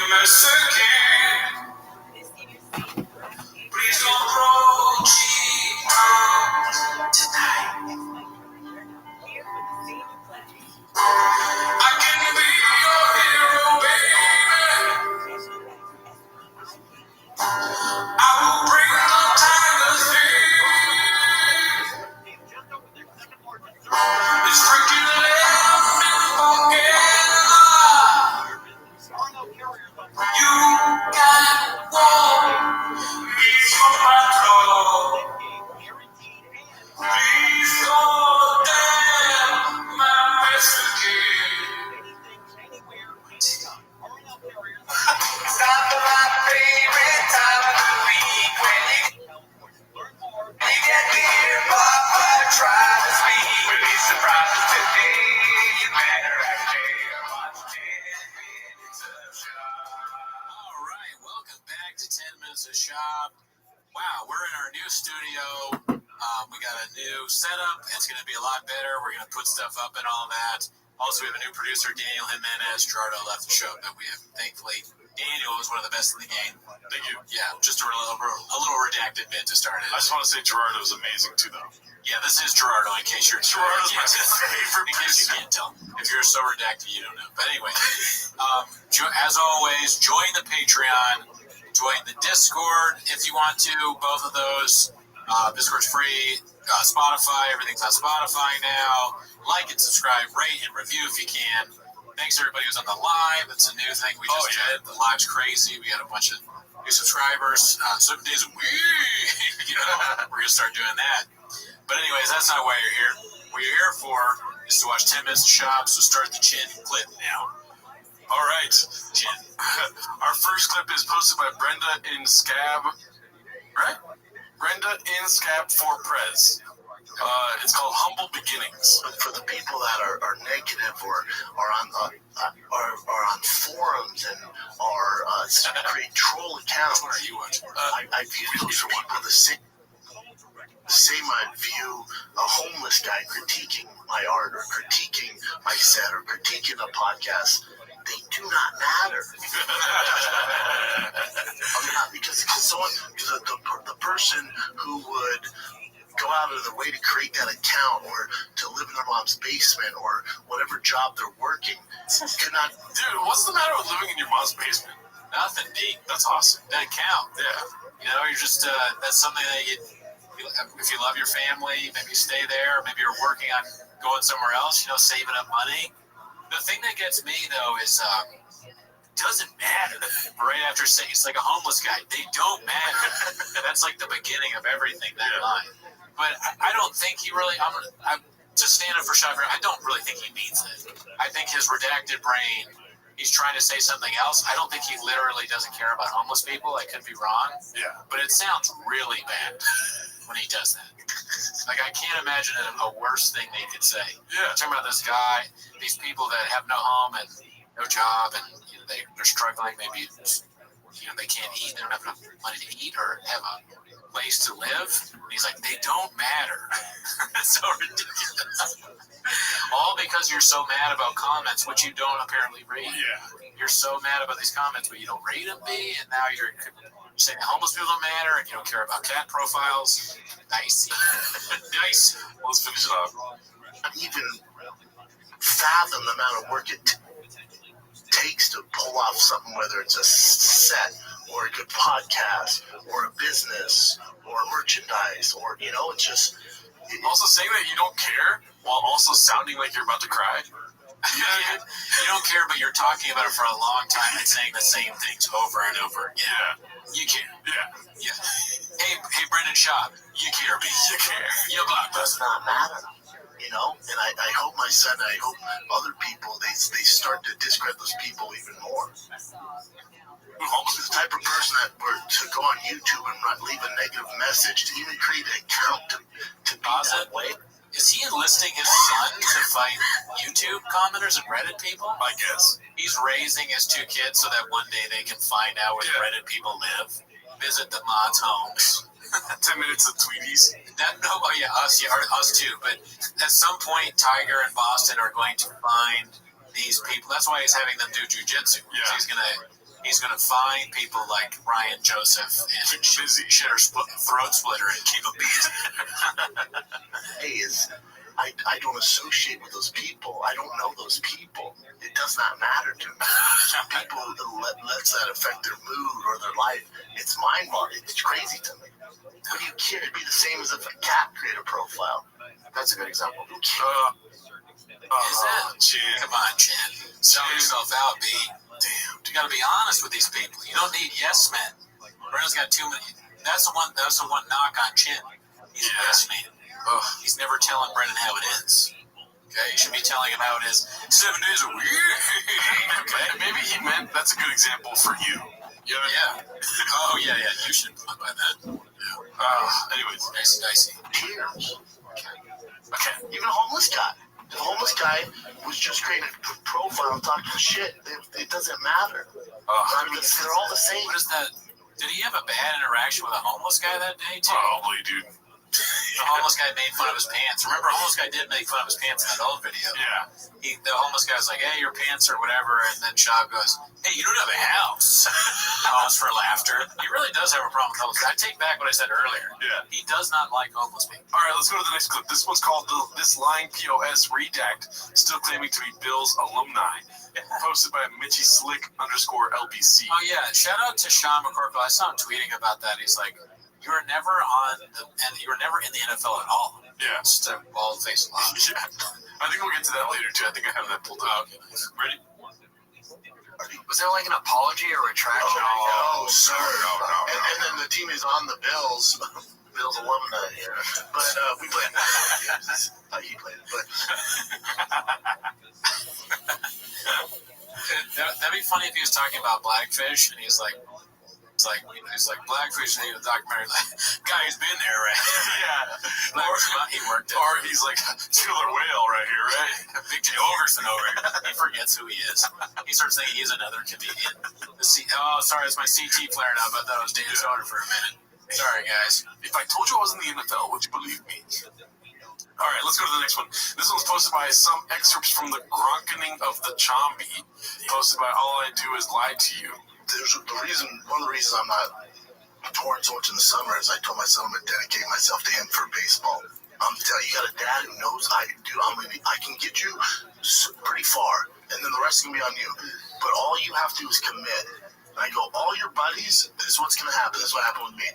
mess again. Please don't throw cheap out tonight. I can be your hero, baby. I will bring the tigers in. It's freaking left in you got war. He's on my toe. Please don't damn my message. Stop my favorite time of the week when you get near Papa, try to speak. We'll be surprised today. You better actually watch 10 minutes of shop. All right, welcome back to 10 Minutes of Shop. Wow, we're in our new studio. We got a new setup. It's going to be a lot better. We're going to put stuff up and all that. Also, we have a new producer, Daniel Jimenez. Gerardo left the show, but we have, thankfully, Daniel was one of the best in the game. Thank you. Yeah, just a little redacted bit to start it. I just want to say Gerardo is amazing, too, though. Yeah, this is Gerardo, in case you're... Gerardo's my favorite in case you can't tell. If you're so redacted, you don't know. But anyway, as always, join the Patreon. Join the Discord if you want to. Both of those. Discord's free. Spotify, everything's on Spotify now. Like and subscribe, rate and review if you can. Thanks to everybody who's on the live. It's a new thing we just did. The live's crazy. We got a bunch of new subscribers. Some days we're going to start doing that. But anyways, that's not why you're here. What you're here for is to watch 10 Minutes of Shop, so start the chin clip now. All right. Chin. Our first clip is posted by Brenda in Scab. Right? Brenda in Scab for Prez. It's called Humble Beginnings. But for the people that are negative or are on forums and create troll accounts, What are you watching? I view those people the same I view a homeless guy critiquing my art or critiquing my set or critiquing a podcast. They do not matter. Because the person who would go out of their way to create that account or to live in their mom's basement or whatever job they're working could not. Dude, what's the matter with living in your mom's basement? Nothing, D. That's awesome. Doesn't count. Yeah. You're just, that's something that if you love your family, maybe stay there. Maybe you're working on going somewhere else, saving up money. The thing that gets me, though, is doesn't matter. Right after saying it's like a homeless guy. They don't matter. That's like the beginning of everything, that line. But I don't think he really, to stand up for Shopper, I don't really think he means it. I think his redacted brain, he's trying to say something else. I don't think he literally doesn't care about homeless people. I could be wrong. Yeah. But it sounds really bad when he does that. Like, I can't imagine a worse thing they could say. Yeah. Talking about this guy, these people that have no home and no job, and they're struggling. Maybe they can't eat. They don't have enough money to eat or have a place to live. And he's like, they don't matter. That's so ridiculous. All because you're so mad about comments, which you don't apparently read. Yeah. You're so mad about these comments, but you don't read them, B, and now you're saying homeless people don't matter and you don't care about cat profiles. Nice. Nice. Let's finish it off. Even fathom the amount of work it takes to pull off something, whether it's a set or a good podcast or a business or merchandise or it's just Also saying that you don't care while also sounding like you're about to cry. Yeah. You don't care, but you're talking about it for a long time and saying the same things over and over again. Yeah. You care. Yeah. Hey, Brendan Schaub, you care, B. You care. You block does not matter. And I hope my son, I hope other people, they start to discredit those people even more. The type of person that were to go on YouTube and leave a negative message, to even create an account to be that way. Is he enlisting his son to fight YouTube commenters and Reddit people? I guess. He's raising his two kids so that one day they can find out where the Reddit people live, visit the mods' homes. 10 minutes of Tweeties. Us too. But at some point, Tiger and Boston are going to find these people. That's why he's having them do jujitsu. Yeah. He's going to he's going to find people like Ryan Joseph and Shitter Throat Splitter and keep them busy. Hey, I don't associate with those people. I don't know those people. It does not matter to me. People lets that affect their mood or their life. It's mind-boggling. It's crazy to me. What do you care? It'd be the same as if a cat created a profile. That's a good example. Who cares? Is it? Chin. Come on, Chin. Sell yourself out, B. Damn. You got to be honest with these people. You don't need yes men. Brendan's got too many. That's the one knock on Chin. He's a yes man. He's never telling Brendan how it ends. Okay, you should be telling him how it is 7 days a week. Okay, maybe he meant that's a good example for you. You know what I mean? Oh, yeah. You should have by that. Yeah. Anyways. Dicey. Cheers. Okay. Even a homeless guy. The homeless guy was just creating a profile and talking shit. It doesn't matter. I mean, they're all the same. What is that? Did he have a bad interaction with a homeless guy that day, too? Probably, dude. The homeless guy made fun of his pants. Remember, the homeless guy did make fun of his pants in that old video. Yeah. The homeless guy was like, hey, your pants or whatever. And then Shab goes, hey, you don't have a house. Pause for laughter. He really does have a problem with homeless. I take back what I said earlier. Yeah. He does not like homeless people. All right, let's go to the next clip. This one's called This Lying POS Redact, still claiming to be Bill's alumni. Posted by Mitchy Slick _LBC. Oh, yeah. Shout out to Sean McCorkle. I saw him tweeting about that. He's like, you were never in the NFL at all. Yeah. Just a bald-faced lie. Yeah. I think we'll get to that later, too. I think I have that pulled out. Ready? Was there like an apology or retraction? Oh, sir. No. And then the team is on the Bills. Bills alumni here. But we played games. He played it. But that'd be funny if he was talking about Blackfish and he's like Blackfish, and the documentary, like, guy who's been there, right? Yeah. He worked it. Or he's like, killer whale right here, right? Big J. Overson over here. He forgets who he is. He starts thinking he's another comedian. Sorry, it's my CT flaring up. I thought it was Dan Soder for a minute. Sorry, guys. If I told you I was in the NFL, would you believe me? All right, let's go to the next one. This one's posted by some excerpts from the Gronkening of the Chombi, posted by All I Do Is Lie to You. One of the reasons I'm not touring so much in the summer is I told my son I'm going to dedicate myself to him for baseball. I'm telling you, got a dad who knows I can get you pretty far, and then the rest is going to be on you. But all you have to do is commit. And I go, all your buddies, this is what's going to happen. This is what happened with me.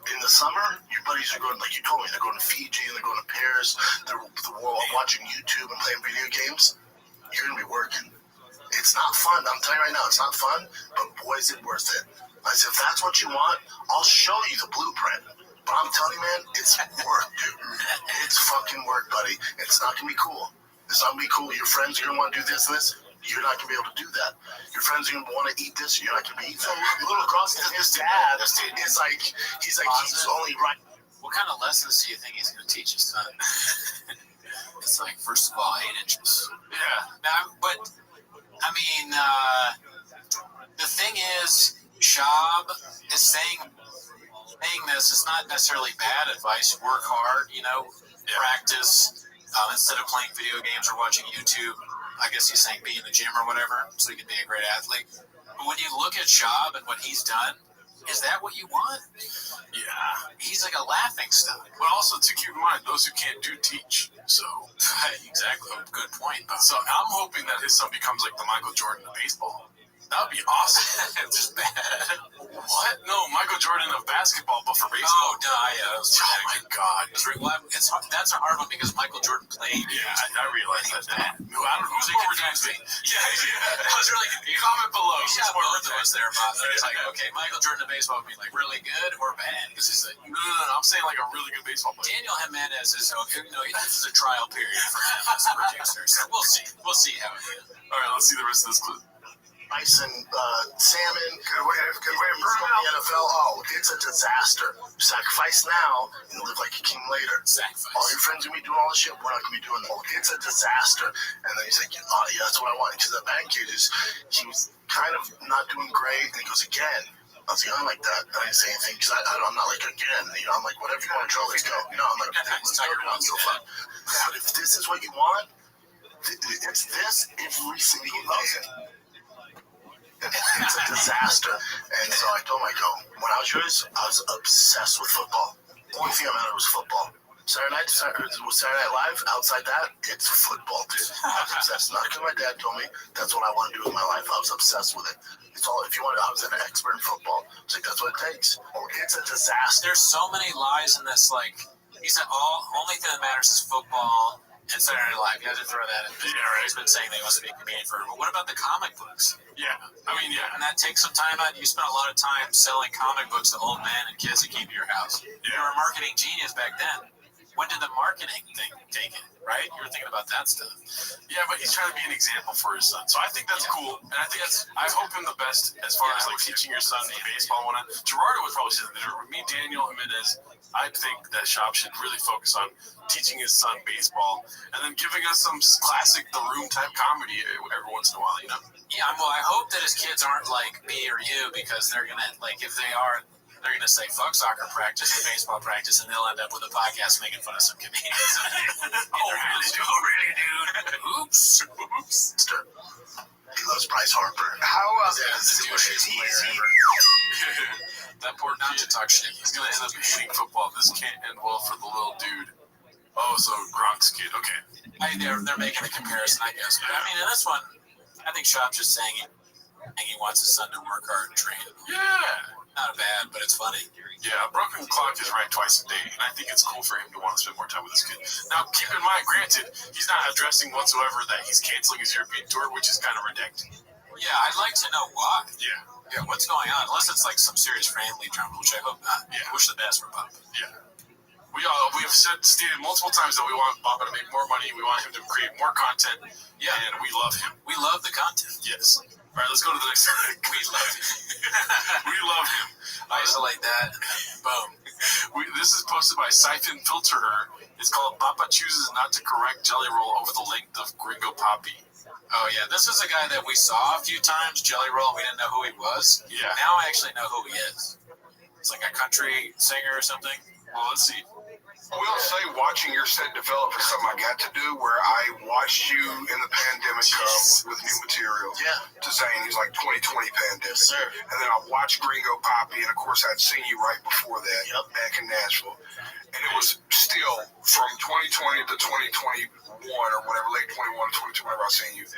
In the summer, your buddies are going, like you told me, they're going to Fiji, and they're going to Paris, they're watching YouTube and playing video games. You're going to be working. It's not fun. I'm telling you right now, it's not fun, but boy, is it worth it. I said, if that's what you want, I'll show you the blueprint. But I'm telling you, man, it's work, dude. It's fucking work, buddy. It's not going to be cool. It's not going to be cool. Your friends are going to want to do this and this. You're not going to be able to do that. Your friends are going to want to eat this. You're not going to be eating that. Little cross, his dad is like, he's only right. What kind of lessons do you think he's going to teach his son? It's like, first of all, 8 inches. Yeah. Now, but I mean, the thing is, Shab is saying this. It's not necessarily bad advice. Work hard, practice instead of playing video games or watching YouTube. I guess he's saying be in the gym or whatever, so he can be a great athlete. But when you look at Shab and what he's done, is that what you want? Yeah. He's like a laughing stock. But also, to keep in mind, those who can't do teach. So, Exactly. Good point. So I'm hoping that his son becomes like the Michael Jordan of baseball. That would be awesome. Just bad. What? No, Michael Jordan of basketball, but for baseball. Oh, yeah. Oh my God. That's a hard one because Michael Jordan played. Yeah, I realize that. Who's it? Yeah. I was really confused. Comment below. Yeah, both of us there, Bob. It's like, okay, Michael Jordan of baseball would be like really good or bad? Because he's like, No. I'm saying like a really good baseball player. Daniel Jimenez is okay. This is a trial period for him as a producer. So we'll see. We'll see how it is. All right, let's see the rest of this clip. Rice and salmon, good way to burn the NFL. Oh, it's a disaster. Sacrifice now and live like a king later. Sacrifice. All your friends are going to be doing all this shit. We're not going to be doing that. It's a disaster. And then he's like, oh, yeah, that's what I want. Because that band kid he was kind of not doing great. And he goes, again. I was like, I don't like that. I didn't say anything because I'm not like, again. I'm like, whatever you want to go, let's go. I'm like, let's go. But if this is what you want, it's this every single day. It's It's a disaster. And so I told him, I go, when I was yours, I was obsessed with football. Only thing I mattered was football. Saturday Night Live, outside that, it's football, dude. I was obsessed. Not because my dad told me that's what I want to do with my life. I was obsessed with it. It's all, if you want, I was an expert in football. It's like, that's what it takes. It's a disaster. There's so many lies in this, like, he said, only thing that matters is football and Saturday Night Live. You have to throw that in. Yeah, right. He's been saying they wants to be a comedian forever. But what about the comic books? Yeah, I mean, yeah. And that takes some time out. You spent a lot of time selling comic books to old men and kids that came to your house. You were a marketing genius back then. When did the marketing thing take it, right? You were thinking about that stuff. Yeah, but he's trying to be an example for his son. So I think that's cool. And I think I hope him the best as far as like teaching your son baseball and whatnot. Gerardo would probably say that. Me, Daniel, Jimenez, I think that Shop should really focus on teaching his son baseball and then giving us some classic The Room type comedy every once in a while, you know? Yeah, well, I hope that his kids aren't like me or you, because they're going to, like, if they are, they're going to say, fuck soccer practice and baseball practice, and they'll end up with a podcast making fun of some comedians. really, dude? Oops. He loves Bryce Harper. How That poor not to talk shit. He's going to end up hating football. This can't end well for the little dude. Oh, so Gronk's kid. Okay. They're making a comparison, I guess. But I mean, in this one, I think Shop's just saying he wants his son to work hard and train. Yeah. Not bad, but it's funny. Yeah, a broken clock is right twice a day, and I think it's cool for him to want to spend more time with his kid. Now, keep in mind, granted, he's not addressing whatsoever that he's canceling his European tour, which is kind of redacted. Yeah, I'd like to know why. Yeah. What's going on? Unless it's like some serious family drama, which I hope not. Yeah. Wish the best for Papa. Yeah. We have stated multiple times that we want Papa to make more money. We want him to create more content. Yeah. And we love him. We love the content. Yes. All right, let's go to the next one. We love him. We love him. Isolate that. Boom. This is posted by Siphon Filterer. It's called Papa Chooses Not to Correct Jelly Roll Over the Length of Gringo Poppy. Oh, yeah. This is a guy that we saw a few times, Jelly Roll, and we didn't know who he was. Yeah. Now I actually know who he is. It's like a country singer or something. Well, let's see. I will say, watching your set develop is something I got to do, where I watched you in the pandemic come with new material. Yeah. To Zane, he's like 2020 pandemic. Yes, sir. And then I watched Gringo Poppy, and of course I'd seen you right before that, Yep. back in Nashville. And it was still from 2020 to 2021 or whatever, late 21, 22, whenever I seen you.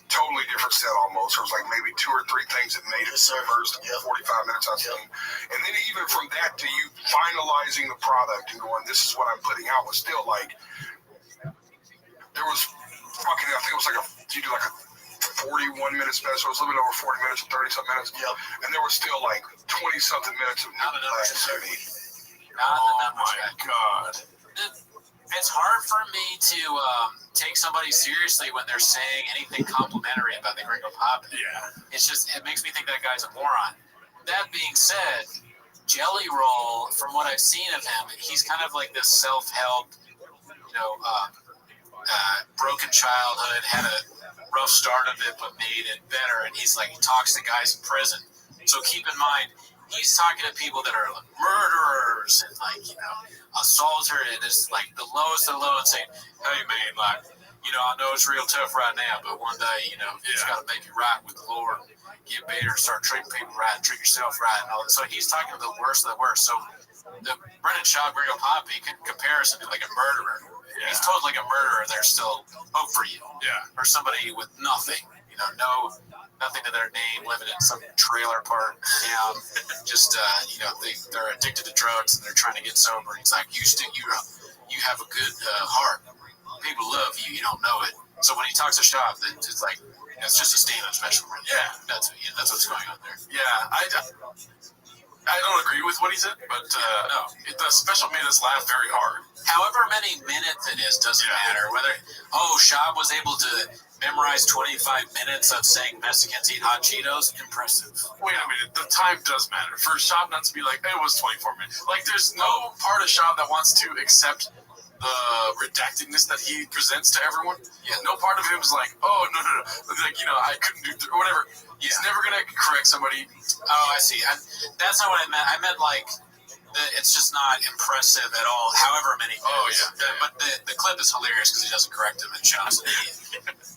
Totally different set almost. There was like maybe 2 or 3 things that made it Yes, sir. first 45 minutes I've seen. And then even from that to you finalizing the product and going, this is what I'm putting out, was still like, there was fucking, I think it was like you do like a 41-minute special. It was a little bit over 40 minutes or 30-something minutes. Yep. And there was still like 20-something minutes of Not enough classes. Oh, my God. It's hard for me to take somebody seriously when they're saying anything complimentary about the Gringo Poppy. Yeah. It's just, it makes me think that guy's a moron. That being said, Jelly Roll, from what I've seen of him, he's kind of like this self-help, broken childhood, had a rough start of it, but made it better. And he's like, he talks to guys in prison. So keep in mind, he's talking to people that are like murderers and assaulter, and it's like the lowest of the low, and saying, hey man, like, I know it's real tough right now, but one day, you just got to make it right with the Lord, get better, start treating people right, and treat yourself right, and all that. So he's talking to the worst of the worst. So the Brendan Shaw, Gringo Poppy, comparison to like a murderer. Yeah. He's told like a murderer, there's still hope for you. Yeah. Or somebody with nothing, nothing to their name, living in some trailer park town. Just, they're addicted to drugs and they're trying to get sober. He's like, you have a good heart. People love you. You don't know it. So when he talks to Shop, it's like, it's just a stand-up special. Really. Yeah. That's what's going on there. Yeah. I don't agree with what he said, but no, the special made us laugh very hard. However many minutes it is doesn't matter. Whether Shab was able to memorize 25 minutes of saying Mexicans eat hot Cheetos, impressive. Wait a minute, the time does matter. For Shab not to be like, it was 24 minutes. Like, there's no part of Shab that wants to accept the redactedness that he presents to everyone. Yeah. No part of him is like, oh, no. Like, I couldn't do or whatever. He's never going to correct somebody. Oh, I see. That's not what I meant. I meant like it's just not impressive at all. However many. Oh, views. yeah. But the clip is hilarious because he doesn't correct him and shows an idiot.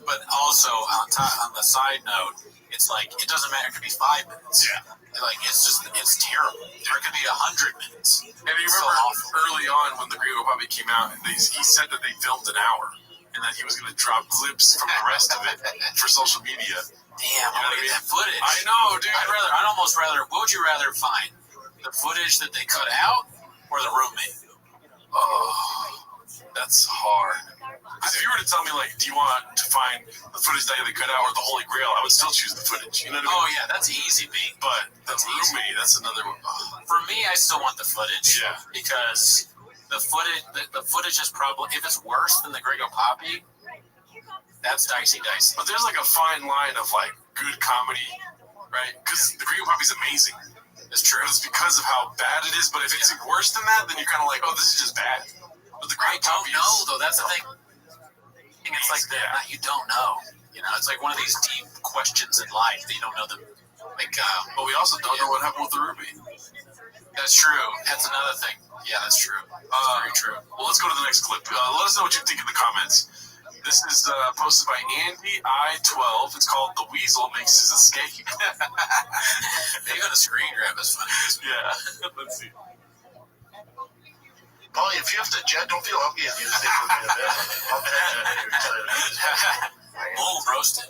But also on the side note, it's like it doesn't matter. It could be 5 minutes. Yeah. Like it's terrible. Or it could be 100 minutes. And you remember early on when the Great Puppy came out, he said that they filmed an hour and that he was going to drop clips from the rest of it for social media. Damn, I want to get that footage. I know, dude. I'd almost rather. What would you rather find? The footage that they cut out, or the roommate? Oh, that's hard. If you were to tell me, like, do you want to find the footage that they cut out or the Holy Grail, I would still choose the footage. You know what I mean? Oh yeah, that's easy beat. But the roommate, that's another one. Oh. For me, I still want the footage. Yeah. Because the footage is probably, if it's worse than the Grego Poppy, that's dicey. But there's like a fine line of like good comedy, right? Because the Grego Poppy's amazing. It's true. But it's because of how bad it is. But if it's worse than that, then you're kind of like, oh, this is just bad. But the Grego Poppy know, though. That's the thing. It's like that. You don't know. You know, it's like one of these deep questions in life that you don't know the. Like, but we also don't know what happened with the Ruby. That's true. That's another thing. Yeah, that's true. Very true. Well, let's go to the next clip. Let us know what you think in the comments. This is posted by Andy I12. It's called "The Weasel Makes His Escape." Even a screen grab is funny. Yeah. Let's see. Polly, if you have to jet, don't feel obligated to stick with me a bit. I'll jet. Boom, roasted.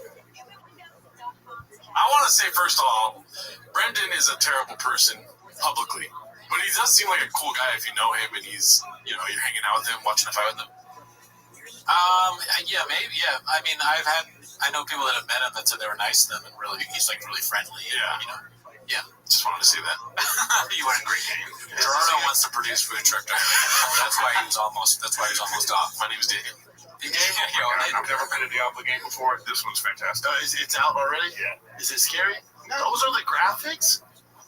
I want to say, first of all, Brendan is a terrible person publicly. But he does seem like a cool guy if you know him and he's, you're hanging out with him, watching a fight with him. Yeah, maybe, yeah. I mean, I know people that have met him that said they were nice to them and he's like really friendly. Yeah. Yeah. Just wanted to say that. You had a great game. Gerardo wants to produce Food Truck Diary. That's why he was almost off. My name is Daniel. I've never been to Diablo game before. This one's fantastic. It's out already? Yeah. Is it scary? No. Those are the graphics?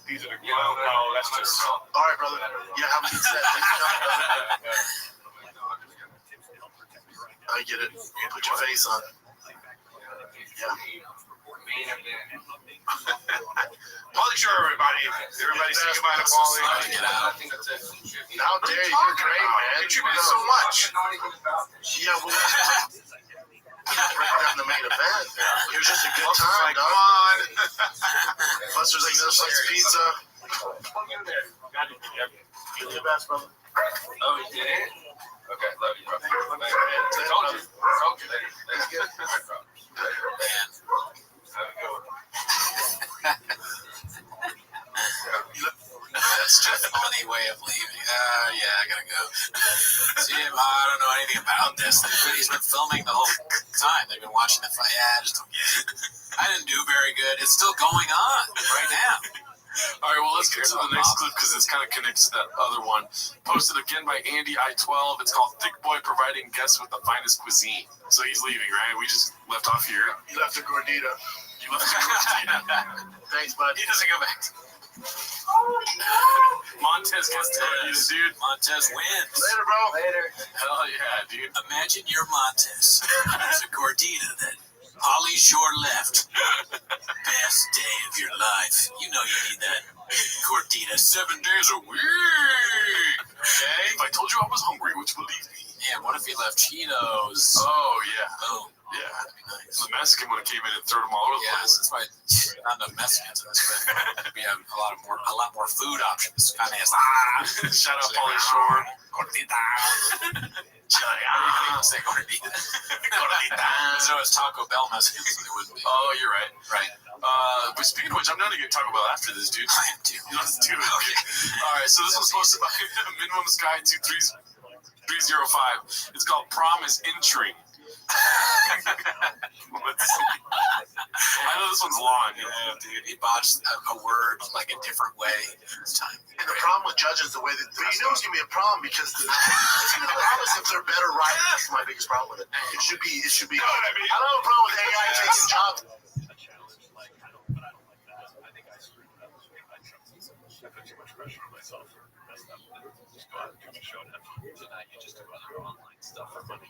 These are the no, that's just. All right, brother. Yeah, have a good set. I get it. You put your face on it. Yeah. Polly, sure, everybody. Everybody say goodbye to Polly. Get out. How dare you? You're great, man. Contributed so much. Yeah, well, break down the main event. It was just a good time, dog. Come on. Plus, there's like another slice of pizza. You do your best, brother. Oh, you did it? Okay, love you, bro. Told you. That's good. Man. That's just a funny way of leaving. Yeah, I gotta go. See, I don't know anything about this. He's been filming the whole time. They've been watching the fight. Yeah, I just don't get it. I didn't do very good. It's still going on right now. All right, well, let's get to the next clip because this kind of connects to that other one. Posted again by Andy I12. It's called Thick Boy Providing Guests with the Finest Cuisine. So he's leaving, right? We just left off here. You left a gordita. You left the gordita. Thanks, bud. He doesn't go back. Montez gets gordita, dude. Montez wins. Later, bro. Later. Hell yeah, dude. Imagine you're Montez. There's a gordita that Polly Shore left. Best day of your life. You know you need that gordita 7 days a week. Okay? If I told you I was hungry, would you believe me? Yeah, what if he left Cheetos? Oh, yeah. Oh, Yeah. that'd be nice. The Mexican would have came in and thrown them all over the Yeah, place. that's why not enough Mexicans in this film. We have a lot more food options. Kind of Shout out Pauly Shore. gordita. I don't say gordita. Gordita. So it's Taco Bell Mexicans. It would be. Oh, you're right. Right. But speaking of which, I'm not going to Taco Bell after this, dude. I am too. Let's do it. All right, so this was posted by Minimum Sky 23305. It's called Prom is Entering. Let's see. I know this one's long. Yeah, dude, he botched a word like a different way this time. And the problem with judges, the way that, but you know it's gonna be a problem because it's gonna be honest if they're better writers. That's my biggest problem with it. It should be. I don't have a problem with AI taking jobs.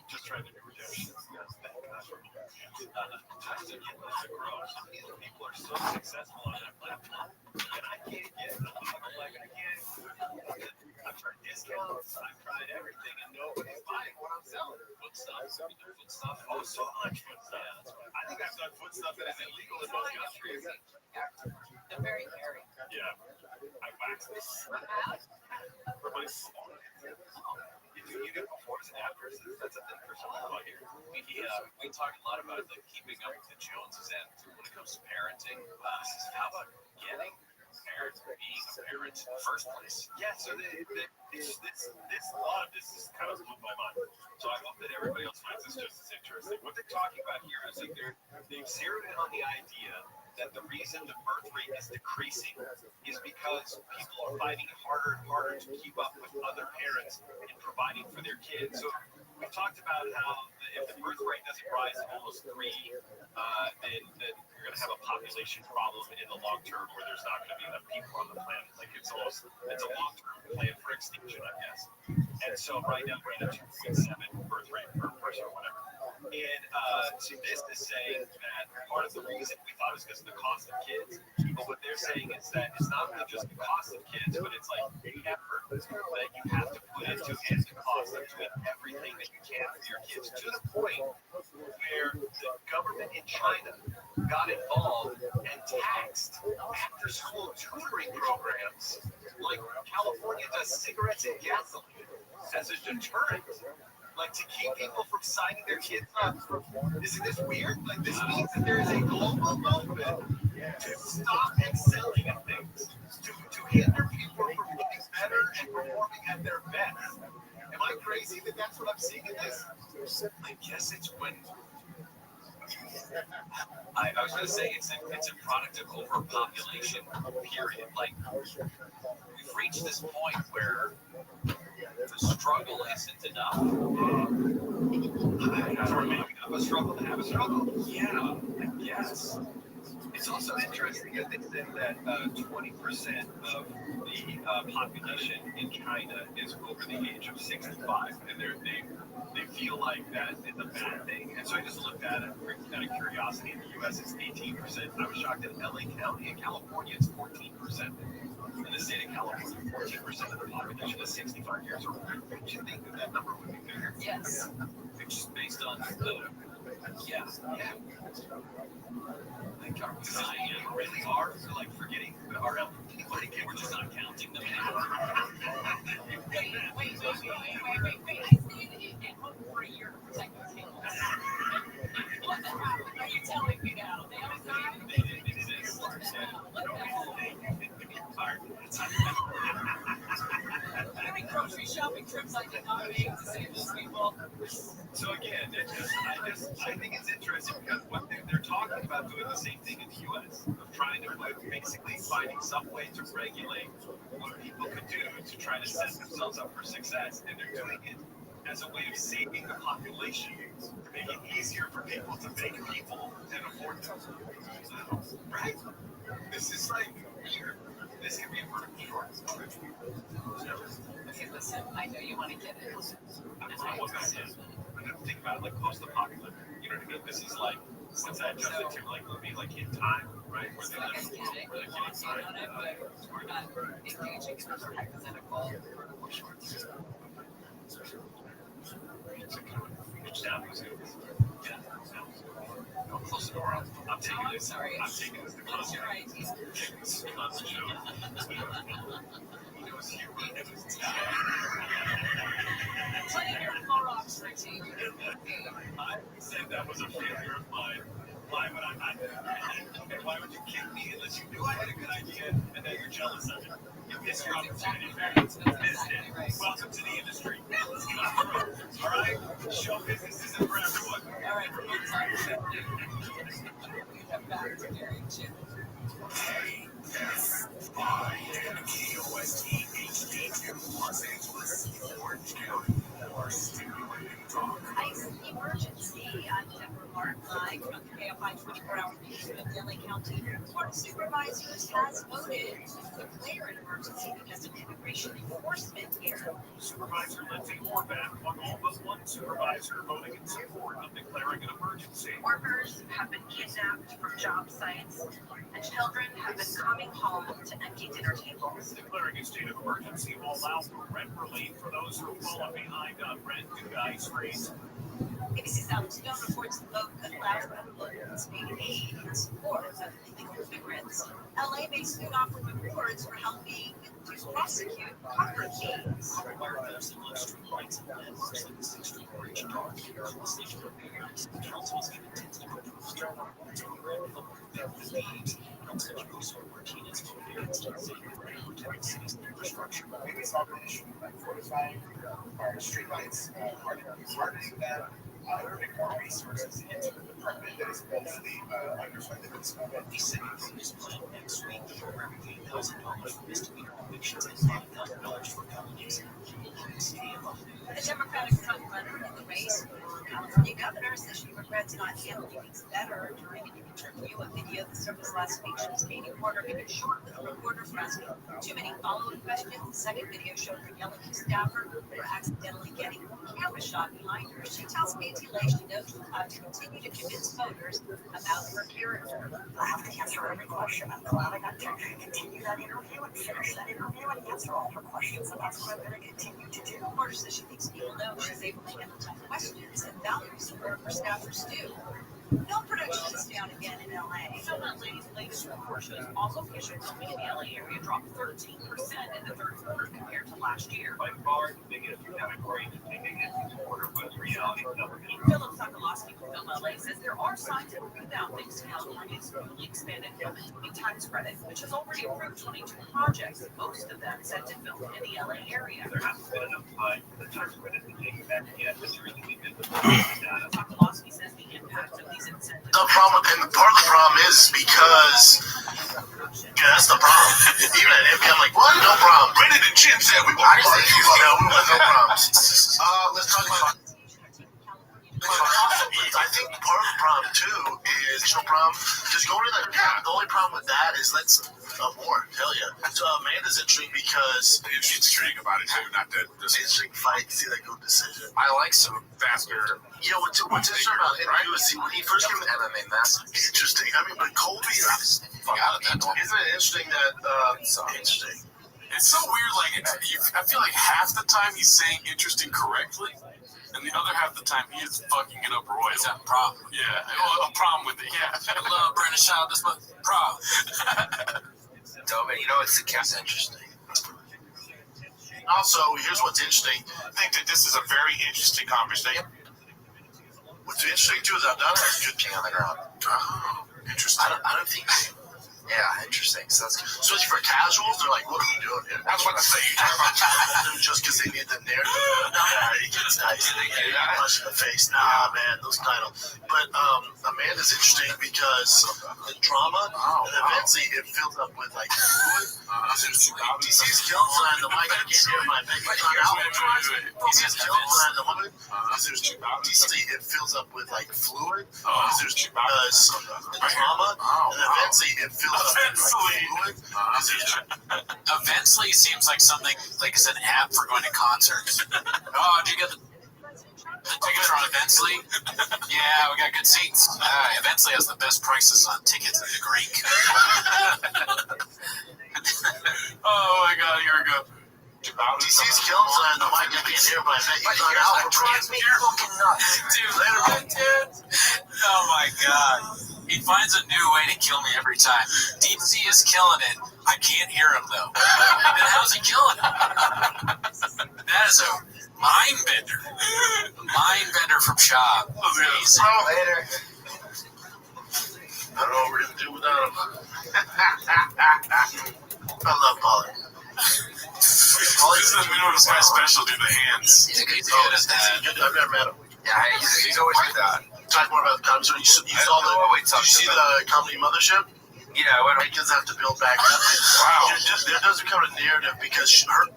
Just trying to do redemptions. People are so successful on that platform, and I can't get. I'm like, I can't. They're very hairy. Yeah. I waxed this. For my salon. You get befores and afters. That's a thing for some people out here. We talk a lot about like keeping up with the Joneses and when it comes to parenting. How about getting parents being a parent in the first place? Yeah. So this a lot of this is kind of blew my mind. So I hope that everybody else finds this just as interesting. What they're talking about here is like they've zeroed in on the idea that the reason the birth rate is decreasing is because people are finding it harder and harder to keep up with other parents in providing for their kids. So we've talked about how if the birth rate doesn't rise to almost 3, then you're going to have a population problem in the long term where there's not going to be enough people on the planet. Like it's a long-term plan for extinction, I guess. And so right now we're at a 2.7 birth rate per person or whatever. And so this is saying that part of the reason we thought it was because of the cost of kids, but what they're saying is that it's not really just the cost of kids, but it's like the effort that you have to put into and the cost of doing everything that you can for your kids, to the point where the government in China got involved and taxed after-school tutoring programs like California does cigarettes and gasoline as a deterrent. Like to keep people from signing their kids up. Isn't this weird? Like this means that there is a global movement to stop excelling at things, to hinder people from getting better and performing at their best. Am I crazy that that's what I'm seeing in this? I guess it's when I was going to say it's a product of overpopulation. Period. Like we've reached this point where the struggle isn't enough. For making up a struggle to have a struggle. Yeah, I guess. It's also interesting that they said that 20% of the population in China is over the age of 65, and they feel like that is a bad thing. And so I just looked at it out of curiosity. In the U.S., it's 18%. I was shocked that L.A. County in California, it's 14%. In the state of California, 14% of the population is 65 years old. Don't you think that number would be bigger? Yes. It's just based on the like our design really hard for like forgetting our elderly. Like we're just not counting them anymore. Wait. I stayed at home for a year to protect those tables. What the hell are you telling me now? They all died? They didn't exist. What the hell? How many grocery shopping trips I did not make to save those people? So again, I think it's interesting because what they're talking about doing the same thing in the U.S. of trying to basically finding some way to regulate what people could do to try to set themselves up for success, and they're doing it as a way of saving the population to make it easier for people to make people and afford them. Right? This is like weird. This could be a vertical short. Okay, listen, I know you want to get it. Think about it like close to popular. You know what I mean? This is like, what's that Justin Timberlake movie, like In Time, right? Where So I get it. We're talking on it, but we're not engaging in those hypothetical vertical shorts. Reach down to it. Yeah. No, close the door. I'm taking this. Sorry. I'm taking this to What's close. your idea? This is not the show. It was here. It was Putting your Clorox routine. I said that was a failure of mine. Why would I not do that? Okay, why would you kick me unless you knew I had a good idea and now you're jealous of it? You missed your opportunity. You missed it. Right. Welcome to the industry. Let's get on the road. All right? Show business isn't for everyone. All right, we have back to Gary too. KOST-HD2, Los Angeles, Orange County, or stimulating talk. Ice emergency. I'm Deborah Martin from the KFI 24-hour news of LA County. Board of Supervisors has voted to declare an emergency because of immigration enforcement here. Supervisor Lindsay Horvath, won all but one supervisor voting in support of declaring an emergency. Workers have been kidnapped from job sites, and children have been coming home to empty dinner tables. Declaring a state of emergency will allow for rent relief for those who have fallen behind on rent due to ice freeze. ABC's Alex Stone reports the vote could allow Republicans to aid in support of illegal immigrants. LA may soon offer rewards for helping to prosecute cover thieves. Maybe it's not an issue, like fortifying our streetlights, hardening them, putting more resources into the department that is mostly underfunded at this moment. The city approved plan next week for every $8,000 for misdemeanor convictions and $5,000 for felonies. The Democratic frontrunner in the race for California governor says she regrets not handling things better during an interview. A video that surfaced last week shows Katie Porter being short with reporters for asking too many follow-up questions. The second video showed her yelling at staffer for accidentally getting a camera shot behind her. She tells KTLA she knows she'll have to continue to convince voters about her character. I have to answer every question. I'm glad I got to continue that interview and finish that interview and answer all her questions, and that's what I'm going to continue to do. Porter says she thinks people know she's able to handle tough questions and values her staffers do. Film production is down again in LA. Film LA's latest report shows all location filming in the LA area dropped 13% in the third quarter compared to last year. By far, the biggest category is the biggest quarter was reality television. Philip Sokolowski from Film LA says there are signs of a rebound thanks to California's newly expanded film and TV tax credit, which has already approved 22 projects, most of them set to film in the LA area. There hasn't been enough time for the tax credit to take effect yet to really be visible. Sokolowski says the impact of these incentives. The problem, and part of the problem is because that's the problem. Even at MP, I'm like, what? No problem. Brendan and Jim said we I want didn't think you no problems. Let's talk about. I think part of the problem too is no problem. Just go to that. The only problem with that is more. Tell you. So Amanda's interesting because it's intriguing about it too. Not that it's an interesting fight. See that good decision. I like some faster. You know what's interesting about him too is when he first came to MMA massive. interesting. I mean, but Colby, isn't it interesting that interesting? It's so weird. Like I feel like half the time he's saying interesting correctly, and the other half the time he is fucking it up royal. Is that a problem? Yeah, well, a problem with it. Yeah. Hello, Brandon Shaw. This was problem. You know, it's the cast interesting. Also, here's what's interesting. I think that this is a very interesting conversation. What's interesting too is Abdallah has good King on the ground. Oh, interesting. I don't think. Yeah, interesting. So that's Especially for casuals, they're like, what are we doing here? That's what I say. Just because they need the narrative. Nah, it gets nice. They get punch in the face. Nah, man, those titles. But Amanda's interesting because the drama, and eventually it fills up with like fluid. DC's killing behind the mic. I can't hear my mic. DC's killing behind the mic. It fills up with like fluid. Because the drama, and eventually it fills up with like fluid. Eventually seems like something like it's an app for going to concerts. Oh, did you get the tickets on Eventually? Yeah, we got good seats. Eventually has the best prices on tickets in the Greek. Oh my God, here we go. DC's killing behind the mic. I can't hear, but I bet he's on out. drives me fucking nuts. Dude. Oh my God. He finds a new way to kill me every time. DC is killing it. I can't hear him though. Then how's he killing him? That is a mind bender. Mind bender from Shaw. Amazing. Later. I don't know what we're going to do without him. I love Pollard. This is the middle of the Sky special, dude. The hands. He's a good dude at that. I've never met him. Yeah, he's always like that. Talk more about the comedy. So you saw did you see the comedy mothership? Yeah, when Kids have to build back up. Wow. There does become a narrative because her.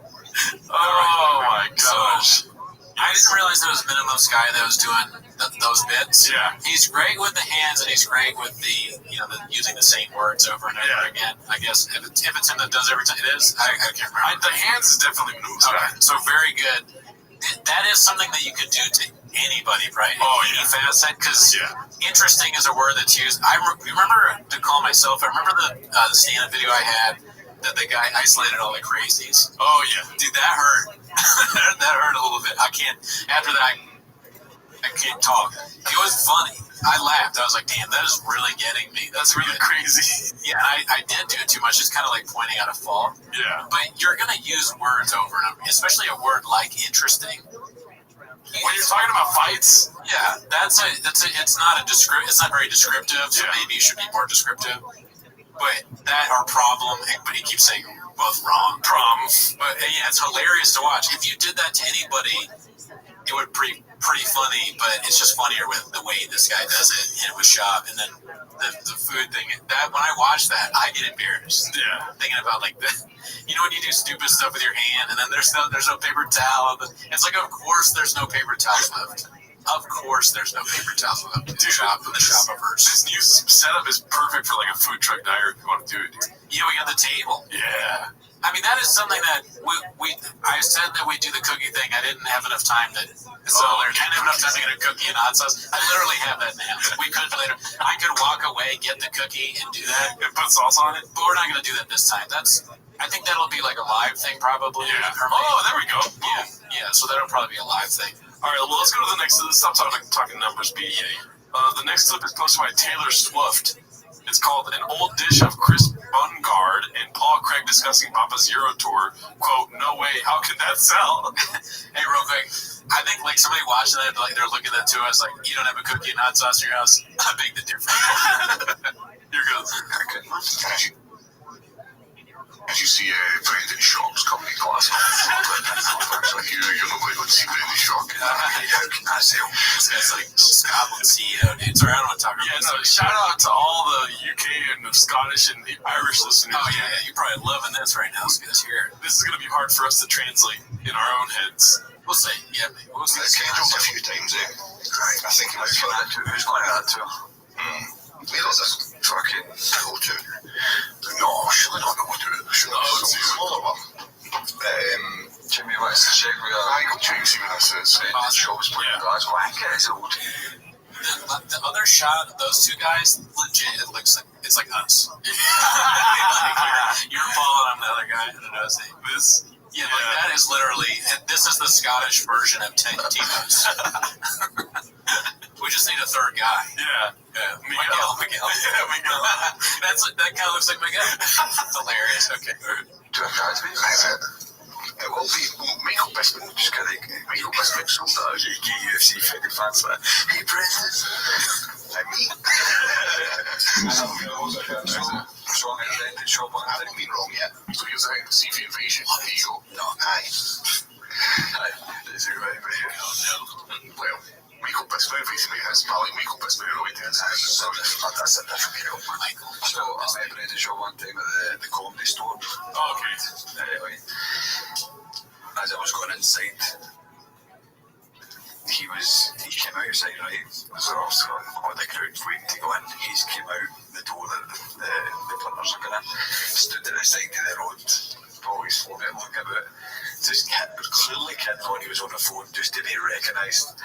Oh my gosh. I didn't realize there was Minimum Sky that was doing those bits. Yeah. He's great with the hands, and he's great with the using the same words over and over again. I guess if it's him that does every time, it is. I can't remember. The hands is definitely moves. Okay, so very good. That is something that you could do to anybody, right? Oh, Any yeah. facet, because interesting is a word that's used. I remember to call myself. I remember the stand-up video I had that the guy isolated all the crazies. Oh yeah, Dude, that hurt. That hurt a little bit. I can't. After that, I can't talk. It was funny. I laughed. I was like, damn, that is really getting me. That's really crazy. Yeah, I did do it too much. It's kind of like pointing out a fault. Yeah. But you're going to use words over and over, especially a word like interesting. When you're talking about fights, Yeah, it's not it's not very descriptive, so Yeah. maybe you should be more descriptive. But that our problem, but he keeps saying both wrong. But yeah, it's hilarious to watch. If you did that to anybody, it would be pretty funny, but it's just funnier with the way this guy does it, hit it with shop, and then the food thing. That when I watch that, I get embarrassed. Yeah. Thinking about like the, you know, when you do stupid stuff with your hand, and then there's no paper towel. It's like, of course there's no paper towels left. Of course there's no paper towels left. In the shoppers. This new setup is perfect for like a food truck diner if you want to do it, dude. Yeah, we got the table. Yeah. I mean, that is something that I said that we do the cookie thing. I didn't have enough time to. So I didn't have enough time to get a cookie and hot sauce. I literally have that now. We could later. I could walk away, get the cookie, and do that. And put sauce on it. But we're not going to do that this time. I think that'll be like a live thing probably. Yeah. Or maybe- Oh, there we go. Yeah. So that'll probably be a live thing. All right, well, let's go to the next. Stop talking numbers, BEA. The next clip is posted by Taylor Swift. It's called An Old Dish of Chris Bungard and Paul Craig discussing Papa's Euro Tour. Quote, no way, how could that sell? Hey, real quick. I think like somebody watching that, like they're looking at to us like, you don't have a cookie and hot sauce in your house. I beg the difference. Here goes. As you see Brendan Shock's comedy class, so you're not going to see Brendan Shock. How can that sell? This guy's like Scotland CEO, dude. Sorry, I don't want to talk about Yeah, no, shout out to all the UK and the Scottish and the Irish listeners. Oh, yeah, you're probably loving this right now. Because here, This is going to be hard for us to translate in our own heads. we'll see. Yeah, maybe. We'll see. Let's get jumped a few times, Right, I think it was fun. Who's going to that too? Where is this fucking go to? No, surely not go to it. Surely it's a smaller one. Jimmy, what's the shape we are? I go check and see what this is. The show's playing Glasgow. I think it's old. The other shot of those two guys, legit, it looks like it's like us. You're Paul and I'm the other guy. I don't know his name. This. Yeah, like that is literally. This is the Scottish version of Tito's. We just need a third guy. Yeah. Miguel. Yeah, Miguel. That kind of looks like Miguel. It's hilarious. Okay. Do I try to be? It will be Michael Bisman. Just kidding. Michael Bisman. So that is UFC fucking fans. Hey, Brendan. I mean. What's wrong in the ending shop? I haven't been wrong yet. So here's the CV invasion. There you go. No, aye. Is it right? Well, Michael Bisman basically has pal like Michael Bisman who always does. That's a different deal. Michael. So I met Brendan Shaw one time at the comedy store. Oh, okay. Anyway, as I was going inside, he came outside, right? So obviously all the crowd waiting to go in. He came out the door that the punters are going in, stood at the side of the road, always floating and looking about. Just clearly kidding on, he was on the phone just to be recognised.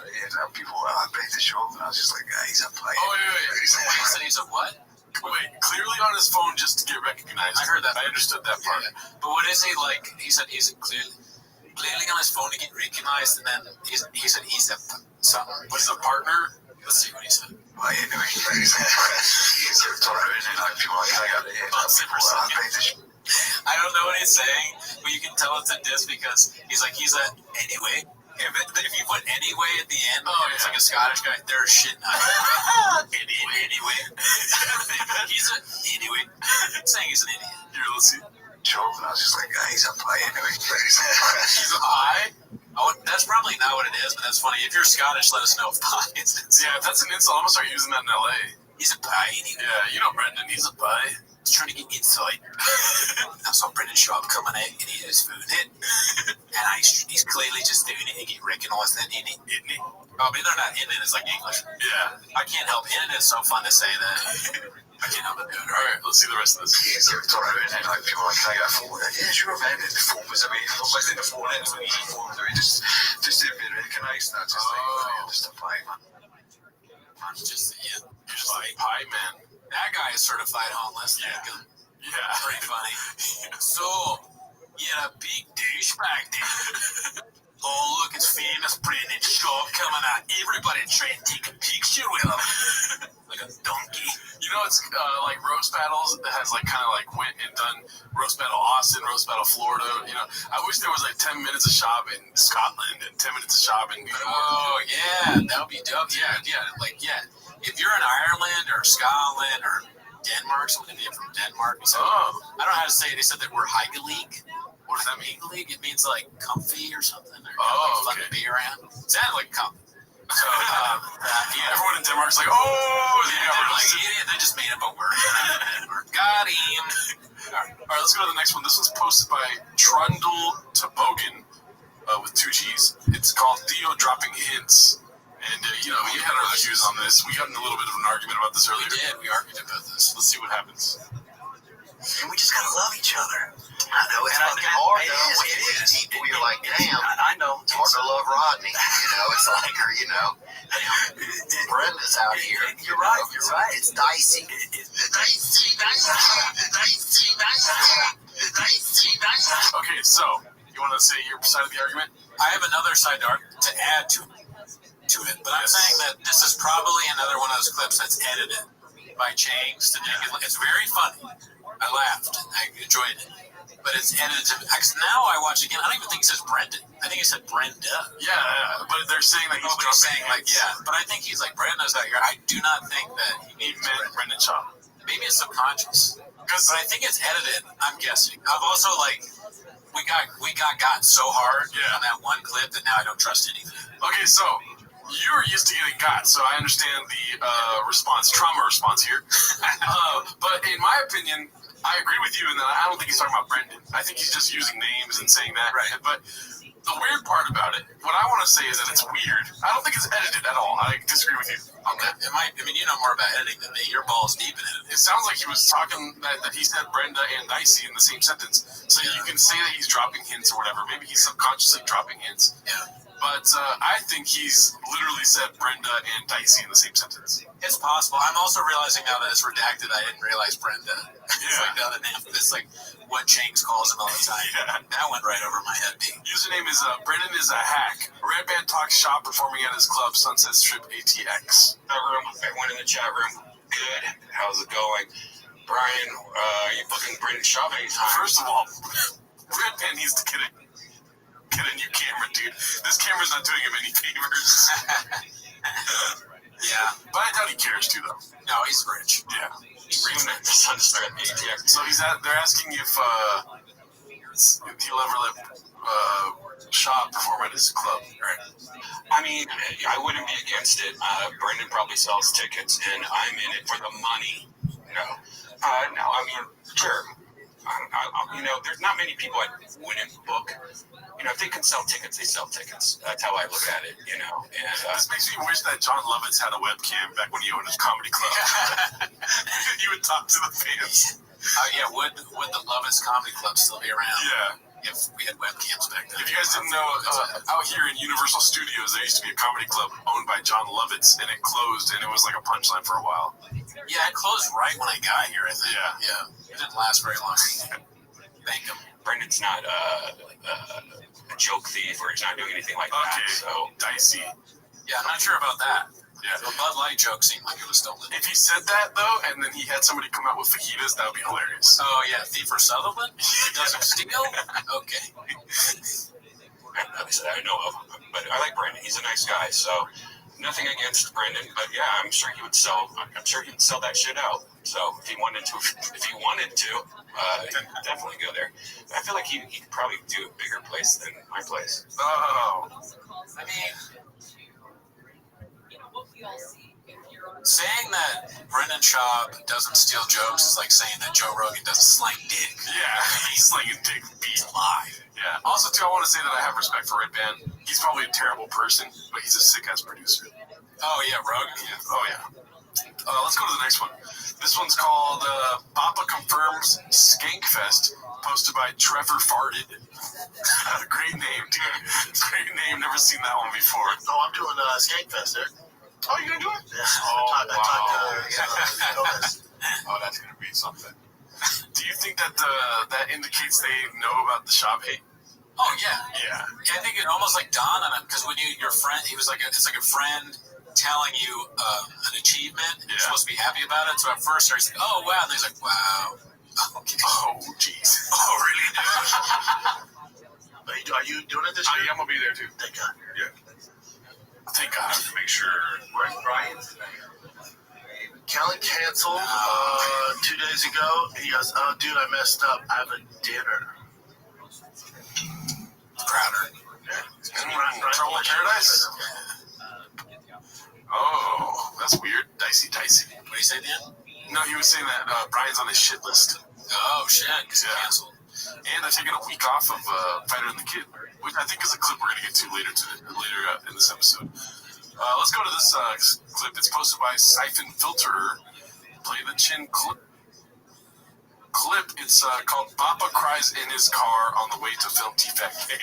And people were like, Brendan Shaw, and I was just like, he's a player. Oh, wait. He said he's a what? Wait, clearly on his phone just to get recognized. I heard that. I understood that part. Yeah. But what is he like? He said he's clearly on his phone to get recognized, and then he said he's a something. What's the partner? Let's see what he said. Well, anyway, he's turned around and like, people are like, I don't know what he's saying, but you can tell it's a diss because he's like, anyway. If you put anyway at the end, it's like a Scottish guy, they're shitting on him. Anyway. Anyway. Saying he's an idiot. Here, let's see. Joe, and I was just like, he's a pie anyway. He's a pie? Oh, that's probably not what it is, but that's funny. If you're Scottish, let us know if pie is. Yeah, if that's an insult, I'm going to start using that in LA. He's a pie anyway. Yeah, you know Brendan, he's a pie. He's trying to get inside. I saw Brendan Shaw coming out and eat his food. And he's clearly just doing it to get recognized. Isn't he? Oh, but they're not in it. It's like English. Yeah. I can't help it. It's so fun to say that. I can't help it do it. All right, let's see the rest of this. He's turned around and like, people are like, can I get a phone? Yeah, sure, man. And the phone was away. I was like, the phone in, so the phone was away. Just to be recognised. And I was just like, just a pie, man. Just, yeah. Just like pie man. That guy is certified homeless. Yeah. Yeah. Pretty funny. So, you had a big douchebag there. Oh, look, it's famous Brendan Shaw. coming out. Everybody try and take a picture with him. Like a donkey. You know, it's like roast battles that has like kind of like went and done roast battle Austin, roast battle Florida. You know, I wish there was like 10 minutes of shop in Scotland and 10 minutes of shop in New York. Oh yeah, that would be dope. Yeah. If you're in Ireland or Scotland or Denmark, somebody from Denmark, said, I don't know how to say it. They said that we're League. What does that mean? League? It means like comfy or something. Or fun to be around. It sounded like comfy. So everyone in Denmark's like, they just made up a word. Got him. All right, let's go to the next one. This one's posted by Trundle Toboggan with 2 G's. It's called Theo Dropping Hints. And, we had our views on this. We got in a little bit of an argument about this earlier. We did. We argued about this. Let's see what happens. And we just gotta love each other. I know it's fucking hard though. When you meet people, you're like, damn. I know. It's hard to love Rodney. It's like, Brenda's out here. You're right. It's dicey. Okay, so you want to say your side of the argument? I have another side to add to it, but I'm saying that this is probably another one of those clips that's edited by Changs to make it. It's very funny. I laughed. I enjoyed it. But it's edited to... Now I watch again. I don't even think it says Brendan. I think it said Brenda. Yeah, but they're saying that he's saying but I think he's like, Brenda's out here. I do not think that he meant Brendan Shaw. Maybe it's subconscious. But I think it's edited. I'm guessing. I've also we got so hard on that one clip that now I don't trust anything. Okay, so you're used to getting got, so I understand the trauma response here. But in my opinion, I agree with you in that I don't think he's talking about Brendan. I think he's just using names and saying that. Right. But the weird part about it, what I want to say is that it's weird. I don't think it's edited at all. I disagree with you. Okay. You know more about editing than me. Your ball's deep in it. It sounds like he was talking that he said Brenda and Dicey in the same sentence. So you can say that he's dropping hints or whatever. Maybe he's subconsciously dropping hints. Yeah. But I think he's literally said Brenda and Dicey in the same sentence. It's possible. I'm also realizing now that it's redacted. I didn't realize Brenda. It's like the other name. It's like what Changs calls him all the time. Yeah. That went right over my head. Username is Brendan is a hack. Red Band talks shop performing at his club, Sunset Strip ATX. Everyone in the chat room, good. How's it going? Brian, you booking Brendan shop anytime? First of all, Red Band needs to get a new camera, dude. This camera's not doing him any favors. Yeah. But I doubt he cares too, though. No, he's rich. Yeah. He's rich. So they're asking if he'll ever let Shaw perform at his club, right? I mean, I wouldn't be against it. Brendan probably sells tickets, and I'm in it for the money. No, I mean, sure. There's not many people I wouldn't book. If they can sell tickets, they sell tickets. That's how I look at it, And this makes me wish that John Lovitz had a webcam back when he owned his comedy club. He would talk to the fans. Would the Lovitz Comedy Club still be around? Yeah. If we had webcams back then. If you guys didn't know, out here in Universal Studios, there used to be a comedy club owned by John Lovitz, and it closed, and it was like a punchline for a while. Yeah, it closed right when I got here, I think. Yeah. It didn't last very long. Thank him. Brendan's not a joke thief, or he's not doing anything like that. Okay, So dicey. Yeah, I'm not sure about that. Yeah. The Bud Light joke seemed like it was stolen. If he said that, though, and then he had somebody come out with fajitas, that would be hilarious. Oh, yeah, Thief for Sutherland? He doesn't steal? Okay. I know of him, but I like Brendan. He's a nice guy, so nothing against Brendan. But yeah, I'm sure he would sell that shit out. So if he wanted to, definitely go there. But I feel like he could probably do a bigger place than my place. Oh. I mean, saying that Brendan Schaub doesn't steal jokes is like saying that Joe Rogan doesn't slang dick. Yeah, he's slinging dick beat live. Yeah. Also, too, I want to say that I have respect for Red Band. He's probably a terrible person, but he's a sick-ass producer. Oh, yeah, Rogan. Yeah. Oh, yeah. Let's go to the next one. This one's called Papa Confirms Skankfest, posted by Trevor Farted. Great name, dude. Great name. Never seen that one before. Oh, I'm doing Skankfest there. Oh, you gonna do it? Yeah. Oh, wow. That's gonna be something. Do you think that that indicates they know about the shop hate? Oh yeah. Yeah. I think it almost like dawned on him because when your friend, he was like, it's like a friend telling you an achievement. And you're supposed to be happy about it. So at first, he's like, oh wow, and he's like, wow. Okay. Oh jeez. Oh really? Are you doing it this year? I'm gonna be there too. Thank God. Yeah. Thank God to make sure. Where's Brian's? Kelly canceled 2 days ago. He goes, oh, dude, I messed up. I have a dinner. Crowder. Trouble in Paradise? Oh, that's weird. Dicey. What did he say then? No, he was saying that Brian's on his shit list. Oh shit, because he canceled. And they're taking a week off of Fighter and the Kid, which I think is a clip we're going to get to later in this episode. Let's go to this clip. It's posted by Siphon Filter. Play the chin clip. It's called Papa Cries in His Car on the Way to Film T-Fat-K,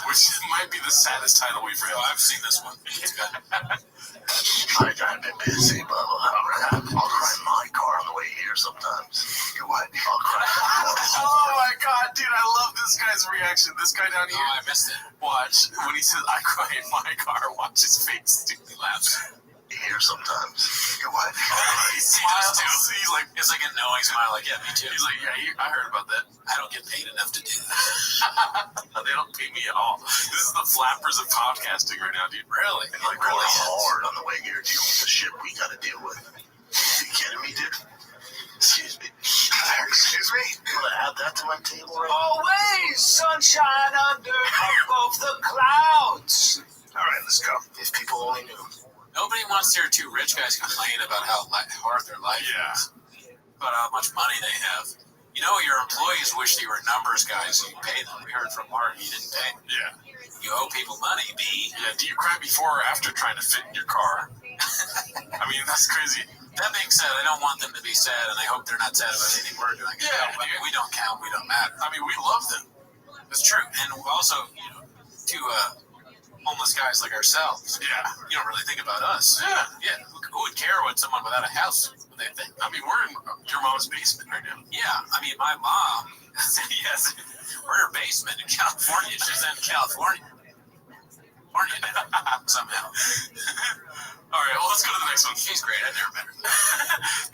which might be the saddest title we've read. Oh, I've seen this one. It's good. I've been busy, Bubba. I'll cry in my car on the way here sometimes. You what? I'll cry in my car. Oh my god, dude, I love this guy's reaction. This guy down here. Oh, I missed it. Watch. When he says, I cry in my car, watch his face, dude. He laughs. Here sometimes. You what? He smiles too. He's like, It's like a knowing smile, like, yeah, me too. he's like, yeah, I heard about that. I don't get paid enough to do that. They don't pay me at all. This is the flappers of podcasting right now, dude. Really? It's like really hard on the way here dealing with the shit we gotta deal with. Are you kidding me, dude? Excuse me. Excuse me? You wanna add that to my table right now? Always sunshine under above the clouds. All right, let's go. If people only knew. Nobody wants to hear two rich guys complain about how hard their life is, about how much money they have. You know, your employees wish they were numbers guys, so you pay them. We heard from Mark, you didn't pay. Yeah. You owe people money, B. Yeah, do you cry before or after trying to fit in your car? I mean, that's crazy. That being said, I don't want them to be sad, and I hope they're not sad about anything we're doing. Yeah, I mean, we don't count, we don't matter. I mean, we love them. It's true. And also, you know, two homeless guys like ourselves, Yeah. you don't really think about us. Yeah. Who would care what someone without a house would they think? I mean, we're in your mom's basement right now. Yeah, I mean, my mom, yes, we're in her basement in California. She's in California. Somehow. All right, well, let's go to the next one. She's great. I've never met her.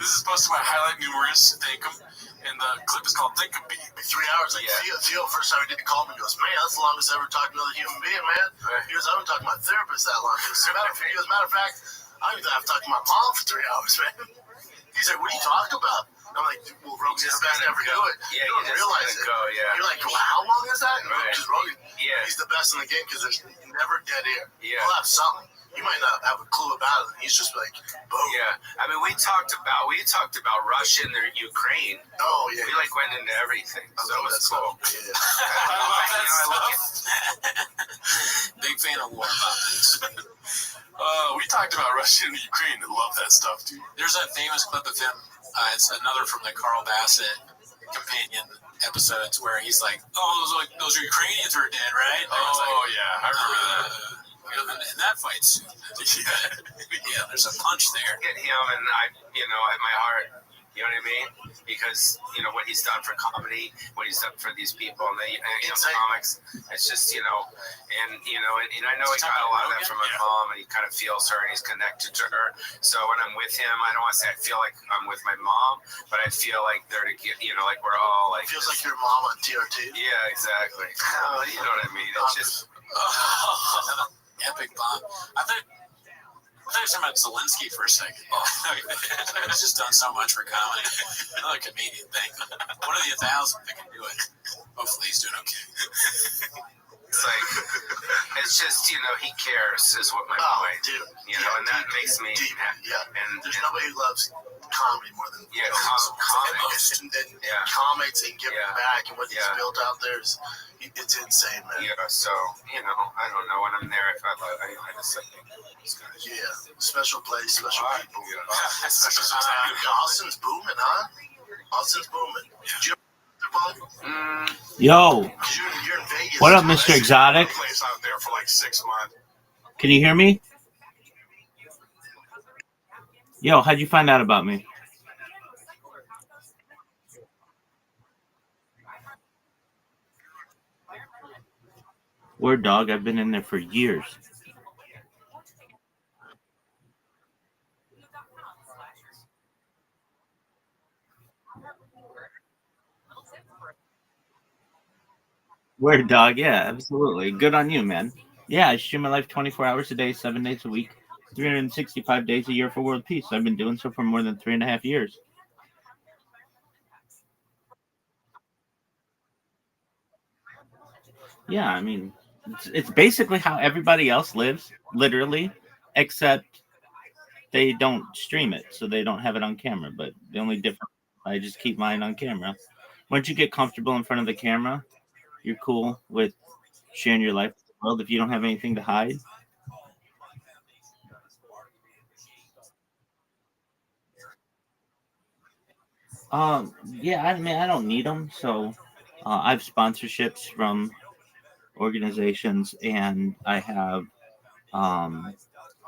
This is posted by Highlight Numerous. Thank him. And the clip is called Think of Me. 3 hours. Like, Theo, first time he did call me, goes, man, that's the longest I ever talked to another human being, man. He goes, I haven't talked to my therapist that long. As a matter of fact, I don't even have to talk to my mom for 3 hours, man. He's like, what are you talking about? I'm like, well, Rogan's the best to ever do it. Yeah, you don't realize it. You're like, well, how long is that? Because Rogan, he's the best in the game because there's never dead air. Yeah. He'll have something. You might not have a clue about it. He's just like, boom. Yeah, I mean, we talked about Russia and Ukraine. Oh yeah. We like went into everything, so it was cool. Yeah. I love that stuff. Big fan of war politics. We talked about Russia and Ukraine. I love that stuff, dude. There's a famous clip of him. It's another from the Carl Bassett companion episodes where he's like, "Oh, those Ukrainians were dead, right?" Oh, yeah, I remember that. In that fight scene. Yeah, there's a punch there. Get him, and I, at my heart, you know what I mean? Because what he's done for comedy, what he's done for these people, and the comics. It's just and I know he got a lot of that from his mom, and he kind of feels her, and he's connected to her. So when I'm with him, I don't want to say I feel like I'm with my mom, but I feel like they're like we're all like. Feels like your mom on TRT. Yeah, exactly. Oh, you know what I mean? It's just. Epic bomb. I thought you were talking about Zelensky for a second. He's just done so much for comedy. Another comedian thing. One of the 1,000 that can do it. Hopefully he's doing okay. It's like, it's just, he cares is what my point. Dude. And that makes me happy. Yeah. And there's nobody who loves comedy more than comics. And comics and giving back and what he's built out there is it's insane, man. Yeah, so, I don't know when I'm there if I just like these guys. Yeah. Special place, special people. Yeah. Austin's booming, huh? Austin's booming. Did you Yo, you're in Vegas. what up, Mr. Exotic? Place out there for like 6 months. Can you hear me? Yo, how'd you find out about me? Word dog, I've been in there for years. Word dog, yeah, absolutely. Good on you, man. Yeah, I stream my life 24 hours a day, 7 days a week, 365 days a year for world peace. I've been doing so for more than 3.5 years. Yeah, I mean, it's basically how everybody else lives, literally, except they don't stream it, so they don't have it on camera. But the only difference, I just keep mine on camera. Once you get comfortable in front of the camera, you're cool with sharing your life with the world if you don't have anything to hide. Yeah, I mean, I don't need them, so I have sponsorships from organizations, and I have um,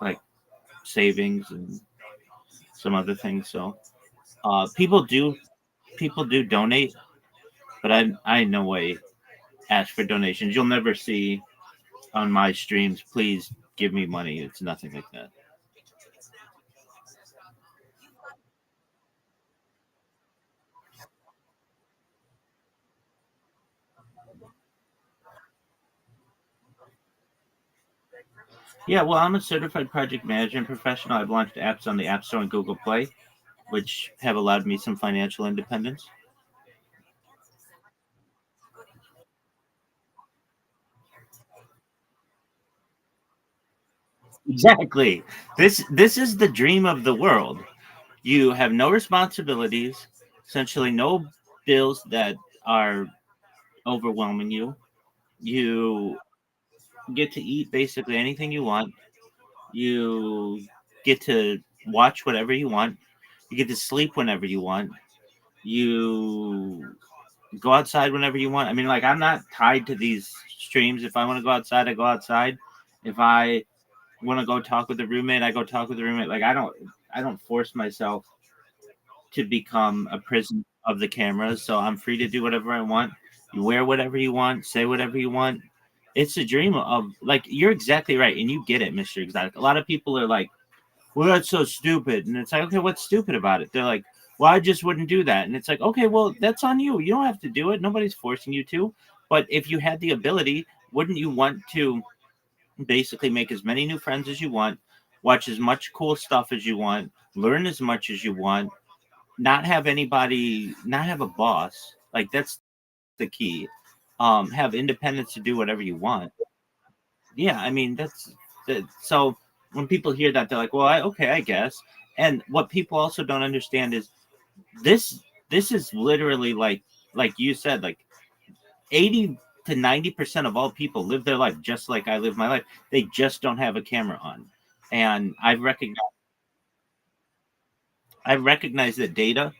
like savings and some other things. So people do donate, but I in no way ask for donations. You'll never see on my streams, please give me money. It's nothing like that. Yeah, well, I'm a certified project management professional. I've launched apps on the App Store and Google Play, which have allowed me some financial independence. Exactly. This is the dream of the world. You have no responsibilities, essentially no bills that are overwhelming you. You get to eat basically anything you want. You get to watch whatever you want. You get to sleep whenever you want. You go outside whenever you want. I mean, like, I'm not tied to these streams. If I want to go outside, I go outside. If I want to go talk with a roommate, I go talk with a roommate. Like, I don't force myself to become a prisoner of the cameras. So I'm free to do whatever I want. You wear whatever you want, say whatever you want. It's a dream of, like, you're exactly right, and you get it, Mr. Exotic. A lot of people are like, well, that's so stupid. And it's like, okay, what's stupid about it? They're like, well, I just wouldn't do that. And it's like, okay, well, that's on you. You don't have to do it. Nobody's forcing you to. But if you had the ability, wouldn't you want to basically make as many new friends as you want, watch as much cool stuff as you want, learn as much as you want, not have a boss. Like, that's the key. Have independence to do whatever you want. Yeah, I mean, so when people hear that, they're like, well, okay, I guess. And what people also don't understand is this this is literally like you said, like 80 to 90% of all people live their life just like I live my life. They just don't have a camera on. And I've recognized that data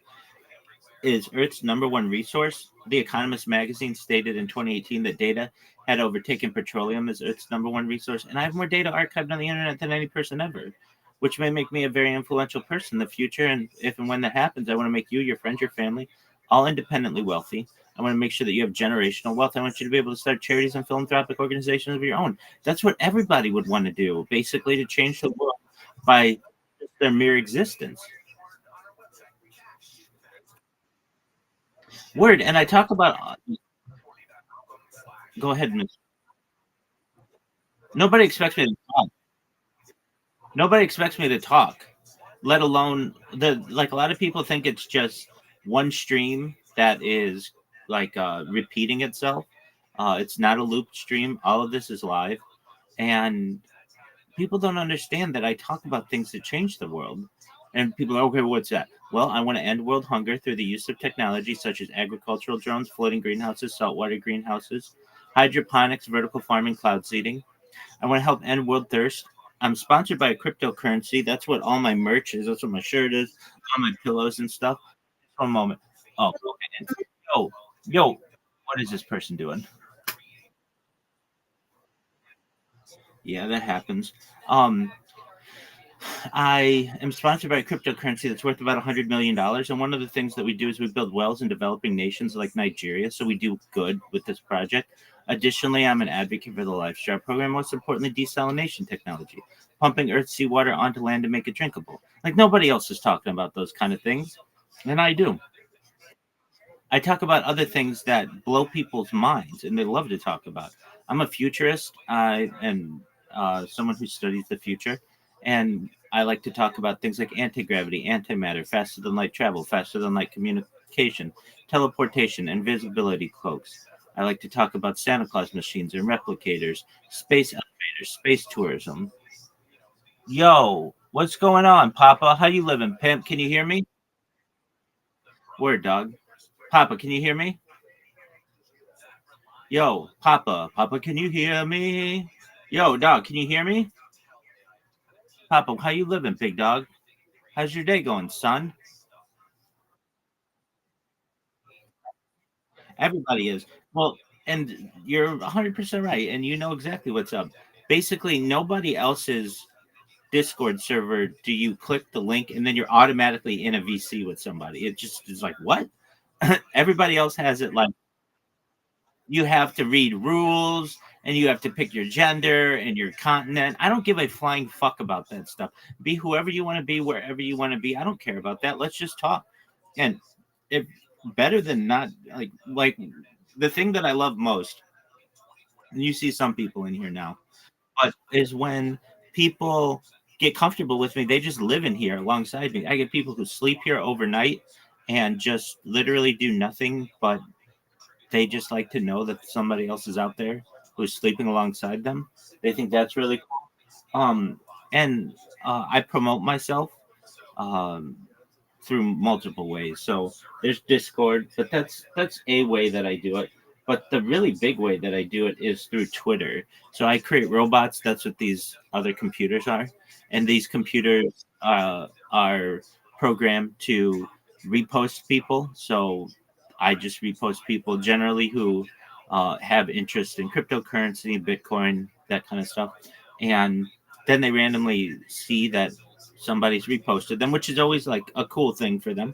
is Earth's number one resource. The Economist magazine stated in 2018 that data had overtaken petroleum as Earth's number one resource, and I have more data archived on the internet than any person ever, which may make me a very influential person in the future. And if and when that happens, I want to make you, your friends, your family, all independently wealthy. I want to make sure that you have generational wealth. I want you to be able to start charities and philanthropic organizations of your own. That's what everybody would want to do, basically, to change the world by their mere existence. Word, and I talk about. Go ahead, Miss. Nobody expects me to talk. Nobody expects me to talk, let alone like a lot of people think it's just one stream that is like repeating itself. It's not a loop stream. All of this is live, and people don't understand that I talk about things that change the world. And people are, okay, what's that? Well, I want to end world hunger through the use of technology such as agricultural drones, floating greenhouses, saltwater greenhouses, hydroponics, vertical farming, cloud seeding. I want to help end world thirst. I'm sponsored by a cryptocurrency. That's what all my merch is. That's what my shirt is, all my pillows and stuff. One moment. Oh, okay. Yo, yo, what is this person doing? Yeah, that happens. Um, I am sponsored by a cryptocurrency that's worth about $100 million. And one of the things that we do is we build wells in developing nations like Nigeria. So we do good with this project. Additionally, I'm an advocate for the LifeStar program. Most importantly, desalination technology, pumping earth seawater onto land to make it drinkable. Like nobody else is talking about those kind of things. And I do. I talk about other things that blow people's minds and they love to talk about. I'm a futurist and someone who studies the future. And I like to talk about things like anti-gravity, antimatter, faster than light travel, faster than light communication, teleportation, invisibility cloaks. I like to talk about Santa Claus machines and replicators, space elevators, space tourism. Yo, what's going on, Papa? How you living, pimp? Can you hear me? Word, dog. Papa, can you hear me? Yo, Papa, Papa, can you hear me? Yo, dog, can you hear me? Papa, how you living, big dog? How's your day going, son? Everybody is. Well, and you're 100% right, and you know exactly what's up. Basically, nobody else's Discord server do you click the link and then you're automatically in a VC with somebody. It just is like, what? Everybody else has it like you have to read rules and you have to pick your gender and your continent. I don't give a flying fuck about that stuff. Be whoever you want to be, wherever you want to be. I don't care about that. Let's just talk. And if better than not, like the thing that I love most, and you see some people in here now, but is when people get comfortable with me. They just live in here alongside me. I get people who sleep here overnight and just literally do nothing but they just like to know that somebody else is out there who's sleeping alongside them. They think that's really cool. And I promote myself um, through multiple ways. So there's Discord, but that's a way that I do it. But the really big way that I do it is through Twitter. So I create robots. That's what these other computers are, and these computers are programmed to repost people. So I just repost people generally who have interest in cryptocurrency, Bitcoin, that kind of stuff, and then they randomly see that somebody's reposted them, which is always like a cool thing for them.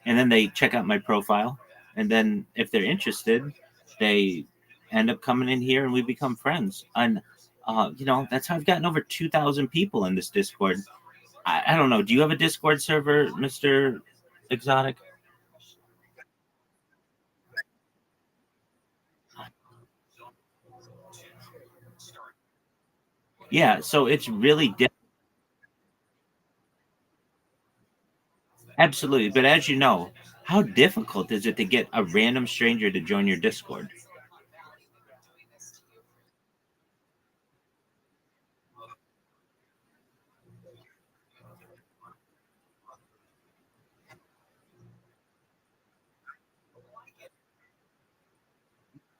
And then they check out my profile, and then if they're interested, they end up coming in here and we become friends. And that's how I've gotten over 2,000 people in this Discord. I don't know. Do you have a Discord server, Mr. Exotic? Yeah, so it's really absolutely. But as you know, how difficult is it to get a random stranger to join your Discord?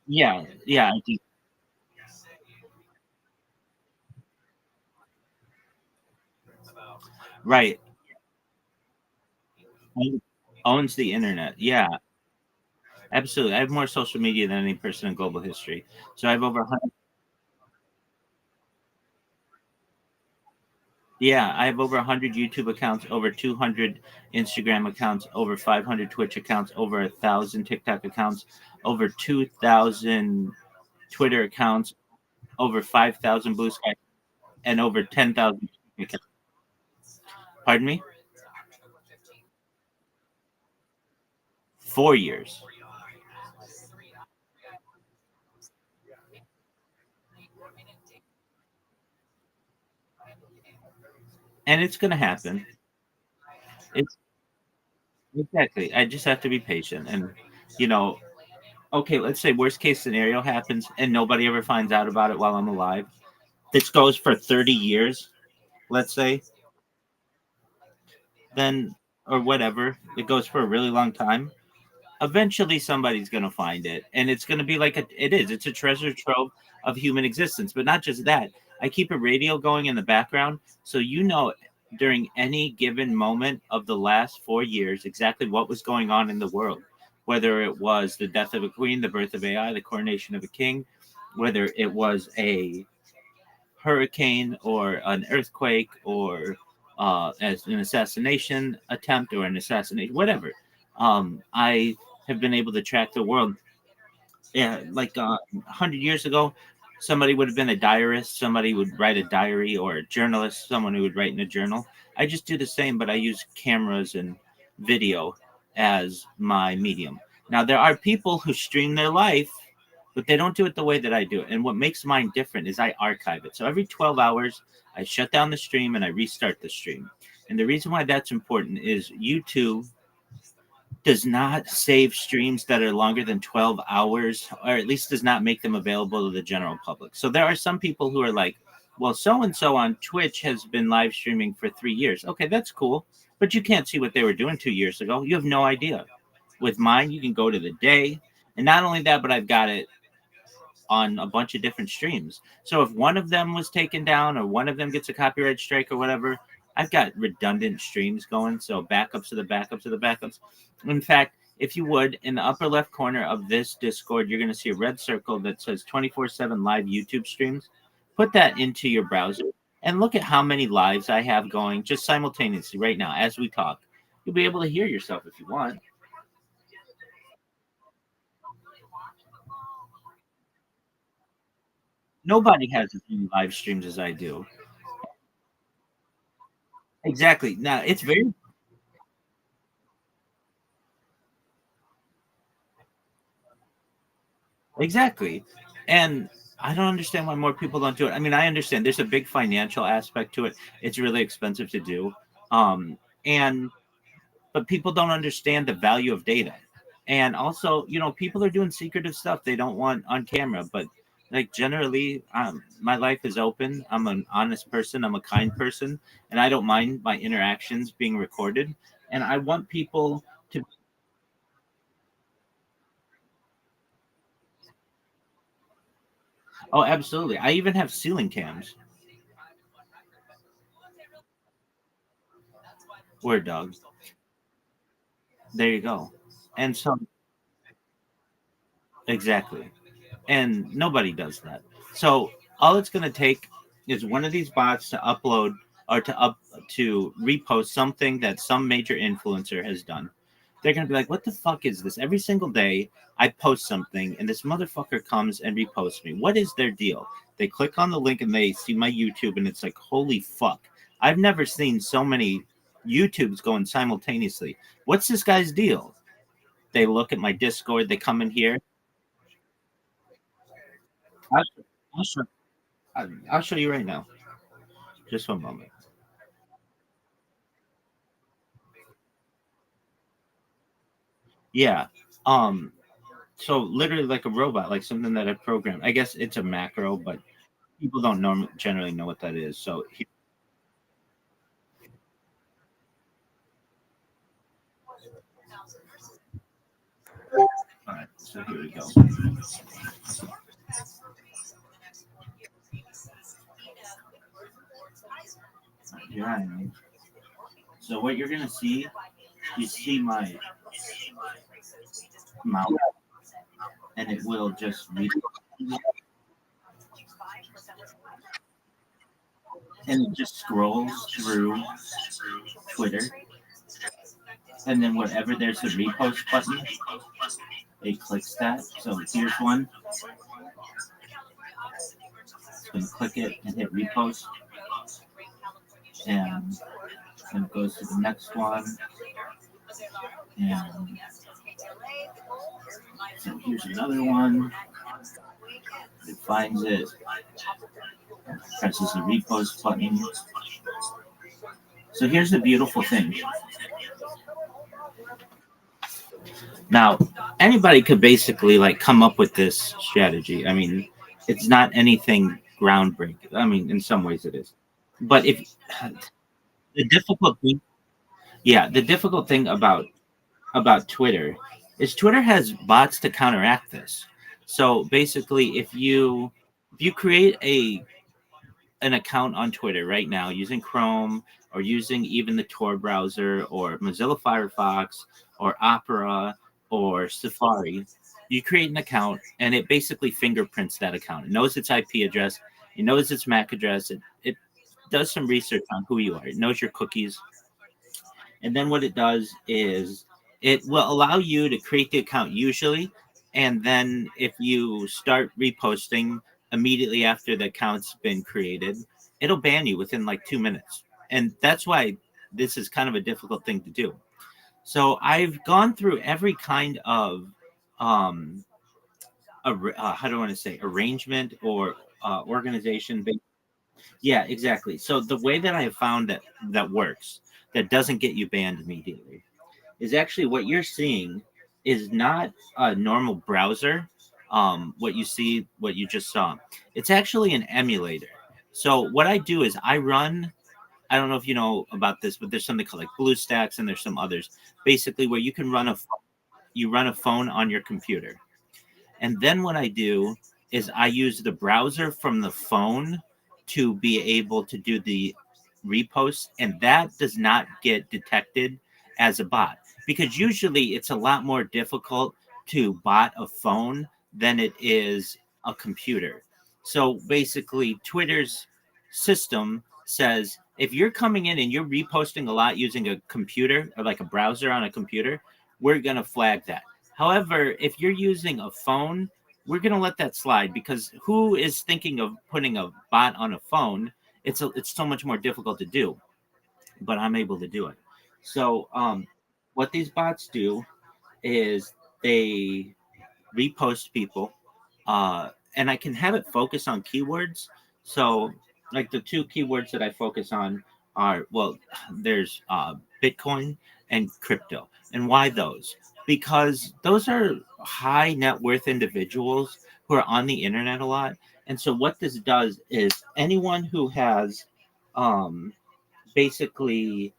Yeah, yeah, I think right. Owns the internet. Yeah, absolutely. I have more social media than any person in global history. So I have over 100, yeah, I have over 100 YouTube accounts, over 200 Instagram accounts, over 500 Twitch accounts, over 1,000 TikTok accounts, over 2,000 Twitter accounts, over 5,000 Blue Sky, and over 10,000 accounts. Pardon me? 4 years. And it's going to happen. It's exactly. I just have to be patient. And, you know, okay, let's say worst case scenario happens and nobody ever finds out about it while I'm alive. This goes for 30 years, let's say, then, or whatever. It goes for a really long time. Eventually, somebody's going to find it. And it's going to be like it's a treasure trove of human existence. But not just that. I keep a radio going in the background. So, during any given moment of the last 4 years, exactly what was going on in the world, whether it was the death of a queen, the birth of AI, the coronation of a king, whether it was a hurricane or an earthquake or as an assassination attempt or an assassination, whatever. I have been able to track the world. Yeah, like 100 years ago, somebody would have been a diarist, somebody would write a diary, or a journalist, someone who would write in a journal. I just do the same, but I use cameras and video as my medium. Now, there are people who stream their life, but they don't do it the way that I do it. And what makes mine different is I archive it. So every 12 hours, I shut down the stream and I restart the stream. And the reason why that's important is YouTube does not save streams that are longer than 12 hours, or at least does not make them available to the general public. So there are some people who are like, well, so and so on Twitch has been live streaming for 3 years. Okay, that's cool. But you can't see what they were doing 2 years ago. You have no idea. With mine, you can go to the day. And not only that, but I've got it on a bunch of different streams. So if one of them was taken down or one of them gets a copyright strike or whatever, I've got redundant streams going. So backups to the backups to the backups. In fact, if you would, in the upper left corner of this Discord, you're going to see a red circle that says 24/7 live YouTube streams. Put that into your browser and look at how many lives I have going just simultaneously right now as we talk. You'll be able to hear yourself if you want. Nobody has as many live streams as I do. Exactly. Now, it's very exactly. And I don't understand why more people don't do it. I mean, I understand there's a big financial aspect to it. It's really expensive to do. And but people don't understand the value of data. And also, people are doing secretive stuff they don't want on camera, but like generally, my life is open. I'm an honest person. I'm a kind person, and I don't mind my interactions being recorded. And I want people to. Oh, absolutely. I even have ceiling cams. Word dog. There you go. And so exactly. And nobody does that. So all it's going to take is one of these bots to upload or to repost something that some major influencer has done. They're going to be like, "What the fuck is this?" Every single day I post something and this motherfucker comes and reposts me. What is their deal? They click on the link and they see my YouTube and it's like, "Holy fuck. I've never seen so many YouTubes going simultaneously. What's this guy's deal?" They look at my Discord, they come in here. I'll, I'll show, I'll show you right now. Just one moment. Yeah. So literally like a robot, like something that I programmed. I guess it's a macro, but people don't generally know what that is. So all right. So here we go. Here I am. So what you're gonna see, you see my mouse, and it will just read, and it just scrolls through Twitter, and then wherever there's the repost button, it clicks that. So here's one. It's gonna click it and hit repost, and then it goes to the next one, and so here's another one. It finds it, presses the repost button. So here's the beautiful thing. Now, anybody could basically like come up with this strategy. I mean, it's not anything groundbreaking. I mean, in some ways it is. But if the difficult thing, yeah, the difficult thing about Twitter is Twitter has bots to counteract this. So basically, if you create an account on Twitter right now using Chrome or using even the Tor browser or Mozilla Firefox or Opera or Safari, you create an account and it basically fingerprints that account. It knows its IP address It knows its MAC address. It does some research on who you are. It knows your cookies. And then what it does is it will allow you to create the account usually. And then if you start reposting immediately after the account's been created, it'll ban you within like 2 minutes. And that's why this is kind of a difficult thing to do. So I've gone through every kind of how do I want to say, arrangement or organization. Yeah, exactly. So the way that I have found that works, that doesn't get you banned immediately, is actually what you're seeing is not a normal browser. What you see, what you just saw, it's actually an emulator. So what I do is I run. I don't know if you know about this, but there's something called like BlueStacks, and there's some others, basically where you can run a phone on your computer. And then what I do is I use the browser from the phone to be able to do the repost, and that does not get detected as a bot, because usually it's a lot more difficult to bot a phone than it is a computer. So basically, Twitter's system says if you're coming in and you're reposting a lot using a computer or like a browser on a computer, we're going to flag that. However, if you're using a phone, we're going to let that slide, because who is thinking of putting a bot on a phone? It's so much more difficult to do, but I'm able to do it. So what these bots do is they repost people, and I can have it focus on keywords. So like the two keywords that I focus on are, well, there's Bitcoin and crypto. And why those? Because those are high net worth individuals who are on the internet a lot. And so what this does is anyone who has basically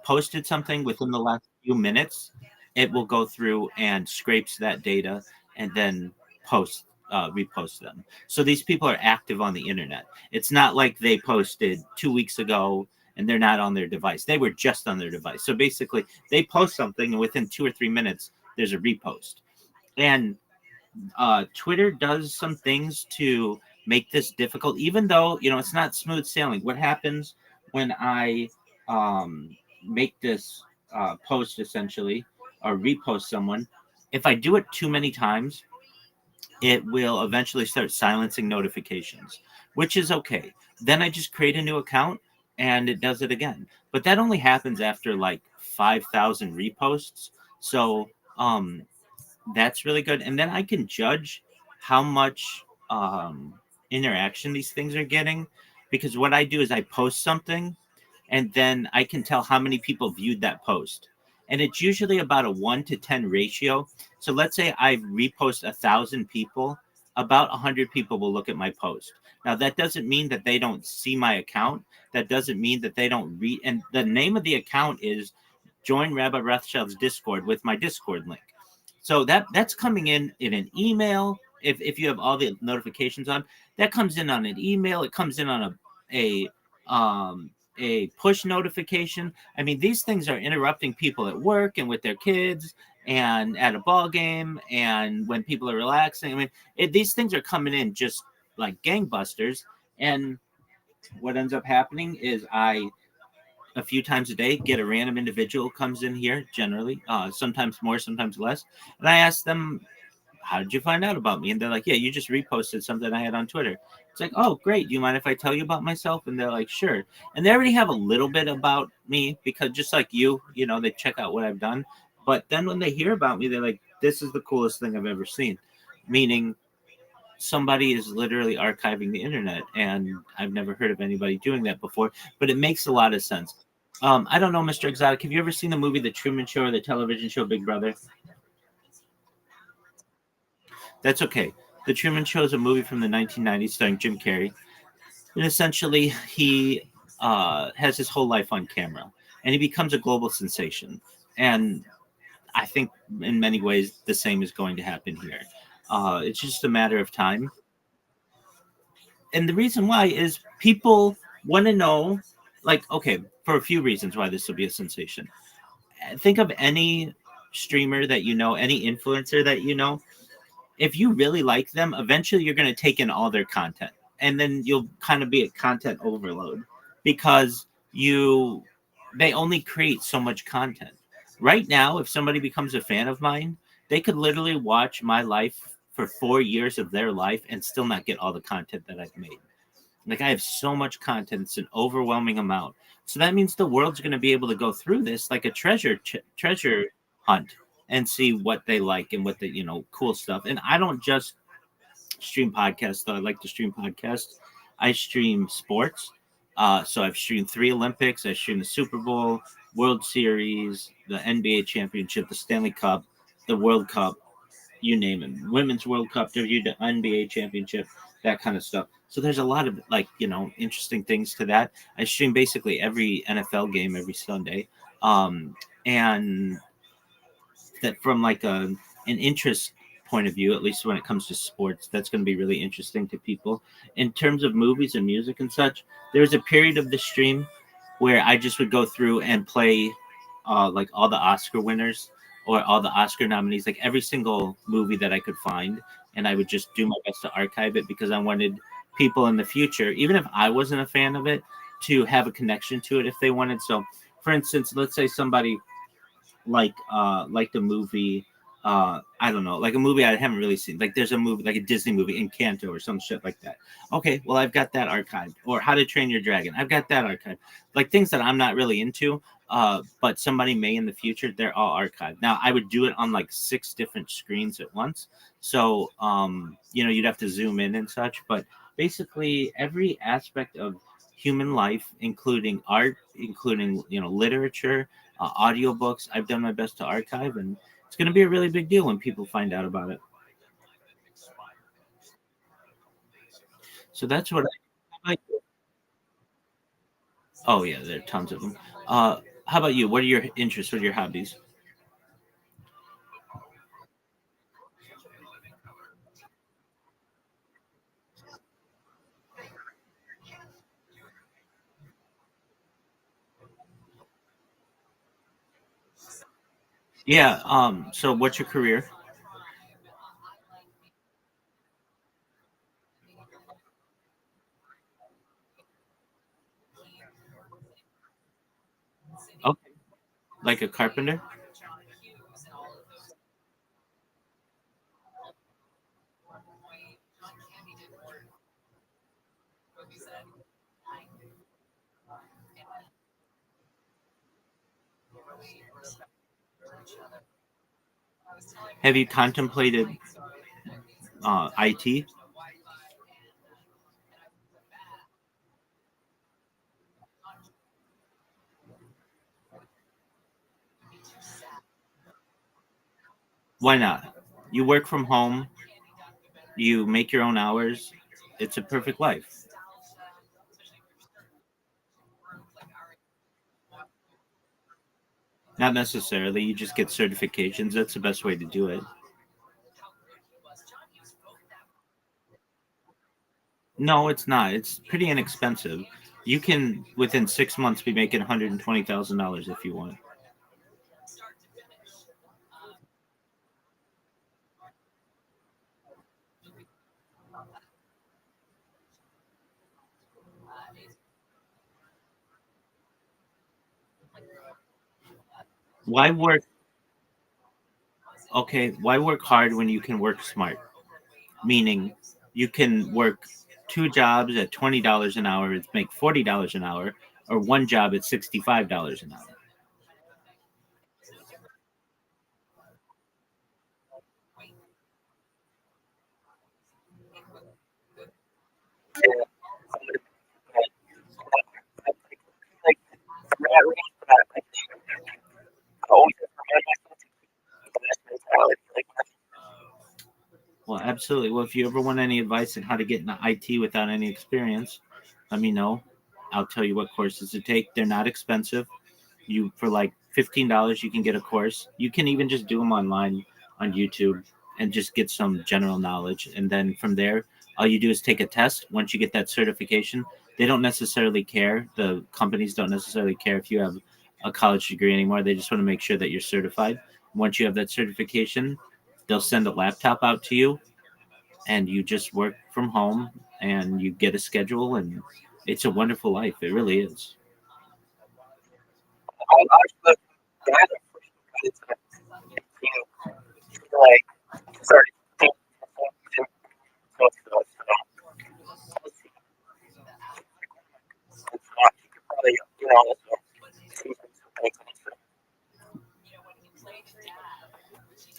posted something within the last few minutes, it will go through and scrapes that data and then repost them. So these people are active on the internet. It's not like they posted 2 weeks ago and they're not on their device. They were just on their device. So basically, they post something and within 2 or 3 minutes, there's a repost. And Twitter does some things to make this difficult, even though, it's not smooth sailing. What happens when I make this post essentially, or repost someone, if I do it too many times, it will eventually start silencing notifications, which is okay. Then I just create a new account and it does it again. But that only happens after like 5,000 reposts. So that's really good. And then I can judge how much interaction these things are getting, because what I do is I post something and then I can tell how many people viewed that post. And it's usually about a 1 to 10 ratio. So let's say I repost 1,000 people, about 100 people will look at my post. Now, that doesn't mean that they don't see my account. That doesn't mean that they don't read. And the name of the account is Join Rabbi Rothschild's Discord with my Discord link. So that's coming in an email. If you have all the notifications on, that comes in on an email. It comes in on a push notification. I mean, these things are interrupting people at work and with their kids and at a ball game and when people are relaxing. I mean, these things are coming in just like gangbusters. And what ends up happening is a few times a day, get a random individual comes in here, generally, sometimes more, sometimes less. And I ask them, how did you find out about me? And they're like, yeah, you just reposted something I had on Twitter. It's like, oh, great. Do you mind if I tell you about myself? And they're like, sure. And they already have a little bit about me, because just like you, they check out what I've done. But then when they hear about me, they're like, this is the coolest thing I've ever seen. Meaning somebody is literally archiving the internet. And I've never heard of anybody doing that before, but it makes a lot of sense. I don't know, Mr. Exotic, have you ever seen the movie The Truman Show or the television show Big Brother? That's okay. The Truman Show is a movie from the 1990s starring Jim Carrey. And essentially, he has his whole life on camera, and he becomes a global sensation. And I think in many ways, the same is going to happen here. It's just a matter of time. And the reason why is people want to know, like, okay, for a few reasons why this will be a sensation. Think of any streamer that you know, any influencer that you know. If you really like them, eventually you're going to take in all their content. and then you'll kind of be at content overload because they only create so much content. Right now, if somebody becomes a fan of mine, they could literally watch my life for 4 years of their life and still not get all the content that I've made. Like, I have so much content, it's an overwhelming amount. So that means the world's going to be able to go through this like a treasure hunt and see what they like and what the cool stuff. And I don't just stream podcasts, though. I like to stream podcasts. I stream sports. So I've streamed 3 Olympics. I streamed the Super Bowl, World Series, the NBA Championship, the Stanley Cup, the World Cup, you name it. Women's World Cup, NBA Championship, that kind of stuff. So there's a lot of interesting things to that. I stream basically every NFL game every Sunday. And that from like an interest point of view, at least when it comes to sports, that's going to be really interesting to people. In terms of movies and music and such, there was a period of the stream where I just would go through and play like all the Oscar winners or all the Oscar nominees, like every single movie that I could find, and I would just do my best to archive it because I wanted people in the future, even if I wasn't a fan of it, to have a connection to it if they wanted. So, for instance, let's say somebody like the movie I don't know, like a movie I haven't really seen. Like there's a movie like a Disney movie, Encanto or some shit like that. Okay, well I've got that archived. Or How to Train Your Dragon, I've got that archived. Like things that I'm not really into, but somebody may in the future, they're all archived. Now I would do it on like 6 different screens at once. So you'd have to zoom in and such. But basically every aspect of human life, including art, including literature, audiobooks, I've done my best to archive, and it's going to be a really big deal when people find out about it. So that's what I like. Oh yeah, there are tons of them. How about you? What are your interests? What are your hobbies? Yeah. So what's your career? Okay. Like a carpenter? Have you contemplated IT? Why not? You work from home. You make your own hours. It's a perfect life. Not necessarily. You just get certifications. That's the best way to do it. No, it's not. It's pretty inexpensive. You can, within 6 months, be making $120,000 if you want. Why work? Okay, why work hard when you can work smart? Meaning, you can work 2 jobs at $20 an hour and make $40 an hour, or one job at $65 an hour. Well, absolutely. Well, if you ever want any advice on how to get into IT without any experience, let me know. I'll tell you what courses to take. They're not expensive. You for like $15, you can get a course. You can even just do them online on YouTube and just get some general knowledge. And then from there, all you do is take a test. Once you get that certification, they don't necessarily care. The companies don't necessarily care if you have a college degree anymore. They just want to make sure that you're certified. Once you have that certification, they'll send a laptop out to you and you just work from home and you get a schedule, and it's a wonderful life. It really is.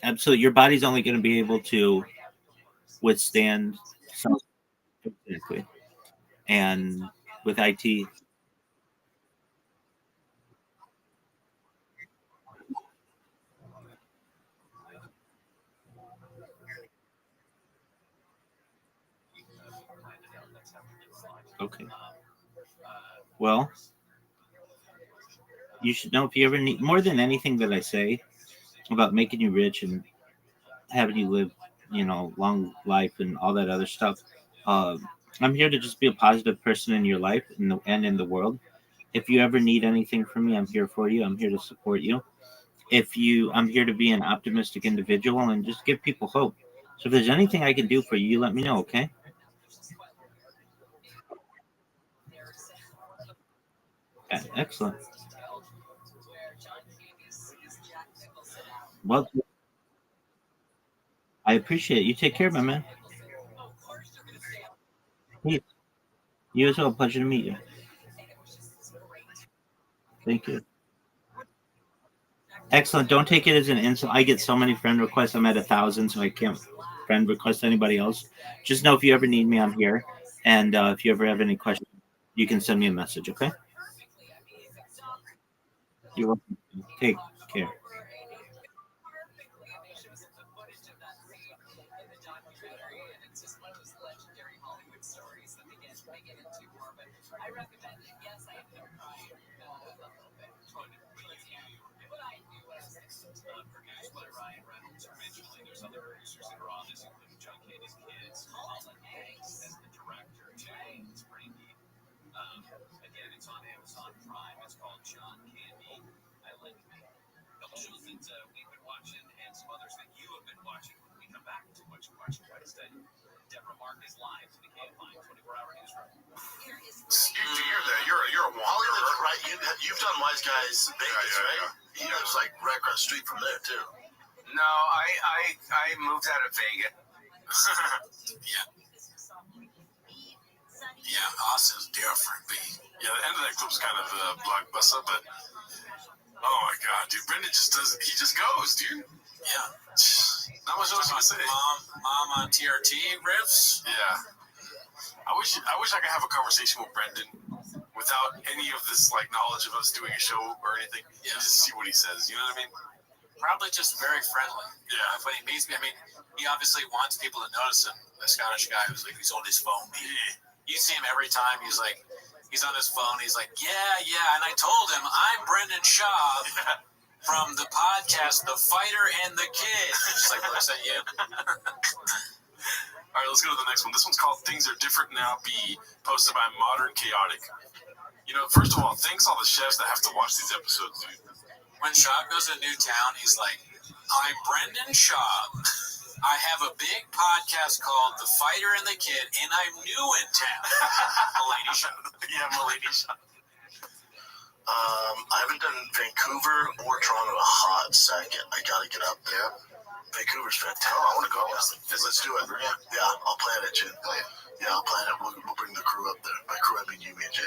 Absolutely, your body's only going to be able to withstand some. Exactly. And with IT, okay. Well, you should know if you ever need more than anything that I say about making you rich and having you live, long life and all that other stuff. I'm here to just be a positive person in your life and in the world. If you ever need anything from me, I'm here for you. I'm here to support you. I'm here to be an optimistic individual and just give people hope. So if there's anything I can do for you, you let me know, okay? Excellent. Well, I appreciate it. You take care, my man. You you as well. Pleasure to meet you. Thank you. Excellent. Don't take it as an insult. I get so many friend requests. I'm at 1,000, so I can't friend request anybody else. Just know if you ever need me, I'm here. And if you ever have any questions, you can send me a message, okay? You're welcome. Take care. You're a wanderer. Right, you've done Wise Guys Vegas, right? He lives like right across the street from there too. No, I moved out of Vegas. Yeah, Austin's different, B. Yeah, the end of that clip's kind of a blockbuster, but oh my god, dude, Brendan he just goes, dude. Yeah. Not much else to say. Mom on TRT riffs. Yeah. I wish I could have a conversation with Brendan without any of this like knowledge of us doing a show or anything. Yeah. Just see what he says. You know what I mean? Probably just very friendly. Yeah. When he meets me, I mean, he obviously wants people to notice him. The Scottish guy who's like, he's on his phone. You see him every time. He's on his phone. He's like, yeah. And I told him, I'm Brendan Shaw from the podcast, The Fighter and the Kid. Just like looks at you. All right, let's go to the next one. This one's called Things Are Different Now B, posted by Modern Chaotic. First of all, thanks all the chefs that have to watch these episodes, dude. When Shaw goes to a new town, he's like, I'm Brendan Shaw. I have a big podcast called The Fighter and the Kid, and I'm new in town. Mulaney Shaw. Yeah, Mulaney Shaw. I haven't done Vancouver or Toronto in a hot second. I gotta get up there. Vancouver's fantastic. Oh, I want to go. Let's do it. Yeah, I'll plan it, Jim. Yeah, I'll plan it. We'll bring the crew up there. By crew, I mean you, me, and Jay.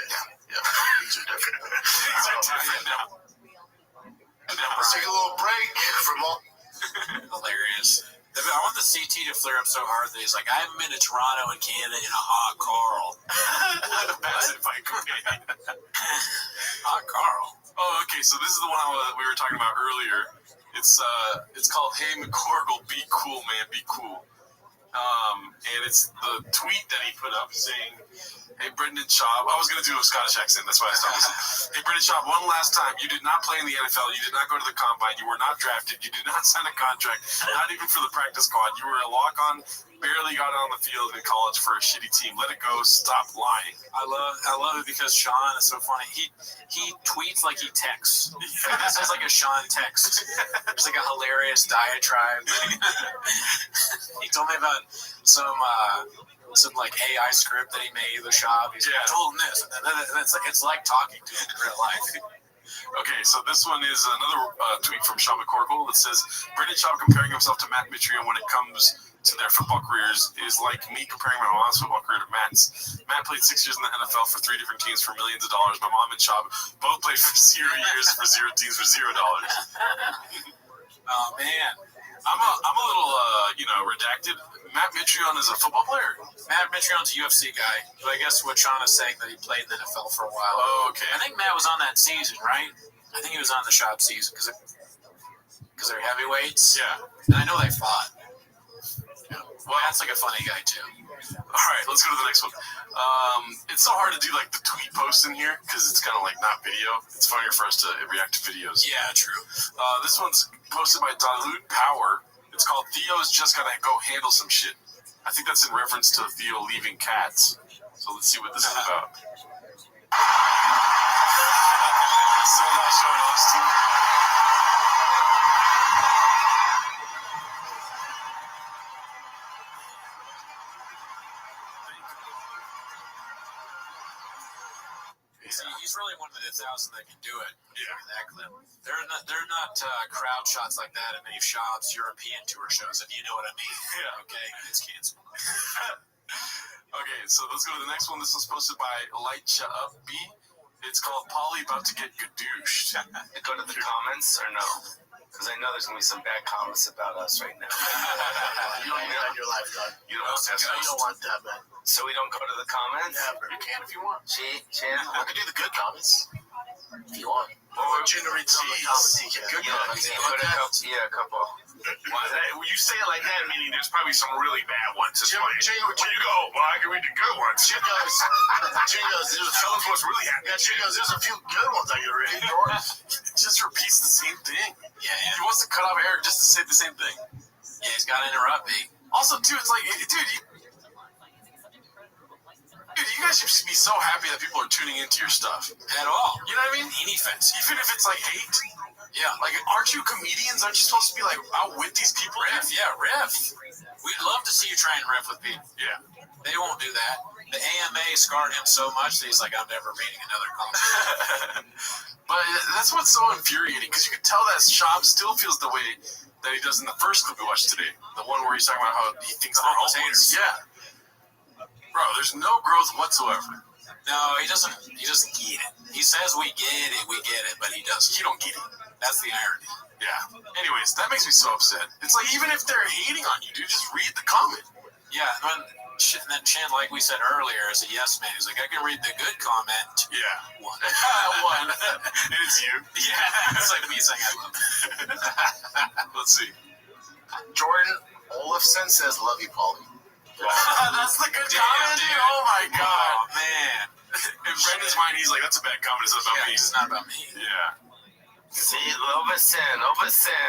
Yeah. Things are different. Things are different now. Let's take a little break from all. Hilarious. I want the CT to flare up so hard that he's like, I haven't been to Toronto and Canada in a hot Carl. That's it, Hot Carl. Oh, okay. So this is the one we were talking about earlier. It's called Hey McCorkle, be cool, man, be cool. And it's the tweet that he put up saying, hey, Brendan Shaw. I was going to do a Scottish accent. That's why I stopped listening. Hey, Brendan Shaw, one last time. You did not play in the NFL. You did not go to the combine. You were not drafted. You did not sign a contract, not even for the practice squad. You were a walk-on, barely got on the field in college for a shitty team. Let it go. Stop lying. I love it because Sean is so funny. He tweets like he texts. This is like a Sean text. It's like a hilarious diatribe. He told me about some like AI script that he made the shop. He's like, I told him this, and then it's like talking to him in real life. Okay, so this one is another tweet from Sean McCorkle that says Brendan Schaub comparing himself to Matt Mitrione when it comes to their football careers is like me comparing my mom's football career to Matt's. Matt played 6 years in the NFL for 3 different teams for millions of dollars. My mom and Schaub both played for 0 years for 0 teams for $0. Oh man, I'm a little redacted. Matt Mitrione is a football player. Matt Mitrione's a UFC guy, but I guess what Sean is saying that he played in the NFL for a while. Oh, okay. I think Matt was on that season, right? I think he was on the shop season because they're heavyweights. Yeah. And I know they fought. Yeah. Well, that's like a funny guy too. All right, let's go to the next one. It's so hard to do like the tweet post in here because it's kind of like not video. It's funnier for us to react to videos. Yeah, true. This one's posted by Dilute Power. It's called Theo's Just Gotta Go Handle Some Shit. I think that's in reference to Theo leaving Cats. So let's see what this is about. So not showing off, Steve. He's really one of the 1,000 that can do it. Yeah. That clip. They're not crowd shots like that in many shops, European tour shows, if you know what I mean. Yeah. Okay, it's canceled. Okay, so let's go to the next one. This was posted by Lightcha Up B. It's called Polly About to Get Gadooshed. Go to the comments or no? Because I know there's going to be some bad comments about us right now. You don't need that in your life, Doug. You don't want that, man. So we don't go to the comments? Yeah, but you can if you want. Chan? I can do the good comments if you want. Or generate some of the comments. You can. Good comments. Yeah, a couple. When you say it like that, meaning there's probably some really bad ones. It's like, when you go, well, I can read the good ones. Jim goes, Tell us what's really happening. Jim goes, there's a few good ones I can read. He just repeats the same thing. Yeah. He wants to cut off Eric just to say the same thing. Yeah, he's got to interrupt me. Also, too, it's like, dude, you guys should be so happy that people are tuning into your stuff. At all. You know what I mean? Any offense. Even if it's like hate. Yeah. Like, aren't you comedians? Aren't you supposed to be like outwit these people? Riff. Yeah, riff. We'd love to see you try and riff with people. Yeah. They won't do that. The AMA scarred him so much that he's like, I'm never reading another comment. But that's what's so infuriating, because you can tell that Schaub still feels the way that he does in the first clip we watched today. The one where he's talking about how he thinks they're homeless. Yeah. Bro, there's no growth whatsoever. No, he doesn't get it. He says we get it, but he doesn't. He don't get it. That's the irony. Yeah. Anyways, that makes me so upset. It's like, even if they're hating on you, dude, just read the comment. Yeah, and then Chan, like we said earlier, is a yes man. He's like, I can read the good comment. Yeah. One. One. And it's you. Yeah. It's like me saying I love it. Let's see. Jordan Olafson says, love you, Paulie. That's the good comment, dude. Oh my god. Oh, man. In Brendan's mind, he's like, that's a bad comment. It's not about me. It's not about me. Yeah. See, Lovasin.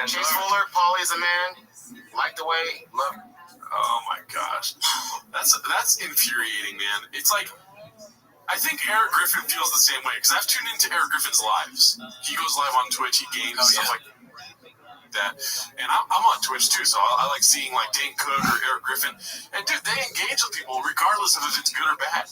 Chase Fuller, Paulie's a man. Like the way, love. Oh my gosh. That's infuriating, man. It's like, I think Eric Griffin feels the same way, because I've tuned into Eric Griffin's lives. He goes live on Twitch, he games stuff like that. And I'm on Twitch too, so I like seeing like Dane Cook or Eric Griffin. And dude, they engage with people regardless of if it's good or bad.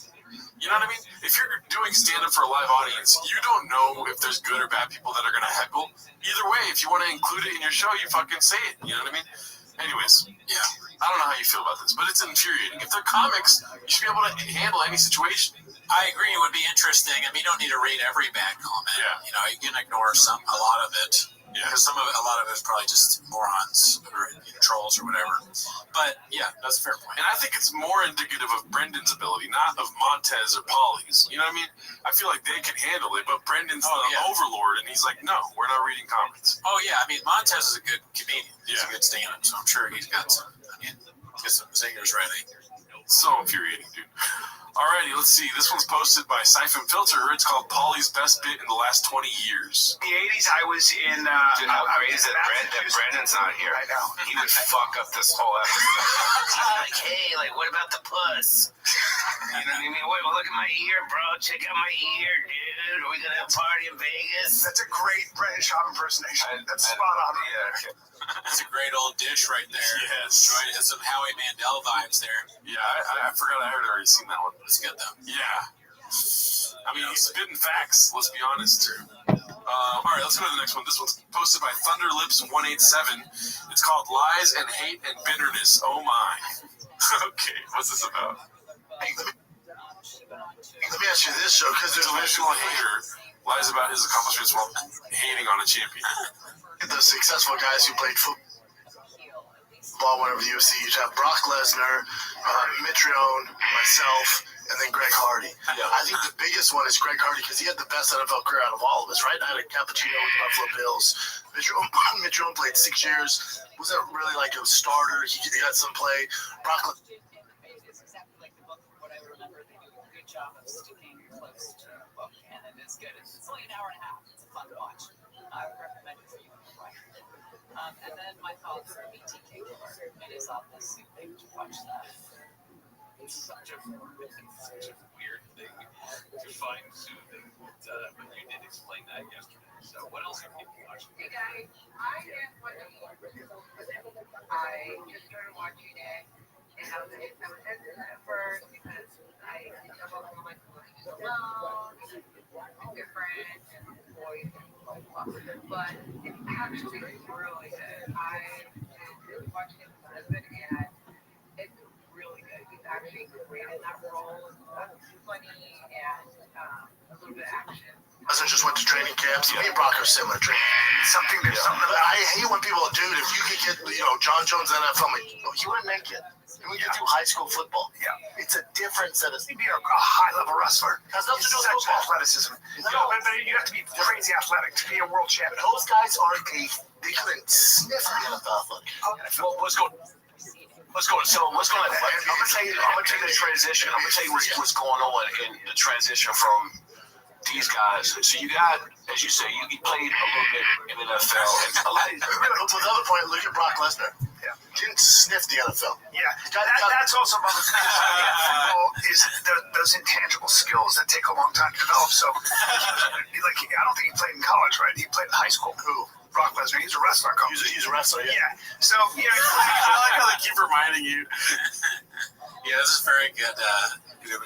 You know what I mean? If you're doing stand-up for a live audience, you don't know if there's good or bad people that are going to heckle. Either way, if you want to include it in your show, you fucking say it. You know what I mean? Anyways, yeah, I don't know how you feel about this, but it's infuriating. If they're comics, you should be able to handle any situation. I agree. It would be interesting. I mean, you don't need to read every bad comment. Yeah. You know, you can ignore a lot of it. Yeah. Because a lot of it is probably just morons or trolls or whatever. But yeah, that's a fair point. And I think it's more indicative of Brendan's ability, not of Montez or Paulie's. You know what I mean? I feel like they can handle it, but Brendan's the overlord, and he's like, no, we're not reading comments. Oh yeah, I mean, Montez is a good comedian. He's a Yeah. good stand-up, so I'm sure he's got some. I mean, get some zingers ready. So infuriating, dude. Alrighty, let's see. This one's posted by Siphon Filter. It's called Paulie's Best Bit in the Last 20 Years. In the 80s, I was in... Dude, how crazy that Brendan's not here. I know. He would fuck up this whole episode. Like, hey, like, what about the puss? You know what I mean? Wait, well, look at my ear, bro. Check out my ear, dude. Are we gonna have a party in Vegas? That's a great British hop impersonation. That's spot on. Yeah. That's a great old dish right there. Yes. Join it. Some Howie Mandel vibes there. Yeah, I forgot I had already seen that one. It's good though. Yeah. I mean, he's spitting facts, let's be honest. All right, let's go to the next one. This one's posted by Thunderlips187. It's called Lies and Hate and Bitterness. Oh my. Okay, what's this about? Let me ask you this, Joe, because there's Delusional hater lies about his accomplishments while hating on a champion. the successful guys who played football whenever the UFC. You have Brock Lesnar, Mitrione, myself, and then Greg Hardy. Yeah. I think the biggest one is Greg Hardy because he had the best NFL career out of all of us, right? I had a cappuccino with Buffalo Bills. Mitrione played 6 years. Wasn't really like a starter. He got some play. Brock It's exactly like the book, from what I remember. They do a good job of sticking close to the book, and it is good. It's only an hour and a half. It's fun to watch. I would recommend it for you to watch. And then my thoughts are BTK Killer. It is on the soup thing to watch that. It's such a weird thing to find soothing, but you did explain that yesterday. So what else have you watched? Hey guys, I just started watching it, and I was hesitant at first because I don't know my alone, different, and voice, and blah, blah, blah. But it's actually really good. I been watching it with my husband, and it's really good. He's actually great in that role. It's funny and a little bit of action. Lesnar just went to training camps. Me and Brock are similar. Something I hate when people, dude, if you could get, John Jones NFL, I'm like, you wouldn't make it. We could do high school football. Yeah. It's a different set of. He'd be a high-level wrestler. Has nothing to do with Such football. athleticism. No, but you have to be crazy athletic to be a world champion. Those guys aren't they couldn't sniff the NFL. Well, let's go. So let's go. I'm gonna tell you the transition. I'm gonna tell you what's going on in the transition from these guys. So you got, as you say, you played a little bit in the NFL. And a lot of But to the other point, look at Brock Lesnar. Yeah. Didn't sniff the NFL. Yeah, that's also about football is those intangible skills that take a long time to develop. So, like, I don't think he played in college, right? He played in high school. Who? Brock Lesnar. He's a wrestler. He's a wrestler. Yeah. So, I like how they keep reminding you. Yeah, this is very good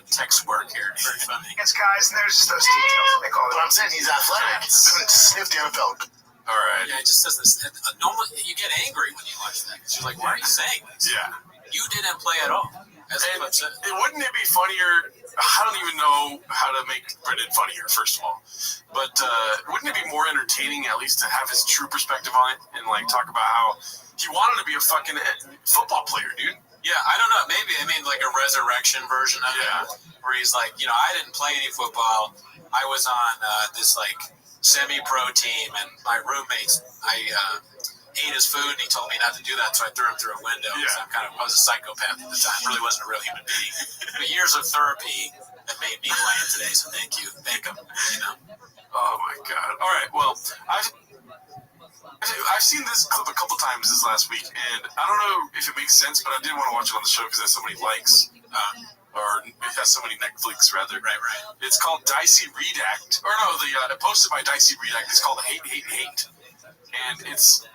text work here. Very funny. It's guys, and there's just those details that make all But I'm saying he's athletic. Couldn't sniff the NFL. All right. Yeah, it just says this. Normally, you get angry when you watch that because you're like, why are you saying this? Yeah. You didn't play at all. As And Clip said. wouldn't it be funnier? I don't even know how to make Brendan funnier, first of all. But wouldn't it be more entertaining, at least, to have his true perspective on it and, like, talk about how he wanted to be a fucking football player, dude? Yeah, I don't know. Maybe, like a resurrection version of it, where he's like, I didn't play any football. I was on this, semi-pro team, and my roommates, I ate his food, and he told me not to do that, so I threw him through a window. Yeah. So I was a psychopath at the time. Really wasn't a real human being. But years of therapy that made me play today, so thank you. Thank him, Oh, my God. All right, well, I've seen this clip a couple times this last week, and I don't know if it makes sense, but I did want to watch it on the show because it has so many likes, or it has so many Netflix, rather. Right. It's called Dicey Redact, or no, posted by Dicey Redact. It's called Hate, and it's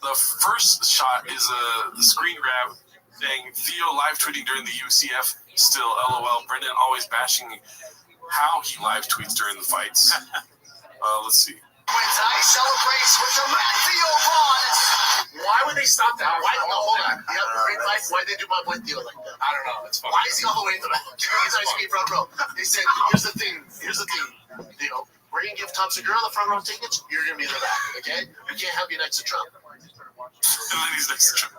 the first shot is a screen grab saying Theo live tweeting during the UCF. Still, LOL. Brendan always bashing how he live tweets during the fights. Let's see. I celebrates with the Theo Vaughn. Why would they stop that? Hold on. Why'd they do my boy Theo like that? I don't know. It's fun. Why is he all the way in the back? He's ice cream front row. They said, here's the thing. We're going to give Thompson Girl the front row tickets. You're going to be in the back, okay? We can't have you next to Trump. And then he's next to Trump.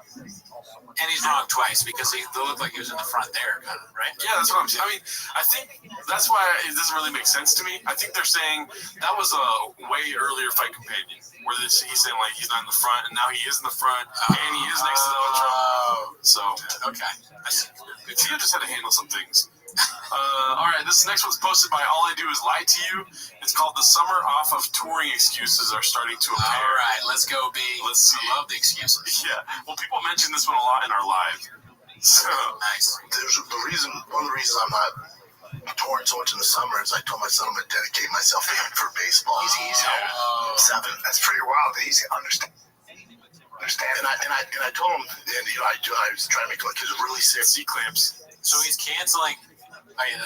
And he's wrong twice because they look like he was in the front there, kind of, right? Yeah, that's what I'm saying. I mean, I think that's why it doesn't really make sense to me. I think they're saying that was a way earlier fight companion where he's saying, like, he's not in the front, and now he is in the front, and he is next to Donald Trump. So, okay. Theo just had to handle some things. All right, this next one's posted by All I Do Is Lie to You. It's called The Summer Off of Touring Excuses Are Starting to Appear. All right, let's go, B. Let's see. I love the excuses. Yeah. Well, people mention this one a lot in our live. So Nice. One of the reasons I'm not touring so much in the summer is I told my son I'm going to dedicate myself to him for baseball. He's 7. That's pretty wild that he's understand. And I told him, and I was trying to make it like he was really sick. C-clamps. So he's canceling. Oh yeah,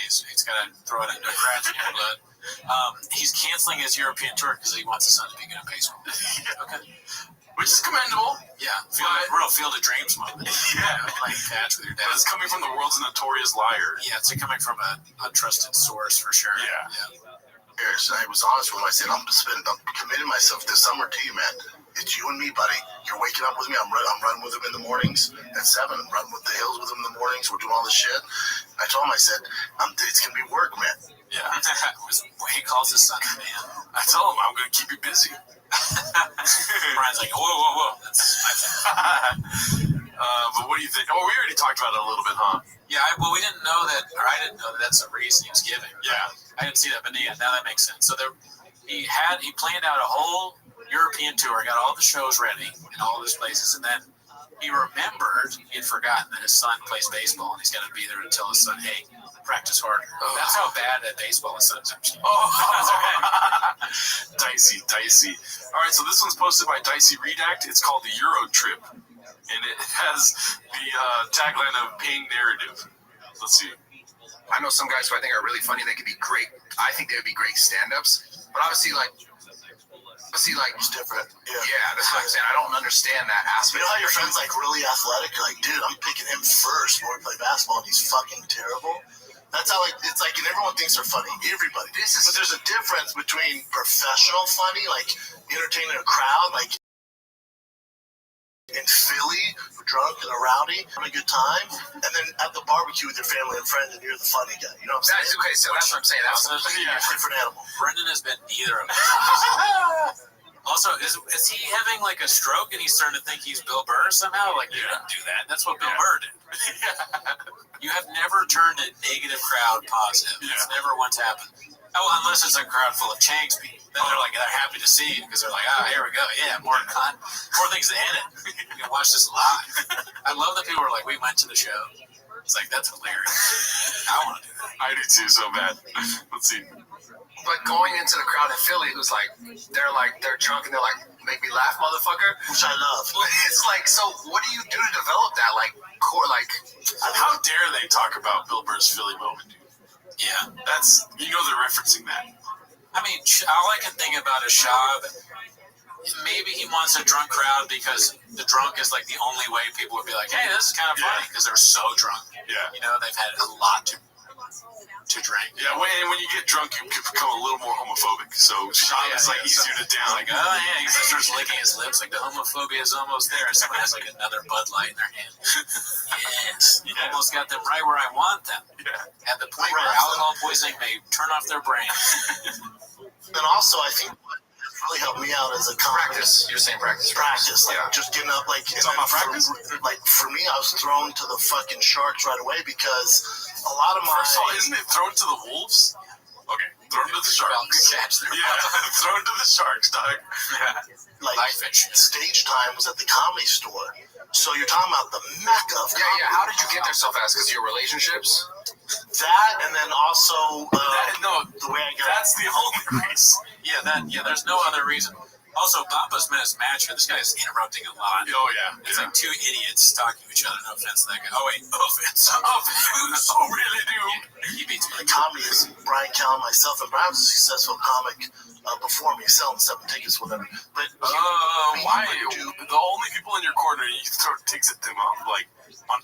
he's got to throw it into a crash in your blood. He's canceling his European tour because he wants his son to be good at baseball. Okay. Which is commendable. Yeah, real Field of Dreams moment. Yeah. Playing catch with your dad. But it's coming from the world's notorious liar. Yeah, it's coming from a trusted source for sure. Yeah. Years. I was honest with him. I said, I'm committing myself this summer to you, man. It's you and me, buddy. You're waking up with me. I'm running with him in the mornings at 7. I'm running with the hills with him in the mornings. We're doing all this shit. I told him, I said, it's going to be work, man. Yeah. He calls his son, man. I tell him I'm going to keep you busy. Brian's like, whoa. That's my thing. But what do you think? Oh, we already talked about it a little bit, huh? Yeah, we didn't know that, or I didn't know that that's the reason he was giving. Yeah. I didn't see that, but yeah, now that makes sense. So he planned out a whole European tour, got all the shows ready in all those places, and then he remembered he had forgotten that his son plays baseball, and he's got to be there to tell his son, hey, practice harder. Oh. That's how bad at baseball his son's actually. Dicey. All right, so this one's posted by Dicey Redact. It's called the Euro Trip, and it has the tagline of "Paying Narrative." Let's see. I know some guys who I think are really funny. They could be great. I think they would be great stand-ups. But obviously, It's different. Yeah, that's what I'm saying. I don't understand that aspect. You know how your friend's like really athletic? You're like, dude, I'm picking him first before we play basketball, and he's fucking terrible. That's how it's like, and everyone thinks they're funny. Everybody. But there's a difference between professional funny, like entertaining a crowd, like in Philly, drunk and rowdy, having a good time, and then at the barbecue with your family and friends, and you're the funny guy. You know what I'm saying? Okay, so that's what I'm saying. That's a different animal. Brendan has been neither of us. Also, is he having like a stroke and he's starting to think he's Bill Burr somehow? Like, you don't do that. That's what Bill Burr did. You have never turned a negative crowd positive. It's never once happened. Oh, unless it's a crowd full of Changs people. Then they're happy to see you because they're like, here we go. Yeah, more things to hit it. You can watch this live. I love that people are like, we went to the show. It's like, that's hilarious. I want to do that. I do too, so bad. Let's see. But going into the crowd in Philly, who's they're drunk and they're like, make me laugh, motherfucker. Which I love. It's like, so what do you do to develop that? How dare they talk about Bill Burr's Philly moment, dude? Yeah. That's, they're referencing that. I mean, all I can think about is Shab. Maybe he wants a drunk crowd because the drunk is like the only way people would be like, hey, this is kind of funny because they're so drunk. Yeah. They've had a lot to drink. Yeah, when you get drunk, you can become a little more homophobic. So Shab is easier to down. Like, he starts licking his lips. Like, the homophobia is almost there. Someone has like another Bud Light in their hand. Yes. Almost got them right where I want them. Yeah. At the point where alcohol poisoning may turn off their brain. And also, I think what really helped me out as a comic. You're saying practice. Just getting up, like for me, I was thrown to the fucking sharks right away because a lot of my. First of all, isn't it thrown to the wolves? Okay, thrown to the sharks. Thrown to the sharks, dog. Yeah. Like stage time was at the Comedy Store, so you're talking about the mecca of comedy. Yeah. How did you get there so fast? Because of your relationships. That, and then also the way I got. That's the only reason. Yeah. There's no other reason. Also, Bamba's Minutes Match here. This guy is interrupting a lot. Oh, yeah. It's like two idiots talking to each other. No offense to that guy. Oh, wait. Offense. Oh, really, dude? He beats me. The comedy is Brian Callen, myself, and Brian was a successful comic before me, selling 7 tickets, whatever. But why? The only people in your corner, you throw tickets at them on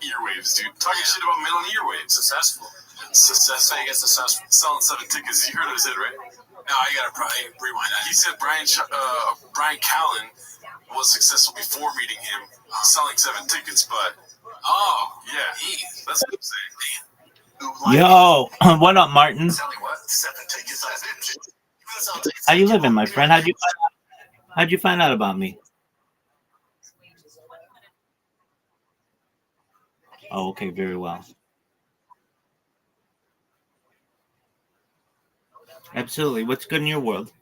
earwaves, dude. Talking shit about men on earwaves. Successful. Successful. He gets successful. Selling 7 tickets. You heard what I said, right? No, I gotta probably rewind that. He said Brian Callen was successful before meeting him, selling 7 tickets, but that's what I'm saying. Yo, what up, Martin? Selling what? 7 tickets. How you living, my friend? How'd you find out about me? Oh, okay, very well. Absolutely. What's good in your world?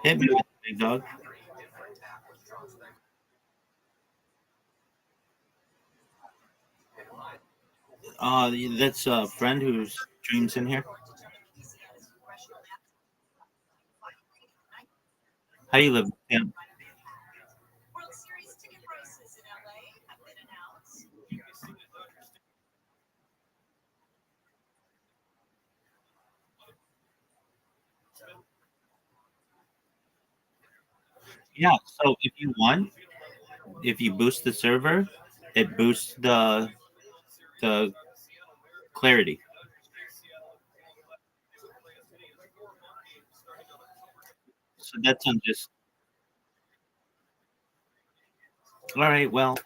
Hit me with it, big dog. That's a friend who streams in here. How you live, Tim? World Series ticket prices in LA have been announced. Yeah. So if you want, if you boost the server, it boosts the clarity. So that's on just all right. Well,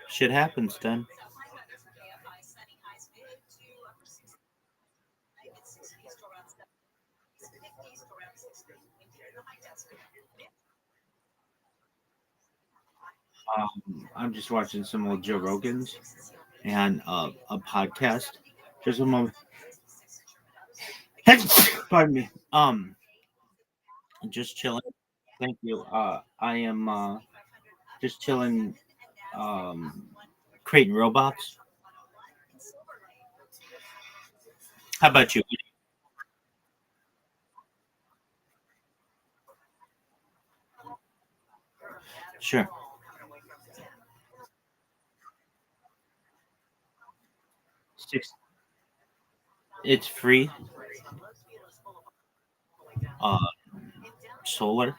shit happens then. AFI sunny highs mid to upper 60s, mid 60s to around 70s, 50s to around 60s. Windy in the high desert. I'm just watching some old Joe Rogans and a podcast. Just a moment. Pardon me. Just chilling. Thank you. I am just chilling. Um, creating robots. How about you? Sure. Six. It's free. Uh, solar.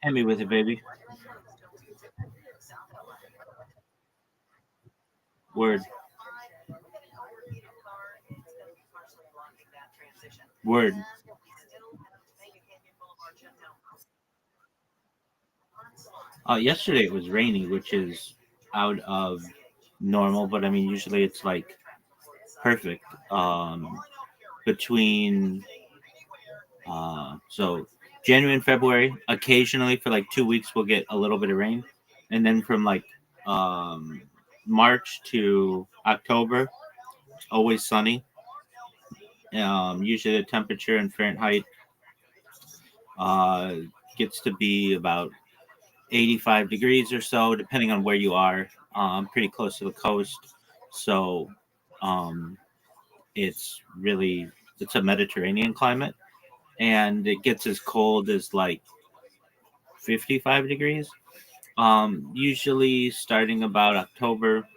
Hit me with it, baby. Word. Word. Yesterday it was rainy, which is out of normal, but I mean usually it's like perfect. Between so January and February, occasionally for like 2 weeks we'll get a little bit of rain, and then from like um, March to October, always sunny. Usually the temperature in Fahrenheit uh, gets to be about 85 degrees or so, depending on where you are. Pretty close to the coast, so um, it's really it's a Mediterranean climate, and it gets as cold as like 55 degrees. Usually starting about October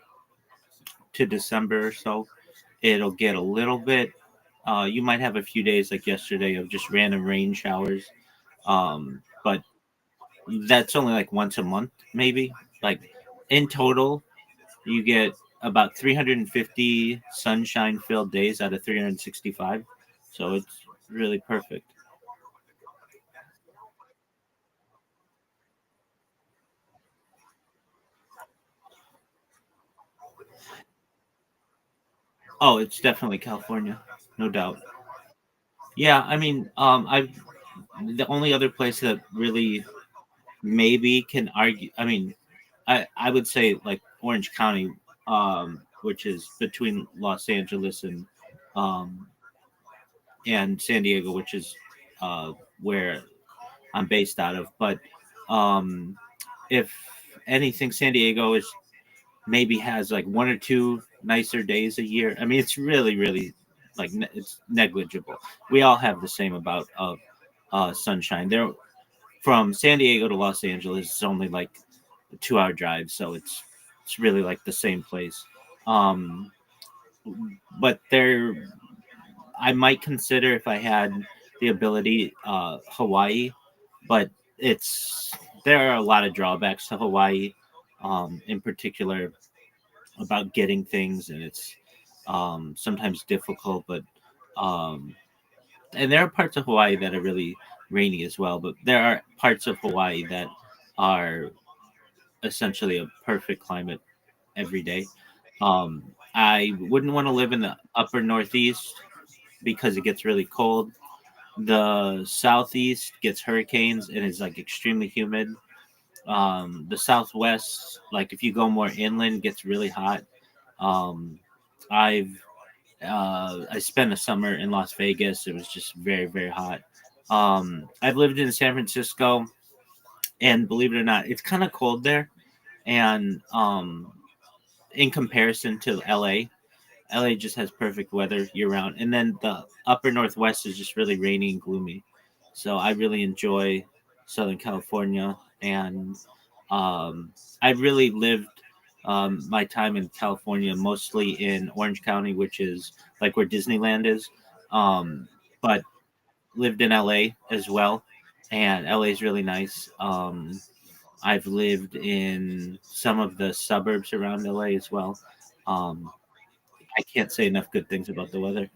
to December or so, it'll get a little bit. You might have a few days like yesterday of just random rain showers, but that's only like once a month, maybe. Like in total, you get about 350 sunshine filled days out of 365. So it's really perfect. Oh, it's definitely California, no doubt. Yeah, I mean, I've the only other place that really maybe can argue. I mean, I would say like Orange County, which is between Los Angeles um, and San Diego, which is where I'm based out of. But um, if anything, San Diego is maybe has like one or two nicer days a year. I mean, it's really, really like it's negligible. We all have the same amount of sunshine. There from San Diego to Los Angeles, it's only like a 2 hour drive, so it's really like the same place. Um, but there, I might consider if I had the ability, Hawaii, but it's there are a lot of drawbacks to Hawaii, in particular about getting things, and it's sometimes difficult. But um, and there are parts of Hawaii that are really rainy as well. But there are parts of Hawaii that are essentially a perfect climate every day. I wouldn't want to live in the upper northeast because it gets really cold. The southeast gets hurricanes and is like extremely humid. The Southwest, like if you go more inland, gets really hot. Um, I've I spent a summer in Las Vegas. It was just very, very hot. I've lived in San Francisco, and believe it or not, it's kind of cold there. And in comparison to LA just has perfect weather year round. And then the upper Northwest is just really rainy and gloomy. So I really enjoy Southern California. And I really lived my time in California mostly in Orange County, which is like where Disneyland is. But lived in LA as well. And LA is really nice. I've lived in some of the suburbs around LA as well. Um, I can't say enough good things about the weather.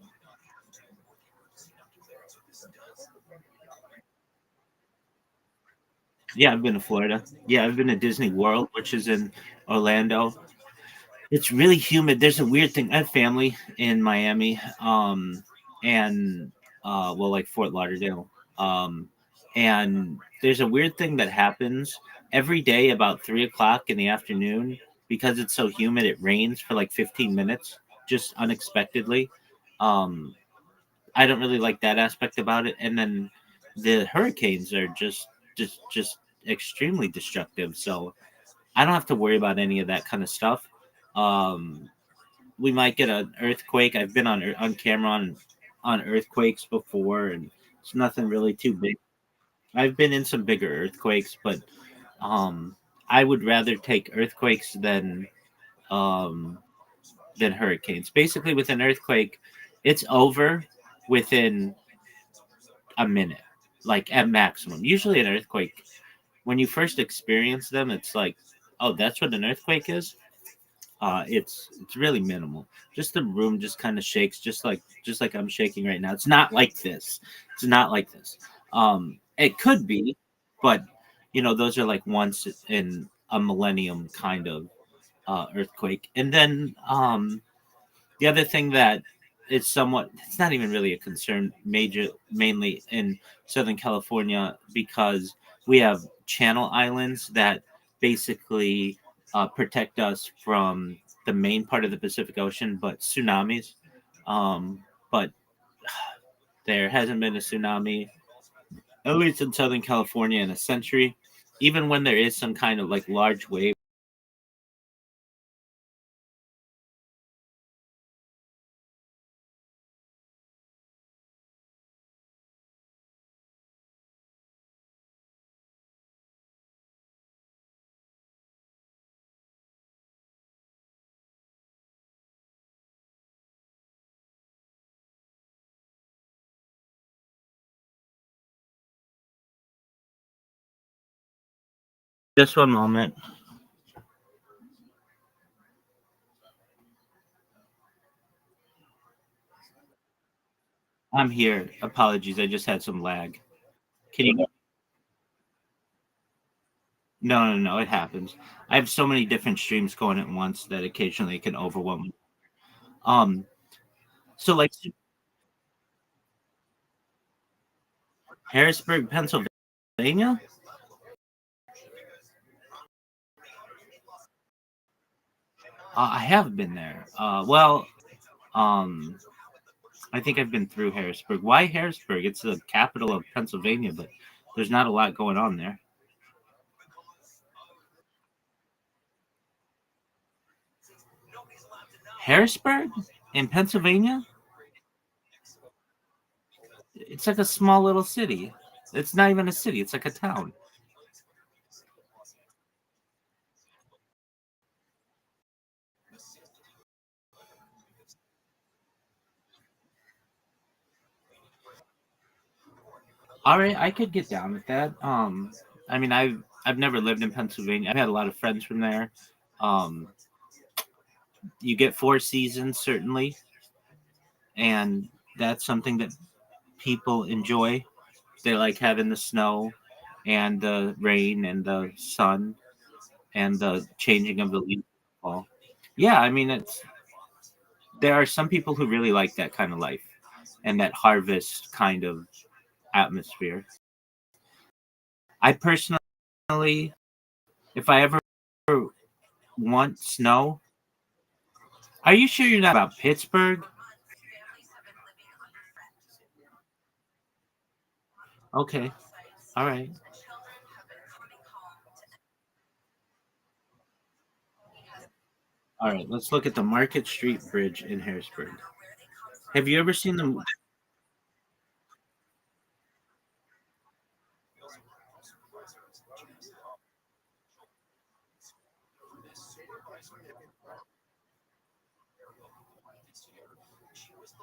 Yeah, I've been to Florida. Yeah, I've been to Disney World, which is in Orlando. It's really humid. There's a weird thing. I have family in Miami, and well, like Fort Lauderdale, and there's a weird thing that happens every day about 3 o'clock in the afternoon because it's so humid. It rains for like 15 minutes, just unexpectedly. Um, I don't really like that aspect about it. And then the hurricanes are just extremely destructive. So I don't have to worry about any of that kind of stuff. Um, we might get an earthquake. I've been on camera on earthquakes before, and it's nothing really too big. I've been in some bigger earthquakes, but um, I would rather take earthquakes um, than hurricanes. Basically, with an earthquake, it's over within a minute, like at maximum. Usually, an earthquake, when you first experience them, it's like, oh, that's what an earthquake is. It's really minimal. Just the room just kind of shakes, just like I'm shaking right now. It's not like this. It's not like this. It could be, but those are like once in a millennium kind of earthquake. And then the other thing that is somewhat, it's not even really a concern mainly in Southern California because we have channel islands that basically protect us from the main part of the Pacific Ocean, but tsunamis. But there hasn't been a tsunami, at least in Southern California, in a century. Even when there is some kind of like large wave. Just one moment. I'm here. Apologies. I just had some lag. Can you? No, no, no. It happens. I have so many different streams going at once that occasionally it can overwhelm me. Um, so like Harrisburg, Pennsylvania. I have been there. Um, I think I've been through Harrisburg. Why Harrisburg? It's the capital of Pennsylvania, but there's not a lot going on there. Harrisburg in Pennsylvania? It's like a small little city. It's not even a city. It's like a town. All right, I could get down with that. I mean, I've never lived in Pennsylvania. I've had a lot of friends from there. Um, you get 4 seasons certainly, and that's something that people enjoy. They like having the snow and the rain and the sun and the changing of the leaves. Fall. Yeah, I mean, there are some people who really like that kind of life and that harvest kind of atmosphere. I personally If I ever want snow, are you sure you're not about Pittsburgh? Okay, all right. All right, let's look at the Market Street Bridge in Harrisburg. Have you ever seen the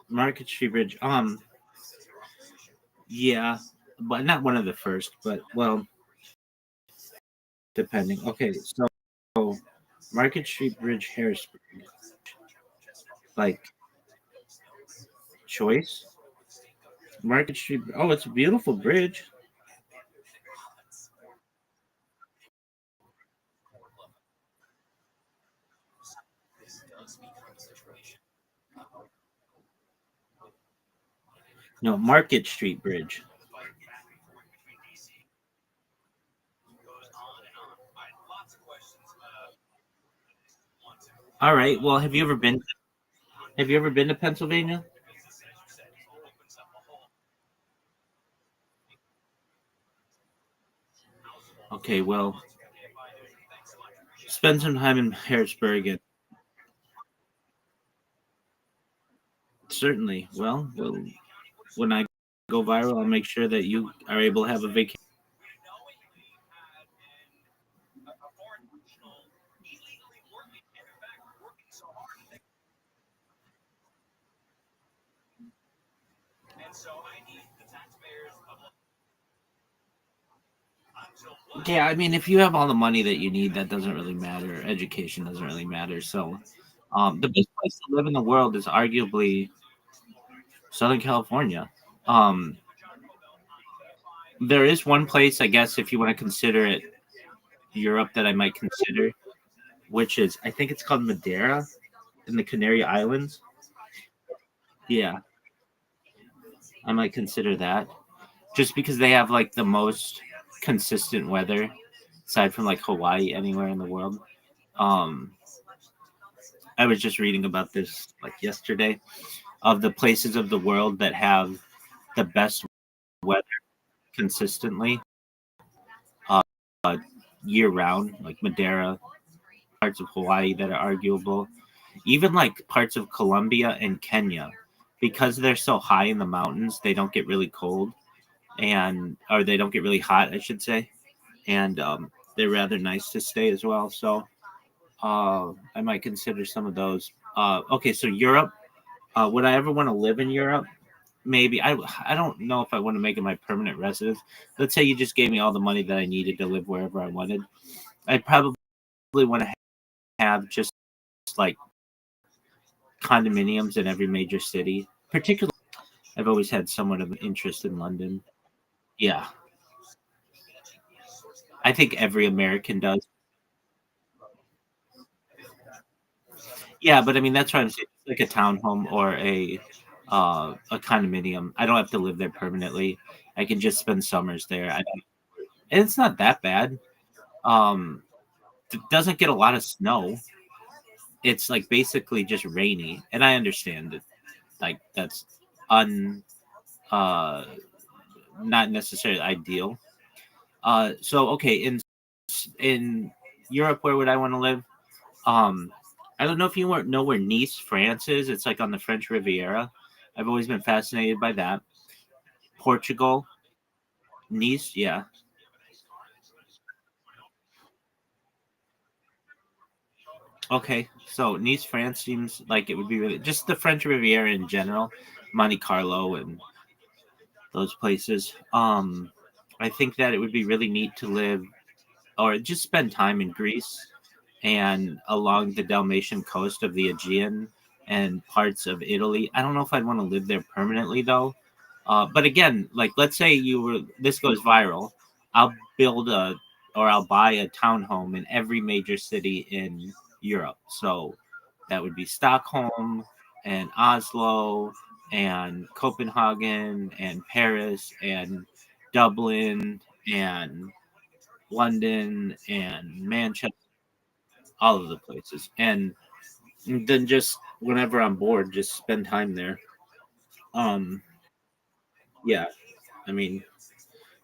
Market Street Bridge? Yeah, but not one of the first, but well, depending. Okay, so Market Street Bridge, Harrisburg, like choice. Market Street. Oh, it's a beautiful bridge. No, Market Street Bridge. All right. Well, have you ever been? Have you ever been to Pennsylvania? Okay. Well, spend some time in Harrisburg, and certainly. Well, when I go viral, I'll make sure that you are able to have a vacation. Yeah, I mean, if you have all the money that you need, that doesn't really matter. Education doesn't really matter. So, the best place to live in the world is arguably Southern California. Um, there is one place, I guess, if you want to consider it Europe, that I might consider, which is I think it's called Madeira in the Canary Islands. Yeah, I might consider that just because they have like the most consistent weather, aside from like Hawaii, anywhere in the world. Um, I was just reading about this like yesterday of the places of the world that have the best weather consistently uh, year round, like Madeira, parts of Hawaii that are arguable, even like parts of Colombia and Kenya, because they're so high in the mountains, they don't get really cold and or they don't get really hot, I should say, and they're rather nice to stay as well. So I might consider some of those. Okay, so Europe. Would I ever want to live in Europe? Maybe. I don't know if I want to make it my permanent residence. Let's say you just gave me all the money that I needed to live wherever I wanted. I'd probably want to have just like condominiums in every major city. Particularly, I've always had somewhat of an interest in London. Yeah, I think every American does. Yeah, but I mean that's what I'm saying. It's like a townhome or a condominium. I don't have to live there permanently. I can just spend summers there. And it's not that bad. Um, it doesn't get a lot of snow. It's like basically just rainy, and I understand that like that's un uh not necessarily ideal. So okay, in Europe, where would I want to live? Um, I don't know if you know where Nice, France is. It's like on the French Riviera. I've always been fascinated by that. Portugal, Nice, yeah. Okay, so Nice, France seems like it would be really just the French Riviera in general, Monte Carlo and those places. I think that it would be really neat to live or just spend time in Greece and along the Dalmatian coast of the Aegean and parts of Italy. I don't know if I'd want to live there permanently though. But again, like let's say this goes viral, I'll build a or I'll buy a townhome in every major city in Europe. So that would be Stockholm and Oslo and Copenhagen and Paris and Dublin and London and Manchester, all of the places. And then just whenever I'm bored, just spend time there. Um, yeah, I mean,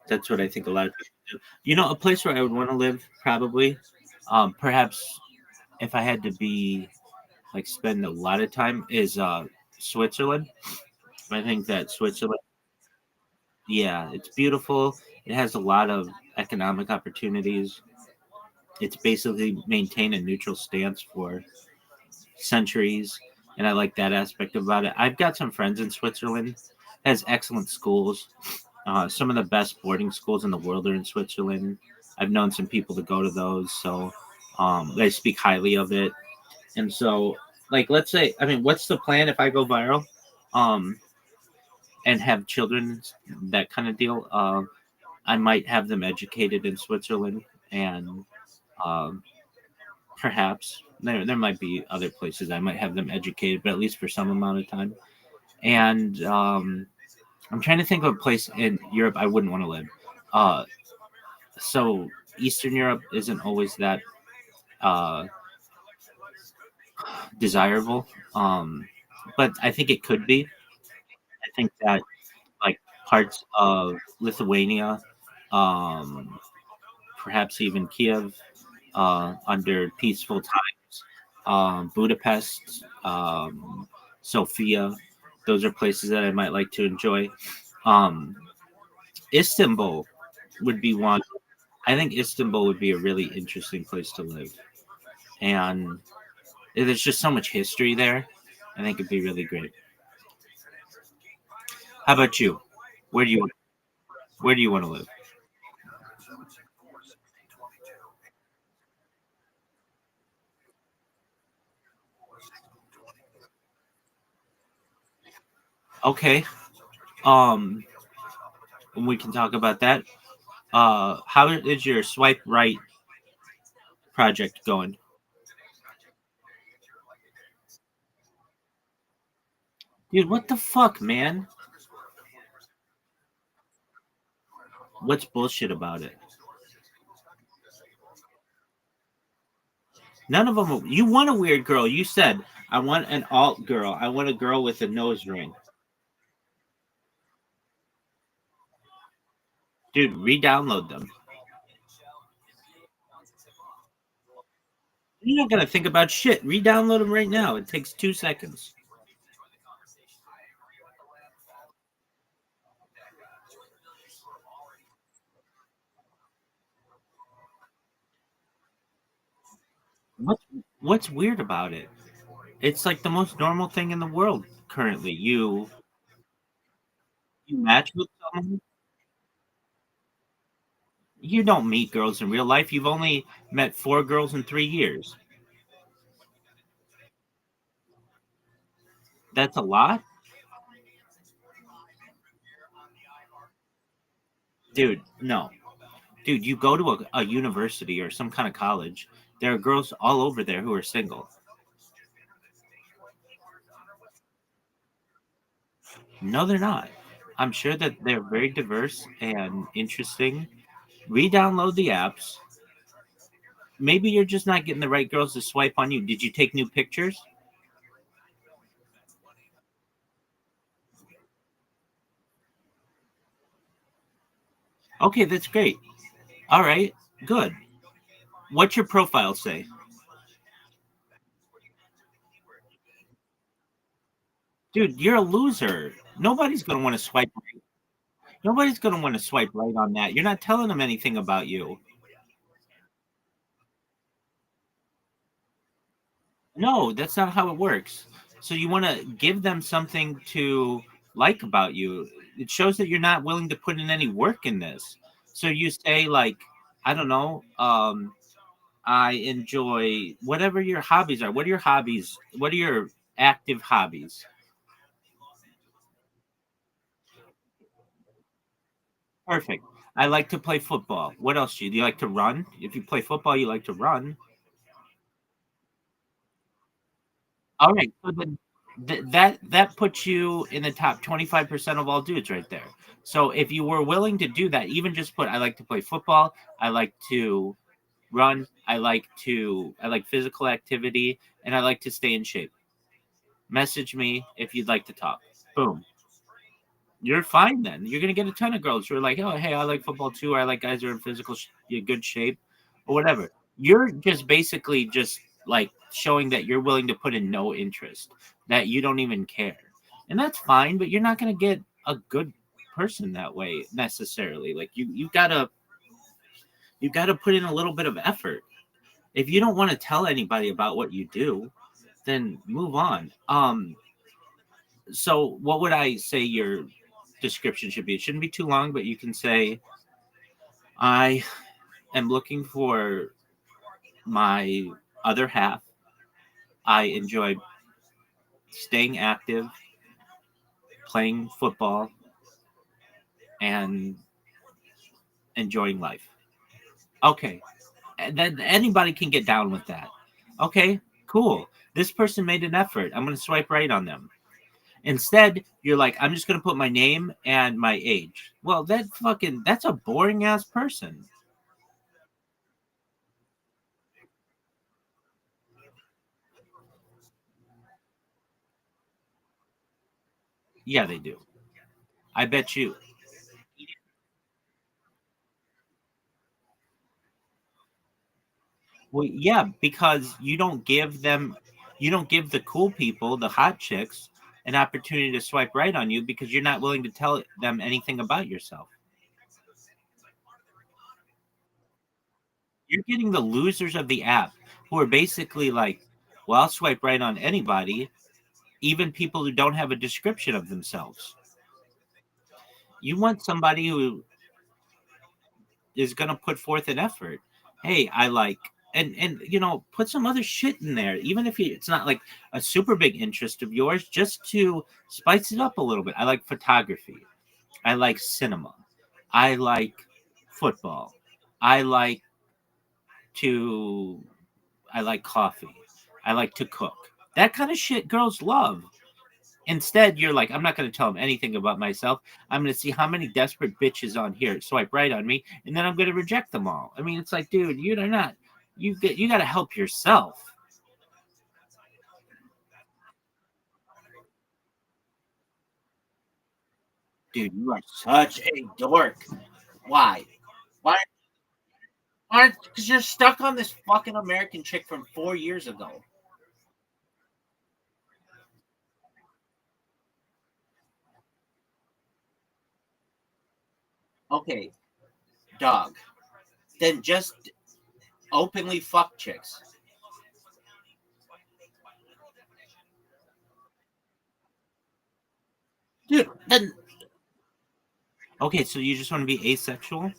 that's what I think a lot of people do. You know, a place where I would want to live, probably, perhaps if I had to be like spend a lot of time, is Switzerland. I think that Switzerland, yeah, it's beautiful. It has a lot of economic opportunities. It's basically maintained a neutral stance for centuries, and I like that aspect about it. I've got some friends in Switzerland. It has excellent schools. Some of the best boarding schools in the world are in Switzerland. I've known some people to go to those, so they speak highly of it. And so, like, let's say, I mean, what's the plan if I go viral, um, and have children, that kind of deal? I might have them educated in Switzerland, and um, perhaps there might be other places I might have them educated, but at least for some amount of time. And I'm trying to think of a place in Europe I wouldn't want to live. Uh, so Eastern Europe isn't always that uh, desirable, but I think it could be. I think that like parts of Lithuania, um, perhaps even Kiev, under peaceful times, Budapest, Sofia. Those are places that I might like to enjoy. Um, Istanbul would be one. I think Istanbul would be a really interesting place to live, and there's just so much history there. I think it'd be really great. How about you? Where do you Where do you want to live? Okay. Um, we can talk about that. How is your swipe right project going? Dude, what the fuck, man? What's bullshit about it? None of them. You want a weird girl. You said, I want an alt girl. I want a girl with a nose ring. Dude, re-download them. You're not gonna think about shit. Re-download them right now. It takes 2 seconds. What What's weird about it? It's like the most normal thing in the world currently. You match with someone. You don't meet girls in real life. You've only met 4 girls in 3 years. That's a lot, dude. No, dude. You go to a university or some kind of college. There are girls all over there who are single. No, they're not. I'm sure that they're very diverse and interesting. Re-download the apps. Maybe you're just not getting the right girls to swipe on you. Did you take new pictures? Okay, that's great. All right, good. What's your profile say? Dude, you're a loser. Nobody's gonna want to swipe. Nobody's gonna want to swipe right on that. You're not telling them anything about you. No, that's not how it works. So you want to give them something to like about you. It shows that you're not willing to put in any work in this. So you say like, I don't know, I enjoy whatever your hobbies are. What are your hobbies? What are your active hobbies? Perfect. I like to play football. What else do you? Do you like to run? If you play football, you like to run. All right. So then that puts you in the top 25% of all dudes right there. So if you were willing to do that, even just put I like to play football, I like to run, I like physical activity, and I like to stay in shape. Message me if you'd like to talk. Boom. You're fine then. You're gonna get a ton of girls who are like, oh hey, I like football too, or I like guys who are in good shape, or whatever. You're just basically just like showing that you're willing to put in no interest, that you don't even care, and that's fine. But you're not gonna get a good person that way necessarily. Like you gotta put in a little bit of effort. If you don't want to tell anybody about what you do, then move on. So what would I say your description should be? It shouldn't be too long, but you can say, I am looking for my other half. I enjoy staying active, playing football, and enjoying life. Okay. And then anybody can get down with that. Okay, cool. This person made an effort. I'm going to swipe right on them. Instead, you're like, I'm just going to put my name and my age. Well, that's a boring ass person. Yeah, they do. I bet you. Well, yeah, because you don't give the cool people, the hot chicks, an opportunity to swipe right on you because you're not willing to tell them anything about yourself. You're getting the losers of the app who are basically like, well, I'll swipe right on anybody, even people who don't have a description of themselves. You want somebody who is going to put forth an effort. Hey, I like and put some other shit in there, even if it's not like a super big interest of yours, just to spice it up a little bit. I like photography. I like cinema. I like football. I like to I like coffee. I like to cook. That kind of shit girls love. Instead, you're like, I'm not going to tell them anything about myself. I'm going to see how many desperate bitches on here swipe right on me, and then I'm going to reject them all. I mean, it's like, dude, you're not. You got to help yourself, dude. You are such a dork. Why? Why? Why? Because you're stuck on this fucking American chick from 4 years ago. Okay, dog. Then just openly fuck chicks. Dude, then okay, so you just want to be asexual?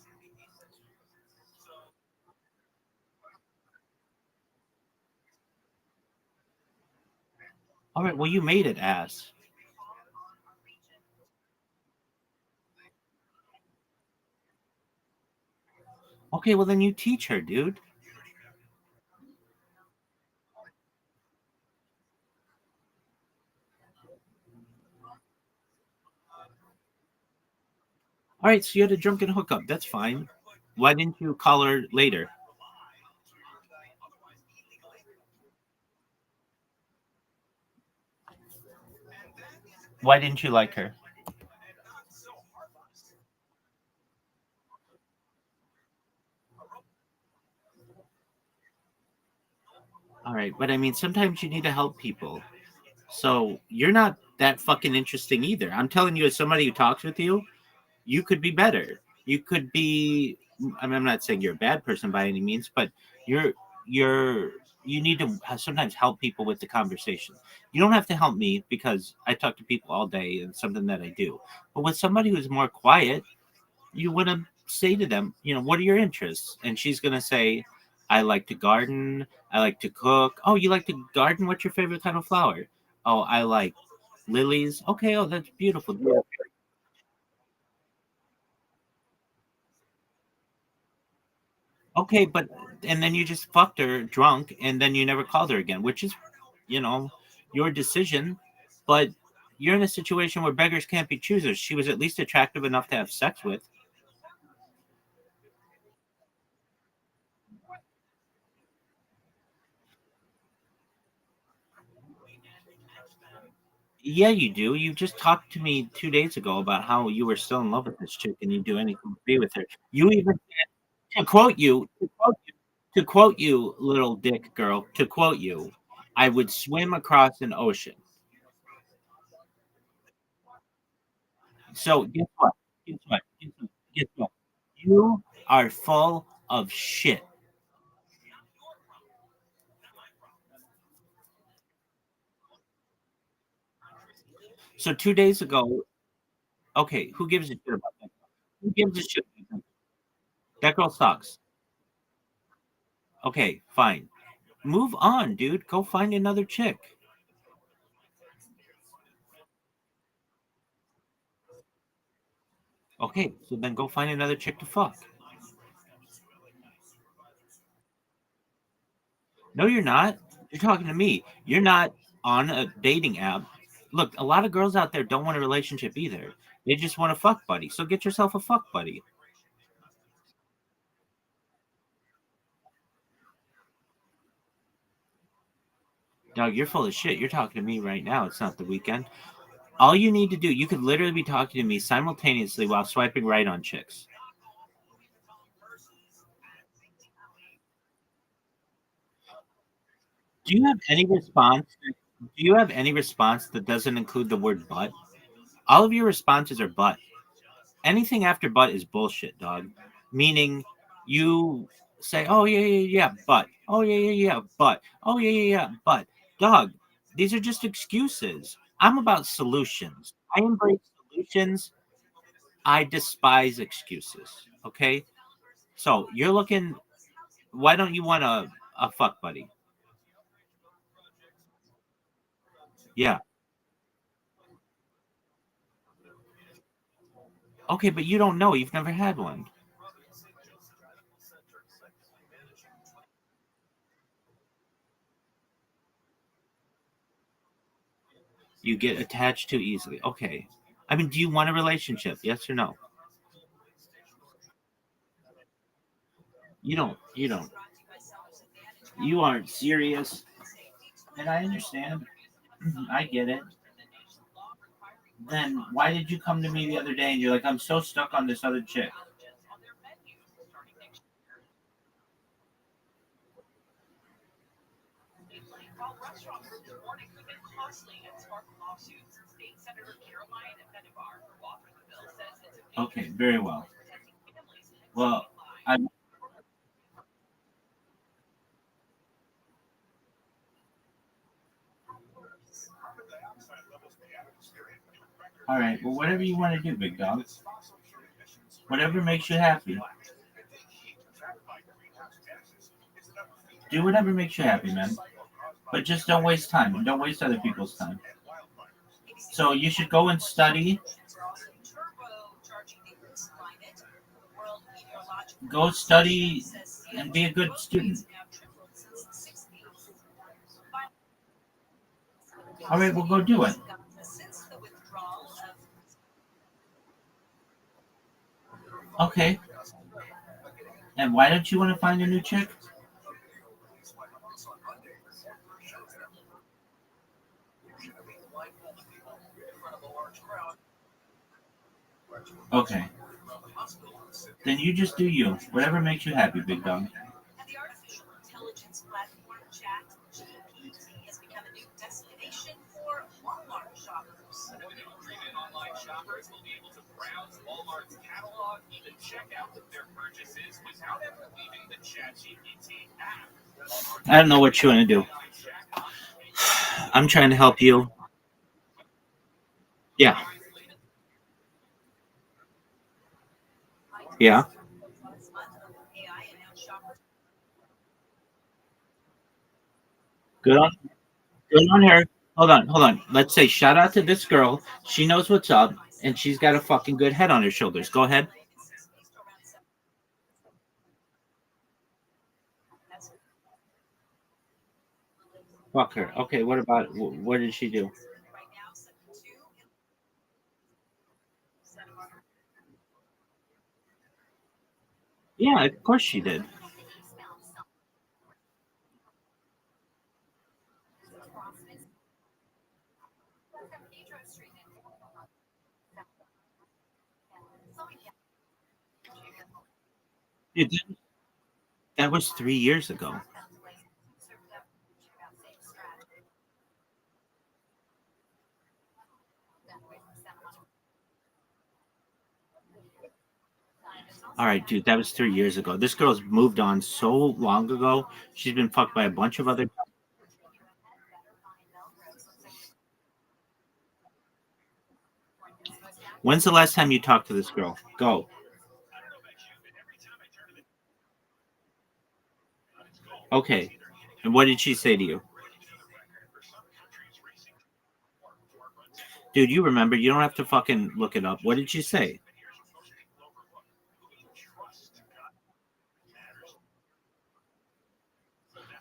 All right, well you made it, ass. Okay, well then you teach her, dude. All right, so you had a drunken hookup. That's fine. Why didn't you call her later? Why didn't you like her? All right, but I mean, sometimes you need to help people. So you're not that fucking interesting either. I'm telling you, as somebody who talks with you, you could be better. You could be. I mean, I'm not saying you're a bad person by any means, but you're you're you need to sometimes help people with the conversation. You don't have to help me because I talk to people all day and it's something that I do. But with somebody who's more quiet, you want to say to them, what are your interests? And she's going to say, I like to garden. I like to cook. Oh, you like to garden? What's your favorite kind of flower? Oh, I like lilies. Okay. Oh, that's beautiful. Yeah. Okay. And then you just fucked her drunk and then you never called her again, which is, you know, your decision. but you're in a situation where beggars can't be choosers. She was at least attractive enough to have sex with. Yeah, you do. You just talked to me 2 days ago about how you were still in love with this chick and you'd do anything to be with her. You even to quote you, to quote you, little dick girl, to quote you, I would swim across an ocean. So guess what? Guess what? Guess what? Guess what? You are full of shit. So 2 days ago, okay, who gives a shit about that? Who gives a shit? That girl sucks. Okay, fine. Move on, dude. Go find another chick. Okay, so then go find another chick to fuck. No, you're not. You're talking to me. You're not on a dating app. Look, a lot of girls out there don't want a relationship either. They just want a fuck buddy. So get yourself a fuck buddy. Dog, you're full of shit. You're talking to me right now. It's not the weekend. All you need to do, you could literally be talking to me simultaneously while swiping right on chicks. Do you have any response? Do you have any response that doesn't include the word butt? All of your responses are butt. Anything after butt is bullshit, dog. Meaning you say, oh yeah, yeah, yeah, but oh yeah, yeah, yeah, but oh yeah, yeah, yeah, but dog, these are just excuses. I'm about solutions. I embrace solutions. I despise excuses. Okay. So you're looking, why don't you want a fuck buddy? Yeah. Okay, but you don't know. You've never had one. You get attached too easily. Okay. I mean, do you want a relationship? Yes or no? You don't. You aren't serious. And I understand. I get it. Then why did you come to me the other day and you're like, I'm so stuck on this other chick? Okay, very well. Well, I all right. Well, whatever you want to do, big dog. Whatever makes you happy. Do whatever makes you happy, man. But just don't waste time and don't waste other people's time. So you should go and study. Go study and be a good student. All right, well, go do it. Okay. And why don't you want to find a new chick? Okay. Then you just do you. Whatever makes you happy, big dog. Shoppers will be able to browse Walmart's catalog, even check out their purchases without ever leaving the ChatGPT app. I don't know what you want to do. I'm trying to help you. Yeah. Yeah. Good on good on her. Hold on. Let's say shout out to this girl. She knows what's up and she's got a fucking good head on her shoulders. Go ahead. Fuck her. Okay, what about what did she do? Yeah, of course she did. Dude, that was 3 years ago. All right, dude, that was 3 years ago. This girl's moved on so long ago. She's been fucked by a bunch of other. When's the last time you talked to this girl? Go. Okay. And what did she say to you? Dude, you remember. You don't have to fucking look it up. What did she say?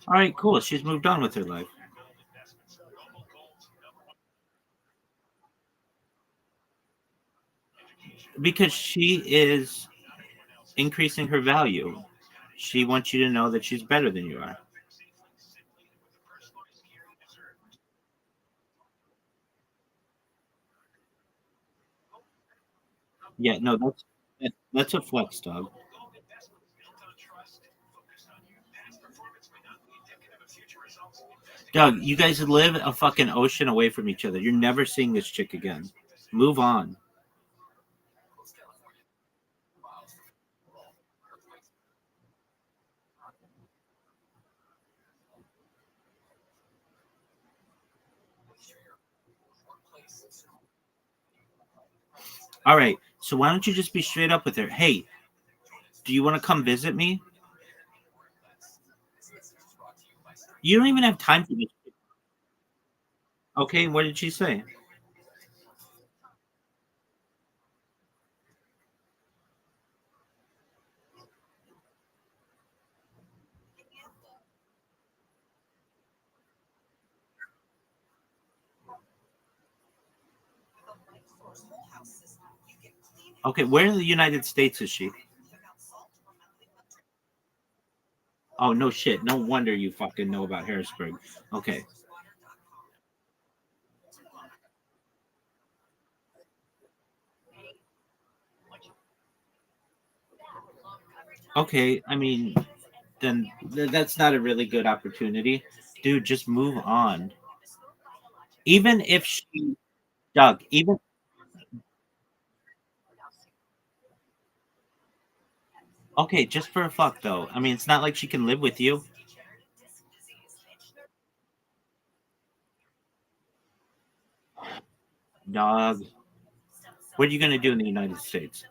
All right, cool. She's moved on with her life. Because she is increasing her value. She wants you to know that she's better than you are. Yeah, no, that's a flex, dog. Doug, you guys live a fucking ocean away from each other. You're never seeing this chick again. Move on. All right. So why don't you just be straight up with her? Hey, do you want to come visit me? You don't even have time for this. Okay, what did she say? Okay, where in the United States is she? Oh, no shit. No wonder you fucking know about Harrisburg. Okay. Okay, I mean, then that's not a really good opportunity. Dude, just move on. Even if she, Doug, even, okay, just for a fuck though. I mean, it's not like she can live with you. Dog, what are you going to do in the United States?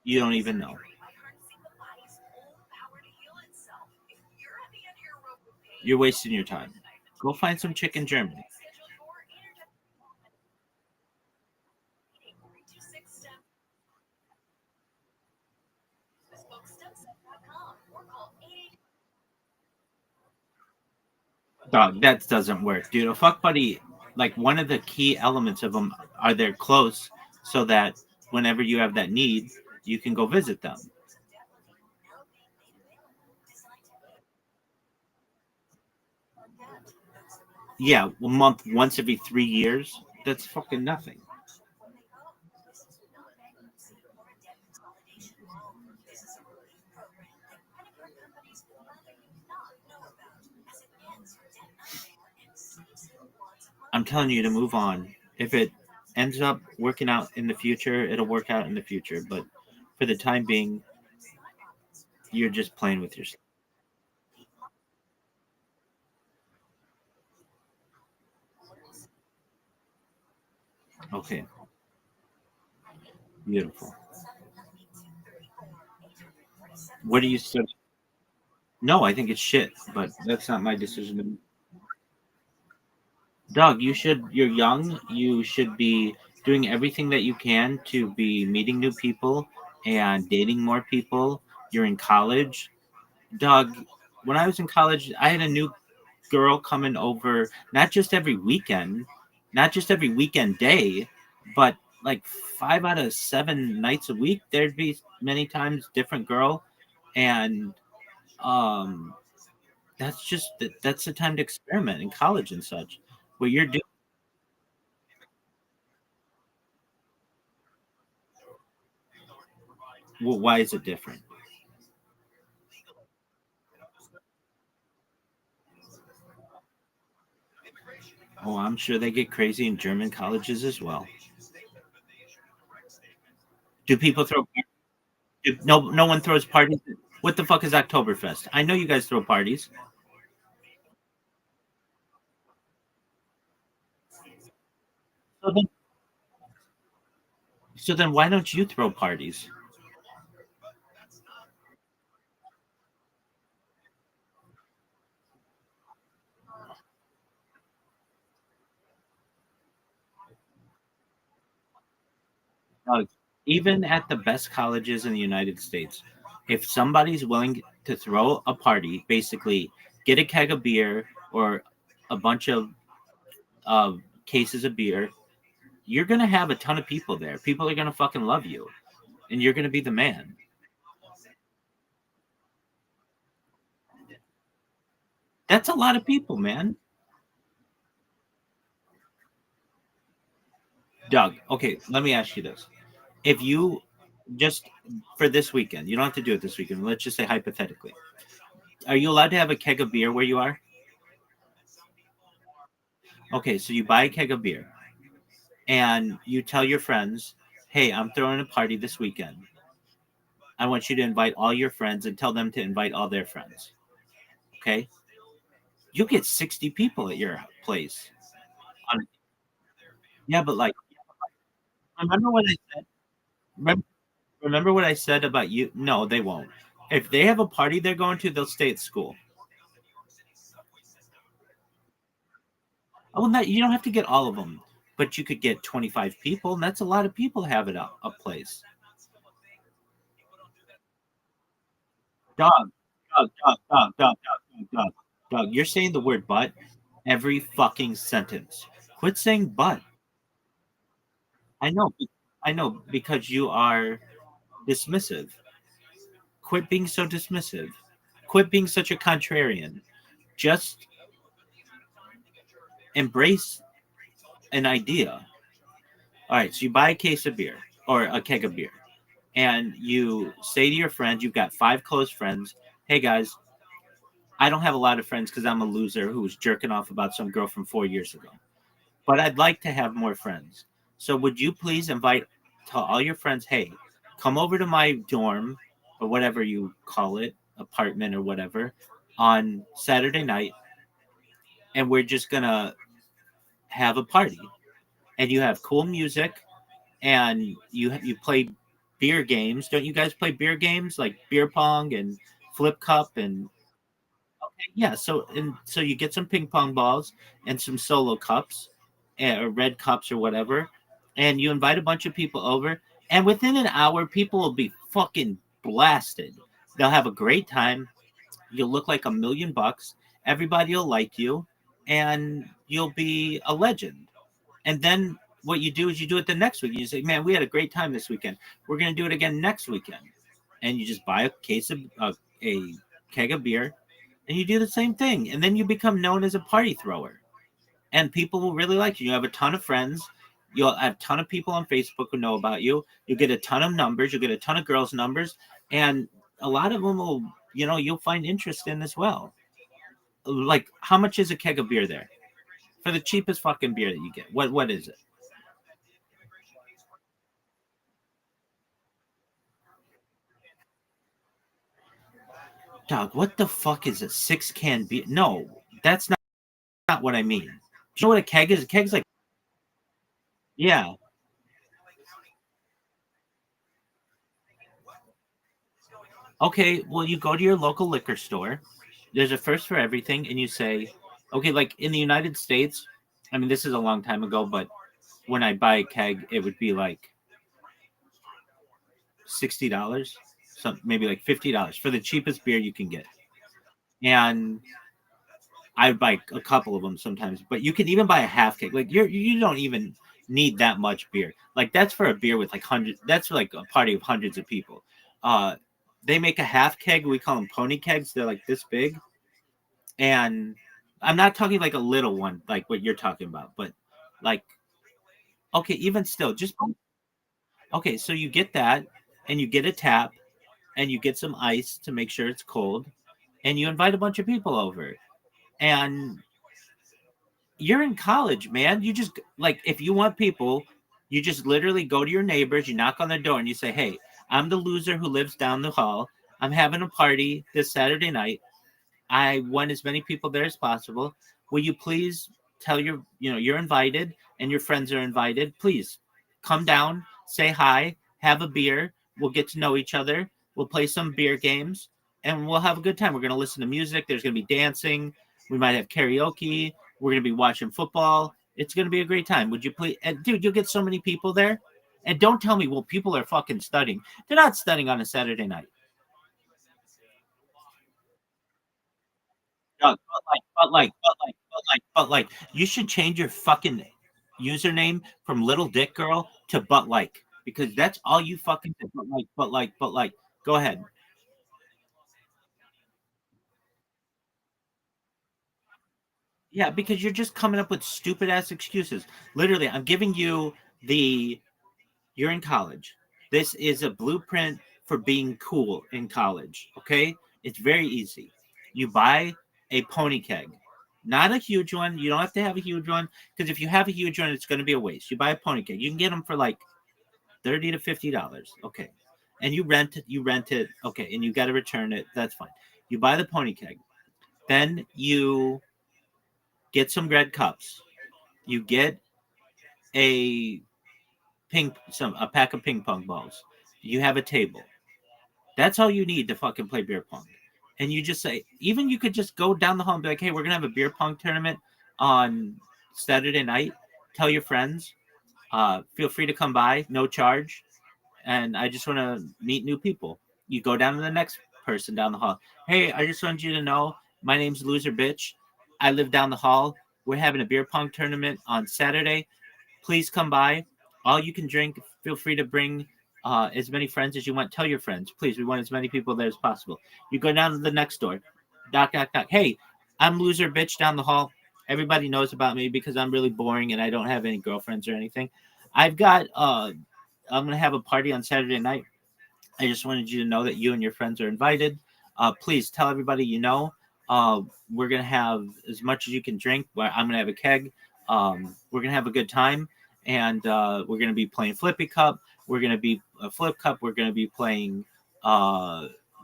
You don't even know. You're wasting your time. Go find some chick in Germany. Dog, that doesn't work, dude. A fuck buddy, like one of the key elements of them are they're close, so that whenever you have that need, you can go visit them. Yeah, a month once every 3 years. That's fucking nothing. I'm telling you to move on. If it ends up working out in the future, it'll work out in the future. But for the time being, you're just playing with yourself. Okay, beautiful. What do you study? No, I think it's shit, but that's not my decision. Doug, you're young. You should be doing everything that you can to be meeting new people and dating more people. You're in college. Doug, when I was in college, I had a new girl coming over not just every weekend, not just every weekend day, but like 5 out of 7 nights a week, there'd be many times different girl, and that's the time to experiment in college and such. What you're doing, well, why is it different? Oh, I'm sure they get crazy in German colleges as well. Do people throw? No one throws parties. What the fuck is Oktoberfest? I know you guys throw parties. So then, why don't you throw parties? Uh, Even at the best colleges in the United States, if somebody's willing to throw a party, basically get a keg of beer or a bunch of cases of beer, you're gonna have a ton of people there. People are gonna fucking love you, and you're gonna be the man. That's a lot of people, man. Doug, okay, let me ask you this. If you just for this weekend, you don't have to do it this weekend. Let's just say hypothetically, are you allowed to have a keg of beer where you are? Okay, so you buy a keg of beer and you tell your friends, hey, I'm throwing a party this weekend. I want you to invite all your friends and tell them to invite all their friends. Okay? You'll get 60 people at your place. Yeah, but like, remember what I said? Remember, what I said about you? No, they won't. If they have a party they're going to, they'll stay at school. Oh, you don't have to get all of them, but you could get 25 people, and that's a lot of people to have at a place. Dog, dog. You're saying the word "but" every fucking sentence. Quit saying "but." I know, because you are dismissive. Quit being so dismissive. Quit being such a contrarian. Just embrace an idea. All right, so you buy a case of beer or a keg of beer, and you say to your friends, you've got 5 close friends, hey guys, I don't have a lot of friends because I'm a loser who was jerking off about some girl from 4 years ago, but I'd like to have more friends. So would you please tell all your friends, hey, come over to my dorm or whatever you call it, apartment or whatever, on Saturday night, and we're just gonna have a party. And you have cool music, and you play beer games. Don't you guys play beer games like beer pong and flip cup and yeah, so you get some ping pong balls and some solo cups, or red cups or whatever, and you invite a bunch of people over, and within an hour, people will be fucking blasted. They'll have a great time. You'll look like $1,000,000. Everybody will like you, and you'll be a legend. And then what you do is you do it the next week. You say, "Man, we had a great time this weekend. We're gonna do it again next weekend." And you just buy a case of a keg of beer, and you do the same thing, and then you become known as a party thrower, and people will really like you. You have a ton of friends. You'll have a ton of people on Facebook who know about you. You get a ton of numbers. You get a ton of girls' numbers, and a lot of them will, you'll find interest in as well. Like, how much is a keg of beer there? For the cheapest fucking beer that you get, what is it? Dog, what the fuck is a 6-can beer? No, that's not what I mean. Do you know what a keg is? A keg's like, yeah. Okay, well, you go to your local liquor store. There's a first for everything, and you say, okay, like in the United States, I mean, this is a long time ago, but when I buy a keg, it would be like $60, some maybe like $50 for the cheapest beer you can get. And I buy a couple of them sometimes, but you can even buy a half keg. Like you don't even need that much beer. Like that's for a beer with like hundreds. That's for like a party of hundreds of people. They make a half keg. We call them pony kegs. They're like this big, and I'm not talking like a little one, like what you're talking about, but like okay, even still, just okay. So you get that, and you get a tap, and you get some ice to make sure it's cold, and you invite a bunch of people over, and you're in college, man. You just like if you want people, you just literally go to your neighbors, you knock on their door, and you say, "Hey, I'm the loser who lives down the hall. I'm having a party this Saturday night. I want as many people there as possible. Will you please tell you're invited and your friends are invited. Please come down, say hi, have a beer. We'll get to know each other. We'll play some beer games and we'll have a good time. We're going to listen to music. There's going to be dancing. We might have karaoke. We're going to be watching football. It's going to be a great time. Would you please? And dude, you'll get so many people there. And don't tell me, well, people are fucking studying. They're not studying on a Saturday night. Doug, but like, you should change your fucking username from Little Dick Girl to But Like, because that's all you fucking do. But like. Go ahead. Yeah, because you're just coming up with stupid ass excuses. Literally, I'm giving you the you're in college. This is a blueprint for being cool in college. Okay. It's very easy. You buy a pony keg, not a huge one. You don't have to have a huge one because if you have a huge one, it's going to be a waste. You buy a pony keg. You can get them for like $30 to $50. Okay. And you rent it. Okay. And you got to return it. That's fine. You buy the pony keg. Then you get some red cups. You get a a pack of ping pong balls. You have a table. That's all you need to fucking play beer pong. And you just say, even you could just go down the hall and be like, hey, we're gonna have a beer pong tournament on Saturday night. Tell your friends. Feel free to come by, no charge. And I just want to meet new people. You go down to the next person down the hall. Hey, I just want you to know my name's Loser Bitch. I live down the hall. We're having a beer pong tournament on Saturday. Please come by. All you can drink. Feel free to bring as many friends as you want. Tell your friends, please. We want as many people there as possible. You go down to the next door. Knock, knock, knock. Hey, I'm Loser Bitch down the hall. Everybody knows about me because I'm really boring and I don't have any girlfriends or anything. I've got. I'm gonna have a party on Saturday night. I just wanted you to know that you and your friends are invited. Please tell everybody you know. We're gonna have as much as you can drink. I'm gonna have a keg. We're gonna have a good time, and we're gonna be playing Flippy Cup. We're gonna be a Flip Cup. We're gonna be playing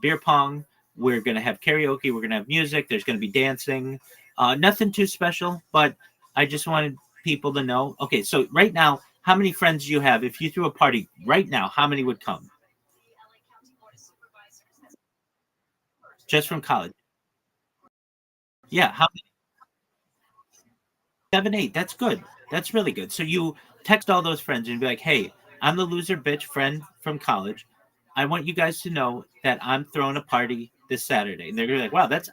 beer pong. We're gonna have karaoke. We're gonna have music. There's gonna be dancing. Nothing too special, but I just wanted people to know. Okay, so right now, how many friends do you have? If you threw a party right now, how many would come? Just from college. Yeah, how many? 7, 8. That's good. That's really good. So you text all those friends and be like, hey, I'm the loser bitch friend from college. I want you guys to know that I'm throwing a party this Saturday. And they're gonna be like, wow, that's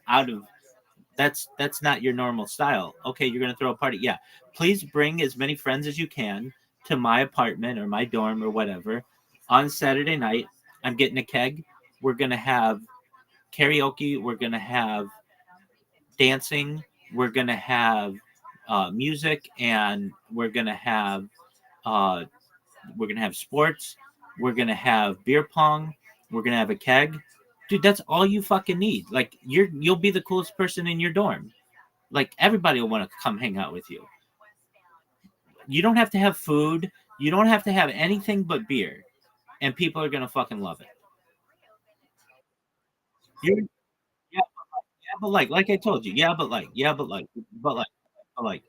not your normal style. Okay, you're gonna throw a party. Yeah. Please bring as many friends as you can to my apartment or my dorm or whatever on Saturday night. I'm getting a keg. We're gonna have karaoke. We're gonna have dancing. We're gonna have music, and uh, we're gonna have sports. We're gonna have beer pong. We're gonna have a keg. Dude, that's all you fucking need. Like you'll be the coolest person in your dorm. Like everybody will want to come hang out with you. You don't have to have food. You don't have to have anything but beer, and people are gonna fucking love it. You're, yeah, but like I told you, but like,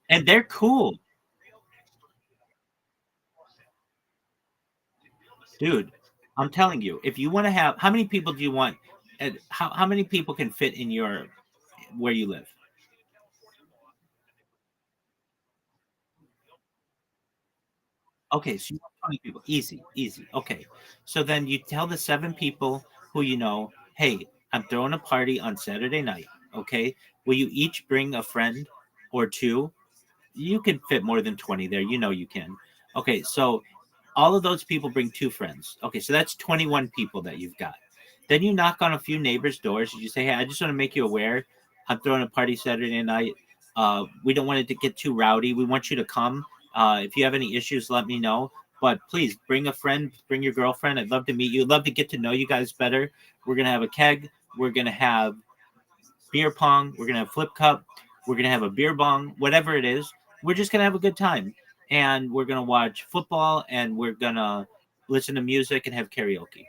and they're cool, dude. I'm telling you, if you want to have, how many people do you want? And how many people can fit in your where you live? Okay, so you want 20 people. Easy, easy. Okay. So then you tell the 7 people who you know, hey, I'm throwing a party on Saturday night. Okay. Will you each bring a friend? or 2, you can fit more than 20 there. You know you can. Okay, so all of those people bring 2 friends. Okay, so that's 21 people that you've got. Then you knock on a few neighbors' doors. You say, hey, I just want to make you aware. I'm throwing a party Saturday night. We don't want it to get too rowdy. We want you to come. If you have any issues, let me know. But please bring a friend, bring your girlfriend. I'd love to meet you. I'd love to get to know you guys better. We're going to have a keg. We're going to have beer pong. We're going to have flip cup. We're going to have a beer bong, whatever it is. We're just going to have a good time. And we're going to watch football and we're going to listen to music and have karaoke.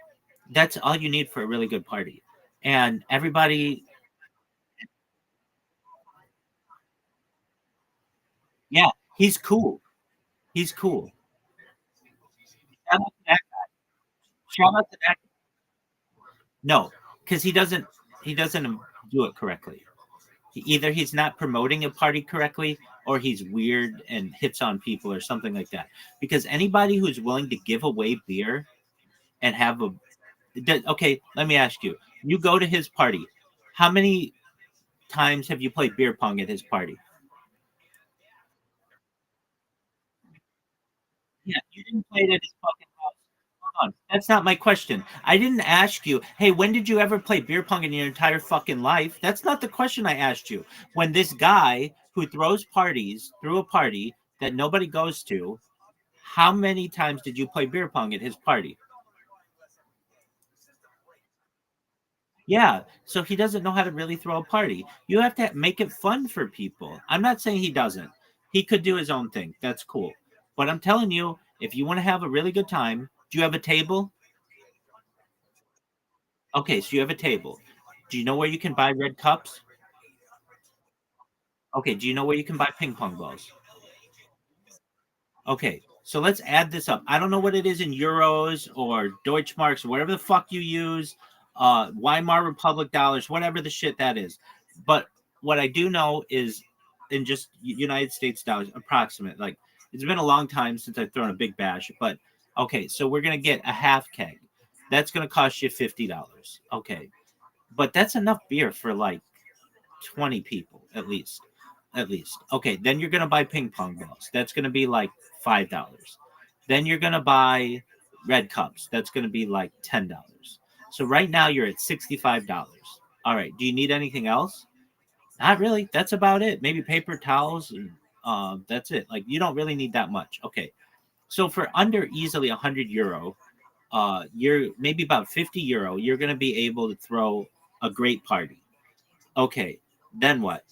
That's all you need for a really good party. And everybody, yeah, he's cool. He's cool. Shout out to that. Shout out to that. No, because he doesn't do it correctly. Either he's not promoting a party correctly or he's weird and hits on people or something like that. Because anybody who's willing to give away beer and have a okay, let me ask you. You go to his party. How many times have you played beer pong at his party? Yeah, you didn't play it at his fucking house. Hold on. That's not my question. I didn't ask you, hey, when did you ever play beer pong in your entire fucking life? That's not the question I asked you. When this guy who throws parties threw a party that nobody goes to, how many times did you play beer pong at his party? Yeah, so he doesn't know how to really throw a party. You have to make it fun for people. I'm not saying he doesn't. He could do his own thing. That's cool. But I'm telling you, if you want to have a really good time, do you have a table? Okay, so you have a table. Do you know where you can buy red cups? Okay, do you know where you can buy ping pong balls? Okay, so let's add this up. I don't know what it is in euros or Deutschmarks or whatever the fuck you use, Weimar Republic dollars, whatever the shit that is. But what I do know is in just United States dollars, approximate. Like it's been a long time since I've thrown a big bash, but okay, so we're gonna get a half keg. That's gonna cost you $50. Okay, but that's enough beer for like 20 people at least. At least. Okay, then you're going to buy ping pong balls. That's going to be like $5. Then you're going to buy red cups. That's going to be like $10. So right now you're at $65. All right, do you need anything else? Not really. That's about it. Maybe paper towels and that's it. Like you don't really need that much. Okay. So for under easily €100, you're maybe about €50, you're going to be able to throw a great party. Okay, then what?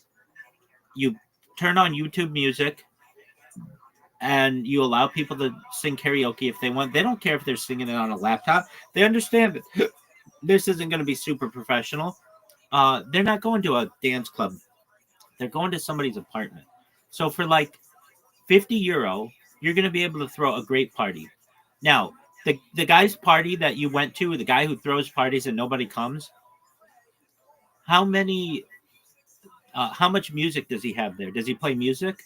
You turn on YouTube music and you allow people to sing karaoke if they want. They don't care if they're singing it on a laptop. They understand that this isn't going to be super professional. They're not going to a dance club. They're going to somebody's apartment. So for like €50, you're going to be able to throw a great party. Now, the guy's party that you went to, the guy who throws parties and nobody comes, how many how much music does he have there? Does he play music?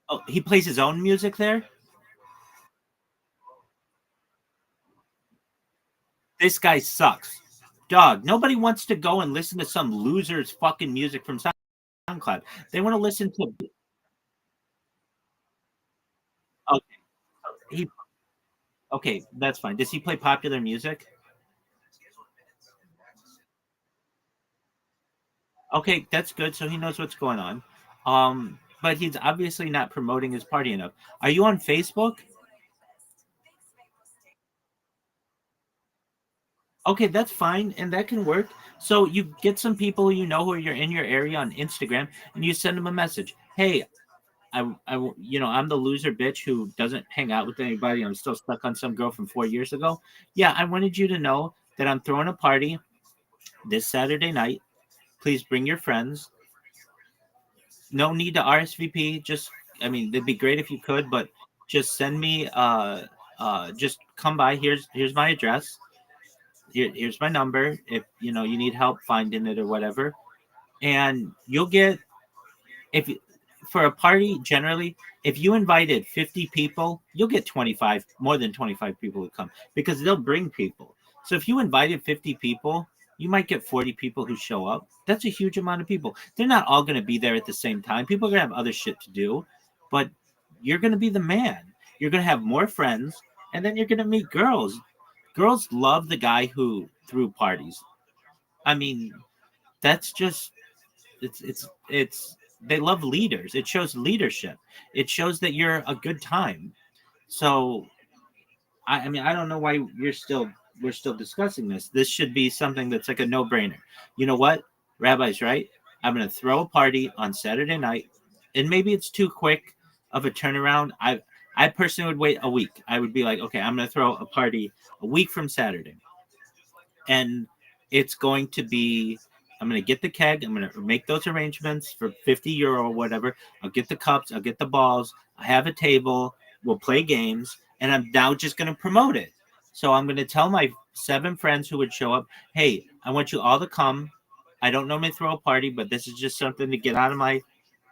Oh, he plays his own music there? This guy sucks. Dog, nobody wants to go and listen to some loser's fucking music from SoundCloud. They want to listen to okay. He okay, that's fine. Does he play popular music? Okay, that's good. So he knows what's going on. But he's obviously not promoting his party enough. Are you on Facebook? Okay, that's fine, and that can work. So you get some people you know who are in your area on Instagram, and you send them a message. Hey, I'm the loser bitch who doesn't hang out with anybody. I'm still stuck on some girl from 4 years ago. Yeah, I wanted you to know that I'm throwing a party this Saturday night. Please bring your friends. No need to RSVP. Just, I mean, it'd be great if you could, but just send me. Just come by. Here's my address. Here's my number. If you need help finding it or whatever, and you'll get if you, for a party generally, if you invited 50 people, you'll get 25, more than 25 people who come because they'll bring people. So if you invited 50 people, you might get 40 people who show up. That's a huge amount of people. They're not all going to be there at the same time. People are going to have other shit to do, but you're going to be the man. You're going to have more friends, and then you're going to meet girls. Girls love the guy who threw parties. I mean, that's just it's they love leaders. It shows leadership. It shows that you're a good time. So I mean, I don't know why we're still discussing this. This should be something that's like a no-brainer. You know what? Rabbi's right. I'm going to throw a party on Saturday night, and maybe it's too quick of a turnaround. I personally would wait a week. I would be like, okay, I'm going to throw a party a week from Saturday, and it's going to be. I'm going to get the keg. I'm going to make those arrangements for €50 or whatever. I'll get the cups. I'll get the balls. I have a table. We'll play games, and I'm now just going to promote it. So I'm going to tell my 7 friends who would show up, hey, I want you all to come. I don't normally throw a party, but this is just something to get out of my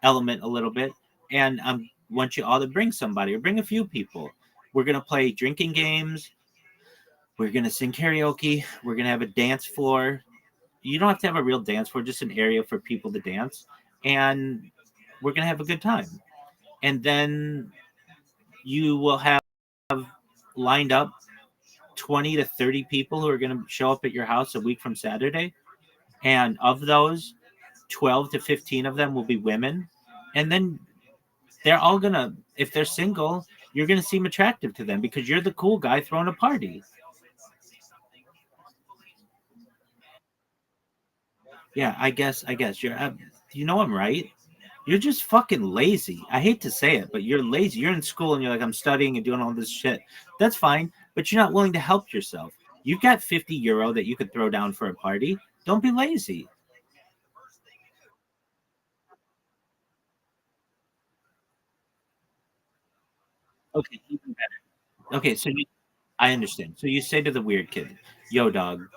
element a little bit. And I want you all to bring somebody or bring a few people. We're going to play drinking games. We're going to sing karaoke. We're going to have a dance floor. You don't have to have a real dance floor, just an area for people to dance. And we're going to have a good time. And then you will have lined up 20 to 30 people who are going to show up at your house a week from Saturday. And of those, 12 to 15 of them will be women. And then they're all going to, if they're single, you're going to seem attractive to them because you're the cool guy throwing a party. Yeah, I guess you're, you know, I'm right. You're just fucking lazy. I hate to say it, but you're lazy. You're in school and you're like, I'm studying and doing all this shit. That's fine, but you're not willing to help yourself. You've got €50 that you could throw down for a party. Don't be lazy. Okay, even better. Okay, so I understand. So you say to the weird kid, yo, dog,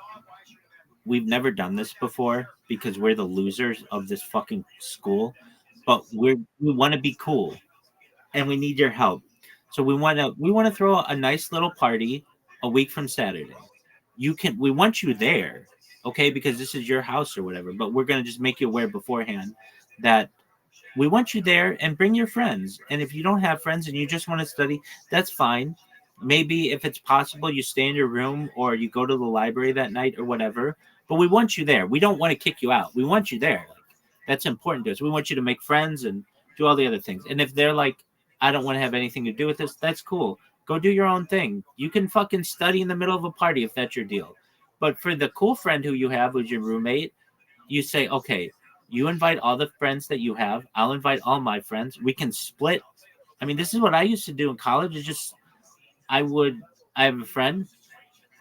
we've never done this before because we're the losers of this fucking school, but we want to be cool and we need your help. So we want to throw a nice little party a week from Saturday. We want you there, okay, because this is your house or whatever, but we're going to just make you aware beforehand that we want you there and bring your friends. And if you don't have friends and you just want to study, that's fine. Maybe if it's possible, you stay in your room or you go to the library that night or whatever. But we want you there. We don't want to kick you out. We want you there. Like, that's important to us. We want you to make friends and do all the other things. And if they're like, I don't want to have anything to do with this, that's cool. Go do your own thing. You can fucking study in the middle of a party if that's your deal. But for the cool friend who you have who's your roommate, you say, okay, you invite all the friends that you have. I'll invite all my friends. We can split. I mean, this is what I used to do in college. Is just I have a friend.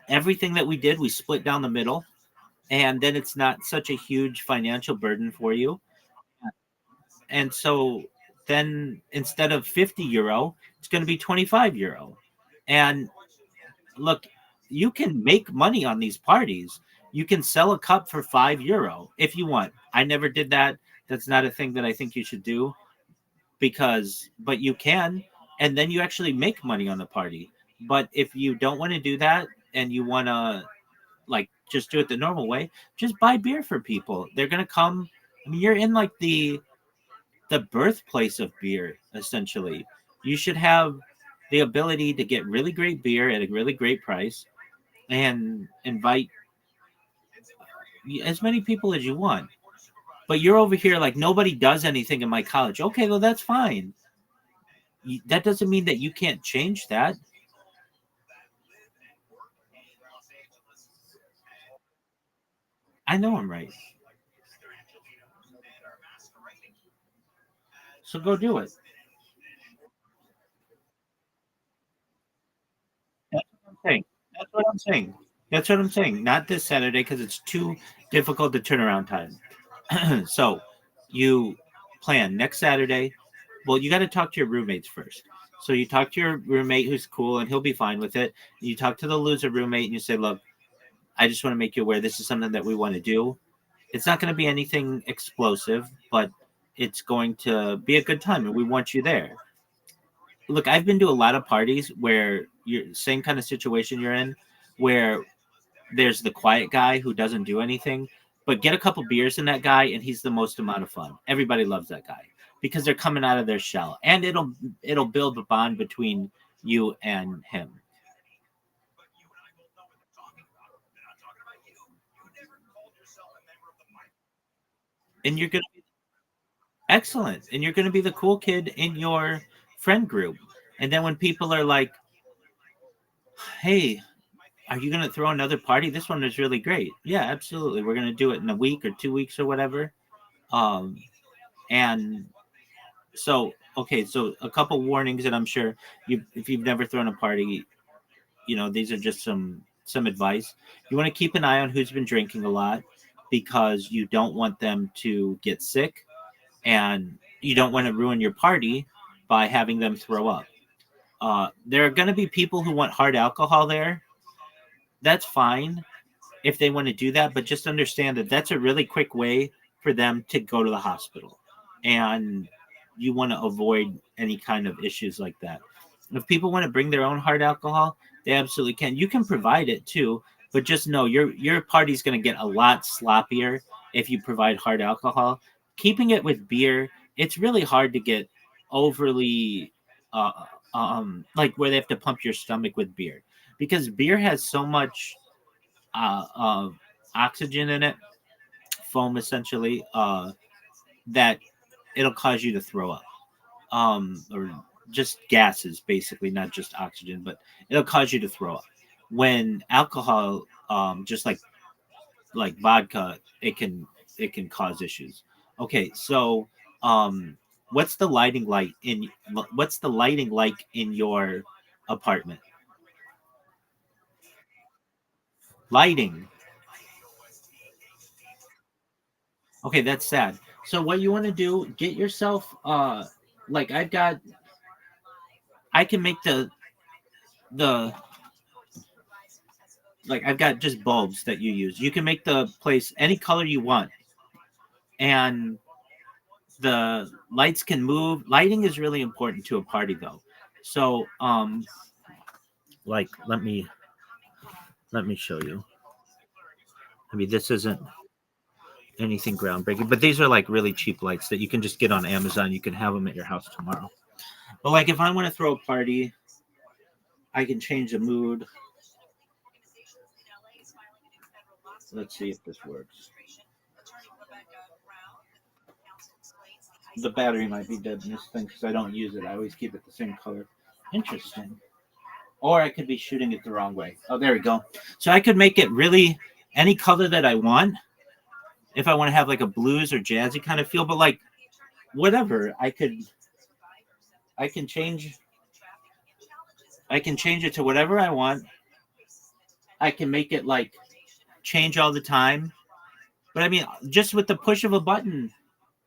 Everything that we did, we split down the middle, and then it's not such a huge financial burden for you. And so then instead of €50, it's going to be €25. And look, you can make money on these parties. You can sell a cup for €5 if you want. I never did that. That's not a thing that I think you should do but you can, and then you actually make money on the party. But if you don't want to do that and you want to like just do it the normal way, just buy beer for people. They're going to come. I mean, you're in like the birthplace of beer, essentially. You should have the ability to get really great beer at a really great price and invite as many people as you want. But you're over here like nobody does anything in my college. Okay, well, that's fine. That doesn't mean that you can't change that. I know I'm right. So go do it. That's what I'm saying. That's what I'm saying. That's what I'm saying. Not this Saturday because it's too difficult to turn around time. So you plan next Saturday. Well, you got to talk to your roommates first. So you talk to your roommate who's cool and he'll be fine with it. You talk to the loser roommate and you say, look, I just want to make you aware this is something that we want to do. It's not going to be anything explosive, but it's going to be a good time and we want you there. Look, I've been to a lot of parties where you're same kind of situation you're in, where there's the quiet guy who doesn't do anything. But get a couple beers in that guy, and he's the most amount of fun. Everybody loves that guy because they're coming out of their shell, and it'll build a bond between you and him. And you're gonna be excellent, and you're gonna be the cool kid in your friend group. And then when people are like, "Hey, are you gonna throw another party? This one is really great." Yeah, absolutely. We're gonna do it in a week or 2 weeks or whatever. And so okay, so a couple warnings, and I'm sure if you've never thrown a party, these are just some advice. You want to keep an eye on who's been drinking a lot, because you don't want them to get sick, and you don't want to ruin your party by having them throw up. There are going to be people who want hard alcohol there. That's fine if they want to do that, but just understand that that's a really quick way for them to go to the hospital, and you want to avoid any kind of issues like that. If people want to bring their own hard alcohol, they absolutely can. You can provide it too, but just know your party's going to get a lot sloppier if you provide hard alcohol. Keeping it with beer, it's really hard to get overly like where they have to pump your stomach with beer, because beer has so much oxygen in it, foam essentially, that it'll cause you to throw up, or just gases, basically, not just oxygen, but it'll cause you to throw up. When alcohol, just like vodka, it can cause issues. Okay, so what's the lighting like in your apartment? Lighting. Okay, that's sad. So what you want to do, get yourself like I can make the like I've got just bulbs that you use. You can make the place any color you want, and the lights can move. Lighting is really important to a party though. So like let me show you. I mean, this isn't anything groundbreaking, but these are like really cheap lights that you can just get on Amazon. You can have them at your house tomorrow. But like if I want to throw a party, I can change the mood. Let's see if this works. The battery might be dead in this thing because I don't use it. I always keep it the same color. Interesting. Or I could be shooting it the wrong way. Oh, there we go. So I could make it really any color that I want. If I want to have like a blues or jazzy kind of feel, but like whatever, I can change it to whatever I want. I can make it like change all the time. But I mean, just with the push of a button,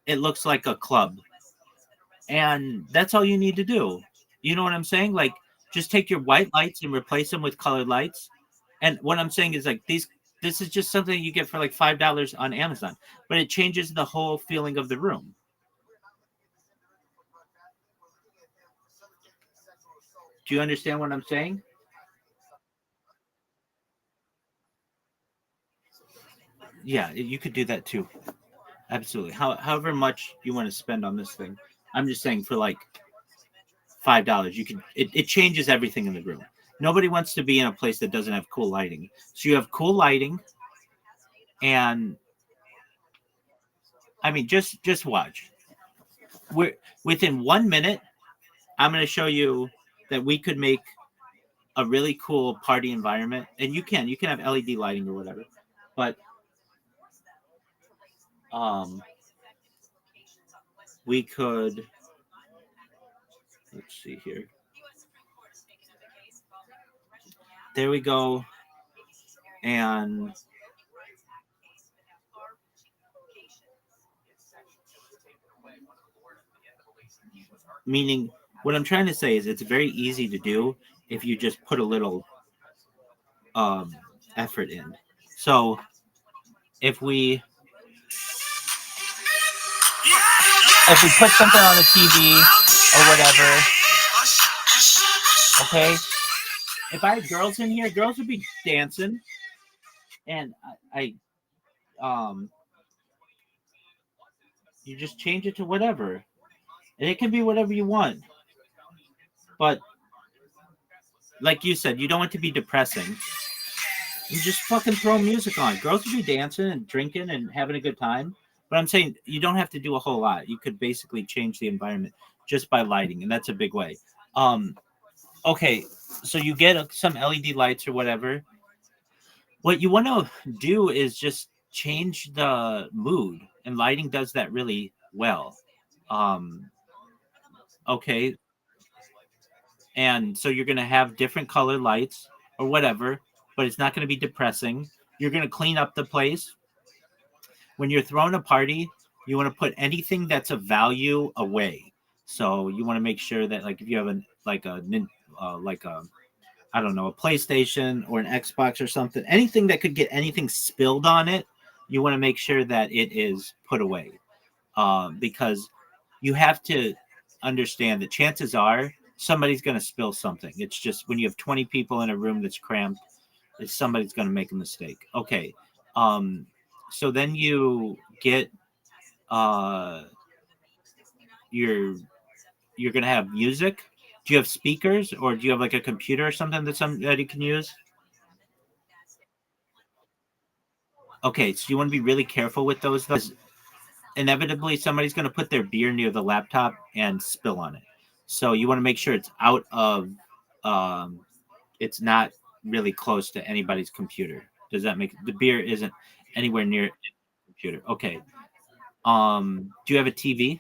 it looks like a club. And that's all you need to do. You know what I'm saying? Like, just take your white lights and replace them with colored lights. And what I'm saying is like this is just something you get for like $5 on Amazon, but it changes the whole feeling of the room. Do you understand what I'm saying? Yeah, you could do that too. Absolutely. However much you want to spend on this thing. I'm just saying for like $5, you can it changes everything in the room. Nobody wants to be in a place that doesn't have cool lighting. So you have cool lighting, and I mean just watch. We're within 1 minute, I'm gonna show you that we could make a really cool party environment. And you can have LED lighting or whatever. But we could, let's see here. There we go. And meaning what I'm trying to say is it's very easy to do if you just put a little effort in. So if we put something on the TV or whatever, okay, if I had girls in here, girls would be dancing. And you just change it to whatever, and it can be whatever you want. But like you said, you don't want it to be depressing. You just fucking throw music on. Girls will be dancing and drinking and having a good time. But I'm saying you don't have to do a whole lot. You could basically change the environment just by lighting, and that's a big way. Um, okay, so you get some LED lights or whatever. What you want to do is just change the mood, and lighting does that really well. Um, okay, and so you're going to have different color lights or whatever, but it's not going to be depressing. You're going to clean up the place. When you're throwing a party, you want to put anything that's of value away. So you want to make sure that, like, if you have like a I don't know, a PlayStation or an Xbox or something, anything that could get anything spilled on it, you want to make sure that it is put away, because you have to understand that chances are somebody's going to spill something. It's just when you have 20 people in a room that's cramped, somebody's going to make a mistake. Okay. Um, so then you get uh, your you're going to have music. Do you have speakers, or do you have like a computer or something that somebody can use? Okay, so you want to be really careful with those. Inevitably, somebody's going to put their beer near the laptop and spill on it. So you want to make sure it's out of, it's not really close to anybody's computer. Does that make the beer isn't anywhere near the computer? Okay. Do you have a TV?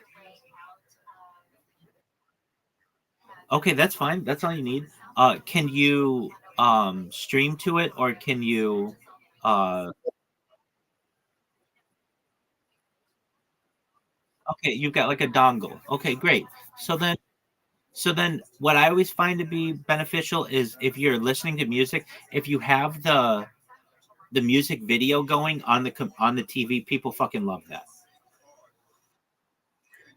Okay, that's fine. That's all you need. Can you stream to it, or can you? Uh, okay, you've got like a dongle. Okay, great. So then what I always find to be beneficial is if you're listening to music, if you have the music video going on on the TV, people fucking love that.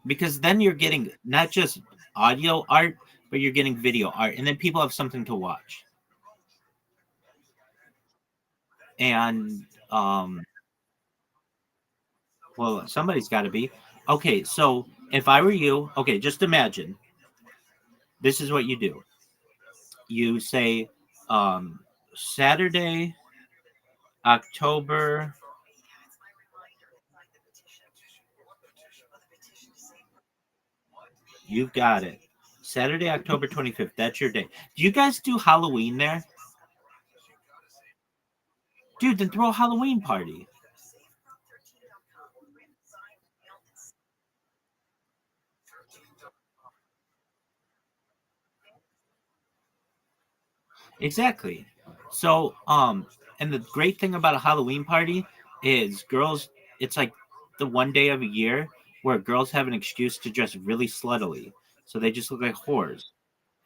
Because then you're getting not just audio art, but you're getting video art, and then people have something to watch. And well, somebody's got to be. Okay, so if I were you, okay, just imagine this is what you do. You say Saturday, October. You've got it. Saturday, October 25th. That's your day. Do you guys do Halloween there? Dude, then throw a Halloween party. Exactly. So, and the great thing about a Halloween party is girls, it's like the one day of a year where girls have an excuse to dress really sluttily. So they just look like whores.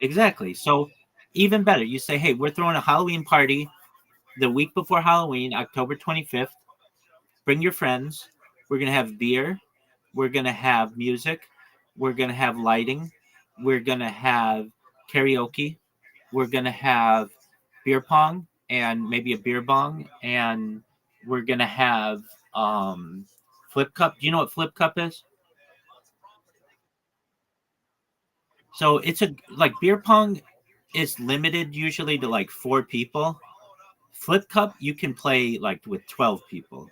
Exactly. So, even better, you say, hey, we're throwing a Halloween party the week before Halloween, October 25th. Bring your friends. We're going to have beer. We're going to have music. We're going to have lighting. We're going to have karaoke. We're going to have beer pong and maybe a beer bong. And we're going to have flip cup. Do you know what flip cup is? So it's like beer pong is limited usually to like 4 people. Flip cup, you can play like with 12 people.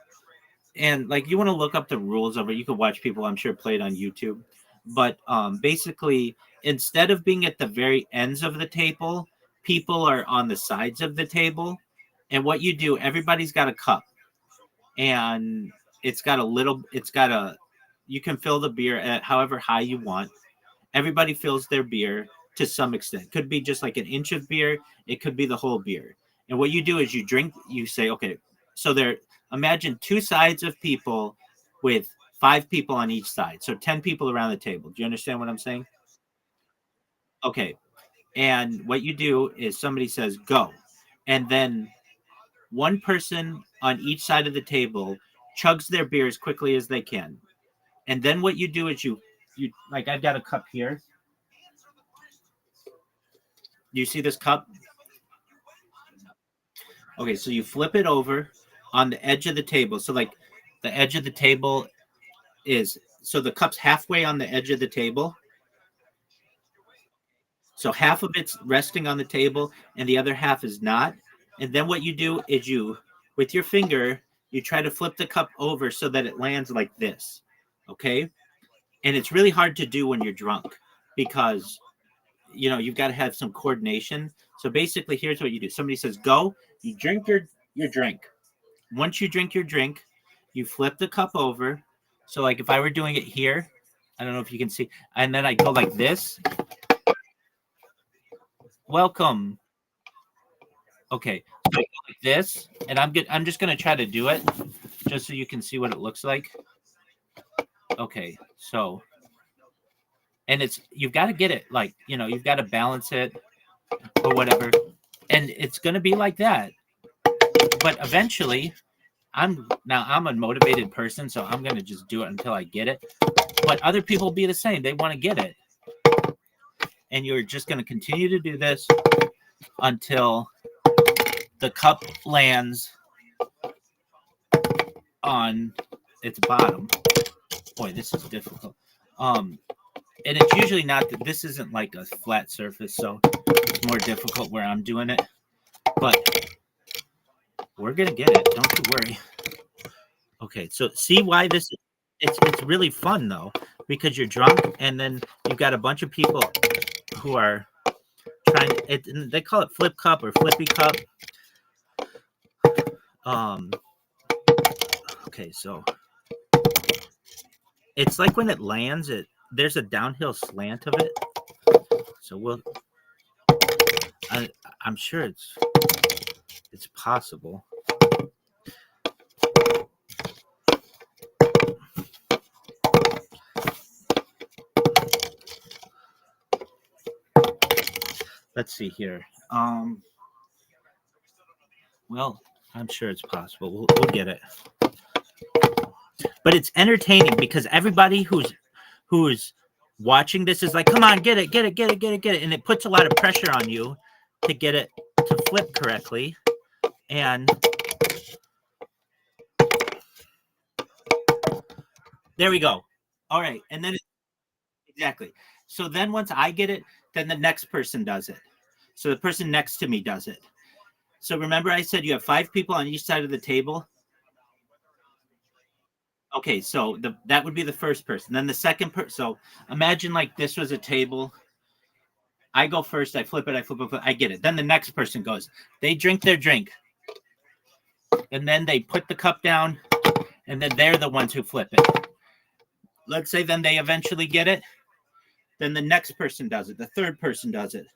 And like you want to look up the rules of it. You can watch people, I'm sure, play it on YouTube. But basically, instead of being at the very ends of the table, people are on the sides of the table. And what you do, everybody's got a cup, and you can fill the beer at however high you want. Everybody fills their beer to some extent. Could be just like an inch of beer. It could be the whole beer. And what you do is you say, okay, so imagine 2 sides of people with 5 people on each side. So 10 people around the table. Do you understand what I'm saying? Okay. And what you do is somebody says, go. And then one person on each side of the table chugs their beer as quickly as they can. And then what you do is you like, I've got a cup here. Do you see this cup? Okay, so you flip it over on the edge of the table. So like the edge of the table is, so the cup's halfway on the edge of the table. So half of it's resting on the table and the other half is not. And then what you do is you, with your finger, you try to flip the cup over so that it lands like this. Okay. And it's really hard to do when you're drunk because, you know, you've got to have some coordination. So basically, here's what you do. Somebody says, go, you drink your drink. Once you drink your drink, you flip the cup over. So like if I were doing it here, I don't know if you can see, and then I go like this. Welcome. Okay, so I go like this, and I'm just gonna try to do it, just so you can see what it looks like. Okay, so, and it's, you've got to get it like, you know, you've got to balance it or whatever, and it's gonna be like that. But eventually, I'm a motivated person, so I'm gonna just do it until I get it. But other people will be the same; they want to get it, and you're just gonna continue to do this until the cup lands on its bottom. Boy, this is difficult. And it's usually not that, this isn't like a flat surface, so it's more difficult where I'm doing it. But we're gonna get it. Don't you worry. Okay, so see why this? It's really fun though, because you're drunk, and then you've got a bunch of people who are trying. They call it flip cup or flippy cup. Okay, so it's like when it lands, there's a downhill slant of it. So I'm sure it's possible. Let's see here. Well, I'm sure it's possible. We'll get it. But it's entertaining because everybody who's watching this is like, come on, get it. And it puts a lot of pressure on you to get it to flip correctly. And there we go. All right. And then exactly. So then once I get it, then the next person does it. So the person next to me does it. So remember I said you have 5 people on each side of the table? Okay, so that would be the first person. Then the second person. So imagine like this was a table. I go first. I flip it. I get it. Then the next person goes. They drink their drink. And then they put the cup down. And then they're the ones who flip it. Let's say then they eventually get it. Then the next person does it. The third person does it.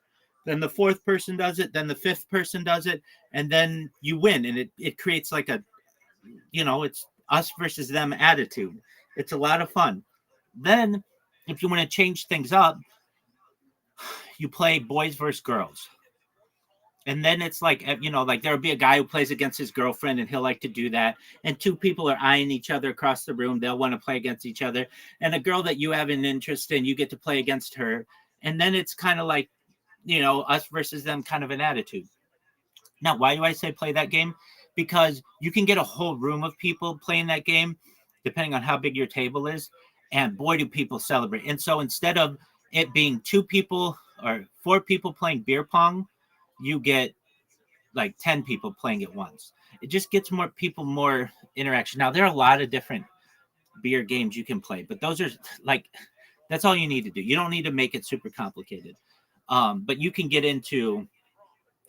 Then the fourth person does it. Then the fifth person does it. And then you win. And it creates like a, you know, it's us versus them attitude. It's a lot of fun. Then if you want to change things up, you play boys versus girls. And then it's like, you know, like there'll be a guy who plays against his girlfriend and he'll like to do that. And 2 people are eyeing each other across the room. They'll want to play against each other. And a girl that you have an interest in, you get to play against her. And then it's kind of like, you know, us versus them kind of an attitude. Now, why do I say play that game? Because you can get a whole room of people playing that game, depending on how big your table is. And boy, do people celebrate. And so instead of it being 2 people or 4 people playing beer pong, you get like 10 people playing at once. It just gets more people, more interaction. Now, there are a lot of different beer games you can play, but those are like, that's all you need to do. You don't need to make it super complicated. But you can get into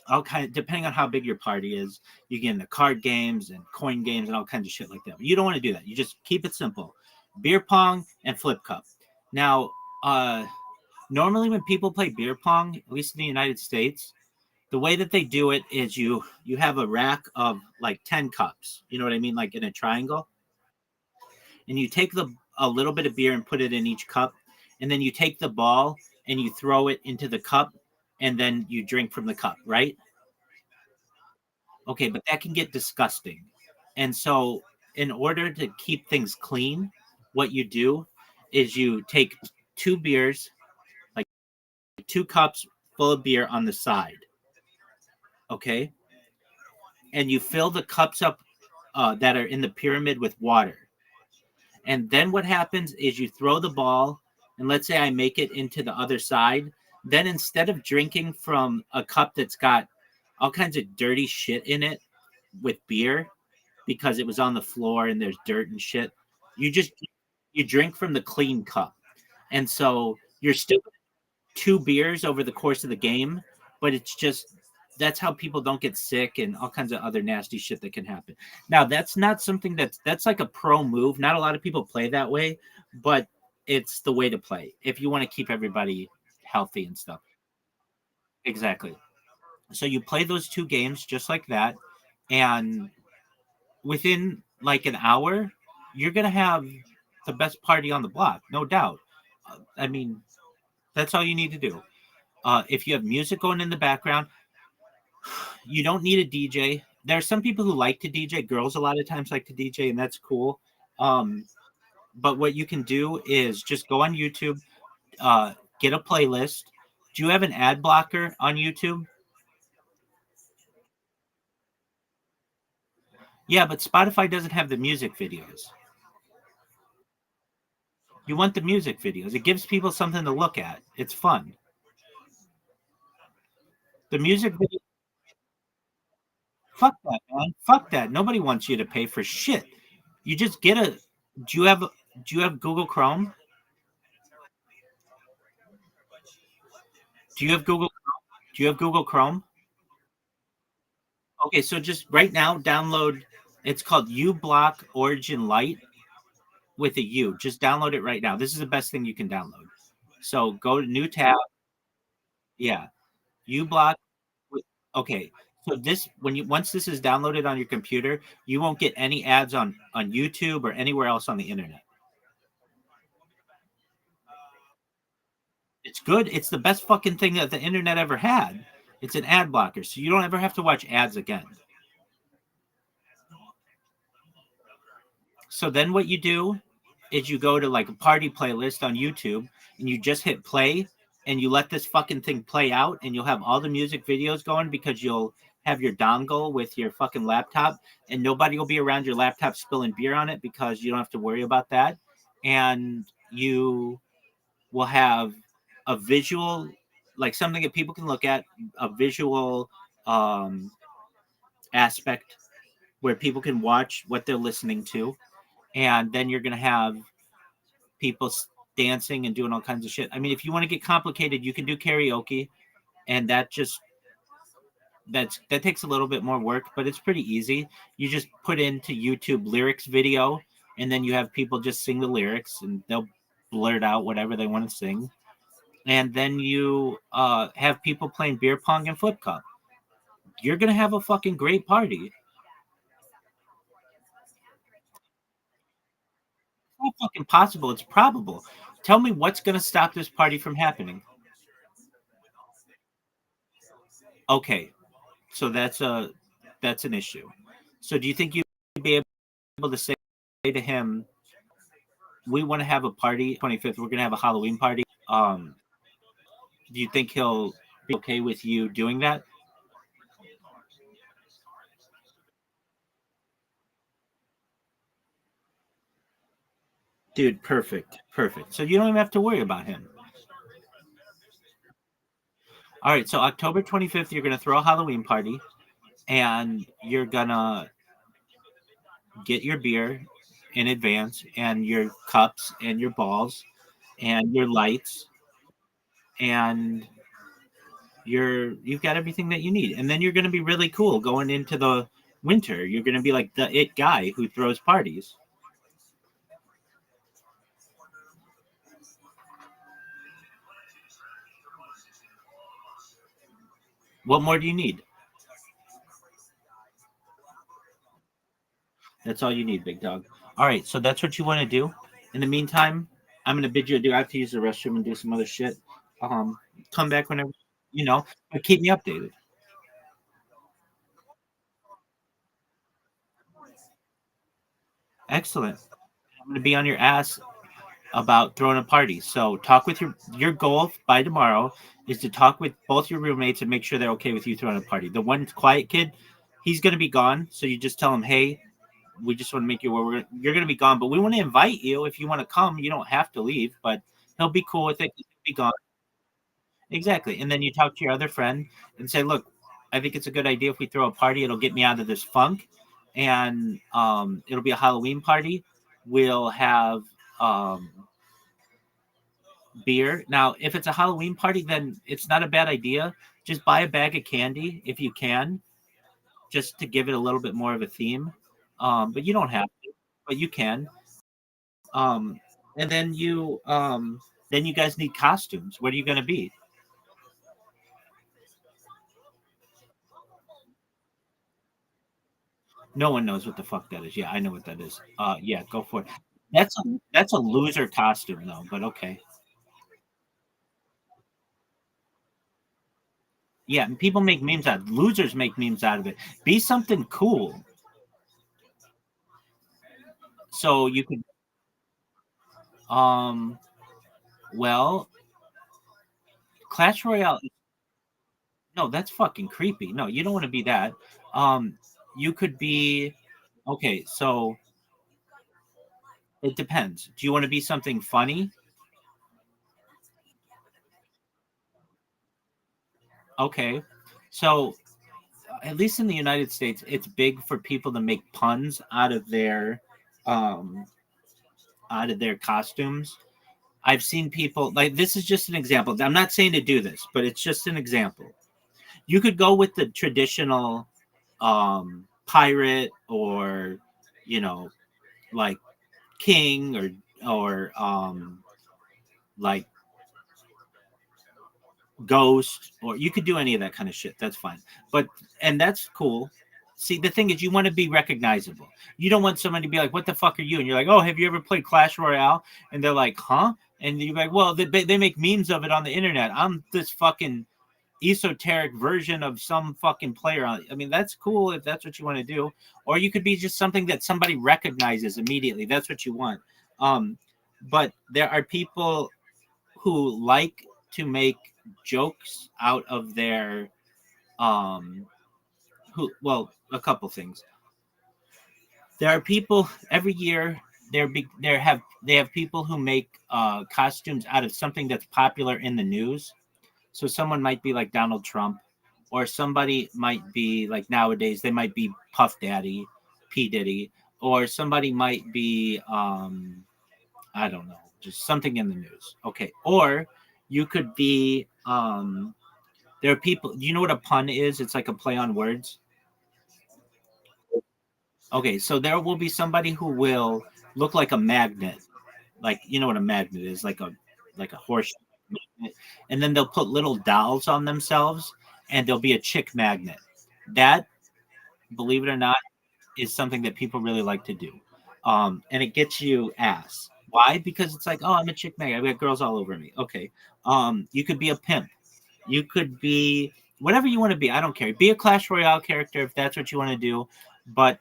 all kind of, depending on how big your party is, you get into card games and coin games and all kinds of shit like that. But you don't want to do that. You just keep it simple. Beer pong and flip cup. Now, normally when people play beer pong, at least in the United States, the way that they do it is you have a rack of like 10 cups. You know what I mean? Like in a triangle. And you take a little bit of beer and put it in each cup. And then you take the ball and you throw it into the cup. And then you drink from the cup, right? Okay, but that can get disgusting. And so in order to keep things clean, what you do is you take 2 beers, like 2 cups full of beer on the side. Okay? And you fill the cups up that are in the pyramid with water. And then what happens is you throw the ball, and let's say I make it into the other side. Then instead of drinking from a cup that's got all kinds of dirty shit in it with beer because it was on the floor and there's dirt and shit, you drink from the clean cup. And so you're still 2 beers over the course of the game, but it's just that's how people don't get sick and all kinds of other nasty shit that can happen. Now, that's not something that's like a pro move. Not a lot of people play that way, but it's the way to play if you want to keep everybody healthy and stuff. Exactly. So you play those 2 games just like that, and within like an hour, you're gonna have the best party on the block, no doubt. I mean, that's all you need to do. If you have music going in the background, you don't need a DJ. There are some people who like to DJ. Girls a lot of times like to DJ, and that's cool. Um, but what you can do is just go on YouTube, get a playlist. Do you have an ad blocker on YouTube? Yeah, but Spotify doesn't have the music videos. You want the music videos. It gives people something to look at. It's fun. The music video. Fuck that, man. Fuck that. Nobody wants you to pay for shit. You just get a. Do you have Google Chrome? Do you have Google? Do you have Google Chrome? Okay, so just right now download. It's called uBlock Origin Lite with a U. Just download it right now. This is the best thing you can download. So go to new tab. Yeah, uBlock. Okay, so this when you once this is downloaded on your computer, you won't get any ads on YouTube or anywhere else on the internet. It's good. It's the best fucking thing that the internet ever had. It's an ad blocker, so you don't ever have to watch ads again. So then what you do is you go to like a party playlist on YouTube and you just hit play and you let this fucking thing play out and you'll have all the music videos going because you'll have your dongle with your fucking laptop and nobody will be around your laptop spilling beer on it because you don't have to worry about that. And you will have a visual, like something that people can look at, a visual um, aspect where people can watch what they're listening to. And then you're going to have people dancing and doing all kinds of shit. I mean, if you want to get complicated, you can do karaoke, and that takes a little bit more work, but it's pretty easy. You just put into YouTube lyrics video, and then you have people just sing the lyrics, and they'll blurt out whatever they want to sing. And then you have people playing beer pong and flip cup. You're gonna have a fucking great party. It's not fucking possible. It's probable. Tell me what's gonna stop this party from happening. Okay, so that's an issue. So do you think you'd be able to say to him, "We want to have a party 25th. We're gonna have a Halloween party." Do you think he'll be okay with you doing that? Dude, perfect. Perfect. So you don't even have to worry about him. All right, so October 25th, you're going to throw a Halloween party and you're going to get your beer in advance and your cups and your balls and your lights and you've got everything that you need. And then you're going to be really cool going into the winter. You're going to be like the it guy who throws parties. What more do you need? That's all you need, big dog. All right, so that's what you want to do. In the meantime, I'm gonna bid you adieu. I have to use the restroom and do some other shit. Come back whenever but keep me updated. Excellent. I'm gonna be on your ass about throwing a party. So talk with your goal by tomorrow is to talk with both your roommates and make sure they're okay with you throwing a party. The one quiet kid, he's gonna be gone. So you just tell him, hey, we just want to make you aware you're going to be gone, but we want to invite you. If you want to come, you don't have to leave, but he'll be cool with it. He'll be gone. Exactly. And then you talk to your other friend and say, look, I think it's a good idea if we throw a party. It'll get me out of this funk. And it'll be a Halloween party. We'll have beer. Now, if it's a Halloween party, then it's not a bad idea. Just buy a bag of candy if you can, just to give it a little bit more of a theme. But you don't have to, but you can. Um, and then you guys need costumes. What are you going to be? No one knows what the fuck that is. Yeah, I know what that is. Yeah, go for it. That's a loser costume though, but okay. Yeah, and people make memes out. Losers make memes out of it. Be something cool. So you could um well, Clash Royale. No, that's fucking creepy. No, you don't want to be that. Um you could be okay, so it depends. Do you want to be something funny? Okay. So at least in the United States, it's big for people to make puns um out of their costumes. I've seen people like this is just an example. I'm not saying to do this, but it's just an example. You could go with the traditional pirate or you know like king or like ghost, or you could do any of that kind of shit. That's fine. But and that's cool. See, the thing is, you want to be recognizable. You don't want somebody to be like, "What the fuck are you?" And you're like, "Oh, have you ever played Clash Royale?" And they're like, "Huh?" And you're like, "Well, they make memes of it on the internet. I'm this fucking esoteric version of some fucking player." I mean, that's cool if that's what you want to do. Or you could be just something that somebody recognizes immediately. That's what you want. Um, but there are people who like to make jokes out of their who well a couple things. There are people every year they have people who make costumes out of something that's popular in the news. So someone might be like Donald Trump, or somebody might be like nowadays they might be Puff Daddy, P Diddy, or somebody might be I don't know, just something in the news. Okay, or you could be there are people. Do you know what a pun is? It's like a play on words. Okay, so there will be somebody who will look like a magnet, like you know what a magnet is, like a horse magnet, and then they'll put little dolls on themselves, and there'll be a chick magnet. That, believe it or not, is something that people really like to do, and it gets you ass. Why? Because it's like, oh, I'm a chick magnet. I've got girls all over me. Okay, you could be a pimp. You could be whatever you want to be. I don't care. Be a Clash Royale character if that's what you want to do, but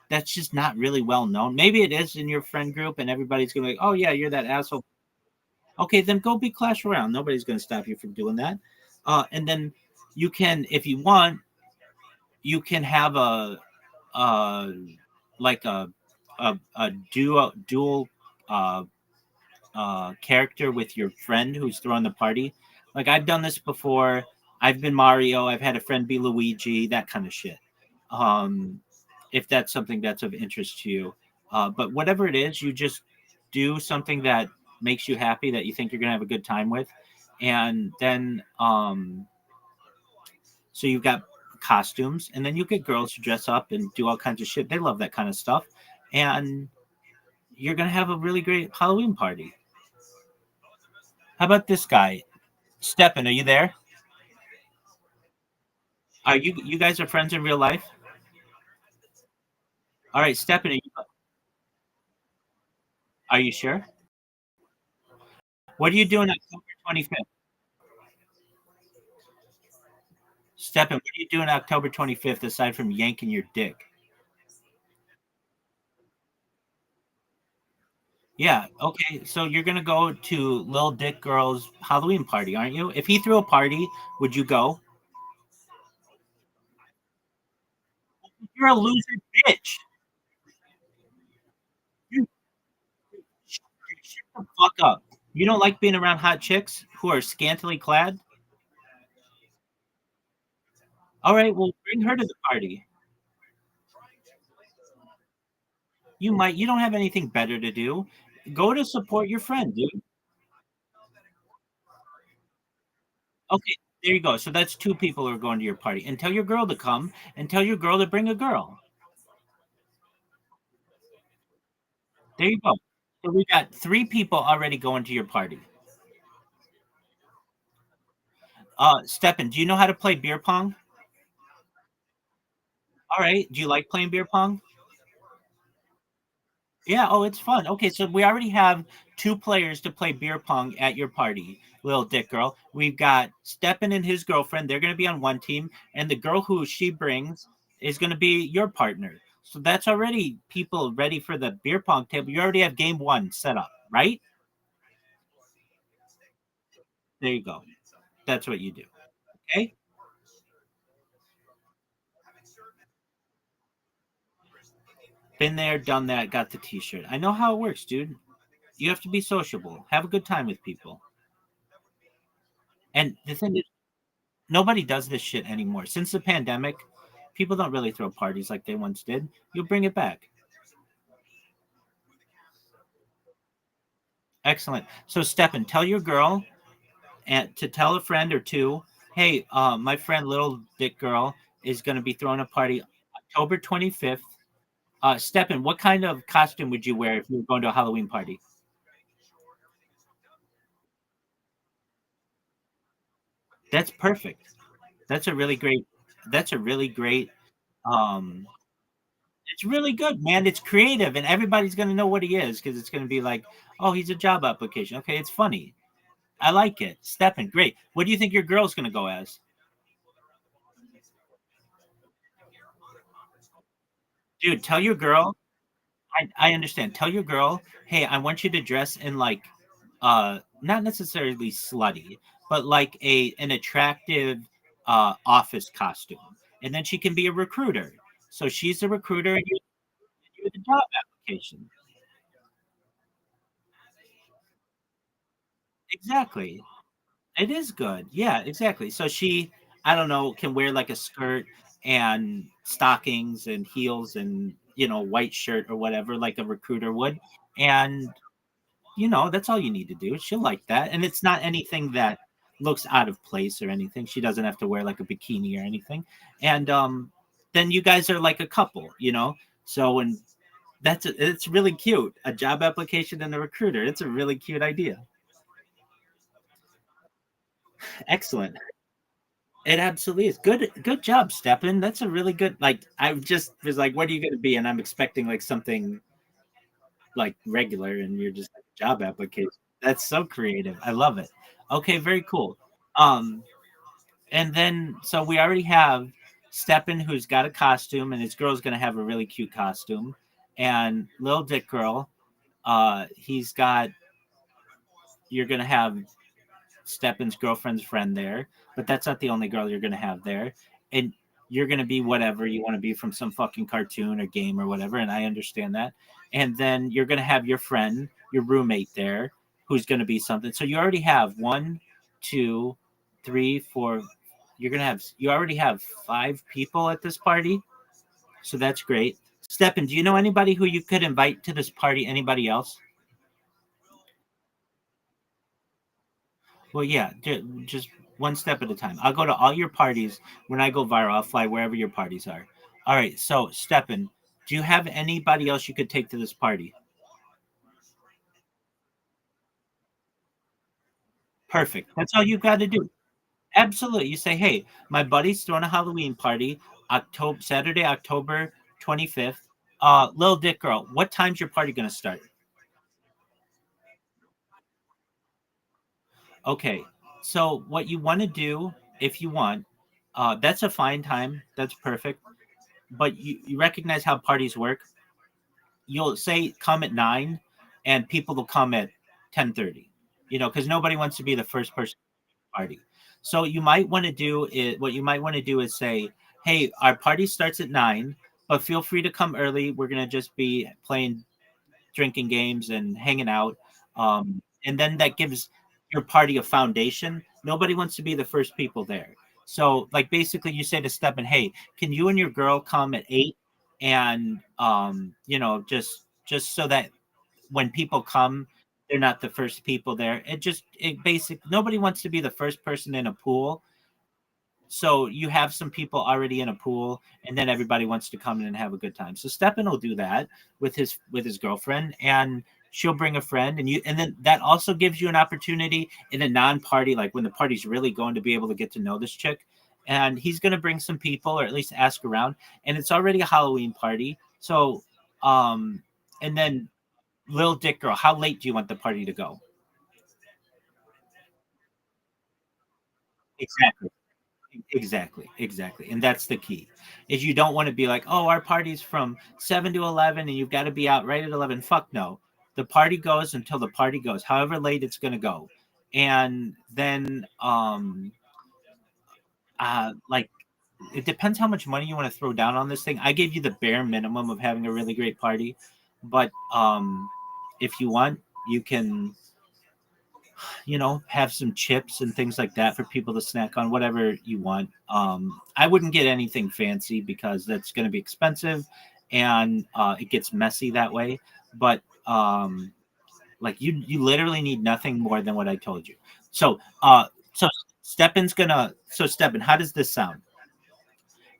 that's just not really well known. Maybe it is in your friend group, and everybody's gonna be like, "Oh yeah, you're that asshole." Okay, then go be Clash Royale. Nobody's gonna stop you from doing that. And then you can, if you want, you can have uh, like a dual uh, character with your friend who's throwing the party. Like I've done this before. I've been Mario. I've had a friend be Luigi. That kind of shit. Um, if that's something that's of interest to you. But whatever it is, you just do something that makes you happy, that you think you're gonna have a good time with, and then so you've got costumes, and then you get girls to dress up and do all kinds of shit. They love that kind of stuff, and you're gonna have a really great Halloween party. How about this guy, Stepan? Are you there? Are you guys are friends in real life? All right, Stepan, are you sure? What are you doing October 25th? Stepan, what are you doing October 25th aside from yanking your dick? Yeah, okay. So you're gonna go to Lil Dick Girl's Halloween party, aren't you? If he threw a party, would you go? You're a loser bitch. the fuck up. You don't like being around hot chicks who are scantily clad? All right, well, bring her to the party. You might. You don't have anything better to do. Go to support your friend, dude. Okay, there you go. So that's two people who are going to your party. And tell your girl to come, and tell your girl to bring a girl. There you go. So we got three people already going to your party. Steppen, do you know how to play beer pong? All right. Do you like playing beer pong? Yeah. Oh, it's fun. Okay, so we already have two players to play beer pong at your party, little dick girl. We've got Steppen and his girlfriend. They're going to be on one team, and the girl who she brings is going to be your partner. So that's already people ready for the beer pong table. You already have game one set up, right? There you go. That's what you do. Okay. Been there, done that, got the t-shirt. I know how it works, dude. You have to be sociable. Have a good time with people. And the thing is, nobody does this shit anymore. Since the pandemic, people don't really throw parties like they once did. You'll bring it back. Excellent. So, Stefan, tell your girl and to tell a friend or two, hey, my friend Little Dick Girl is going to be throwing a party October 25th. Stefan, what kind of costume would you wear if you were going to a Halloween party? That's perfect. That's a really great. That's a really great. Um, it's really good, man. It's creative, and everybody's gonna know what he is because it's gonna be like, oh, he's a job application. Okay, it's funny. I like it. Stefan, great. What do you think your girl's gonna go as? Dude, tell your girl. I understand. Tell your girl, hey, I want you to dress in like, not necessarily slutty, but like an attractive office costume, and then she can be a recruiter. So she's a recruiter, and you're the job application. Exactly. It is good. Yeah, exactly. So she, I don't know, can wear like a skirt and stockings and heels and, white shirt or whatever, like a recruiter would. And, that's all you need to do. She'll like that. And it's not anything that looks out of place or anything. She doesn't have to wear like a bikini or anything. And then you guys are like a couple, So when it's really cute. A job application and a recruiter. It's a really cute idea. Excellent. It absolutely is. Good job, Stephen. That's a really good I just was like, what are you gonna be? And I'm expecting like something like regular and you're just like job application. That's so creative. I love it. Okay, very cool. Um and then so we already have Stephen who's got a costume and his girl's gonna have a really cute costume. And Little Dick Girl, he's got you're gonna have Steppen's girlfriend's friend there, but that's not the only girl you're going to have there. And you're going to be whatever you want to be from some fucking cartoon or game or whatever. And I understand that. And then you're going to have your friend, your roommate there, who's going to be something. So you already have one, two, three, four. You already have five people at this party. So that's great. Steppen, do you know anybody who you could invite to this party? Anybody else? Well, yeah, just one step at a time. I'll go to all your parties. When I go viral, I'll fly wherever your parties are. All right. So, Steppen, do you have anybody else you could take to this party? Perfect. That's all you've got to do. Absolutely. You say, hey, my buddy's throwing a Halloween party, Saturday, October 25th. Little Dick Girl, what time's your party going to start? Okay. So, what you want to do, if you want, that's a fine time. That's perfect. But you recognize how parties work. You'll say come at 9 and people will come at 10:30, because nobody wants to be the first person at the party. So what you might want to do is say, hey, our party starts at 9, but feel free to come early. We're going to just be playing drinking games and hanging out. And then that gives your party a foundation. Nobody wants to be the first people there. So like basically you say to Stepan, hey, can you and your girl come at 8? And just so that when people come, they're not the first people there. Nobody wants to be the first person in a pool. So you have some people already in a pool, and then everybody wants to come in and have a good time. So Stepan will do that with his girlfriend, and she'll bring a friend, and then that also gives you an opportunity in a non-party, like when the party's really going, to be able to get to know this chick. And he's going to bring some people, or at least ask around, and it's already a Halloween party. So and then Lil Dick Girl, how late do you want the party to go? Exactly, and that's the key. Is you don't want to be like, oh, our party's from 7 to 11 and you've got to be out right at 11. Fuck no. The party goes until the party goes, however late it's going to go. And then like, it depends how much money you want to throw down on this thing. I gave you the bare minimum of having a really great party, but if you want, you can have some chips and things like that for people to snack on, whatever you want. I wouldn't get anything fancy because that's going to be expensive, and it gets messy that way. But like you literally need nothing more than what I told you. So Stepan, how does this sound?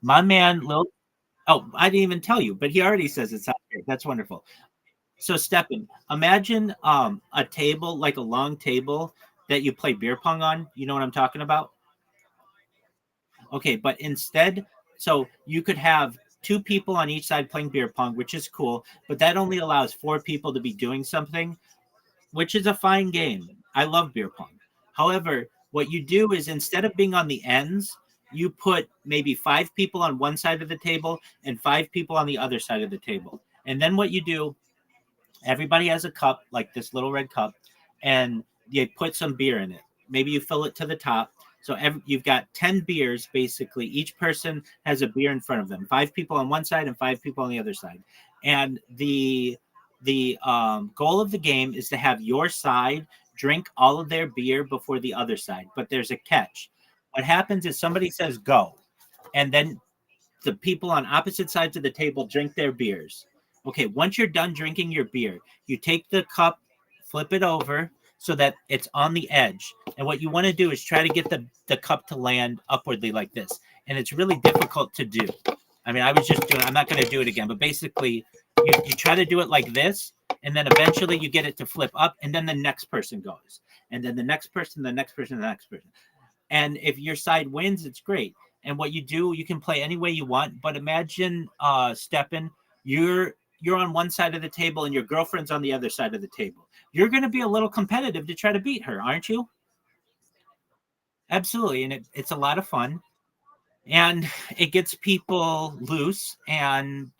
My man, Lil. Oh, I didn't even tell you, but he already says it sounds great. That's wonderful. So Stepan, imagine a table, like a long table that you play beer pong on. You know what I'm talking about? Okay, but instead, so you could have two people on each side playing beer pong, which is cool, but that only allows four people to be doing something, which is a fine game. I love beer pong. However, what you do is, instead of being on the ends, you put maybe five people on one side of the table and five people on the other side of the table. And then what you do, everybody has a cup, like this little red cup, and you put some beer in it. Maybe you fill it to the top. So you've got 10 beers, basically. Each person has a beer in front of them. Five people on one side and five people on the other side. And the goal of the game is to have your side drink all of their beer before the other side. But there's a catch. What happens is somebody says go, and then the people on opposite sides of the table drink their beers. Okay, once you're done drinking your beer, you take the cup, flip it over so that it's on the edge. And what you want to do is try to get the cup to land upwardly like this. And it's really difficult to do. I mean, I'm not going to do it again, but basically you try to do it like this, and then eventually you get it to flip up, and then the next person goes. And then the next person, the next person, the next person. And if your side wins, it's great. And what you do, you can play any way you want. But imagine, Stepan, you're on one side of the table and your girlfriend's on the other side of the table. You're going to be a little competitive to try to beat her, aren't you? Absolutely. And it's a lot of fun. And it gets people loose. And,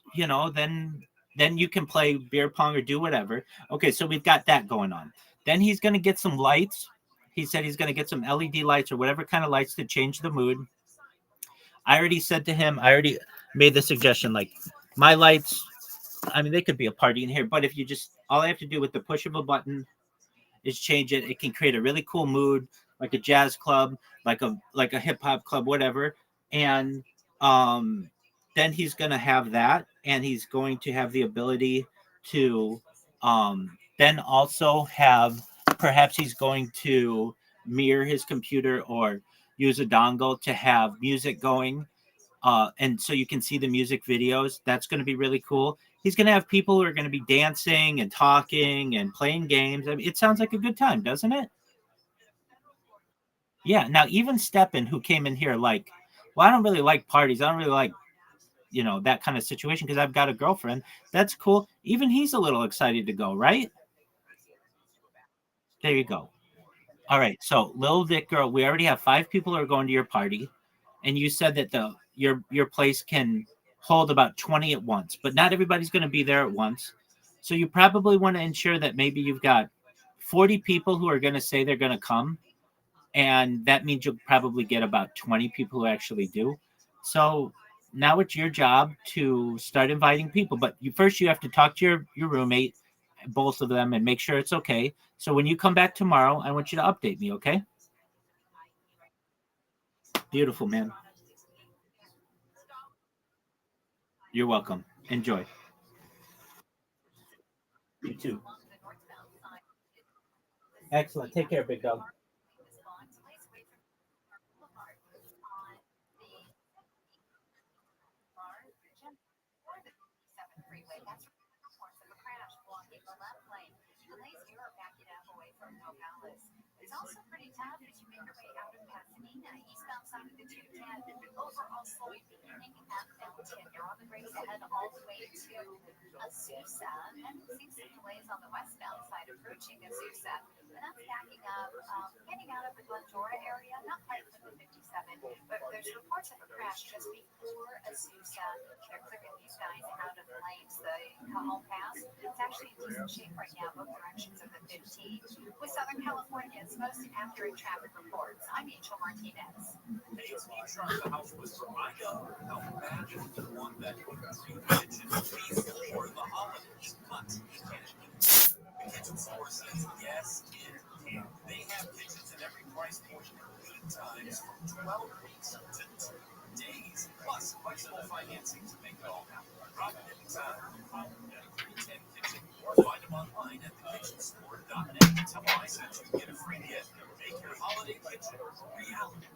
then you can play beer pong or do whatever. Okay, so we've got that going on. Then he's going to get some lights. He said he's going to get some LED lights or whatever kind of lights to change the mood. I already said to him, I already made the suggestion, like, my lights, I mean, they could be a party in here, but if you all I have to do with the push of a button is change it. It can create a really cool mood, like a jazz club, like a hip hop club, whatever. And then he's going to have that, and he's going to have the ability to then also have, perhaps he's going to mirror his computer or use a dongle to have music going. And so you can see the music videos. That's going to be really cool. He's going to have people who are going to be dancing and talking and playing games. I mean, it sounds like a good time, doesn't it? Yeah. Now, even Stepan, who came in here like, well, I don't really like parties. I don't really like, that kind of situation because I've got a girlfriend. That's cool. Even he's a little excited to go, right? There you go. All right. So, Lil Vic Girl, we already have 5 people who are going to your party. And you said that your place can hold about 20 at once, but not everybody's going to be there at once. So you probably want to ensure that maybe you've got 40 people who are going to say they're going to come, and that means you'll probably get about 20 people who actually do. So now it's your job to start inviting people, but first you have to talk to your roommate, both of them and make sure it's okay. So when you come back tomorrow, I want you to update me, okay? Beautiful, man. You're welcome. Enjoy. You too. Excellent. Take care, big dog. It's also pretty tough as you make your way out of Pasadena, eastbound side of the 210, overall slowing beginning at Mountain. You're on the brakes ahead all the way to Azusa, and seeing some delays on the westbound side approaching Azusa. And that's backing up, getting out of the Glendora area, not quite from the 57, but there's reports of a crash just before Azusa. They're clearing these guys out of the lanes. The Cajon Pass, it's actually in decent shape right now, both directions of the 15. With Southern California's most accurate traffic reports, I'm Angel Martinez. Today's feature on the house was from my daughter. Now imagine the one that you would kitchen feast for the holidays. But the kitchen store says yes, it can. They have kitchens at every price point. Lead times from 12 weeks to 2 days. Plus, flexible financing to make it all happen. Drop it anytime. Call them at 310 Kitchen or find them online at thekitchenstore.net. Tell them I sent you to get a free gift. Make your holiday kitchen reality.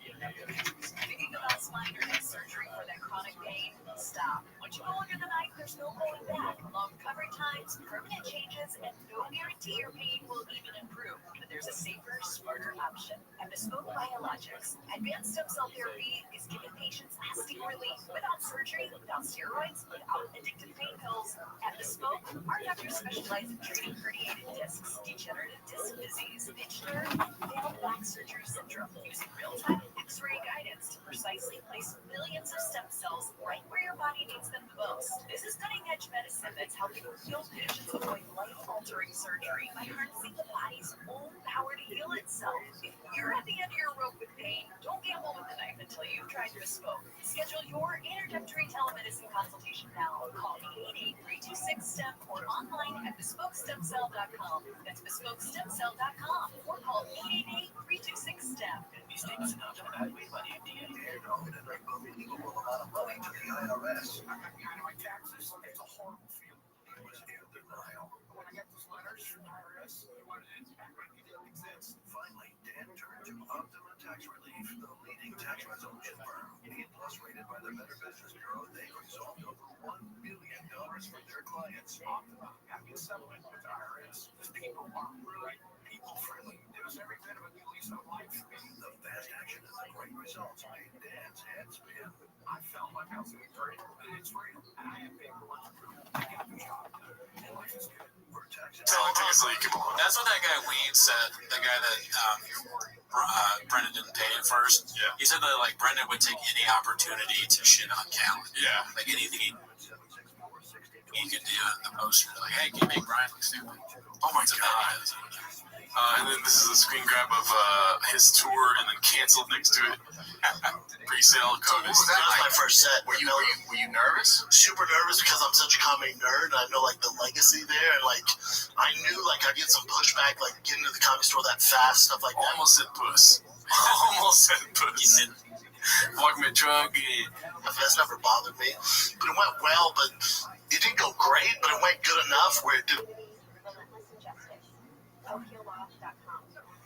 Thinking about spine or hip surgery for that chronic pain? Stop. Once you go under the knife, there's no going back. Long recovery times, permanent changes, and no guarantee your pain will even improve. But there's a safer, smarter option. At Bespoke Biologics, advanced stem cell therapy is giving patients lasting relief without surgery, without steroids, without addictive pain pills. At Bespoke, our doctors specialize in treating herniated discs, degenerative disc disease, pinched nerve, failed back surgery syndrome, using real-time X-ray guidance to precisely place millions of stem cells right where your body needs them the most. This is cutting-edge medicine that's helping heal patients avoid life-altering surgery by harnessing the body's own power to heal itself. If you're at the end of your rope with pain, don't gamble with the knife until you've tried Bespoke. Schedule your introductory telemedicine consultation now. Call 888-326-STEM or online at bespokestemcell.com. That's bespokestemcell.com or call 888-326-STEM. These statements are not evaluated by the FDA. They're known and unbelievable amount of money to the IRS. I got behind on my taxes. It's a horrible feeling. It was in denial. When I get those letters from the IRS, what it exists. Finally, Dan turned to Optima Tax Relief, the leading tax resolution firm. A+ rated by the Better Business Bureau, they resolved over $1 billion for their clients. Optima having a settlement with the IRS. These people are really people-friendly. It was every bit of a new lease on life. The fast action and the great results made Dan's head spin. I felt like I was in a dream, and it's real. And I have paper money. I got the job done, and life is good. For taxes. That's what that guy Ween said. The guy that Brendan didn't pay at first. Yeah. He said that like Brendan would take any opportunity to shit on Callan. Yeah. Like anything he could do in the poster. Like, hey, can you make Brian look stupid? Oh my god. And then this is a screen grab of his tour and then canceled next to it. Pre-sale code is That was my first set. Were you nervous? Super nervous because I'm such a comedy nerd and I know like the legacy there and like I knew like I'd get some pushback like getting to the comedy store that fast, stuff like that. almost said puss. Almost said puss. Walk me a drug. That's never bothered me. But it went well, but it didn't go great, but it went good enough where it did.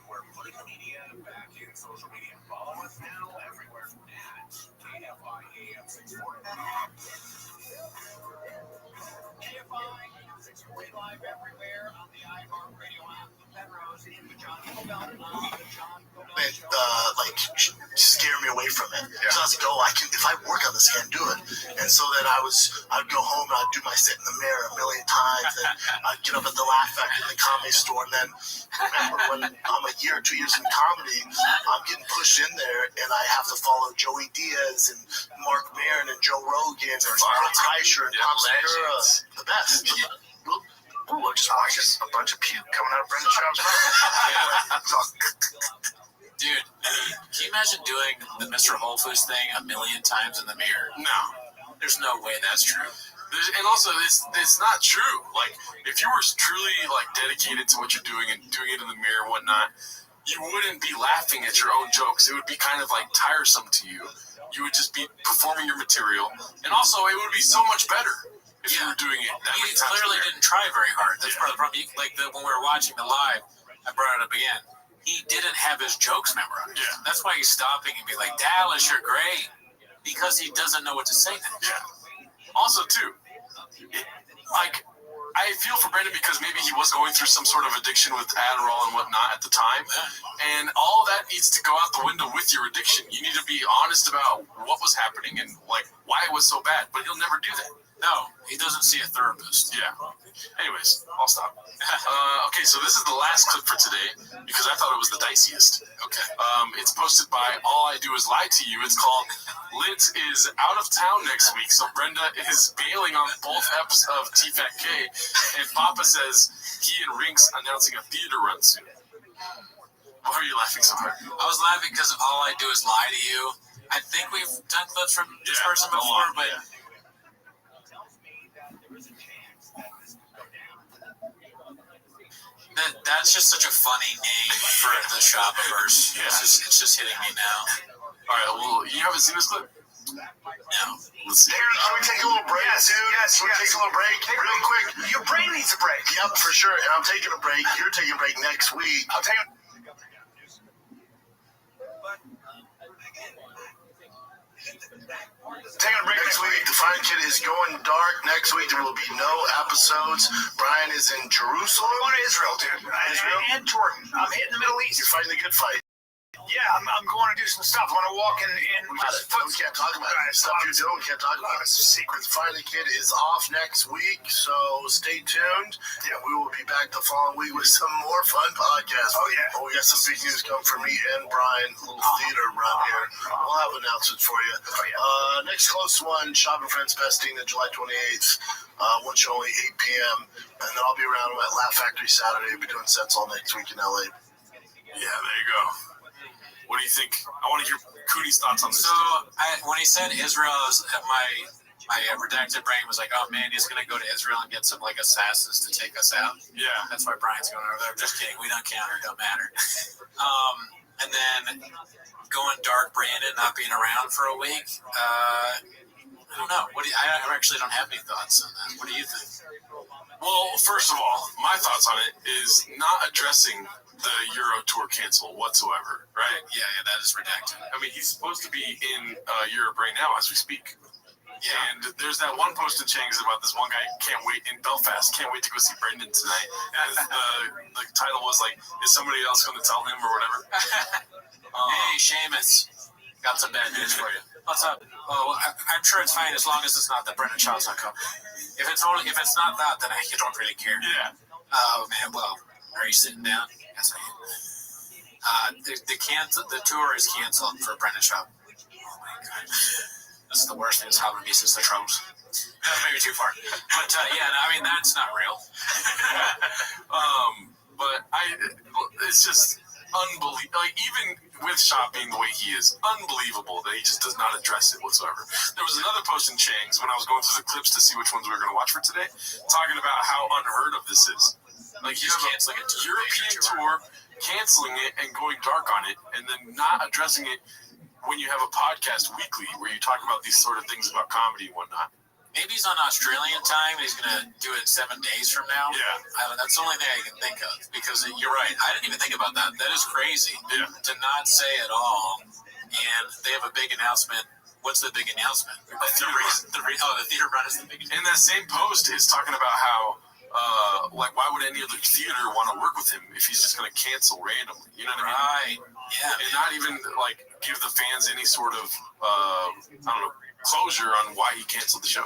We're putting the media back in social media. Follow us now everywhere at KFI AM 640. KFI AM 640 live everywhere on the iHeartRadio app, the Penrose, in the John Cobell, the John Cobell It Show. like scared me away from it. So I was like, oh, I can if I work on this, I can do it. And so then I'd go home and I'd do my sit in the mirror a million times. And I'd get up at the Laugh Factory in the Comedy Store. And then remember when I'm a year or 2 years in comedy, I'm getting pushed in there and I have to follow Joey Diaz and Mark Maron and Joe Rogan and Carl Teicher and Tom Segura. The best. Ooh, I just watched a bunch of puke coming out of Brendan Schaub's mouth. Dude, can you imagine doing the Mr. Whole Foods thing a million times in the mirror? No. There's no way that's true. And also, it's not true. Like, if you were truly like dedicated to what you're doing and doing it in the mirror and whatnot, you wouldn't be laughing at your own jokes. It would be kind of like tiresome to you. You would just be performing your material, and also it would be so much better if you were doing it. That He clearly didn't try very hard. That's part of the problem. When we were watching the live, I brought it up again. He didn't have his jokes memorized. Yeah. That's why he's stopping and be like, Dallas, you're great. Because he doesn't know what to say next. Yeah. Also, too, I feel for Brandon because maybe he was going through some sort of addiction with Adderall and whatnot at the time. And all that needs to go out the window with your addiction. You need to be honest about what was happening and, like, why it was so bad. But he'll never do that. No, he doesn't see a therapist. Yeah. Anyways, I'll stop. Okay, so this is the last clip for today because I thought it was the diciest. Okay. It's posted by All I Do Is Lie to You. It's called Lit is out of town next week, so Brenda is bailing on both eps of TFAT K, and Papa says he and Rinks announcing a theater run soon. Why are you laughing so hard? I was laughing because All I Do Is Lie to You. I think we've done clips from this person before, but... Yeah. That's just such a funny name for the Shopperverse. Yeah. It's just hitting me now. All right, well, you haven't seen this clip? No. Let's see. Can we take a little break, dude? Yes. Can we take a little break real quick? Your brain needs a break. Yep, for sure. And I'm taking a break. You're taking a break next week. I'll take a... Taking a break next week. The Fine Kid is going dark. Next week there will be no episodes. Brian is in Jerusalem. I'm going to Israel, dude. Israel? And Jordan. I'm hitting the Middle East. You're fighting the good fight. Yeah, I'm going to do some stuff. I'm going to walk in We can't talk about it. Stuff you're doing, we can't talk about it. It's a secret. The Fine Kid is off next week, so stay tuned. Yeah, we will be back the following week with some more fun podcasts. Oh, yeah. We got some big news coming from me and Brian. A little theater run here. We'll have announcements for you. Next close one, Shopping Friends Pasadena, July 28th. One show only 8 p.m. And then I'll be around at Laugh Factory Saturday. I'll be doing sets all next week in LA. Yeah, there you go. What do you think? I want to hear Cootie's thoughts on this. So, when he said Israel, my redacted brain was like, oh man, he's going to go to Israel and get some like assassins to take us out. Yeah. That's why Brian's going over there. Just kidding. We don't count. It don't matter. And then going dark, Brandon not being around for a week. I don't know. I actually don't have any thoughts on that. What do you think? Well, first of all, my thoughts on it is not addressing the Euro tour cancel whatsoever, right? Yeah, that is redacted. I mean, he's supposed to be in Europe right now as we speak. Yeah. And there's that one post in Chang's about this one guy can't wait in Belfast, can't wait to go see Brendan tonight. And the title was like, is somebody else going to tell him or whatever? Hey, Seamus. Got some bad news for you. What's up? Oh, I'm sure it's fine as long as it's not that Brendan Shaw's not coming. If it's not that, then you don't really care. Yeah. Oh man, well, are you sitting down? Yes, I am. The tour is canceled for Brendan Shaw. Oh my god, this is the worst thing that's happened to me since the Trumps. Maybe too far, but I mean that's not real. But it's just unbelievable. Like even with Shaw being the way he is, unbelievable that he just does not address it whatsoever. There was another post in Chang's when I was going through the clips to see which ones we were going to watch for today, talking about how unheard of this is. Like he's canceling a European tour, canceling it and going dark on it, and then not addressing it when you have a podcast weekly where you talk about these sort of things about comedy and whatnot. Maybe he's on Australian time and he's going to do it 7 days from now. Yeah. That's the only thing I can think of because you're right. I didn't even think about that. That is crazy to not say at all. And they have a big announcement. What's the big announcement? The theater run is the big announcement. And that same post is talking about how why would any other theater want to work with him if he's just going to cancel randomly? You know what I mean? Right. Yeah. And not even like give the fans any sort of closure on why he canceled the show.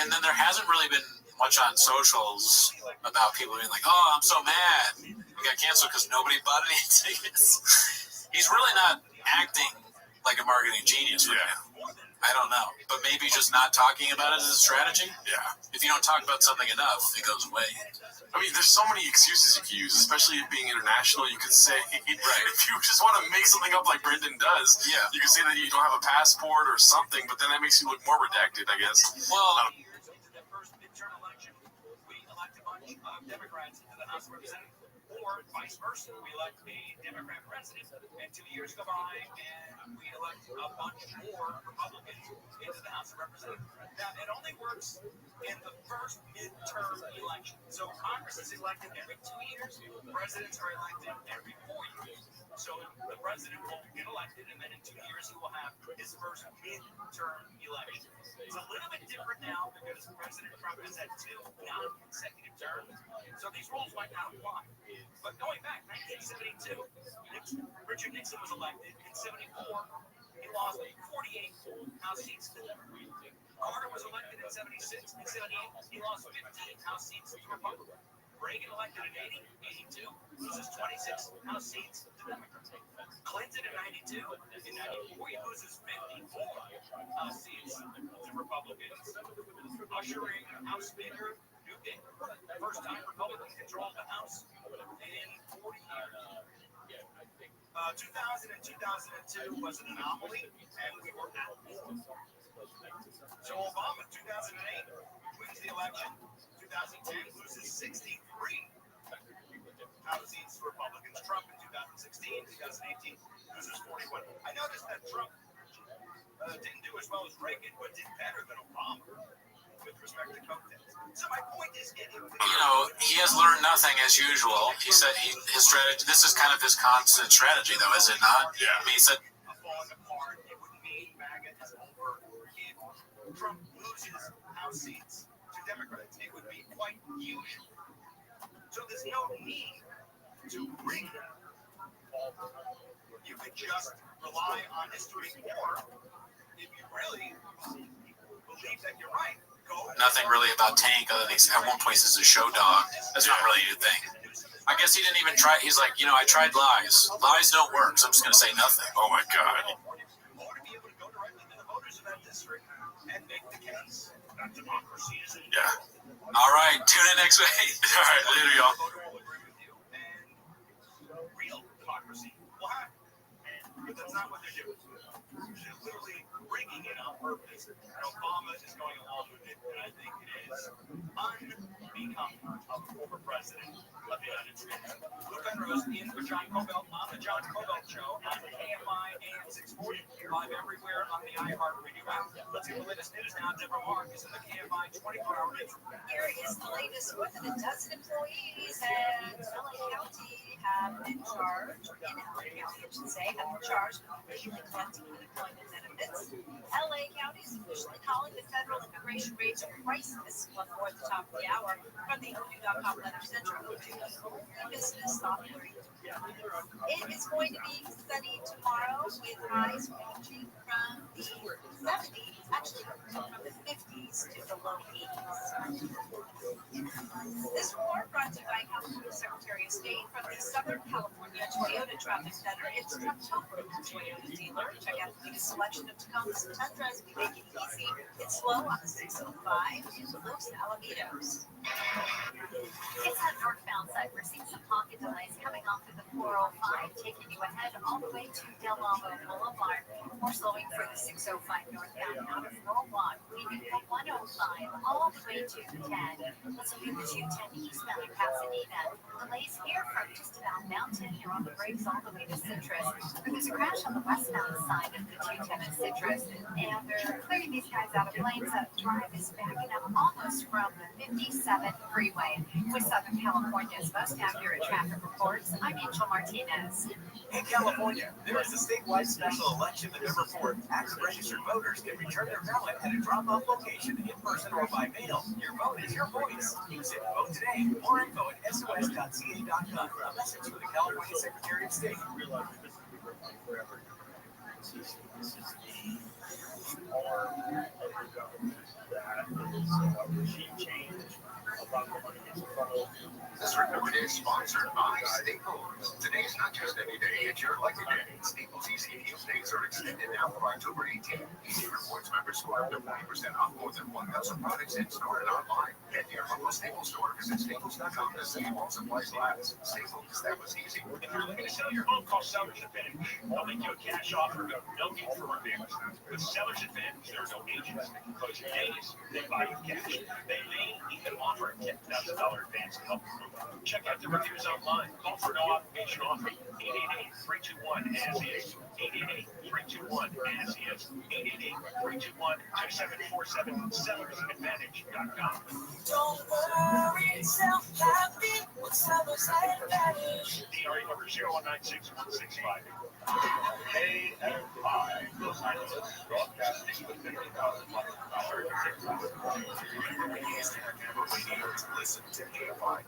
And then there hasn't really been much on socials about people being like, "Oh, I'm so mad. We got canceled because nobody bought any tickets." He's really not acting like a marketing genius right now. I don't know, but maybe just not talking about it as a strategy. Yeah. If you don't talk about something enough, it goes away. I mean, there's so many excuses you can use, especially being international. You could say, if you just want to make something up like Brendan does, you can say that you don't have a passport or something, but then that makes you look more redacted, I guess. Well, Democrats into the House of Representatives. Or vice versa, we elect a Democrat president, and 2 years go by, and we elect a bunch more Republicans into the House of Representatives. Now, it only works in the first midterm election. So Congress is elected every 2 years. Presidents are elected every 4 years. So the president will get elected, and then in 2 years he will have his first midterm election. It's a little bit different now because President Trump has had 2 non-consecutive terms. So these rules might not apply. But going back, 1972, Richard Nixon was elected. In 74, he lost 48 House seats to Democrats. Carter was elected in 76. In 78, he lost 15 House seats to Republicans. Reagan elected in 80, 82, loses 26 House seats to Democrats. Clinton in 92, in 94, he loses 54 House seats to Republicans. Ushering House Speaker Newt Gingrich, first time Republicans controlled the House in 40 years. 2000 and 2002 was an anomaly, and we were at war. So Obama, 2008, wins the election. 2010 loses 63 House seats to Republicans. Trump in 2016, 2018 loses 41. I noticed that Trump didn't do as well as Reagan, but did better than Obama with respect to COVID. So my point is, he has learned nothing as usual. He said his strategy. This is kind of his constant strategy, though, is it not? Yeah. I mean, he said falling apart. It would mean MAGA is over. If Trump loses House seats to Democrats, it would be quite usual. So there's no need to bring them all. You could just rely on history, or if you really believe that you're right, nothing really about Tank other than at one point he's a show dog. That's not really a thing. I guess he didn't even try. He's like, I tried lies. Lies don't work, so I'm just going to say nothing. Oh, my God. Or to be able to go directly to the voters of that district and make the case that democracy is in. Yeah. All right. Tune in next week. All right. Later, y'all. Real democracy will happen. But that's not what they're doing. They're literally bringing it on purpose. And Obama is going along with it. And I think it is unbecoming of the former president of the United States. Luke Penrose in for John Cobelt on the John Cobelt Show on KFI AM 640, live everywhere on the iHeartRadio app. Let's get the latest news now. Deborah Mark is in the KFI 24-hour news. Here is the latest. More than a dozen employees at LA County have been charged, in LA County, I should say, have been charged with illegally collecting unemployment benefits. LA County is officially calling the federal immigration rates a crisis before the top of the hour from the ODU.com Letter Center. ODU's only business operating. It is going to be studied tomorrow with highs ranging from the 70s, actually from the 50s to the low 80s. This report brought to you by California Secretary of State from the Southern California Toyota Traffic Center. It's Trucktober at the Toyota dealer. Check out the biggest selection of Tacomas and Tundras. We make it easy. It's slow on the 605 in Los Alamitos. It's that northbound side. We're seeing some pocket delays coming off of the 405, taking you ahead all the way to Del Amo Boulevard. We're slowing for the 605 northbound out of Rollblock, leaving the 105 all the way to the 10. Let's look at the 210 eastbound in Pasadena. Delays here from just about Mountain. You're on the brakes all the way to Citrus. There's a crash on the westbound side of the 210 at Citrus, and they're clearing these guys out of lanes. That drive is backing up almost from the 57 freeway. With Southern California's most accurate traffic reports, I'm Angel Martinez. In California, there is a statewide special election November 4th. Active registered voters can return their ballot at a drop-off location in person or by mail. Your vote is your voice. Use it. Vote today. More info at sos.ca.gov. A message from the California Secretary of State. This is the arm of the government that is a regime change about the money in funnel. This report is sponsored by Staples. Today is not just any day, it's your lucky day. Staples Easy Deals days are extended now for October 18th. Easy Rewards members score up to 40% off more than 1,000 products in store and online. Head to your local Staples store. Visit staples.com to see while supplies last. Staples, that was easy. If you're looking to sell your home, call Seller's Advantage. They'll make you a cash offer. No need for reviews. With Seller's Advantage, there are no agents that can close your days. They buy you cash. They may even offer a $10,000 advance to help you move. Check out the reviews online. Call for no obligation offer. 888-321-AS-IS. 888-321-AS-IS. 888-321-2747. SellersAdvantage.com. Don't worry, self-happy with Seller's Advantage. DRA number 0196165. Hey and hi, Los Angeles, broadcasting with 50,000 watts of power. Remember when you used to have your radio to listen to KFI?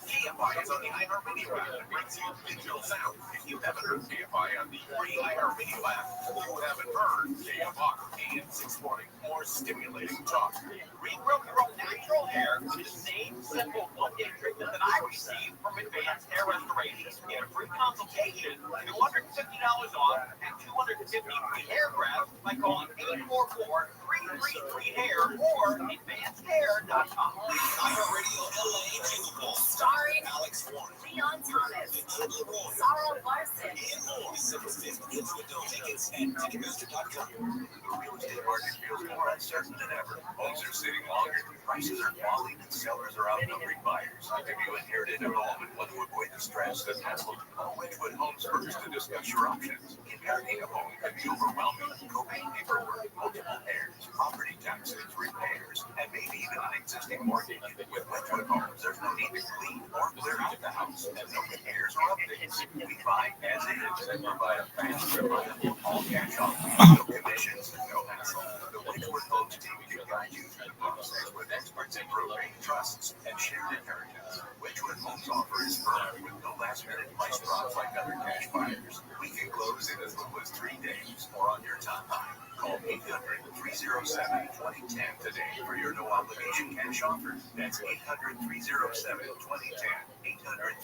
KFI is on the iHeartRadio app that brings you digital sound. If you haven't heard KFI on the free iHeartRadio app, you haven't heard KFI AM 640, more stimulating talk. Regrow your natural hair with the same simple one-day treatment that I received from Advanced Hair Restoration. Get a free consultation, $250 off, and 250 free hair grafts by calling 844-333-HAIR or advancedhair.com. iHeartRadio LA Jingle Ball. Starring Alex Warren, Leon Thomas, Angela Roy, Sarah Larson, and more. December 5th into adult tickets at Ticketmaster.com. The real estate market feels more uncertain than ever. Homes are sitting longer, prices are falling, and sellers are outnumbering buyers. If you inherited a home and want to avoid the stress and hassle, call Wedgwood Homes first to discuss your options. Inheriting a home can be overwhelming. Probate paperwork, multiple heirs, property taxes, repairs, and maybe even an existing mortgage. With Wedgwood Homes, there's no need to clean or clear out the house, and no repairs or updates. We buy as is and provide a fast, reliable, all-cash offer. No commissions, no hassle. The Wedgwood Homes team can guide you through the process with experts in probate, trusts, and shared inheritance. Wedgwood Homes offer is firm with no last-minute price drops like other cash buyers. We can close in as little as 3 days or on your timeline. Call 800-307-2010 today for your no-obligation cash offer. That's 800-307-2010.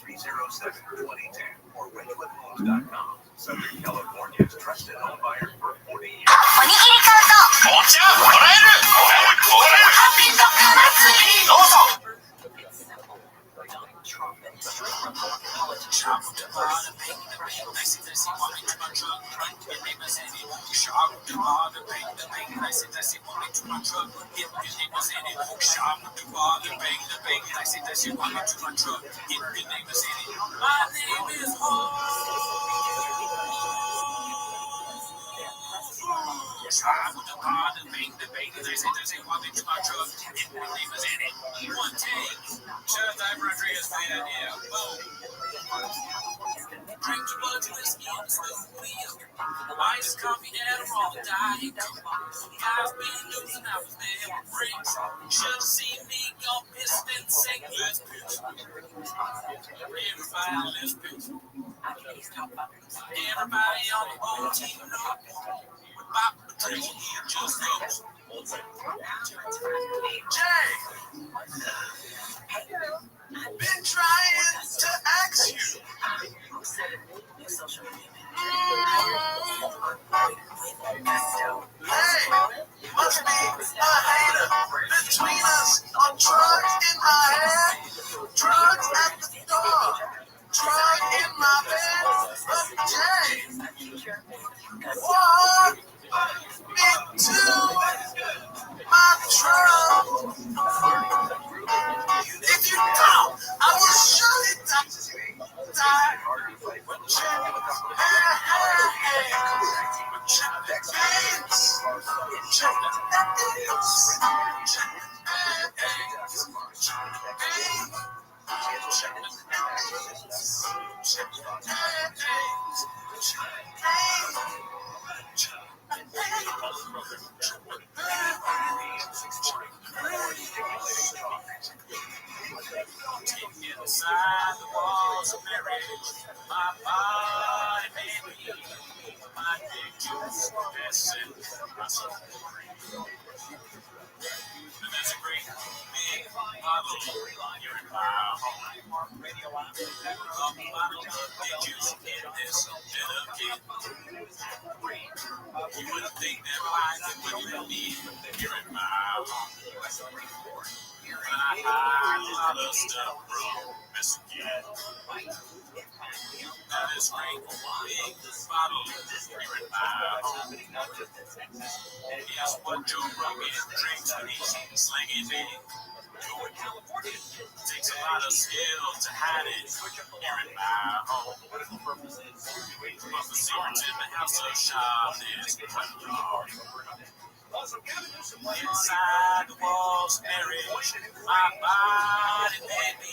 800-307-2010 or WedgwoodHomes.com. Southern California's trusted home buyer for 40 years. おにぎり買うとお茶もらえる。ハッピードッグ祭り。どうぞ。Iced coffee and a raw diet. I've been losing, I was there with friends. Should've seen me go pissed and say, let's pitch. Everybody, let's pitch. Everybody on the whole team know. With Bob Patricia, just goes. Jay! Been trying to ask you. Hey, must be a hater between us on drugs in my head, drugs at the door, drug in my bed. But Jay, walk into my truck. If you don't, I will shoot it down. Inside the walls of marriage, my body may be my pictures, essence, my soul. And there's a great big bottle here in my home. Did you get this little kid? You wouldn't think that life would really be here in my home. I hide a lot of stuff from Miss Again. Now this great big bottle here in my home. Guess what Joe Rogan drinks when he's slinging it? Takes a lot of skill to hide it here in my home. But the secrets in the house of Sean is plenty. Inside the walls of marriage, my body may be,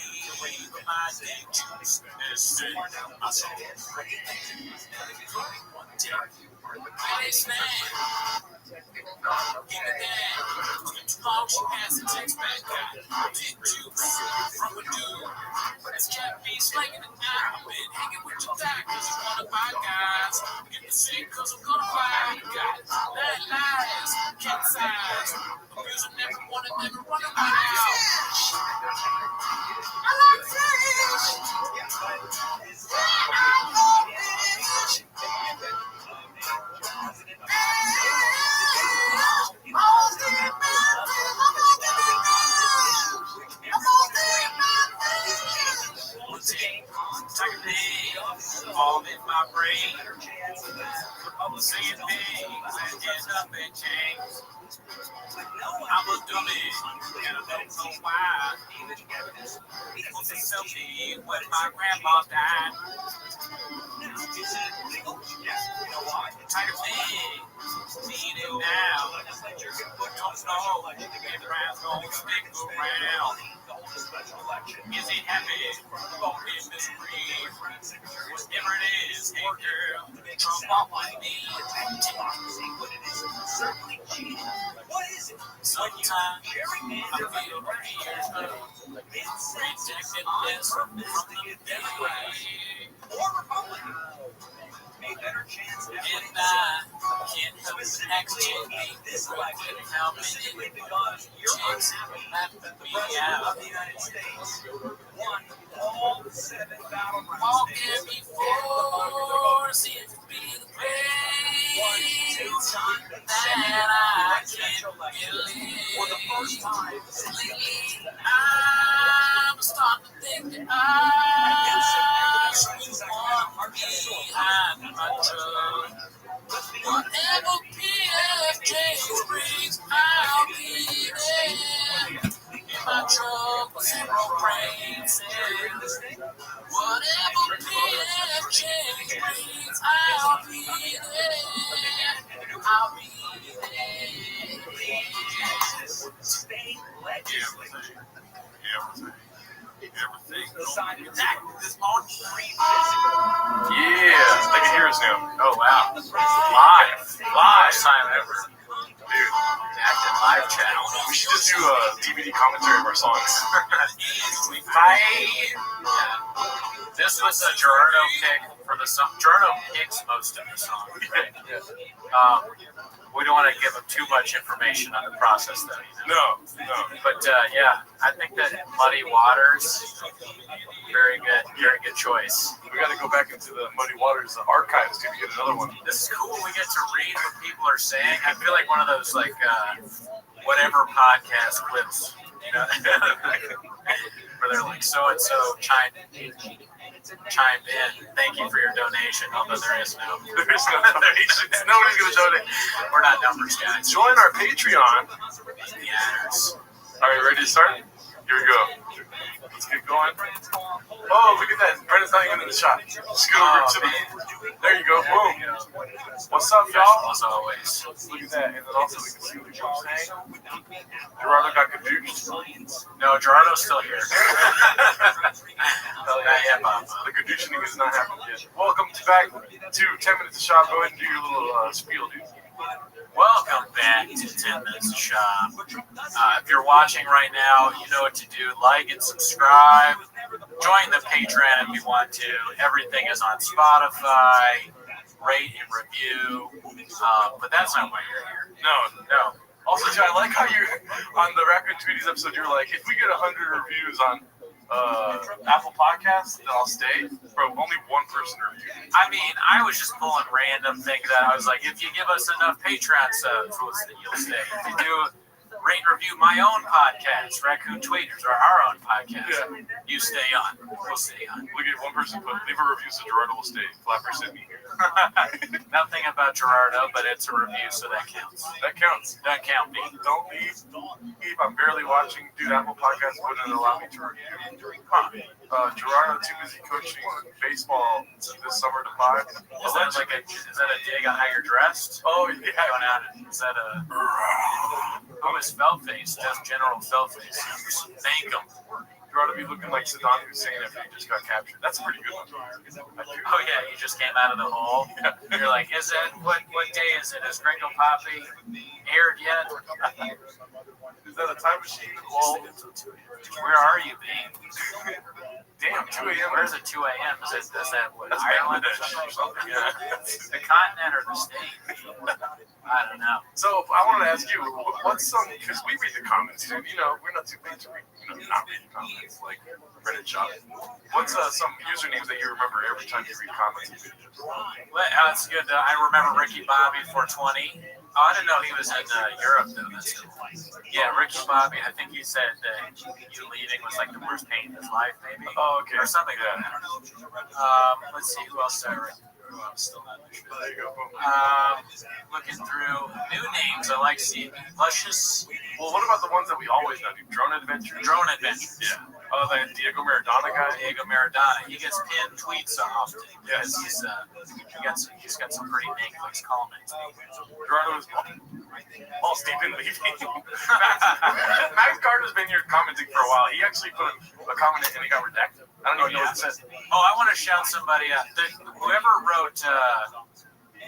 but my dick juice is still my soul. Hey, Snap. Keep it down. Too long she has a text back. Got dick juice from a dude. This cat be slinging it now. I've been hanging with your dad cause you wanna buy guys. Get the sick cause I'm gonna buy guys. That lies, cat size. Abusing everyone and never running out. I like fish. All in my brain, I'm saying things that end up in chains. I'm a dummy, and I don't know why. It's a selfie when my grandma died. Tired of me, need it now. Don't know if Brown's gonna stick around. Is he happy or in misery? Whatever it is, hey girl, Trump walk with me. Sometimes I feel fear, rejected this from the day. And I can't help but actually this right how many chicks have to be out. Walking before, see it be the place that I can't believe. Lately, I'm starting to think that I should want to be behind my truck. Whatever PFJ brings, I'll be there. In my truck with zero brakes. Whatever PFJ brings, I'll be there. I'll be there. Everything. This morning. Yeah, they can hear us now. Oh wow. Live time ever. Dude, active live chat. we should just do a DVD commentary of our songs. We fight. This was a Gerardo pick for the song. Gerardo picks most of the songs. We don't want to give him too much information on the process, though. No. But yeah, I think that Muddy Waters, very good choice. We got to go back into the Muddy Waters archives to get another one. This is cool. We get to read what people are saying. I feel like one of those like whatever podcast clips, you know, where they're like so and so chimed in. Thank you for your donation. Although there is no donation. Nobody's gonna donate. We're not numbers guys. Join our Patreon. Yes. All right, ready to start? Here we go. Let's get going. Oh, look at that. Brendan's not even in the shot. Scoot over to the. There you go. Boom. What's up, y'all? As always. Look at that. And then also we can see what you're saying. Gerardo got caduced. No, Gerardo's still here. The caducening is not happening yet. Welcome back to 10 Minutes of Shop. Go ahead and do your little spiel, dude. Welcome back to 10 Minutes of Shop. If you're watching right now, you know what to do. Like and subscribe. Join the Patreon if you want to. Everything is on Spotify. Rate and review. But that's not why you're here. No. Also, Joe, I like how you on the Raccoon Tweeties episode, you're like, if we get 100 reviews on Apple Podcasts, then I'll stay. Bro, only one person reviewed. I mean, I was just pulling random things that I was like, if you give us enough Patreon subs, you'll stay. If you do rate and review my own podcast, Raccoon Tweeters, or our own podcast. Yeah. You stay on. We'll stay on. Look at one person put, leave a review so Gerardo will stay. Flapper Sydney. Nothing about Gerardo, but it's a review, so that counts. That counts. Doesn't count me. Don't leave. I'm barely watching. Dude, Apple Podcast wouldn't allow me to review. Gerardo too busy coaching baseball this summer to 5. Is that a dig on how you're dressed? Oh, yeah. Going out, is that a... Oh, his felt face. Just general felt face. Thank him. Gerardo be looking like Saddam Hussein after he just got captured. That's a pretty good one. Oh, yeah, you just came out of the hole. You're like, is it, what day is it? Is Gringo Poppy aired yet? Is that a time machine? Well, where are you, babe? Damn, 2 a.m. Where's it 2 a.m.? Is that what, Ireland or something? Yeah. The continent or the state? I don't know. So I wanted to ask you, what's some, because we read the comments, dude. You know, we're not too big to read, not read the comments, like Reddit shop. What's some usernames that you remember every time you read comments? Well, that's good. I remember Ricky Bobby 420. Oh, I didn't know he was in Europe, though. That's cool. Yeah, Ricky Bobby, I think he said that you leaving was like the worst pain in his life, maybe. Oh, okay. Or something like that. Let's see, who else did I read? Oh, I'm still not sure. There you go. Looking through new names, I like seeing Luscious. Well, what about the ones that we always know? Drone Adventure? Drone Adventures. Yeah. Oh, that Diego Maradona guy? Diego Maradona. He gets pinned tweets often because he's got some pretty Netflix comments. Gerardo is all Stephen leaving. Max Carter's been here commenting for a while. He actually put a comment in and it got redacted. I don't even know what it says. Oh, I want to shout somebody out. Whoever wrote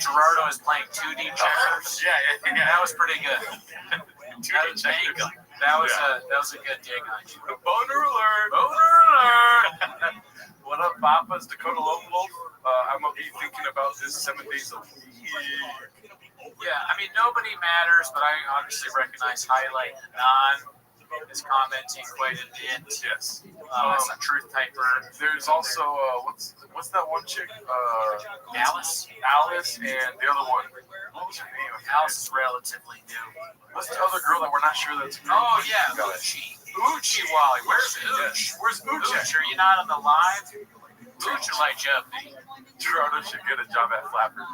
Gerardo is playing 2D checkers. Yeah. That was pretty good. 2D checkers. That was a good dig on you. Boner alert! Boner alert! What up, Papa's Dakota Lone Wolf? I'm gonna be thinking about this 7 days a week. Yeah, I mean nobody matters, but I obviously recognize Highlight Non is commenting quite a bit. Yes. That's a truth typer. There's also what's that one chick? Alice, and the other one. What was her name? Alice is relatively new. What's the other girl that we're not sure that's? Oh yeah, Uchi Wally. Where's Uch? Where's Uch? Are you not on the live? Uch will light you up. Gerardo should get a job at Flapper.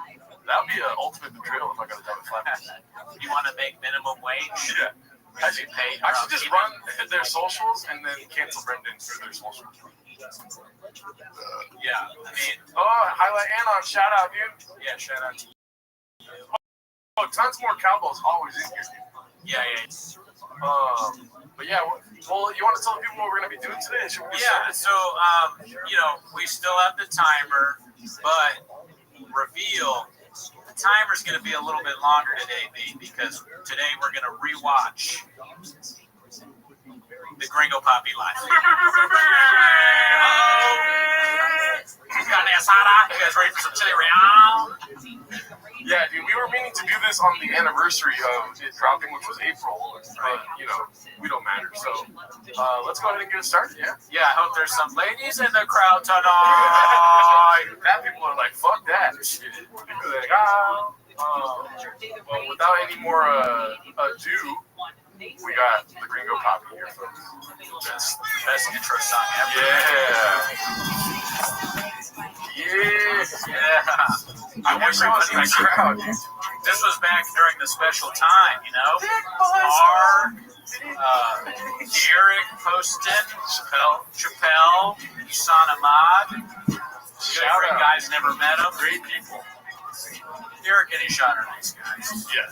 That would be an ultimate betrayal if I got a job at Flapper. You want to make minimum wage? Yeah. I should just run their socials and then cancel Brendan for their socials. Yeah, I mean, Highlight Anon, shout out, dude. Yeah, shout out to you. Oh, tons more cowboys always in here. Yeah. But yeah, well, you want to tell the people what we're gonna be doing today? So we still have the timer, but reveal. The timer's going to be a little bit longer today, because today we're going to rewatch the Gringo Poppy Live. You guys ready for some chili real? Yeah, dude, we were meaning to do this on the anniversary of it dropping, which was April, but we don't matter. So let's go ahead and get it started. Yeah. Yeah, I hope there's some ladies in the crowd tonight. That people are like, fuck that shit. Like, well, without any more ado, we got the Gringo Poppy here, folks. That's the best intro song ever. Yeah. I wish I was in the crowd. This was back during the special time, Derek Poston, Chappelle, Isan Ahmad. Great guys, never met them. Great people. Derek and Isan are nice guys. Yeah.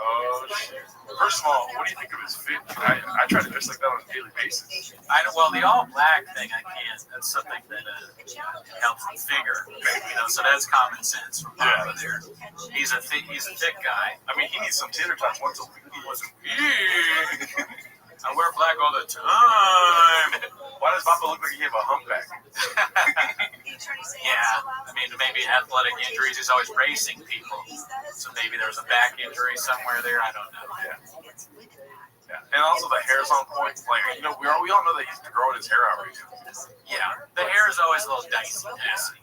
Oh, shit. First of all, what do you think of his fit? I try to dress like that on a daily basis. Well, the all black thing, I can't. That's something that helps with figure. So that's common sense from Papa there. He's a thick guy. I mean, he needs some tater tots once a week. I wear black all the time. Why does Papa look like he have a humpback? Yeah, I mean, maybe athletic injuries. He's always racing people. So maybe there's a back injury somewhere there. I don't know. Yeah. And also the hair's on point. Like, we all know that he's growing his hair out right now. Yeah, the hair is always a little dicey, messy.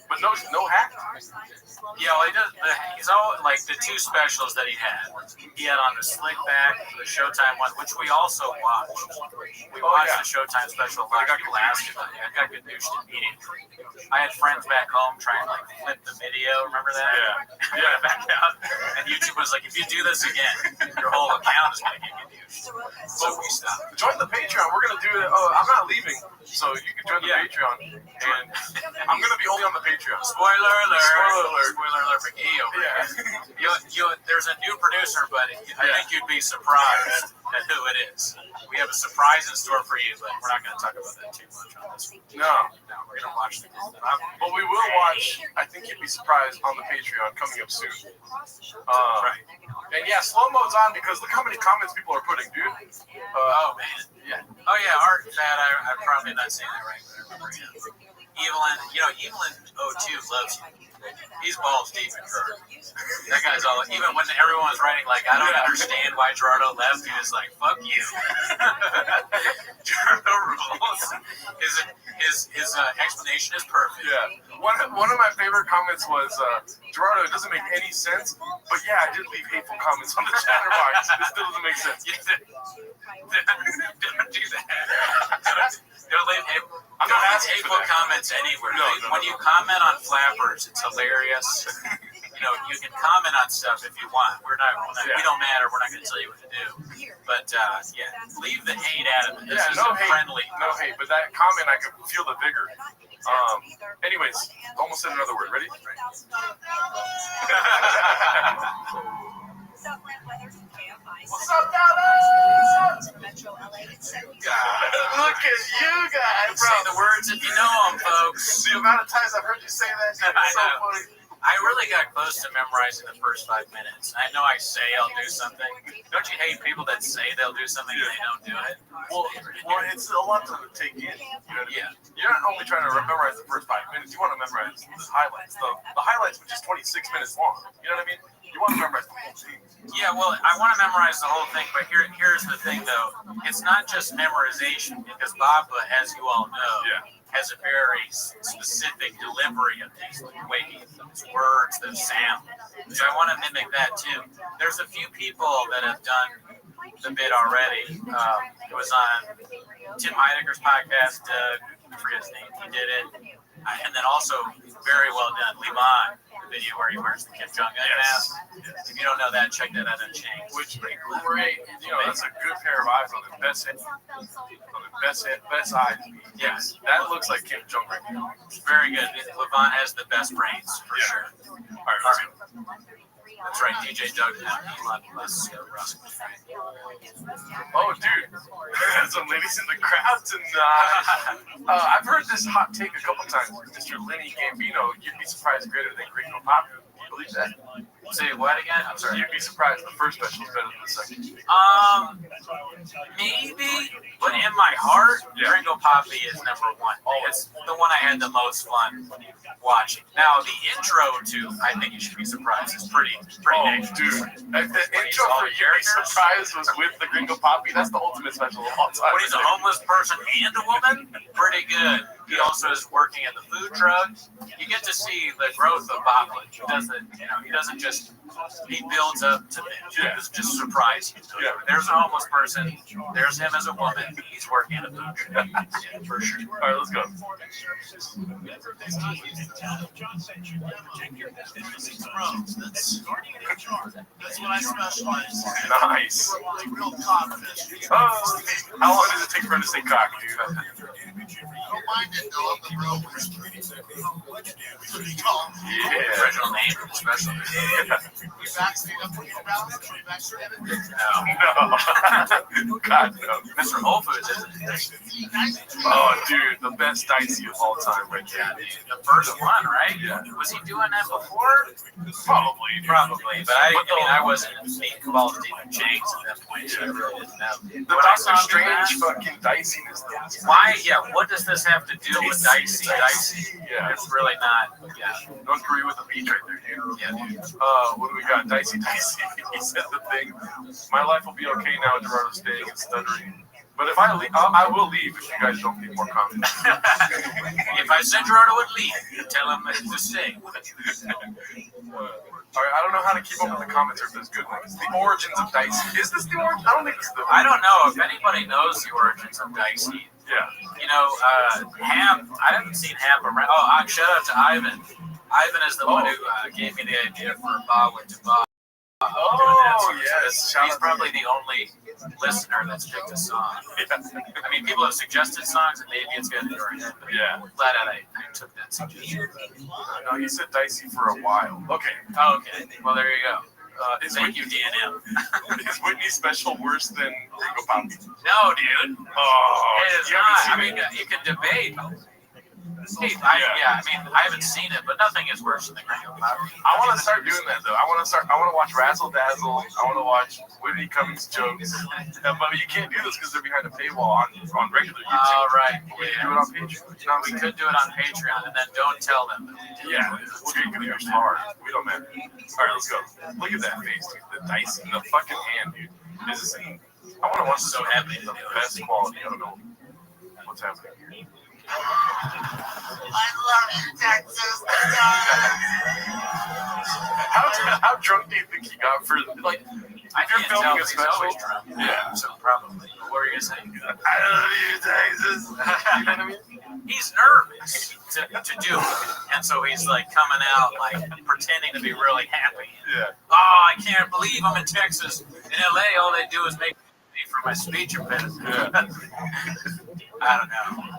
But no hat. Yeah, well, he does. He's all like the two specials that he had. He had on the Slick Back, the Showtime one, which we also watched. We watched the Showtime special. A lot of people asked about it. I got good news immediately. I had friends back home trying to like flip the video. Remember that? Yeah. Back out. And YouTube was like, if you do this again, your whole account is going to get confused. So we stopped. Join the Patreon. We're gonna do it. I'm not leaving, so you can join the Patreon, and I'm gonna be only on the Patreon. Spoiler alert! Spoiler alert! Spoiler alert for Gay over here. There's a new producer, but I think you'd be surprised at who it is. We have a surprise in store for you, but we're not going to talk about that too much on this. No, we're going to watch the. But we will watch. I think you'd be surprised on the Patreon coming up soon. Right. And yeah, slow mo's on because look how many comments people are putting, dude. Oh man. Yeah. Oh yeah, Art Fat. I'm probably not saying that right, but I remember him. Evelyn 02 loves you. He's balls deep in her. That guy's all. Even when everyone was writing like, I don't understand why Gerardo left, he was like, fuck you. Gerardo rules. His explanation is perfect. Yeah. One of my favorite comments was, Gerardo, it doesn't make any sense, but yeah, I did leave hateful comments on the chatter box. It still doesn't make sense. Don't do that. Don't leave hateful comments anywhere. No. When you comment on flappers, it's hilarious. You can comment on stuff if you want. We don't matter. We're not going to tell you what to do. But leave the hate at it. This is no hate. friendly. No hate, but that comment, I could feel the vigor. Anyways, almost said another word. Ready? What's up, Dallas? Metro LA. Look at you guys, bro. Say the words if you know them, folks. The amount of times I've heard you say that, dude, it's so funny. I really got close to memorizing the first 5 minutes. I know I say I'll do something. Don't you hate people that say they'll do something and they don't do it? Well, it's a lot to take in. You know what I mean? You're not only trying to memorize the first 5 minutes, you want to memorize the highlights. The highlights, which is 26 minutes long. You know what I mean? You want to memorize the whole thing. Yeah, well, I want to memorize the whole thing, but here's the thing, though. It's not just memorization, because Baba, as you all know, has a very specific delivery of these words, the sound. So I want to mimic that, too. There's a few people that have done the bit already. It was on Tim Heidegger's podcast. I forget his name. He did it. And then also, very well done, Liban, the video where he wears the Kim Jong-un mask. If you don't know that, check that out on Chains. Which great. That's a good pair of eyes on the best head. Best eyes. Yes. That looks like Kim Jong right now. Very good. Liban has the best brains, for sure. All right. That's right, DJ Doug. Oh, dude. Some ladies in the crowd tonight. I've heard this hot take a couple times. Mr. Lenny Gambino, you'd be surprised greater than Gringo Pop. You believe that? Say what again? I'm sorry. You'd be surprised the first special is better than the second. Maybe, but in my heart, Gringo Poppy is number one. It's the one I had the most fun watching. Now, the intro to I Think You Should Be Surprised is pretty nice. Dude. The intro for You'd Be Surprised was with the Gringo Poppy. That's the ultimate special of all time. When he's a homeless person and a woman, pretty good. He also is working at the food truck. You get to see the growth of Bob. He doesn't just, he builds up to it's just surprising. There's a homeless person. There's him as a woman. He's working at a food truck. Yeah, for sure. All right, let's go. That's what I specialize in. Nice. Real confidence. How long does it take for him to say cock, dude? Don't mind it, though. I'm the bro. Yeah. Original name, special name. We vaccinated up for you, Ralph? We vaccinated? No. God, no. Mr. Whole Foods isn't. Oh, dude, the best dicey of all time, right there. The first one, right? Yeah. Was he doing that before? Probably. But I wasn't involved in James at that point, so I really didn't know. The Dr. Strange fucking diciness, though. Why? Yeah, what does this have to do with dicey? Yeah. It's really not. Yeah. Don't agree with the beat right there, dude. Yeah, dude. What do we got? Dicey. He said the thing. My life will be okay now, Gerardo's staying and stuttering. But if I leave, I will leave if you guys don't need more comments. If I said Gerardo would leave, tell him to stay. All right, I don't know how to keep up with the comments or if there's good ones. The origins of Dicey. Is this the origin? I don't think it's the. I don't know if anybody knows the origins of Dicey. Yeah. You know, Ham. I haven't seen Ham around. Oh, shout out to Ivan. Ivan is the one who gave me the idea for Bob with Bob. Oh, yes. He's probably the only listener that's picked a song. I mean, people have suggested songs, and maybe it's good in your head. Yeah. Glad I took that suggestion. No, he said Dicey for a while. Okay. Oh, okay. Well, there you go. Thank you, DNM. Is Whitney special worse than Ringo Poppy? No, dude. Oh, It is not. I mean, you can debate. Hey, I mean, I haven't seen it, but nothing is worse than Ringo Poppy. I want to start doing that though. I want to watch Razzle Dazzle. I want to watch Whitney Cummings jokes. But you can't do this because they're behind a paywall on regular YouTube. Oh, right. We can do it on Patreon. We could do it on Patreon, and then don't tell them. Yeah, we'll get good yours hard. We don't matter. All right, let's go. Look at that face, dude. The dice in the fucking hand, dude. Is this in? I want to watch this. So happy. The best quality. I don't know what's happening. I love you, Texas. How drunk do you think he got for like? I If you're can't tell filming a because he's always special, drunk. yeah. So probably. What were you gonna say? I love you, Texas. You know what I mean? He's nervous to do it, and so he's like coming out like pretending to be really happy. Yeah. Oh, I can't believe I'm in Texas. In LA, all they do is make me for my speech impediment. Yeah. I don't know.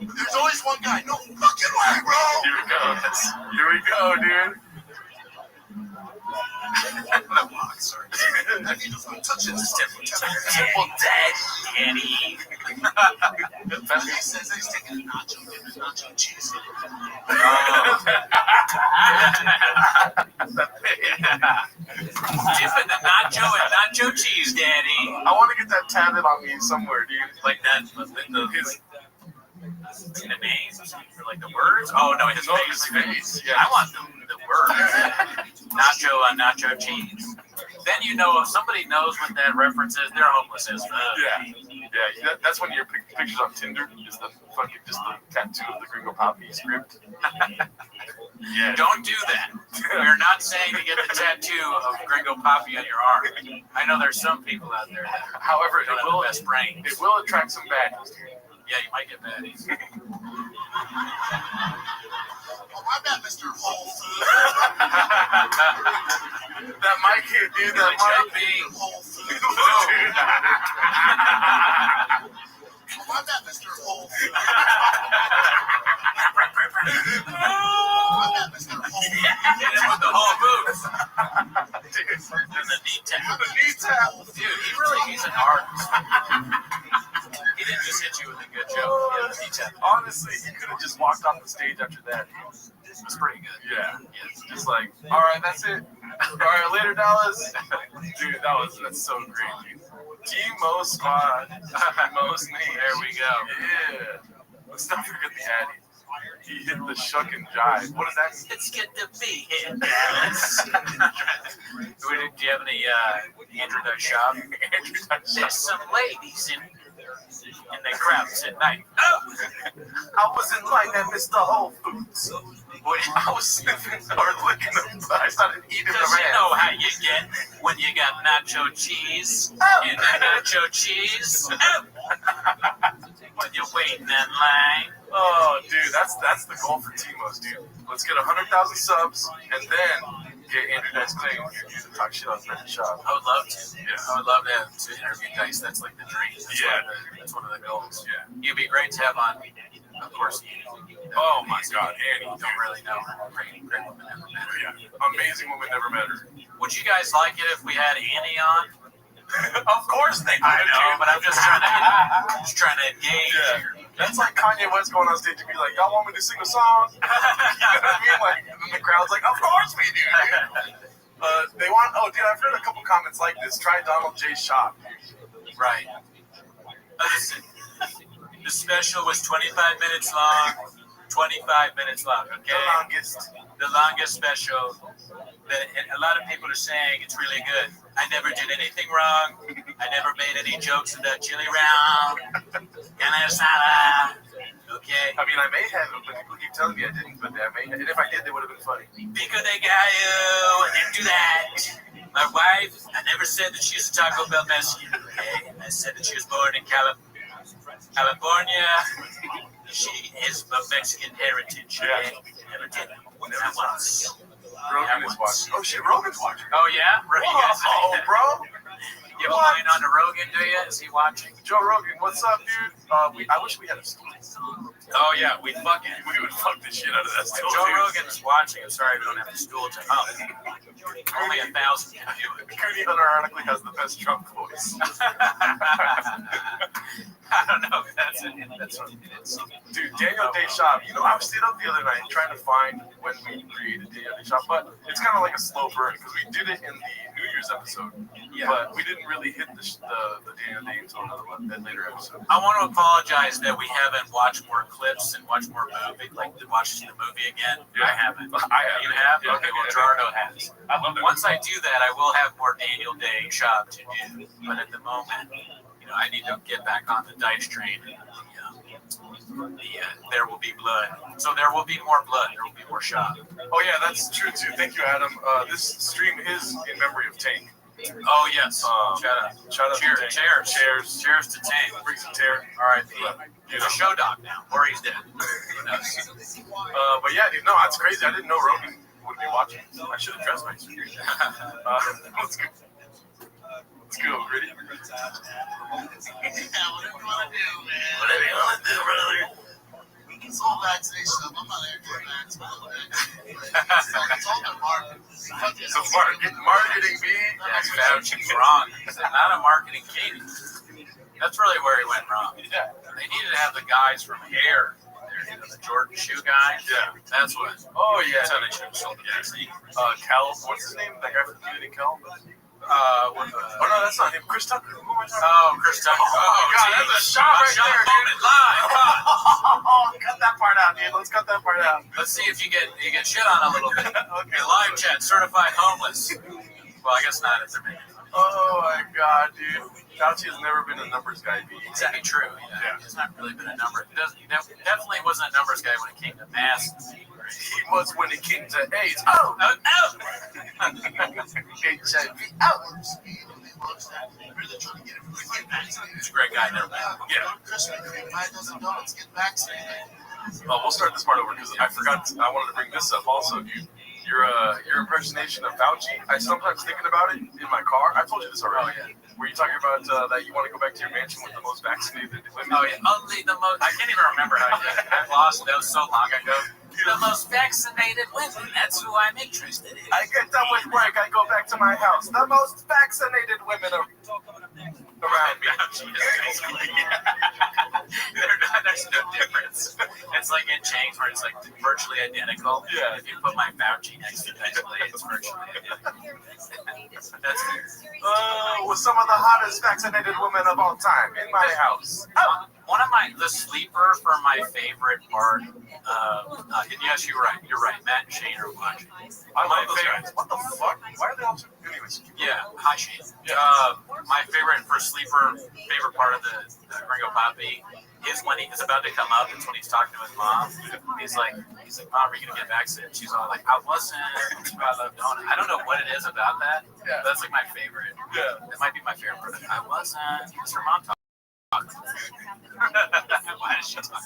There's always one guy. No fucking way, bro. Here we go. Here we go, dude. The box, sorry. He doesn't want to touch it. It's Temple Daddy. He says he's taking a nacho cheese. Dipping the nacho and nacho cheese, Daddy. I want to get that tatted on me somewhere, dude. Like that, the names or like the words? Oh no, his face. Yeah. I want the words. Nacho on nacho cheese. Then you know if somebody knows what that reference is, they're homeless as fuck. Yeah. That's when your pictures on Tinder is the fucking just the tattoo of the Gringo Poppy script. Yeah. Don't do that. We're not saying to get the tattoo of Gringo Poppy on your arm. I know there's some people out there that However, don't have the best brains. It will attract some baddies. Yeah, you might get baddies. Oh, my bad, Mr. Whole Food. That might hit, dude. That might be Whole Food. Oh, my bad, Mr. Whole Food. Oh, my bad, Mr. Whole Food. Hit him with the whole boots. And the knee tap. Dude, he's an artist. He didn't just hit you with a good joke. He had the knee tap. Honestly, he could have just walked off the stage after that. It was pretty good. Yeah. Just like, all right, that's it. All right, later, Dallas. Dude, that's so great, dude. T-Mo squad. T-Mo's name. There we go. Yeah. Let's not forget the Addy. He hit the shuck and jive. What does that mean? It's good to be here, Dallas. Do you have any Andrew Dice Shop? There's some ladies in the crowds at night. Oh! I was in line at Mr. Whole Foods. I was sniffing or licking them. I started eating them. Because you know how you get when you got nacho cheese. And the nacho cheese. Oh! When you're waiting in line. Oh, dude, that's the goal for T-Mo's, dude. Let's get 100,000 subs and then get Andrew Dice Clay in here to talk shit on Fred Shop. I would love to. Yeah. I would love to interview Dice. That's like the dream. That's one of the goals. Yeah. You'd be great to have on, of course. Oh my God, Annie. Don't really know. Great woman, never met her. Yeah. Amazing woman, never met her. Would you guys like it if we had Annie on? Of course they would. I know, but I'm just trying to engage here. That's like Kanye West going on stage and be like, y'all want me to sing a song? You know what I mean? Like, and the crowd's like, of course we do, dude. They want, dude, I've heard a couple comments like this. Try Donald J. Shop. Right. Listen, the special was 25 minutes long. 25 minutes long, okay? The longest The longest special a lot of people are saying it's really good. I never did anything wrong. I never made any jokes about chili round. Okay. I mean, I may have, but people keep telling me I didn't. But I may, and if I did, they would have been funny. Because they got you. I didn't do that. My wife, I never said that she was a Taco Bell Mexican. Okay, I said that she was born in California. She is of Mexican heritage. Okay? Never did that once. Rogan is watching. Oh shit, Rogan's watching. Oh yeah, Oh, bro. You have a line on the Rogan, do you? Is he watching? Joe Rogan, what's up, dude? I wish we had a stool. Oh yeah, we would fuck the shit out of that stool. Joe Rogan's watching. I'm sorry we don't have a stool to hum. Only 1,000 can do it. Cooney unironically has the best Trump voice. I don't know if that's it. Dude, Daniel Deschamps, I was staying up the other night trying to find when we created Daniel Deschamps, but it's kind of like a slow burn because we did it in the New Year's episode, but we didn't really hit the Daniel Day until that later episode. I want to apologize that we haven't watched more clips and watched more movie, like watching the movie again. Yeah. I haven't. I have. You have? Yeah, Okay, well, Gerardo has. I love that. Once I do that, I will have more Daniel Day shop to do. But at the moment, I need to get back on the dice train. There will be blood. So there will be more blood. There will be more shop. Oh yeah, that's true too. Thank you, Adam. This stream is in memory of Tank. Oh yes. Shout out. Cheers. To Tank. Cheers to Tank. Bring some tear. All right. He's a show dog now, or he's dead. But yeah, dude, no, that's crazy. I didn't know Rogan would be watching. I should have dressed myself. Let's go. Let's go, ready? Whatever you want to do, man. Whatever you want to do, brother. It's all vaccination. I'm not here for vaccinated. It's all the marketing. So marketing me? Yeah, Fauci's wrong. It's not a marketing cadence. That's really where he went wrong. Yeah. They needed to have the guys from Hair. The Jordan shoe guys. Yeah. That's what. Oh, yeah. That's how they should have sold the Cal, what's his name? That guy from Community Cal? Oh no, that's not him. Chris Tucker. Who am I talking about? Chris Tucker. Oh my God, that's a shot right there, dude. Live. Cut that part out, dude. Let's cut that part out. Let's see if you get shit on a little bit. Okay, live chat, certified homeless. Well, I guess not if they're making money. Oh my God, dude. Fauci has never been a numbers guy. Exactly true. Yeah. He's not really been a number. He definitely wasn't a numbers guy when it came to masks. He was when it came to AIDS. HIV. He's a great guy, never met. Yeah. Krispy Kreme, 5 dozen donuts, get vaccinated. Well, we'll start this part over because I forgot. I wanted to bring this up also, dude. Your impersonation of Fauci. I sometimes thinking about it in my car. I told you this already. Oh, yeah. Were you talking about that you want to go back to your mansion with the most vaccinated women? Oh yeah, only the most. I can't even remember how I did it. I lost. That was so long ago. The most vaccinated women. That's who I'm interested in. I get done with work. I go back to my house. The most vaccinated women around me. There's no difference. It's like in chains where it's like virtually identical. Yeah. If you put my Fauci next to Nestle, it's virtually identical. That's fair. With some of the hottest vaccinated women of all time in my house. One of the sleeper for my favorite part. Yes, you're right. Matt and Shane are watching. I love those guys. What the fuck? Why are they all so? Anyways. Yeah. Hi, Shane. My favorite part of the Gringo Poppy is when he's about to come up. It's when he's talking to his mom. He's like, Mom, are you gonna get vaccinated? She's all like, I wasn't. I love donut. I don't know what it is about that. Yeah. That's like my favorite. Yeah. It might be my favorite part. I wasn't. What's her mom talking? Why does she talk?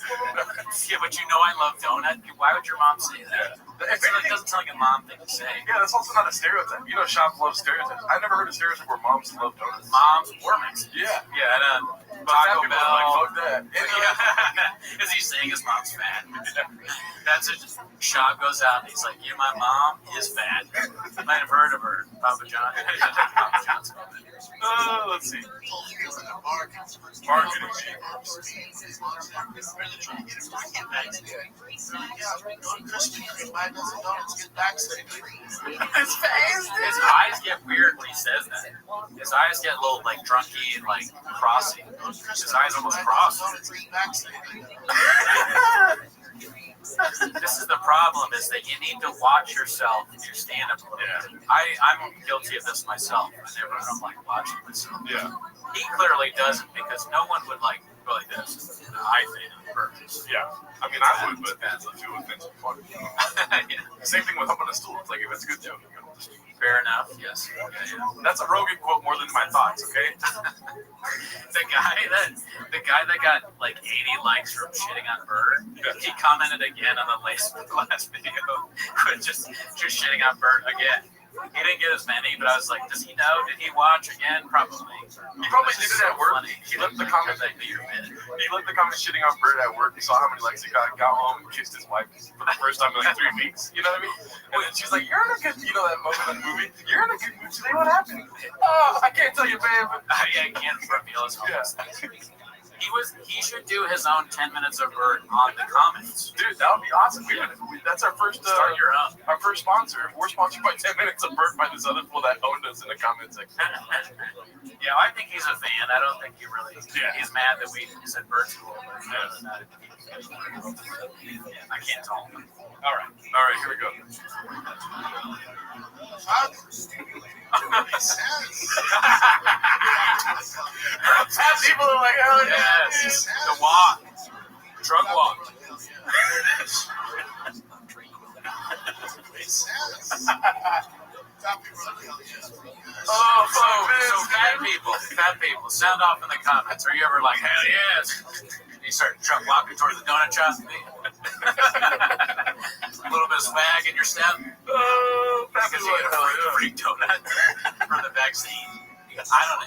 Yeah, but you know I love donut. Why would your mom say that? It doesn't sound like a mom thing to say. Yeah, that's also not a stereotype. You know, Shop loves stereotypes. I never heard a stereotype where moms love donuts. Moms or Mexicans. Yeah. Yeah, and Taco Bell. Like, fuck that. Is he saying his mom's fat? That's it. Shop goes out and he's like, my mom is fat. You might have heard of her, Papa John. Papa John's comment. Let's see. Marketing. His eyes get weird when he says that. His eyes get a little like drunky and like crossy. His eyes almost cross. This is the problem, is that you need to watch yourself in your stand-up. Yeah. I'm guilty of this myself. I don't like watching myself. Yeah. He clearly doesn't, because no one would like really this. I think on purpose. Yeah. I mean, I would, but that's too offensive. Yeah. Same thing with up on a stool. It's like, if it's a good joke, you know. Fair enough. Yes. Yeah. That's a Rogan quote more than my thoughts. Okay. The guy that got like 80 likes from shitting on Bird, he commented again on the last video with just shitting on Bird again. He didn't get as many, but I was like, does he know? Did he watch again? Probably. He probably did it at work. He left the comment shitting on Bird at work. He saw how many likes he got home and kissed his wife for the first time in like 3 weeks. You know what I mean? And then she's like, you're in a good, you know that moment in the movie? You're in a good mood today. What happened? Oh, I can't tell you, babe. Yeah, I can't reveal his homeless. He should do his own 10 minutes of Bird on the comments. Dude, that would be awesome. That's our first start your own. Our first sponsor. We're sponsored by 10 minutes of Bird by this other fool that owned us in the comment section. Yeah, I think he's a fan. I don't think he really. Yeah. He's mad that we said Bird's cool. I can't tell him. All right, here we go. People are like, oh yes, the walk, drug walk. So fat people, sound off in the comments. Are you ever like, hell yes? You start walking towards the donut shop. A little bit of swag in your step. Oh, because you get a free donut for the vaccine. I don't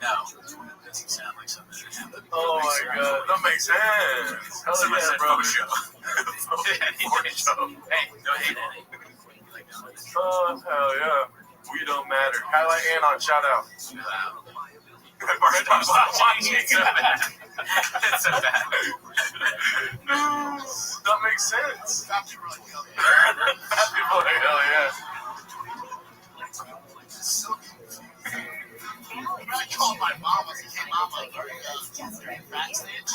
know. It doesn't sound like something that happened. Oh my god, that makes sense. Hell yeah, bro. Show. Hey, don't hate any. Oh, hell yeah. We don't matter. Highlight Anon, shout out. It's a bad. That makes sense. Fat people are like, hell yeah. I called my mama. She came out backstage.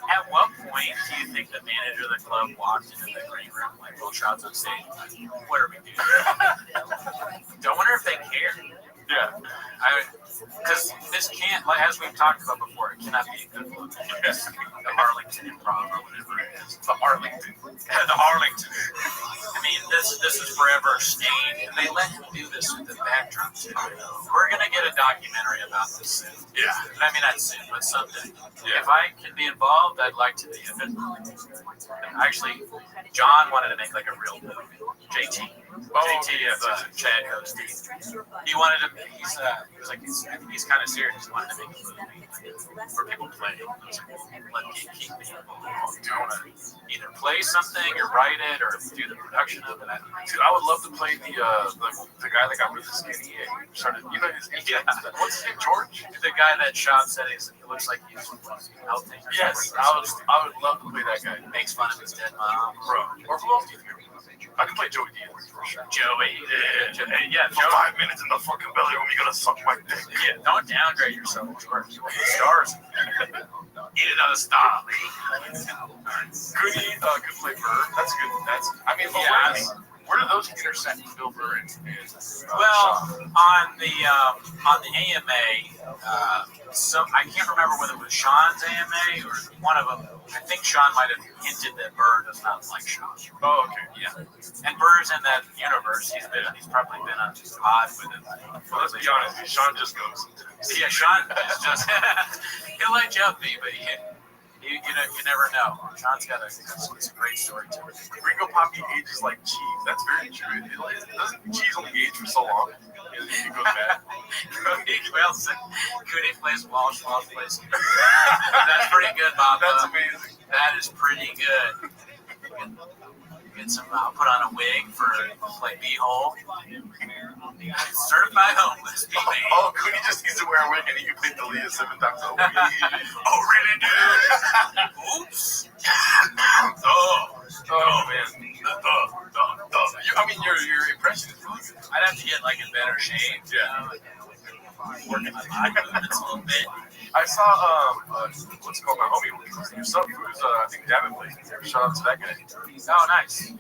At what point do you think the manager of the club walked into the green room like, "Well, shots on stage. What are we doing?" Don't wonder if they care. Yeah. Because this can't, like, as we've talked about before, it cannot be a good look. The Arlington Improv or whatever it is. The Arlington. The Arlington. I mean, this is forever staying. And they let him do this with the backdrop too. We're gonna get a documentary about this soon. Yeah. I mean, not soon, but someday. Yeah. If I can be involved, I'd like to be. Actually, John wanted to make like a real movie. JT of Chad Goes Deep. He wanted to. He was like, I think he's kind of serious. He wanted to make a movie where people play. I was like, let me keep me involved. Do you want to either play something or write it or do the production of it? Dude, I would love to play the guy that got really skinny and started. You know his name? Yeah. What's his name? George? The guy that shot said he looks like he's healthy. Yes, I would love to play that guy. Makes fun of his dead mom, bro. Or who else do you think? I can play Joey Diaz for sure. Joey, yeah. For 5 minutes in the fucking belly room, you gotta suck my dick. Yeah, don't downgrade yourself, George. You want the stars. Eat another star, Lee. Goody could play Bird. That's good. I mean, where do those intersect with Bill Burr and well, on the AMA, I can't remember whether it was Sean's AMA or one of them. I think Sean might have hinted that Burr does not like Sean. Oh, okay. Yeah. And Burr's in that universe. He's probably been on odd with him. Well, let's be honest. Sean just goes. Yeah, Sean is just he'll let you up me, but you never know. Sean's got a great story too. Ringo Poppy ages like cheese. That's very true. Doesn't cheese only age for so long? It goes bad. Goody plays Walsh plays. That's pretty good, Bob. That's amazing. That is pretty good. Get some. I'll put on a wig for play B-hole. Certified homeless. Oh, Goody just needs to wear a wig and he can play Dalia 7 times a week. Oh, really, dude? Oops. Oh, man. I mean, your impression is really good. I'd have to get like in better shape. Yeah. Working on my movements a little bit. I saw what's it called, my homie who's I think Davin plays. Shout out to that guy. Oh, nice.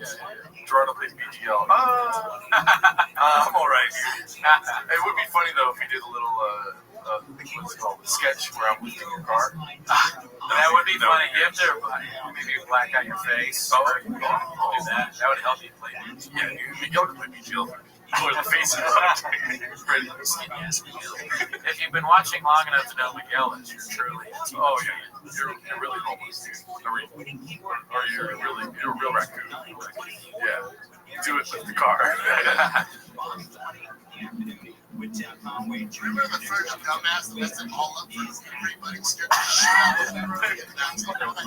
Gerardo plays BGL. I'm alright, dude. It would be funny though if he did a little what's it called, sketch where I'm lifting your car. That would be funny. You have to maybe black out your face. Oh, do that. That would help you play. Yeah, Miguel can play BGL. Blur the face of If you've been watching long enough to know Miguel is, you're truly. Oh yeah, you're really homeless, dude. Or you're a real raccoon. Yeah, do it with the car. Remember the first dumbass that messed it all up for everybody scared the shit out of them? That's what they're like,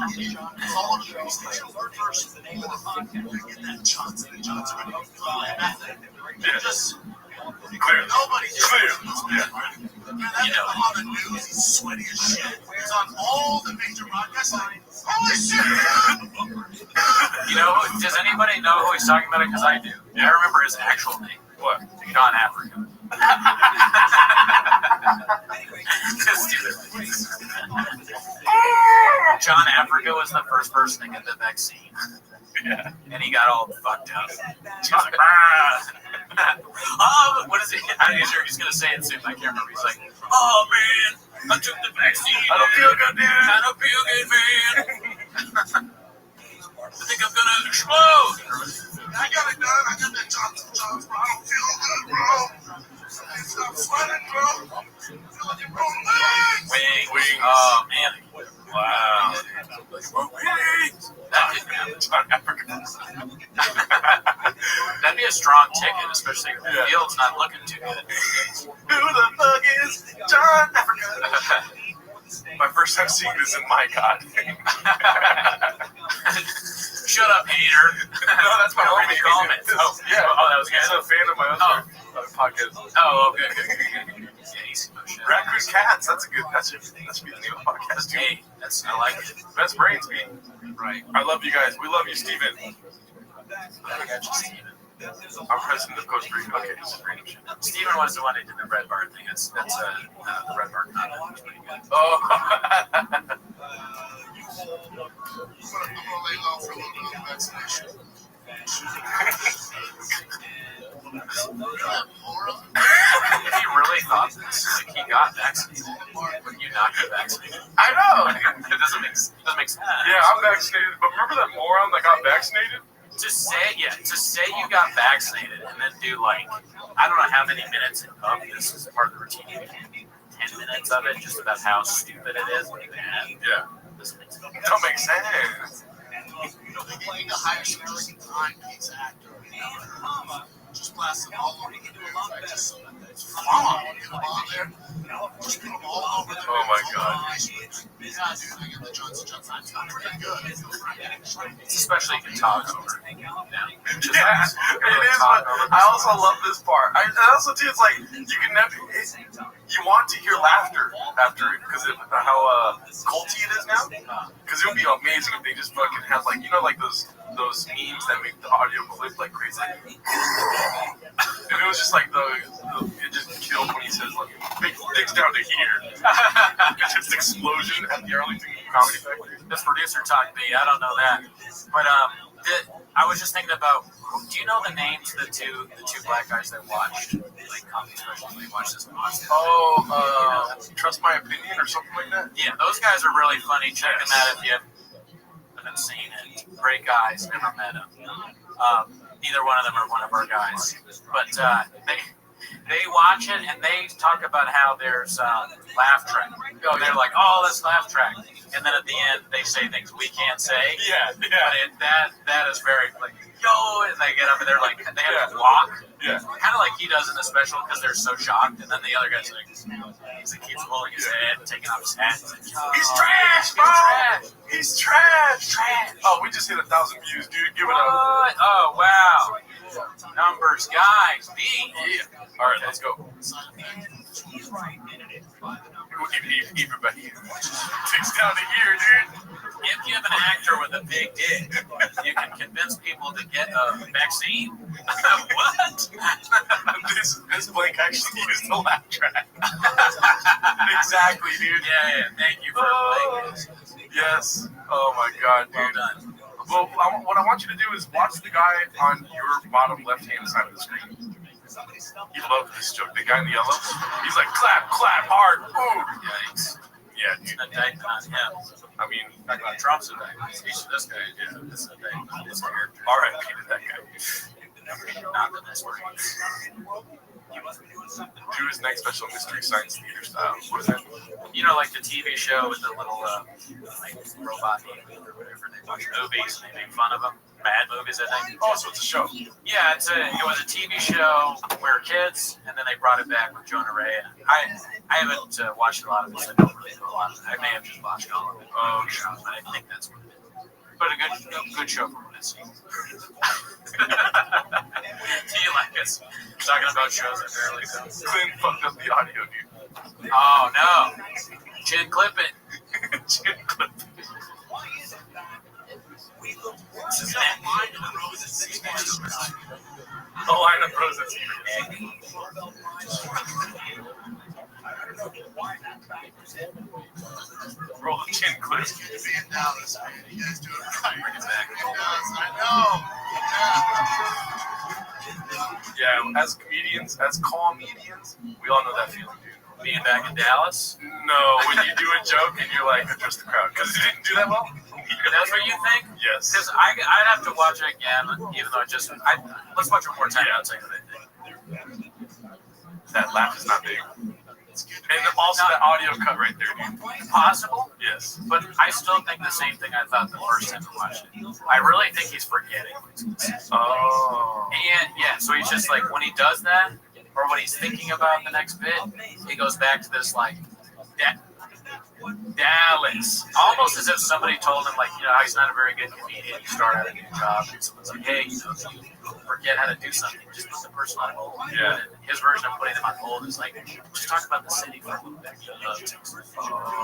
all of those stations are first. Get that Johnson & Johnson. Just clear. Nobody clear. You know, on the news, he's sweaty as shit. He's on all the major broadcasts. Like, holy shit! You know, does anybody know who he's talking about? Because I do. I remember his actual name. What? John Africa. John Africa was the first person to get the vaccine. Yeah. And he got all fucked up. What is it? I'm sure he's going to say it soon. I can't remember. He's like, oh man, I took the vaccine. I don't feel good, dude. I don't feel good, man. I think I'm going to explode. I got it done. I got that Johnson & Johnson, bro. I don't feel good, bro. Stop sweating, bro. Feeling your own legs. Wings. Oh, man. Wow. That didn't happen. John Africa. That'd be a strong ticket, especially if the field's not looking too good. Who the fuck is John Africa? My first time seeing this in my God. Shut up, hater. No, that's my homie. Comment. Oh, yeah. Oh, that was good. He's a fan of my other podcast. Oh, good. Yeah, he's Raccoon Cats. That should be the name of the podcast, dude. Hey, I like it. Best brains, me. Right. I love you guys. We love you, Steven. I got you, Steven. I'm president of Costa Rica. Okay, this is random shit. Steven was the one who did the red bar thing. That's the red bar comment. That's pretty good. Oh. I'm gonna lay low for a little bit of vaccination. If he really thought this, like he got vaccinated, would you not get vaccinated? I know. It doesn't make sense. Yeah, I'm vaccinated, but remember that moron that got vaccinated? To say you got vaccinated and then do like, I don't know how many minutes of this is part of the routine. 10 minutes of it, just about how stupid it is. Yeah. Don't make sense. You know, they need to hire some just timepiece actor. Just blast them all over the news. Just get them on there. Just put them all over the news. Oh my God. Yeah, dude, I get the Johnson & Johnson. It's pretty good. Especially if you talk over it. Yeah, it is. But I also love this part. I also too. It's like you can never. You want to hear laughter after it because of how culty it is now. Because it would be amazing if they just fucking have like like those memes that make the audio clip like crazy. If it was just like it just killed when he says like big dicks down to here. It's just explosion at the Arlington Comedy Factory. This producer talk B, I don't know that, but I was just thinking about. Do you know the names of the two black guys that watched like comedy specials? They watched this monster. Oh, Trust My Opinion or something like that. Yeah, those guys are really funny. Check them out if you haven't seen it. Great guys, never met them. Neither one of them are one of our guys, but they watch it and they talk about how there's laugh track. They're like, oh, let's laugh track, and then at the end they say things we can't say. Yeah. But that is very like yo, and they get up and they're like they have to walk. Yeah. Kind of like he does in the special because they're so shocked, and then the other guy's like, he keeps holding his head and taking off his hat. He's like, he's trash, bro. He's trash. Oh, we just hit 1,000 views, dude. Give it up. Oh wow. Numbers, guys. B. Yeah. All right, let's go. Even better. Takes down to here, dude. If you have an actor with a big dick, you can convince people to get a vaccine. What? This blank actually used the laugh track. They Exactly, dude. Yeah. Thank you for playing this. Yes. Oh my God, dude. Done. Well, what I want you to do is watch the guy on your bottom left-hand side of the screen. He loved this joke. The guy in the yellow. He's like, clap, hard. Boom. Yikes. Yeah, It's dude. an indictment on him. I mean, Talking about Trump's indictment. This guy, yeah, this is an indictment on his character. R.I.P. to that guy. Not the best word. Do his next special Mystery Science Theater style. What is that? You know, like the TV show with the little like robot people or whatever. They watch movies and they make fun of them. Bad movies, I think. Oh, so it's a show. Yeah, it was a TV show. We were kids, and then they brought it back with Jonah Ray. I haven't watched a lot of this. I don't really know a lot of it. I may have just watched all of it. Oh, shows, but I think that's what it is. But a good show from what I've seen. Do you like us talking about shows that barely go? Clint fucked up the audio, dude. Oh no! Chin clip it. Chin clip it. This is that line of roses. The line of roses. Roll the chin clip. Being Dallas, man. You guys do it right. Bring it back. I know. Yeah, as comedians, as comedians, we all know that feeling, dude. Being back in Dallas? No, when you do a joke and you're like, address the crowd. Because it didn't do that well? That's what you think? Yes. Because I'd have to watch it again, even though let's watch it one more time. I'll tell you what I think. That laugh is not big. And also that audio cut right there, dude. Possible? Yes. But I still think the same thing I thought the first time I watched it. I really think he's forgetting. Oh. And yeah, so he's just like, when he does that, or when he's thinking about the next bit, he goes back to this like, Dallas. Almost as if somebody told him, like, you know, how he's not a very good comedian. You start out a new job, and someone's like, hey, you know, if you forget how to do something, just put the person on hold. Yeah. And his version of putting them on hold is like, just talk about the city for a little bit.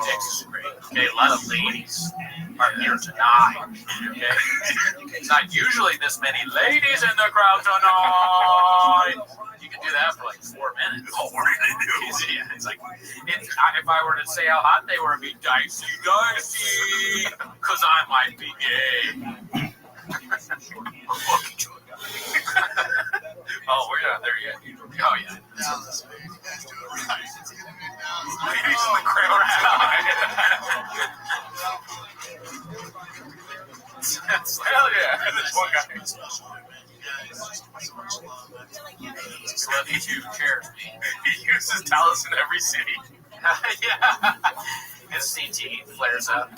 Texas is great. Okay, a lot of ladies are here tonight. Okay? It's not usually this many ladies in the crowd tonight. You can do that for like 4 minutes. Oh, really do? Yeah, it's like, if I were to say how hot they were, it'd be dicey, because I might be gay. Oh, we're not there yet. Oh, yeah. Dallas, man. You guys do it right. It's going to be Dallas. Ladies in the crowd tonight. Hell yeah. And this one guy. Love you too. Cheers. He uses Dallas in every city. Yeah. His CT flares up.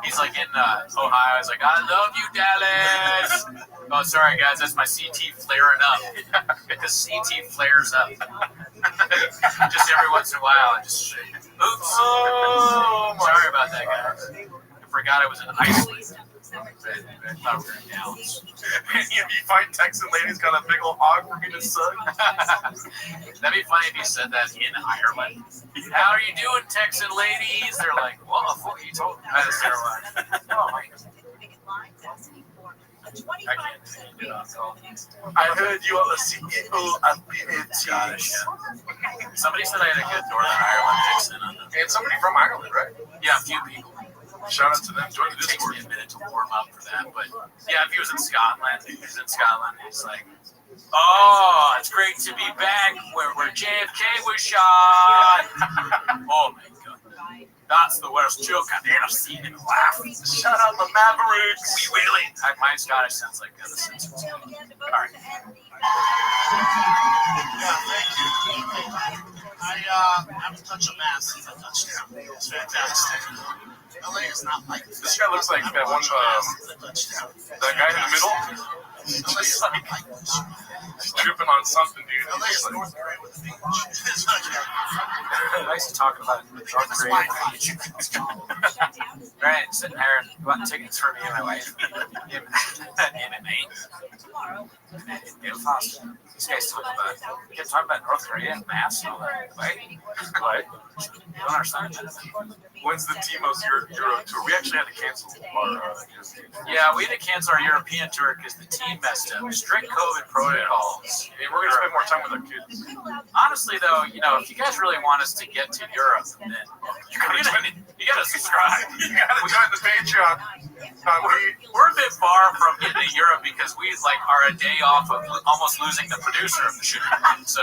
He's like in Ohio. He's like, I love you, Dallas. Oh, sorry, guys. That's my CT flaring up. His CT flares up. Just every once in a while. I just, oops. Oh, sorry about that, guys. I forgot I was in Iceland. I thought we were in Dallas. You find Texan ladies got a big old hog for me to suck. That'd be funny if you said that in Ireland. How are you doing, Texan ladies? They're like, what the fuck are you talking about? Oh my God. I heard you are the CEO of BAT. Somebody said I had a good Northern Ireland accent on them. And somebody from Ireland, right? Yeah, a few people. Shout out to them. Join the It takes Discord. me a minute to warm up for that, but yeah, if he was in Scotland, he's like, oh, it's great to be back where JFK was shot. Oh my God. That's the worst joke I've ever seen him laugh. Shout out the Mavericks. We really. My Scottish sounds like the Simpsons. All right. Yeah, thank you. I haven't touched a mask since I touched down. It's fantastic. LA is not like this. This guy looks like that one, that guy in the middle. LA is not like this. He's tripping on something, dude. LA is North Korea with the beach. Nice talking about North Korea. Right, sitting there and bought tickets for me and my wife. MMA. This guy's talking about North Korea and masks and all that. Right? What? Don't understand that. When's the Timo's Euro tour? We actually had to cancel our Yeah, we had to cancel our European tour because the team messed up. Strict COVID protocols. And we're going to spend more time with our kids. Honestly, though, you know, if you guys really want us to get to Europe, then You gotta subscribe. You gotta join the Patreon. We're a bit far from getting to Europe because we are a day off of almost losing the producer of the show. So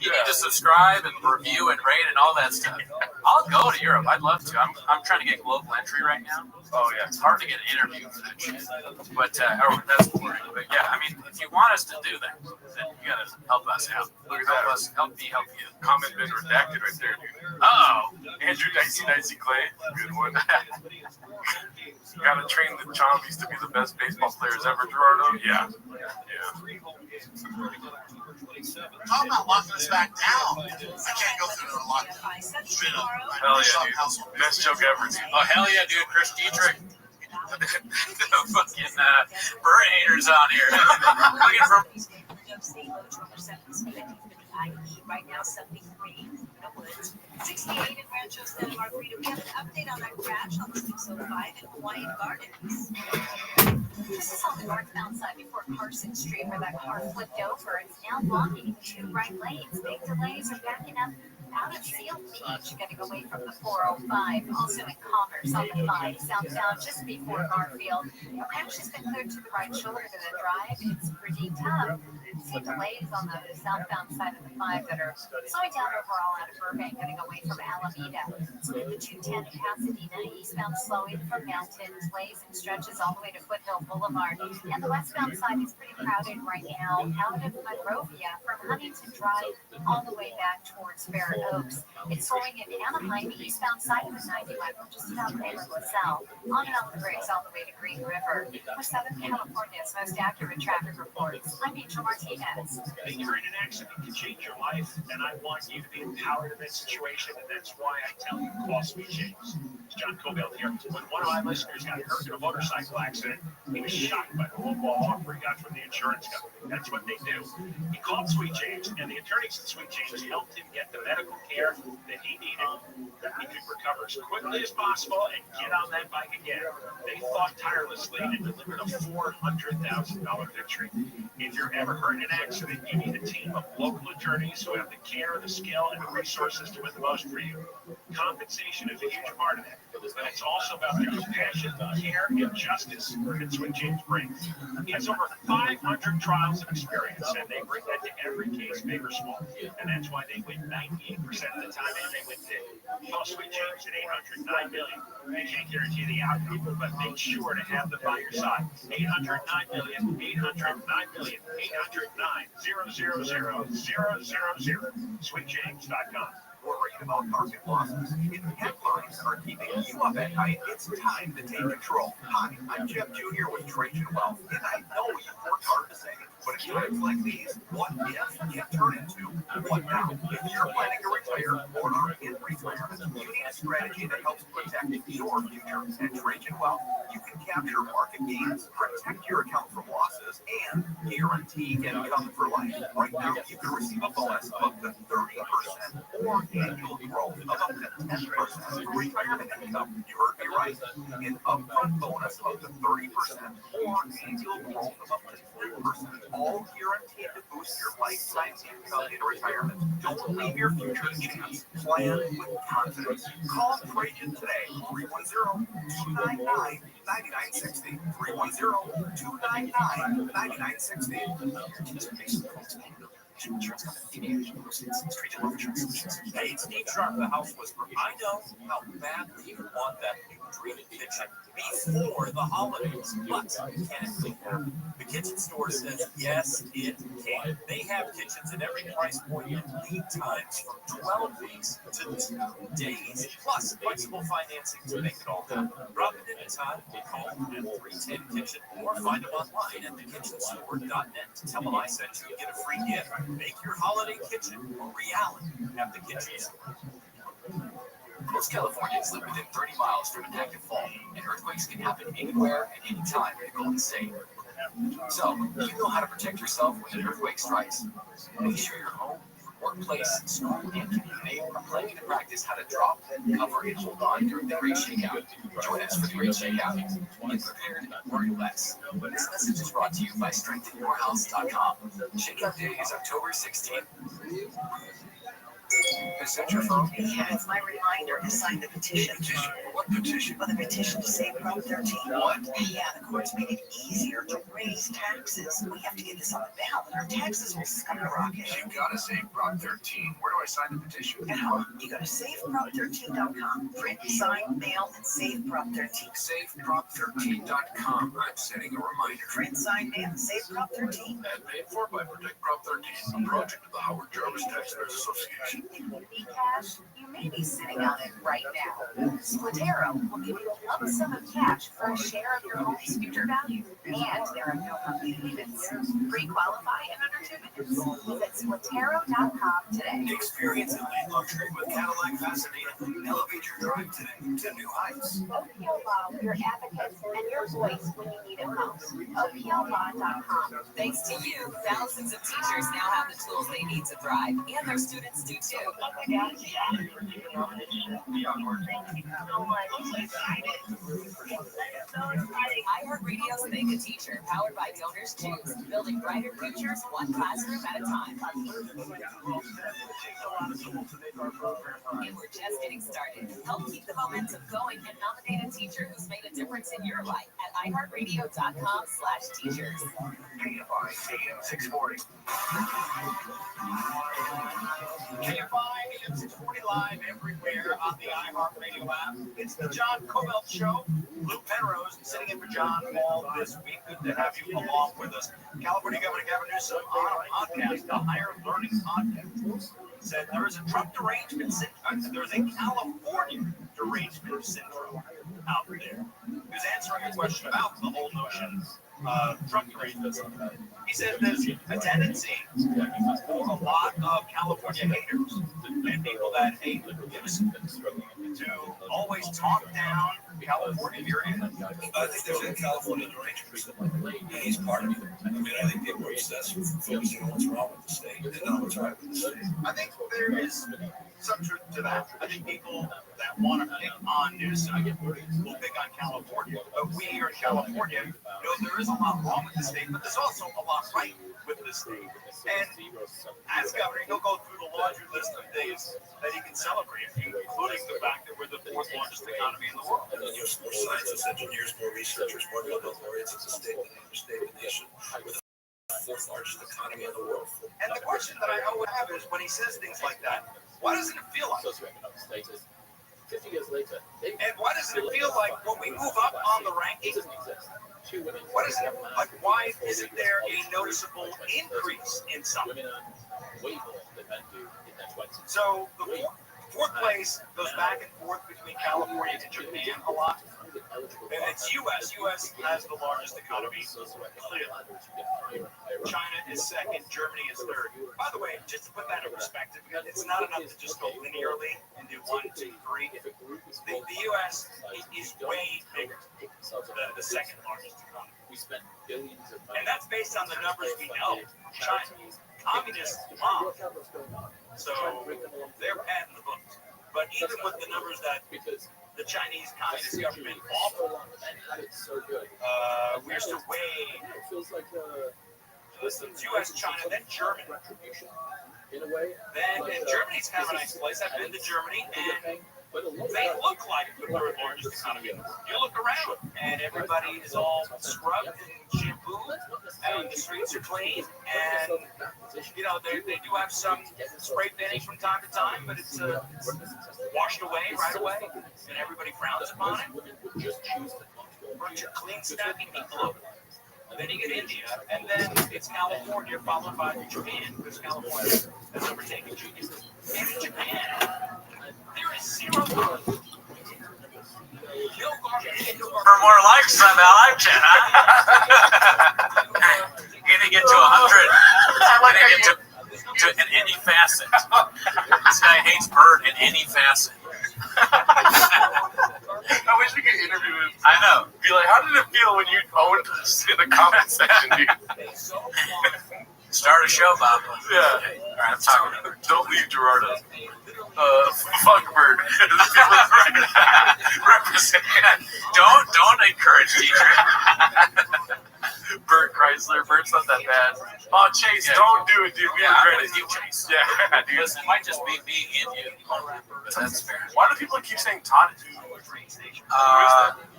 you need to subscribe and review and rate and all that stuff. I'll go to Europe. I'd love to. I'm trying to get global entry right now. Oh yeah, It's hard to get an interview for that shit. But that's boring. But yeah, I mean, if you want us to do that, then you gotta help us out. Help you. Comment been redacted right there, dude. Oh, Andrew Dicey Clay, good one. Gotta train the Chombies to be the best baseball players ever, Gerardo. Yeah. Talk about locking us back down. I can't go through the lock. Hell yeah, dude. Best joke ever, dude. Oh hell yeah, dude! Chris Dietrich. The fucking bird haters on here. Looking for. Right now, 73 in the woods. 68 in Rancho Santa Margarita. We have an update on that crash on the 605 in Hawaiian Gardens. This is on the northbound side before Carson Street, where that car flipped over. It's now blocking 2 right lanes. Big delays are backing up out of Seal Beach, getting away from the 405. Also in Commerce on the 5 southbound just before Garfield. The crash has been cleared to the right shoulder to the drive. It's pretty tough. See delays on the southbound side of the 5 that are slowing down overall out of Burbank, getting away from Alameda. So the 210 in Pasadena, eastbound slowing from Mountain, delays and stretches all the way to Foothill Boulevard. And the westbound side is pretty crowded right now out of Monrovia from Huntington Drive all the way back towards Fair Oaks. It's slowing in Anaheim, the eastbound side of the 91 from just about Kramer LaSalle. On and off the brakes all the way to Green River. For Southern California's most accurate traffic reports, I'm Rachel Martinez. Being in an accident can change your life, and I want you to be empowered in this situation, and that's why I tell you, call Sweet James. It's John Cobell here. When one of my listeners got hurt in a motorcycle accident, he was shocked by the local offer he got from the insurance company. That's what they do. He called Sweet James, and the attorneys at Sweet James helped him get the medical care that he needed, that he could recover as quickly as possible and get on that bike again. They fought tirelessly and delivered a $400,000 victory. If you're ever hurt in an accident, you need a team of local attorneys who have the care, the skill, and the resources to win the most for you. Compensation is a huge part of that, but it's also about the compassion, care, and justice that Sweet James brings. He has over 500 trials of experience, and they bring that to every case, big or small. And that's why they win 98% of the time, and they win big. Call Sweet James at 800-9-million. They can't guarantee the outcome, but make sure to have them by your side. 800-9-million, 800-9-million, 800-9-000-000, sweetjames.com. Worried about market losses? If headlines are keeping you up at night, it's time to take control. Hi, I'm Jeff Jr. with Trajan Wealth, and I know you've worked hard to save. But at times like these, what if can turn into what now? If you're planning to retire or are in retirement, you need a strategy that helps protect your future. At Trajan Wealth, you can capture market gains, protect your account from losses, and guarantee income for life. Right now, you can receive a bonus of up to 30% or annual growth of up to 10% for retirement income. You heard me right. An upfront bonus of up to 30% or annual growth of up to 10%. All guaranteed to boost your lifetime income in retirement. Don't leave your future to chance. Plan with confidence. Call Trajan today. 310-299-9960. 310-299-9960. Hey, it's Steve Sharp, the House Whisperer. I know how badly you want that new dream kitchen before the holidays, but can it really happen? The Kitchen Store says yes, it can. They have kitchens in every price point and lead times from 12 weeks to 2 days, plus flexible financing to make it all happen. Drop it anytime, call at 310 Kitchen or find them online at thekitchenstore.net. Tell them I sent you and get a free gift. Make your holiday kitchen a reality at the Kitchen Store. Most Californians live within 30 miles from an active fault, and earthquakes can happen anywhere and anytime in the Golden State. So, you know how to protect yourself when an earthquake strikes. Make sure your home, workplace, school, and community are planning to practice how to drop, cover, and hold on during the Great Shakeout. Join us for the Great Shakeout. Be prepared, worry less. This message is brought to you by StrengthenYourHouse.com. Shakeout Day is October 16th. Is that your phone? Yeah, it's my reminder to sign the petition. What petition? Well, the petition to save Prop 13. What? Yeah, the court's made it easier to raise taxes. We have to get this on the ballot. Our taxes will skyrocket. You gotta save Prop 13. Where do I sign the petition? At home, you go to saveprop13.com. Print, sign, mail, and save Prop 13. SaveProp13.com. I'm setting a reminder. Print, sign, mail, and save Prop 13. And paid for by Protect Prop 13, a project of the Howard Jarvis Taxpayers Association. Cash, you may be sitting on it right now. Splitero will give you a lump sum of cash for a share of your home's future value. And there are no monthly payments. Pre-qualify in under 2 minutes. Visit Splitero.com today. Experience elite luxury with Cadillac Fascination. Elevate your drive today to new heights. OPL Law, your advocate and your voice when you need it most. OPLLaw.com. Thanks to you, thousands of teachers now have the tools they need to thrive, and their students do too. iHeartRadio's Thank a Teacher, powered by Donors Choose, building brighter futures one classroom at a time. And we're just getting started. Help keep the momentum going and nominate a teacher who's made a difference in your life at iHeartRadio.com/teachers. KFI AM 640. KFI AM 640 live everywhere on the iHeartRadio app. It's the John Covelt Show. Luke Penrose sitting in for John all this week. Good to have you along with us. California Governor Gavin Newsom on a podcast, the Higher Learning Podcast, said there is a Trump derangement syndrome. There's a California derangement syndrome out there. He was answering a question about the whole notion of Trump derangement. He said there's a tendency for a lot of California haters and people that hate Newsom to always talk down California. I think there's a California derangement, and he's part of it. I mean, I think people are obsessed with focusing on what's wrong with the state and not what's right with the state. I think there is some truth to that. I think people that want to pick on Newsom will pick on California. But we here in California know there is a lot wrong with the state, but there's also a lot right with the state. And as governor, he'll go through the laundry list of things that he can celebrate, including the fact that we're the fourth largest economy in the world. And then there's more scientists, engineers, more researchers, more Nobel laureates. It's a state that understates the nation with the fourth largest economy in the world. And the question that I always have is when he says things like that, why doesn't it feel like socioeconomic status 50 years later? And why doesn't it feel like when we move up on the rankings, what is it like? Why isn't there a noticeable increase in some? Women earn way more than men do in their 20s. So the fourth place goes back and forth between California and Japan a lot. And it's U.S. U.S. has the largest economy. China is second. Germany is third. By the way, just to put that in perspective, it's not enough to just go linearly and do 1, 2, 3. The U.S. is way bigger than the second largest economy. We spend billions of money. And that's based on the numbers we know. China, communist mom. So they're padding the books. But even with the numbers that the Chinese Communist government offer, we're still way. Listen, U.S., China, then Germany. Then Germany's kind of a nice place. I've been to Germany, and they look like the third largest economy. You look around, and everybody is all scrubbed and shampooed, and the streets are clean, and you know they do have some spray painting from time to time, but it's washed away right away, and everybody frowns upon it. Bunch of clean, snappy people over there. And then you get India, and then it's California, followed by Japan, because California has overtaken Japan. And in Japan, there is zero love. For more likes on the live chat, huh? You're gonna get to 100. You're gonna get to in any facet. This guy hates Bird in any facet. I wish we could interview him. I know. Be like, how did it feel when you owned us in the comment section, dude? Start a show, Bob. Yeah. All right, I'm talking about it. Don't leave Gerardo. Fuck Bird. Represent. Don't encourage teacher. Bert Chrysler. Bert's not that bad. Oh, Chase, don't do it, dude. We regret it. You, Chase. Yeah, dude. Listen, it might just be me and you. But that's fair. Why do people keep saying Todd?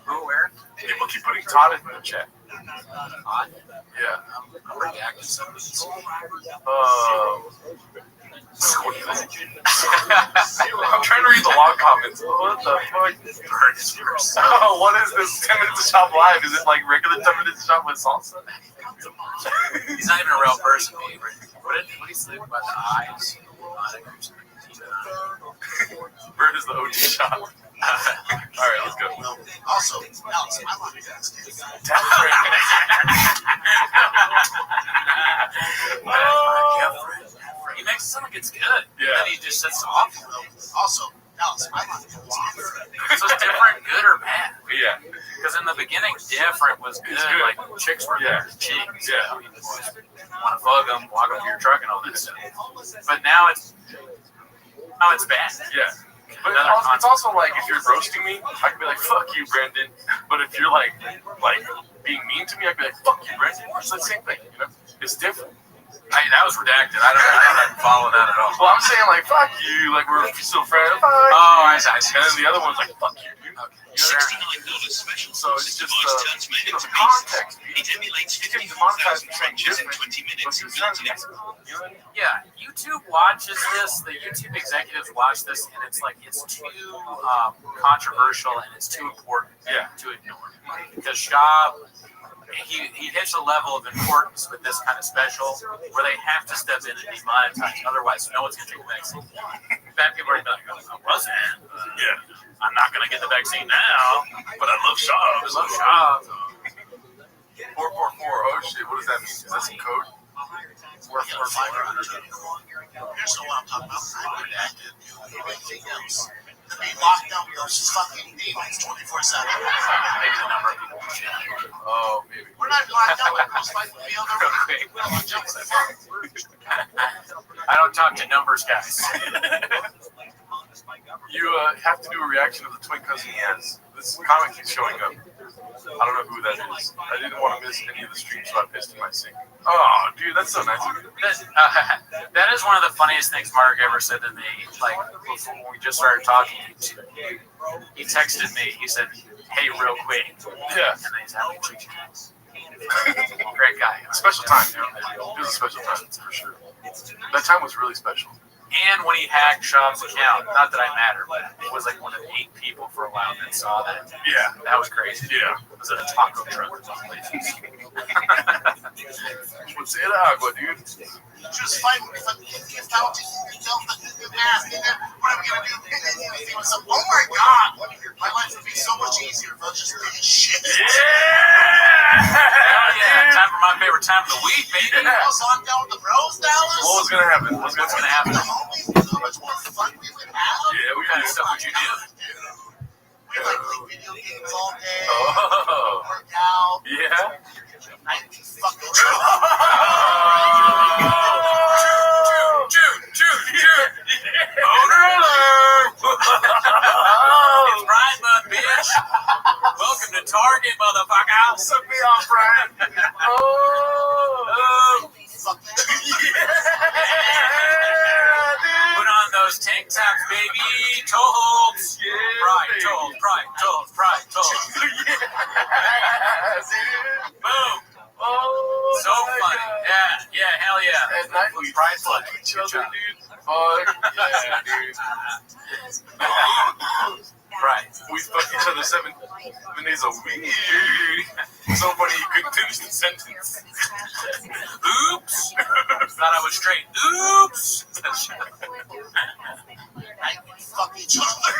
Who, where? People keep putting Todd in the chat. Todd? Yeah. I'm reacting to some of these. I'm trying to read the log comments. What the fuck? Oh, what is this? 10 minutes to shop live? Is it like regular 10 minutes to shop with salsa? He's not even a real person, man. What did he say about the eyes? Bird is the OG shop. Alright, let's go. Also, Alex, I want to ask you. He makes it sound like it's good. Yeah. And then he just says off. Also, Alex, I want to ask you. So it's different, good or bad? Yeah. Because in the beginning, different was good. Like chicks were there. Chicks. Yeah. You want to bug them, walk up to your truck, and all that stuff. But now it's bad. Yeah. But it's also like if you're roasting me, I can be like, fuck you, Brendan. But if you're like being mean to me, I can be like, fuck you, Brendan. It's the same thing, you know? It's different. That was redacted. I don't follow that at all. Well, I'm saying like, fuck you, like we're still friends. Oh, I see. And then the other one's like, fuck you, dude. Okay. $69 special. So it's just turns men into context. It emulates You can demonetize 54,000 Frenches in 20 minutes in built-in. Yeah, YouTube watches this. The YouTube executives watch this, and it's like it's too controversial and it's too important to ignore. Because Shab, he hits a level of importance with this kind of special where they have to step in and demonetize. Otherwise, no one's going to take the vaccine. Fat people are going to be like, I wasn't. I'm not going to get the vaccine now, but I love Shab. I love Shab. 444. Oh shit, what does that mean? Is that some code? Here's what I'm talking about. I redacted everything else. To be locked down with those fucking demons 24/7. Maybe the number of people who change. Oh, maybe. We're not locked down with those fighting the other I don't talk to numbers, guys. You have to do a reaction of the twin cousin he has. This comic keeps showing up. I don't know who that is. I didn't want to miss any of the streams, so I pissed in my sink. Oh, dude, that's so nice of you. That is one of the funniest things Mark ever said to me. Like, before we just started talking, he texted me. He said, hey, real quick. Yeah. And then he's having chicken. Great guy. Special time. It was a special time, for sure. That time was really special. And when he hacked Shab's account, not that I matter, but it was like one of 8 people for a while that saw that. Yeah. That was crazy. Yeah. It was at a taco truck or something. What's it agua, dude? Just fight with the out the mask. What are we gonna do? Oh my god! My life would be so much easier if I was just doing shit. Yeah! Hell yeah! Time for my favorite time of the week, baby. I was locked down with the bros, Dallas. What was gonna happen? What's gonna happen? How much more fun we would have? Yeah, What kind of stuff would you do? We like play video games all day. Oh. Work out. Yeah. I'd be fucking Owner alert! It's Brian Bud, bitch. Welcome to Target, motherfucker. Suck me off, Brian. Oh. Put on those tank tops, baby. Toe holds. Yeah, Pride, toe holds, pride, toe holds, pride, toe holds. Boom. Oh, So funny. God. Yeah, hell yeah. At night we Pride flood. each other, dude. Fuck yeah, dude. Right. We fuck each other 7 days a week. So funny you couldn't finish the sentence. Oops. Thought I was straight. Oops. fuck each other.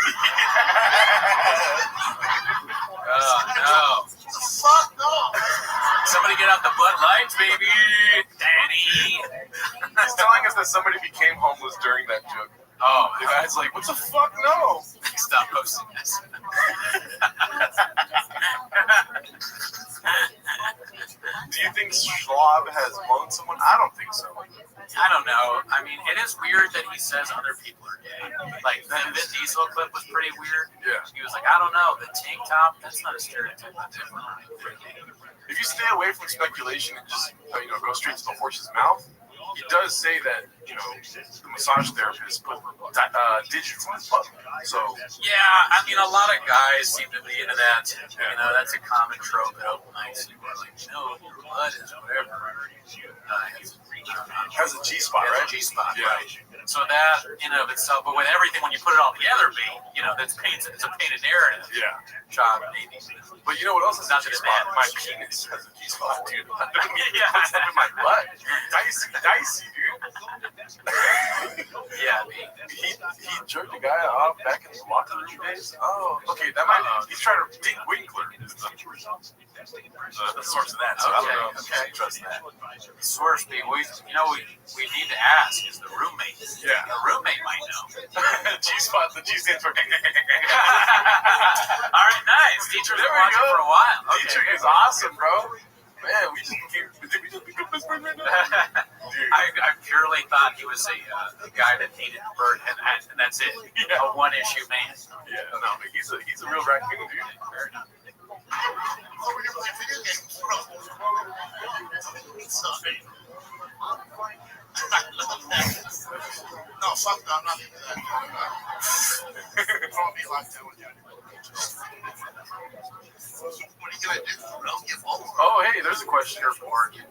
No. Fuck no. Somebody get out the Bud Lights, baby. Daddy. He's telling us that somebody became homeless during that joke. Oh, the guy's like, what the fuck? No. Stop posting this. Do you think Schwab has blown someone? I don't think so. I don't know. I mean, it is weird that he says other people are gay. Like, the Vin Diesel clip was pretty weird. Yeah. He was like, I don't know, the tank top, that's not a stereotype. That's different. if you stay away from speculation and just go straight to the horse's mouth, he does say that the massage therapist put digits in his butt. So yeah, I mean, a lot of guys seem to be into that. That's a common trope at open mics. People are like, no, your butt is whatever. Has a G spot, right? G spot, yeah. right? So that in and of itself, but with everything, when you put it all together, it's a painted narrative. Yeah. Job, maybe. But you know what else is Not a G that it spot? My matters. penis has a G spot, dude. Yeah. What's up in my butt? Dicey, dude. Yeah. He jerked a guy off back in the locker room days. Oh, okay. That might. He's trying to. Dick Winkler is the source of that. So I don't know. Okay. Trust that. Source, we need to ask is the roommate. Yeah. The roommate might know. G spot. The G stands for. All right, nice. Teacher's There been we watching go. for a while. Okay. Teacher is awesome, bro. Man, we just become best friends right now? I purely thought he was a guy that hated bird, and that's it. Yeah. A one-issue man. Yeah, no, but he's a real raccoon, dude. Fair enough. Over here playing video games, bro. Sorry. No, fuck no, I'm not into that. I'll be locked down with you. What are you gonna do, bro? Get over. Oh, hey, there's a question here for you.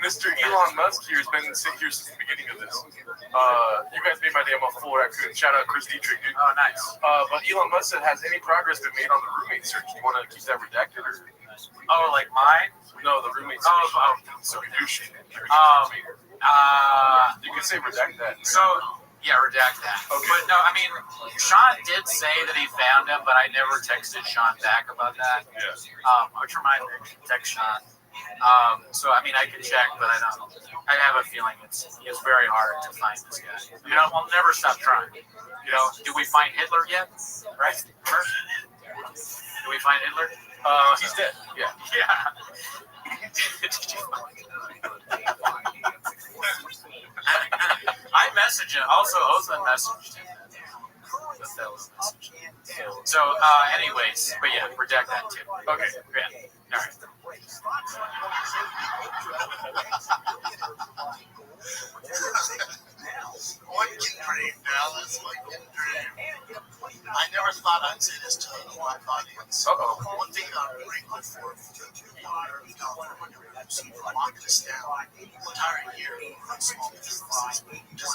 Mr. Elon Musk here has been sitting here since the beginning of this. You guys made my day. I'm a full raccoon. Shout out Chris Dietrich, dude. Oh, nice. But Elon Musk said, has any progress been made on the roommate search? Do you want to keep that redacted? Or? Oh, like mine? No, the roommate search. So you should. You can say redact that. So, yeah, redact that. Okay. But no, I mean, Sean did say that he found him, but I never texted Sean back about that. Yeah. Which reminds me, text Sean. So, I mean, I can check, but I have a feeling it's very hard to find this guy. We'll never stop trying. Did we find Hitler yet? Right? Did we find Hitler? He's dead. Yeah. Yeah. I messaged him. Also, Ozan messaged him. So, anyways, but yeah, redact that too. Okay. Yeah. All right. One can dream, Dallas. One can dream. I never thought I'd say this to a live audience. One thing I'm grateful for locking us down the entire year on small businesses.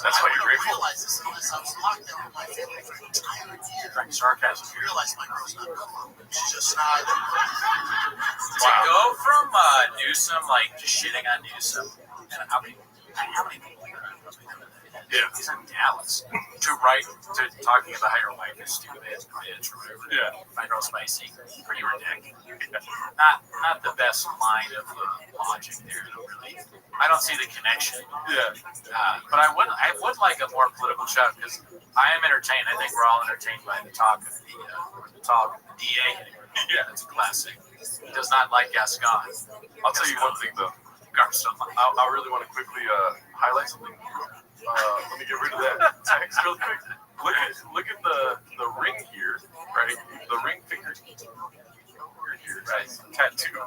That's why you're grateful. I realized this unless I was locked down with my family for an entire year. Sarcasm. I realized my girl's not coming. She's just not. To go from Newsom, like just shitting on Newsom, and how many people Yeah. he's in Dallas, to talking about how your wife is stupid, bitch, or whatever. Yeah. My girl's spicy, pretty ridiculous. Not the best line of logic there, really. I don't see the connection. Yeah. But I would like a more political shot because I am entertained. I think we're all entertained by the talk of the DA. Yeah, it's a classic. He does not like Gascon. I'll tell you one thing though. I really want to quickly highlight something. Let me get rid of that text real quick. Look at the ring here, right? The ring finger here, right? Tattoo.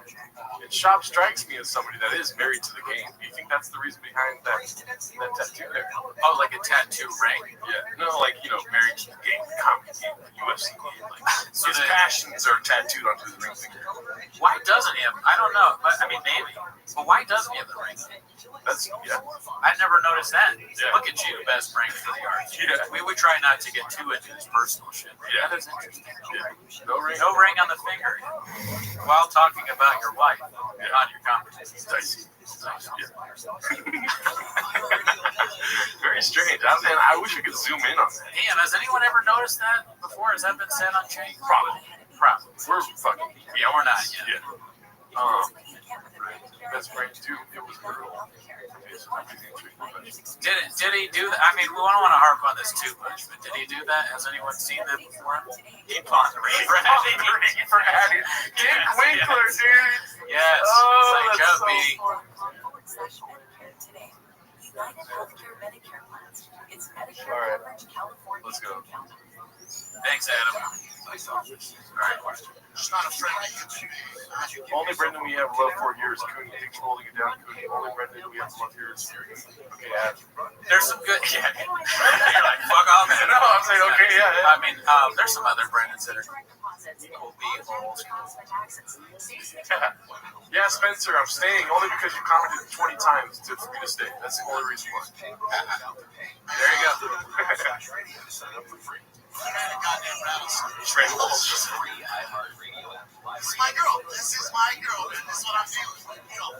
And Shop strikes me as somebody that is married to the game. Do you think that's the reason behind that tattoo there? Oh, like a tattoo ring? Yeah. No, like, married to the game, the comedy game, the UFC game. Like, his passions are tattooed onto his ring finger. Why doesn't he have? I don't know. But I mean, maybe. But why doesn't he have the ring? I never noticed that. Yeah. Look at you, best brain for the arts. Yeah. We would try not to get too into his personal shit. Yeah. That is interesting. Yeah. No ring on the finger. While talking about your wife on your conversation. Dicey. Yeah. Very strange. I wish we could zoom in on that. Damn, has anyone ever noticed that before? Has that been said on chain? Probably. We're fucking. Yeah, we're not yet. Yeah. Best brain too. It was brutal. Did he do that? I mean, we don't want to harp on this too much, but did he do that? Has anyone seen that before? He pawned the ring for Addie. Dick Winkler, dude. Yes. Oh, that's so me. United Healthcare Medicare plans. It's Medicare All right. coverage, California. Let's go. Thanks, Adam. Nice office. All right. It's not a friendly community. Only Brendan we have love for here is Cooney. Thanks for holding it down, Cooney. Only Brendan we have love here is okay. There's some good. Yeah. You're like, fuck off. Man. No, I'm saying okay. Yeah. I mean, there's some other Brendans that are cool B-holes. Yeah, Spencer, I'm staying only because you commented 20 times for me to stay. That's the only reason why. There you go. This is my girl. This is my girl. This is what I'm feeling. You know,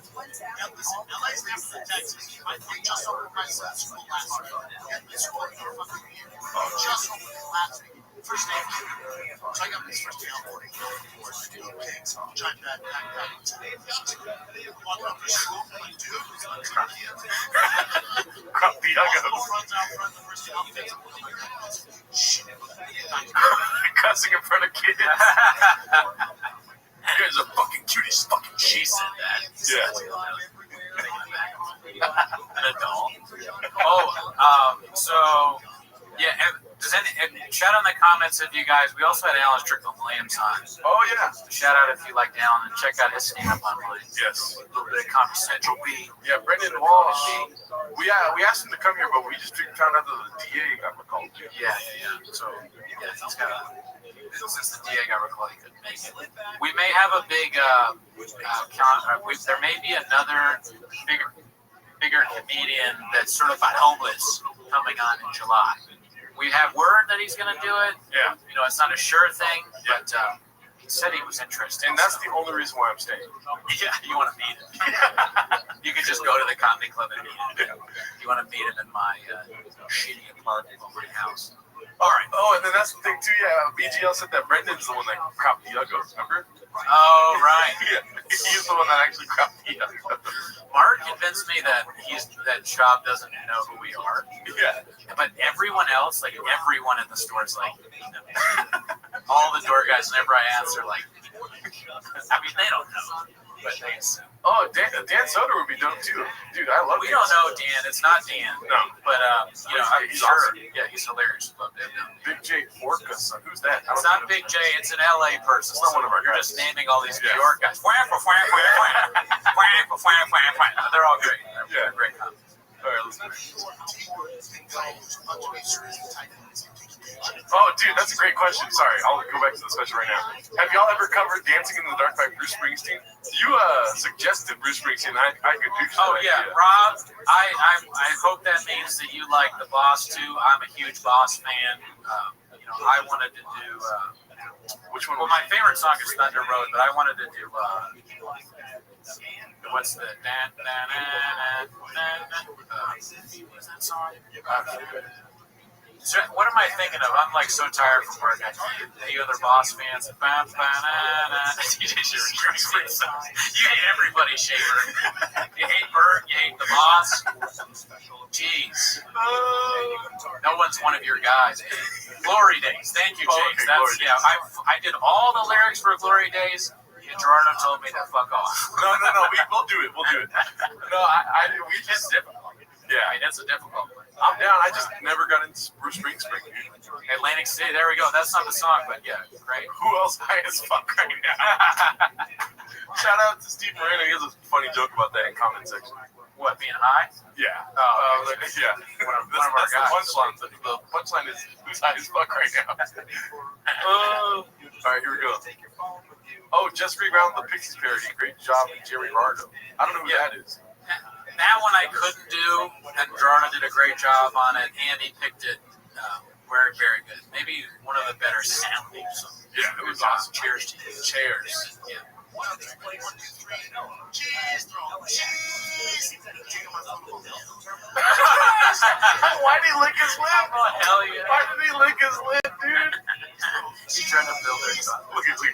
listen, LA's never the Texas. I just opened my son's school last week. And this school for a fucking year. Just opened it last week. First day of kindergarten. So I got this first day on boarding. Kids. Trying to back walking up to school. Like, dude, who's on crap kids? Crap the runs out front the first day. Shit. Cussing in front of kids. You guys are fucking cute as fucking. She said that. Yeah. An adult. So yeah. Shout out in the comments if you guys. We also had Alan Strickland Williams on. Oh yeah. Shout out if you like Alan and check out his stand-up online. Yes. A little bit of Comedy Central B. Yeah, Brendan Walsh. We asked him to come here, but we just found out that the DA got recalled. Yeah. So yeah, he's got. Since the DA got recalled, he couldn't make it. We may have a big there may be another bigger comedian that's certified homeless coming on in July. We have word that he's going to do it. Yeah. You know, it's not a sure thing, but he said he was interested. And that's the only reason why I'm staying. Yeah, you want to meet him. You could just go to the comedy club and meet him. You want to meet him in my shitty apartment at my house. All right. Oh, and then that's the thing too. Yeah, BGL said that Brendan's the one that cropped the Uggos. Remember? Oh, right. Yeah, he's the one that actually cropped the Uggos. Mark convinced me that that Shop doesn't know who we are. Yeah. But everyone else, like everyone in the store is like, all the door guys, whenever I answer, like, I mean, they don't know, but they assume. Oh, Dan Soder would be dope too. Dude, I love We Dan don't know Soder. Dan. It's not Dan. No. But, you know, I'm He's sure. awesome. Yeah, he's hilarious. Big J Orcus. Who's that? It's not Big J. It's an LA person. It's not one of our You're guys. just naming all these New York guys. They're all great. They're great comments. All right, let's go. Oh, dude, that's a great question. Sorry, I'll go back to the special right now. Have y'all ever covered Dancing in the Dark by Bruce Springsteen? You suggested Bruce Springsteen. I could do so. Oh, yeah. Rob, I hope that means that you like The Boss, too. I'm a huge Boss fan. You know, I wanted to do... which one? Well, my favorite song is Thunder Road, but I wanted to do... what's the... what's that song? So what am I thinking of? I'm like so tired from work. The other Boss fans. You hate everybody, Shaver. You hate Bert. You hate the Boss. Jeez. No one's one of your guys. Glory Days. Thank you, James. That's I did all the lyrics for Glory Days. And Gerardo told me to fuck off. No. We'll do it. No, we just difficult. Yeah, I mean, it's a difficult one. I'm down. I just never got into Bruce Springsteen. Atlantic City. There we go. That's not the song, but yeah, great. Who else high as fuck right now? Shout out to Steve Moreno. He has a funny joke about that in comment section. What, being high? Yeah. Yeah. One of our that's guys. the punchline. The punchline is who's high as fuck right now. All right, here we go. Oh, just rewound the Pixies parody. Great job, Jerry Bardo. I don't know who that is. That one I couldn't do, and Gerardo did a great job on it, and he picked it very, very good. Maybe one of the better sounding songs. Yeah, it was awesome. Cheers to you. Cheers. Yeah. Why did he lick his lip? Oh, hell yeah. Why did he lick his lip, dude? He's trying to build their song. Look at me.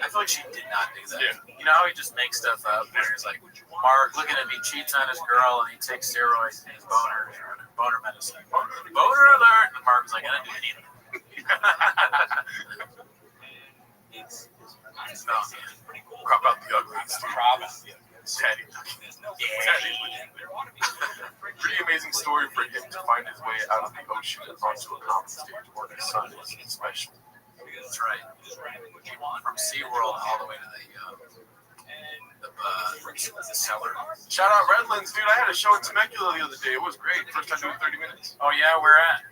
I feel like she did not do that. Yeah. You know how he just makes stuff up? Where he's like, Mark, looking at me, cheats on his girl, and he takes steroids and his boner boner medicine. Boner alert! And Mark was like, I didn't do any of it. No. Crop out the uglies. Crop out the uglies. Daddy. Pretty amazing story for him to find his way out of the ocean and onto a common stage where the sun is special. That's right. From SeaWorld all the way to the cellar. Shout out Redlands, dude. I had a show in Temecula the other day. It was great. First time doing 30 minutes. Oh, yeah? Where at?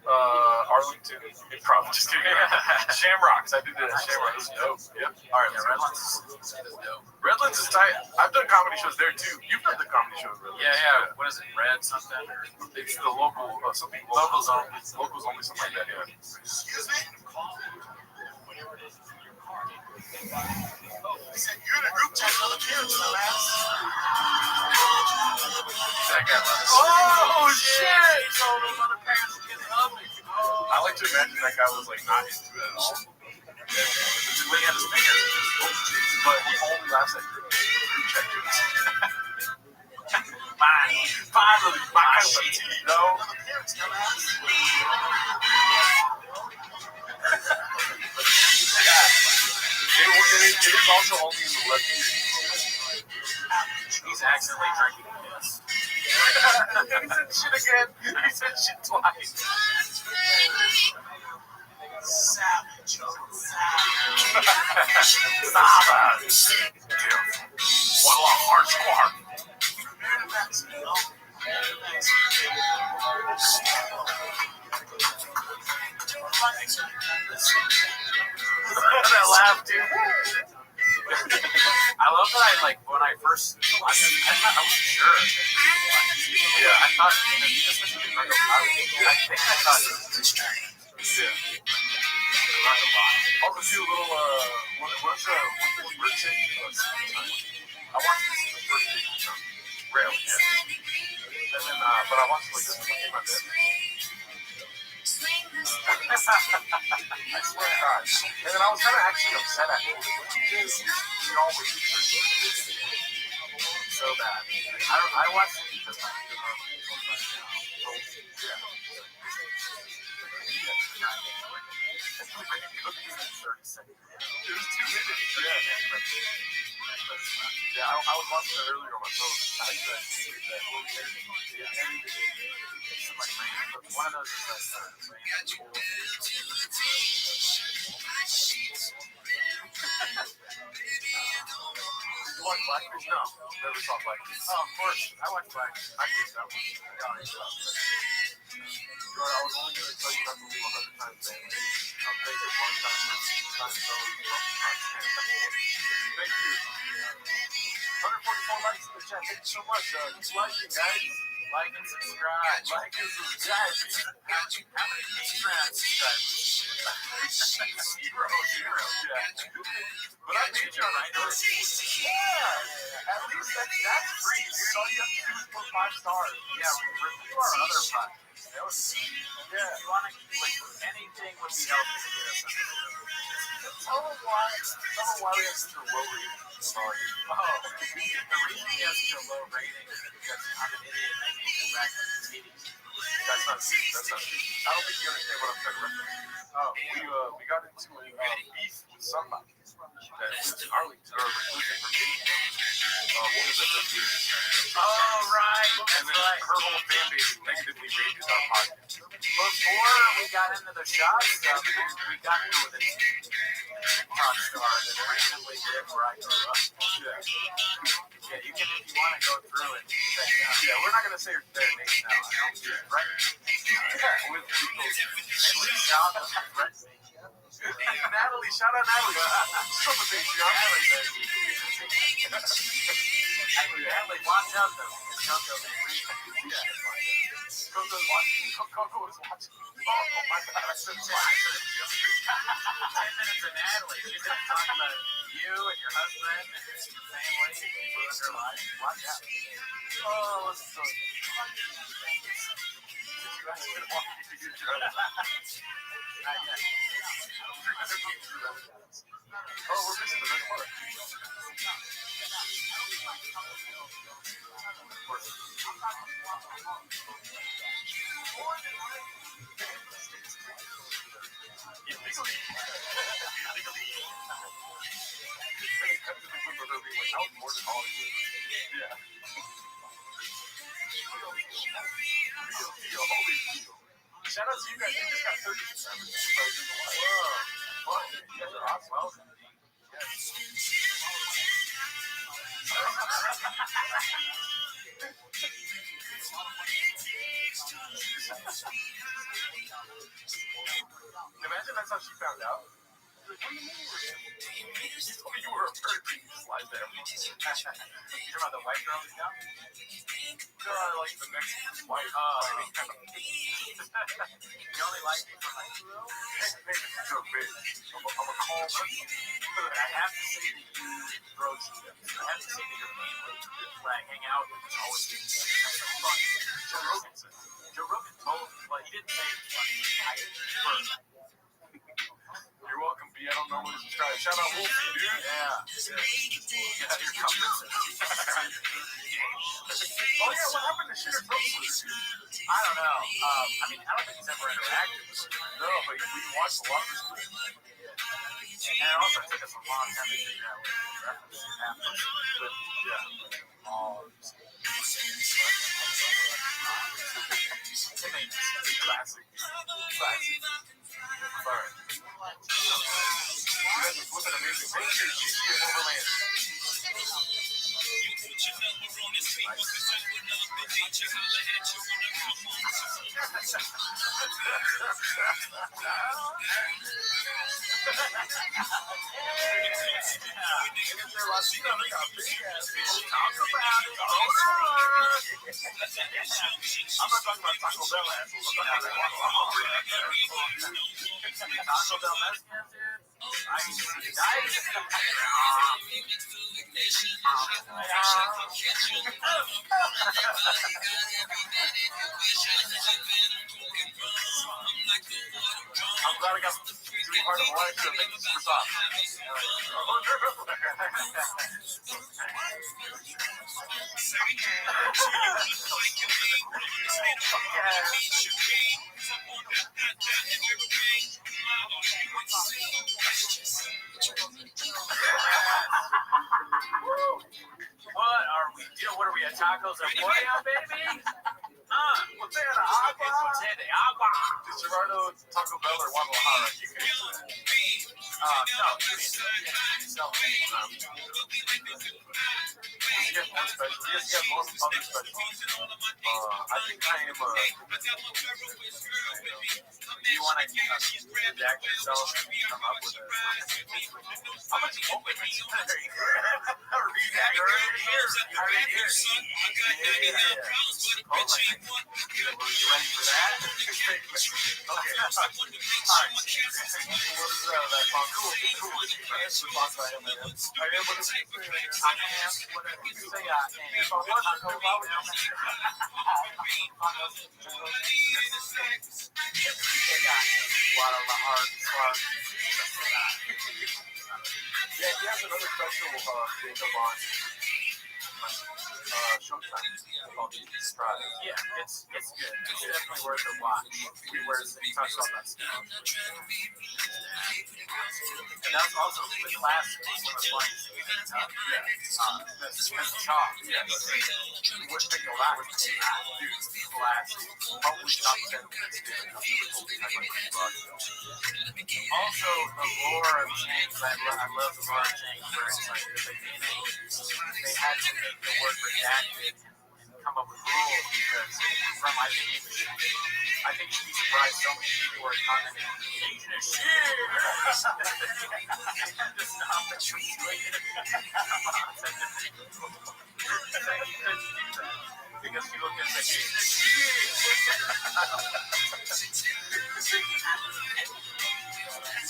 Arlington Improv. Just kidding. Shamrocks. I did it at Shamrocks. Dope. Yep. All right, yeah, Redlands is dope. Redlands is tight. I've done comedy shows there too. You've done the comedy shows, Redlands. Yeah. What is it? Red something? It's the local something. Locals only. Locals only. Something like that. Yeah. Excuse me? I said, you're in a group chat with other parents, dumbass. That guy was. Oh, shit! So those other parents are getting ugly. I like to imagine that guy was like not into it at all. Just when he had his fingers. But he only laughs at group chat jokes. Finally, my shit. You know? Other parents, dumbass. It is also only in the left ear. He's accidentally drinking piss. He said shit again. He said shit twice. Savage. Savage. What a hard squad. Prepare to max, you know? That laugh, dude. I love that when I first, I wasn't sure. Yeah. I thought, especially I think I thought it was Yeah. not a lot. Also, do a little, what's Rick saying to us? I watched this in the first day, rarely, yeah. And then, but I watched like this in my bed. I swear to God. And then I was kind of actually upset at him. We always So bad. I watched it because my It was 2 minutes. Yeah, I was watching it earlier on my phone. I used to sleep that whole day. one of those is You watch Blackfish? No, never saw Blackfish. Oh, of course. I watch Blackfish. I did that one. I was only going to tell you not to leave 100 times, man. I'll take it one time. Thank you. 144 likes in the chat. Thank you so much. Keep liking, guys. Like and subscribe. Like and subscribe. How many Patreon subscribers? Zero. Yeah. But I Patreon, I know. Yeah. At least that's free, dude. All you have to do is put 5 stars. Yeah, review our other podcasts. Yeah. If you want to, anything would be helpful to get us on. Tell them why we have such a low rating. Sorry. The reason he has such a low rating is because I'm an idiot and I need to back up the titties. That's not true. I don't think you understand what I'm trying to reference. We got into a beef with somebody that lives in Arlington, or lives in Virginia. What was that? Oh, right. And then her whole fan base negatively rated our podcast. Before we got into the shop stuff, we got into it with a TikTok star that randomly lived where I grew up. Yeah, you can, if you want to go through it, check it out. Yeah, we're not going to say their name now. Right? Yeah, with people. At least shout out to Brett. Natalie, shout out Natalie. Some of things, Natalie, watch out though. Coco was watching. Oh my God, I said 10 minutes of Natalie. She's going to talk about you and your husband and your family and ruin her life. Watch out. Oh, what's so? Did you ask me to walk you to get your other? Not yet. Oh, we're missing the best part. Shout out to you guys. You just got 30 subscribers. Whoa. You guys are awesome. Welcome. Imagine that's how she found out. Like, what do you mean you were in? You were a virgin. Slide there. You talking about the white girl in town? Like the Mexican white. You only like me for like, hey, this is so big. I'm a calm person. I have to say that you throw chips. I have to say that you're mainly when I hang out, it's always fun. Joe Rogan told me, well, he didn't say it's funny. I first. You're welcome, B. I don't know what to subscribe. Shout out Wolfie, dude. Yeah. Yeah, you're coming. Oh, yeah, what happened to Sugar Brooks? I don't know. I mean, I don't think he's ever interacted with him. No, but we watched a lot of his videos. And it also took us a long time to figure out what he was referencing. Yeah. All classic. Classic. Sorry. You guys are flipping amazing. Make sure you see it overland. I'm not talking about Taco Bell assholes. I'm talking about Taco Bell assholes. I'm glad I got 3 parts of life to make it super soft. What are we at tacos and pollo, baby? Potato agua. Potato agua. Is Gerardo Taco Bell or Guadalajara? You can answer that. No. Yes, one special. Yes, he has one other special. I think I am do you want to redact yourself and come up with it? How much you want with me? You ready for that? Okay. All right. What is that song? Cool. Answer the box I am. I am what is it? I am whatever you say I am. If I was to come out with yeah, he has another special Jacob on Showtime called Restream. Yeah, it's good. It's definitely worth a watch. He talks about that stuff. And that's also the classic one of the lines. That's Chalk. Yeah. What's the classic? Dude, classic. Probably top 10. Also, the lore of James, I love the lore of James, where it's like the beginning, they had to make the word redacted and come up with rules because I think you'd be surprised so many people were commenting, Asian as shit! Because people can say, Asian as shit!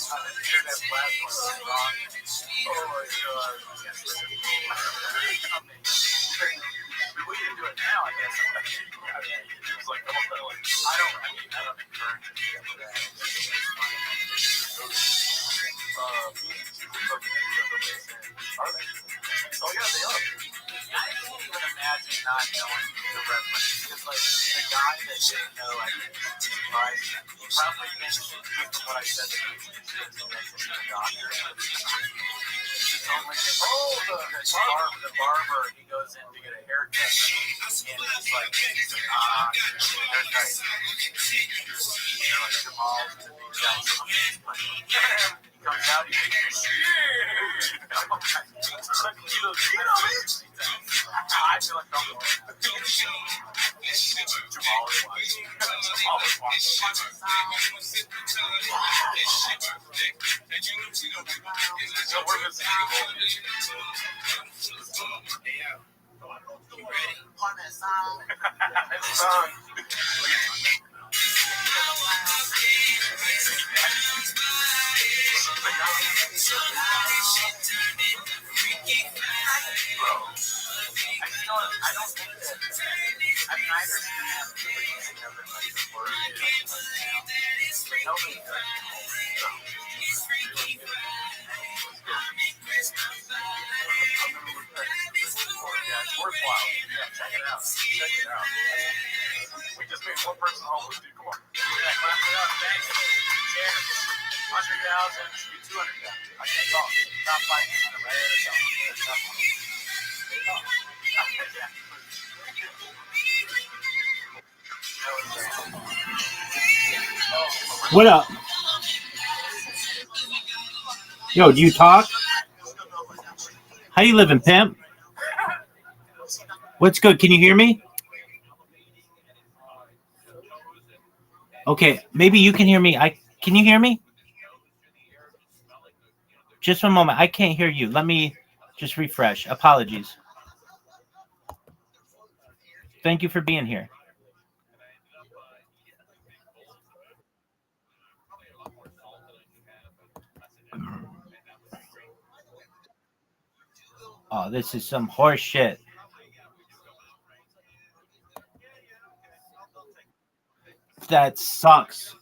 The internet platform is wrong. Oh my god. We need to do it now, I guess. It's like, I don't encourage it. Are they? Oh yeah, they are. I can't even imagine not knowing the reference. Because like the guy that didn't know, I think he probably mentioned just what I said that he was a doctor. the barber, he goes in to get a haircut, and he's like, haircut. Jamal, he comes out, he's like, shit. I feel like I'm Jamal is watching. So we're missing you ready? On that song. I don't think that. I mean, I understand the using of it like the word. Nobody does. Yeah, it's worthwhile. Yeah, check it out. Check it out. We just made one person homeless, dude. Come on. Yeah, clap it up. Thanks. Cheers. 100,000 should be 200,000. I can't talk. Top 5% right there. What up? Yo, do you talk? How you living, pimp? What's good? Can you hear me? Okay, maybe you can hear me. Can you hear me? Just one moment. I can't hear you. Let me just refresh. Apologies. Thank you for being here. Oh, this is some horse shit. That sucks.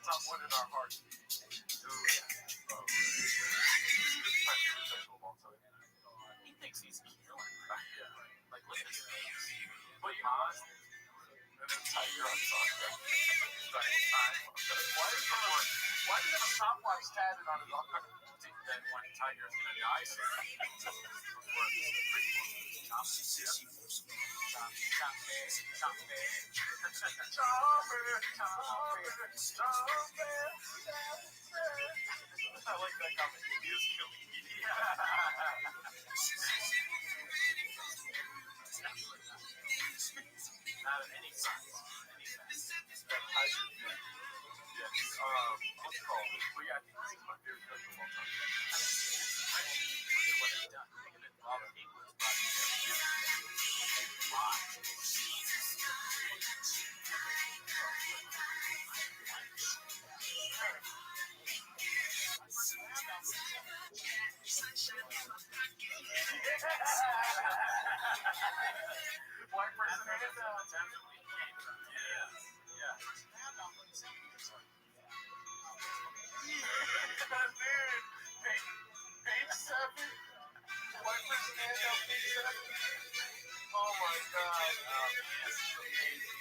Someone in our hearts. He thinks he's killing, right? Like, look at this. But you're not. And then Tiger on soccer. Why does he have a stopwatch tatted on his arm? That when Tiger's gonna die soon. I like that comment. He is killing me. Not at any time. What's it called? But yeah, I think this is my favorite film of all time. I mean, look at what he's done. Think of it, all the people it's brought White person hands out. Yeah. Dude, page 7. White person hands out page 7. Oh my god. This is amazing.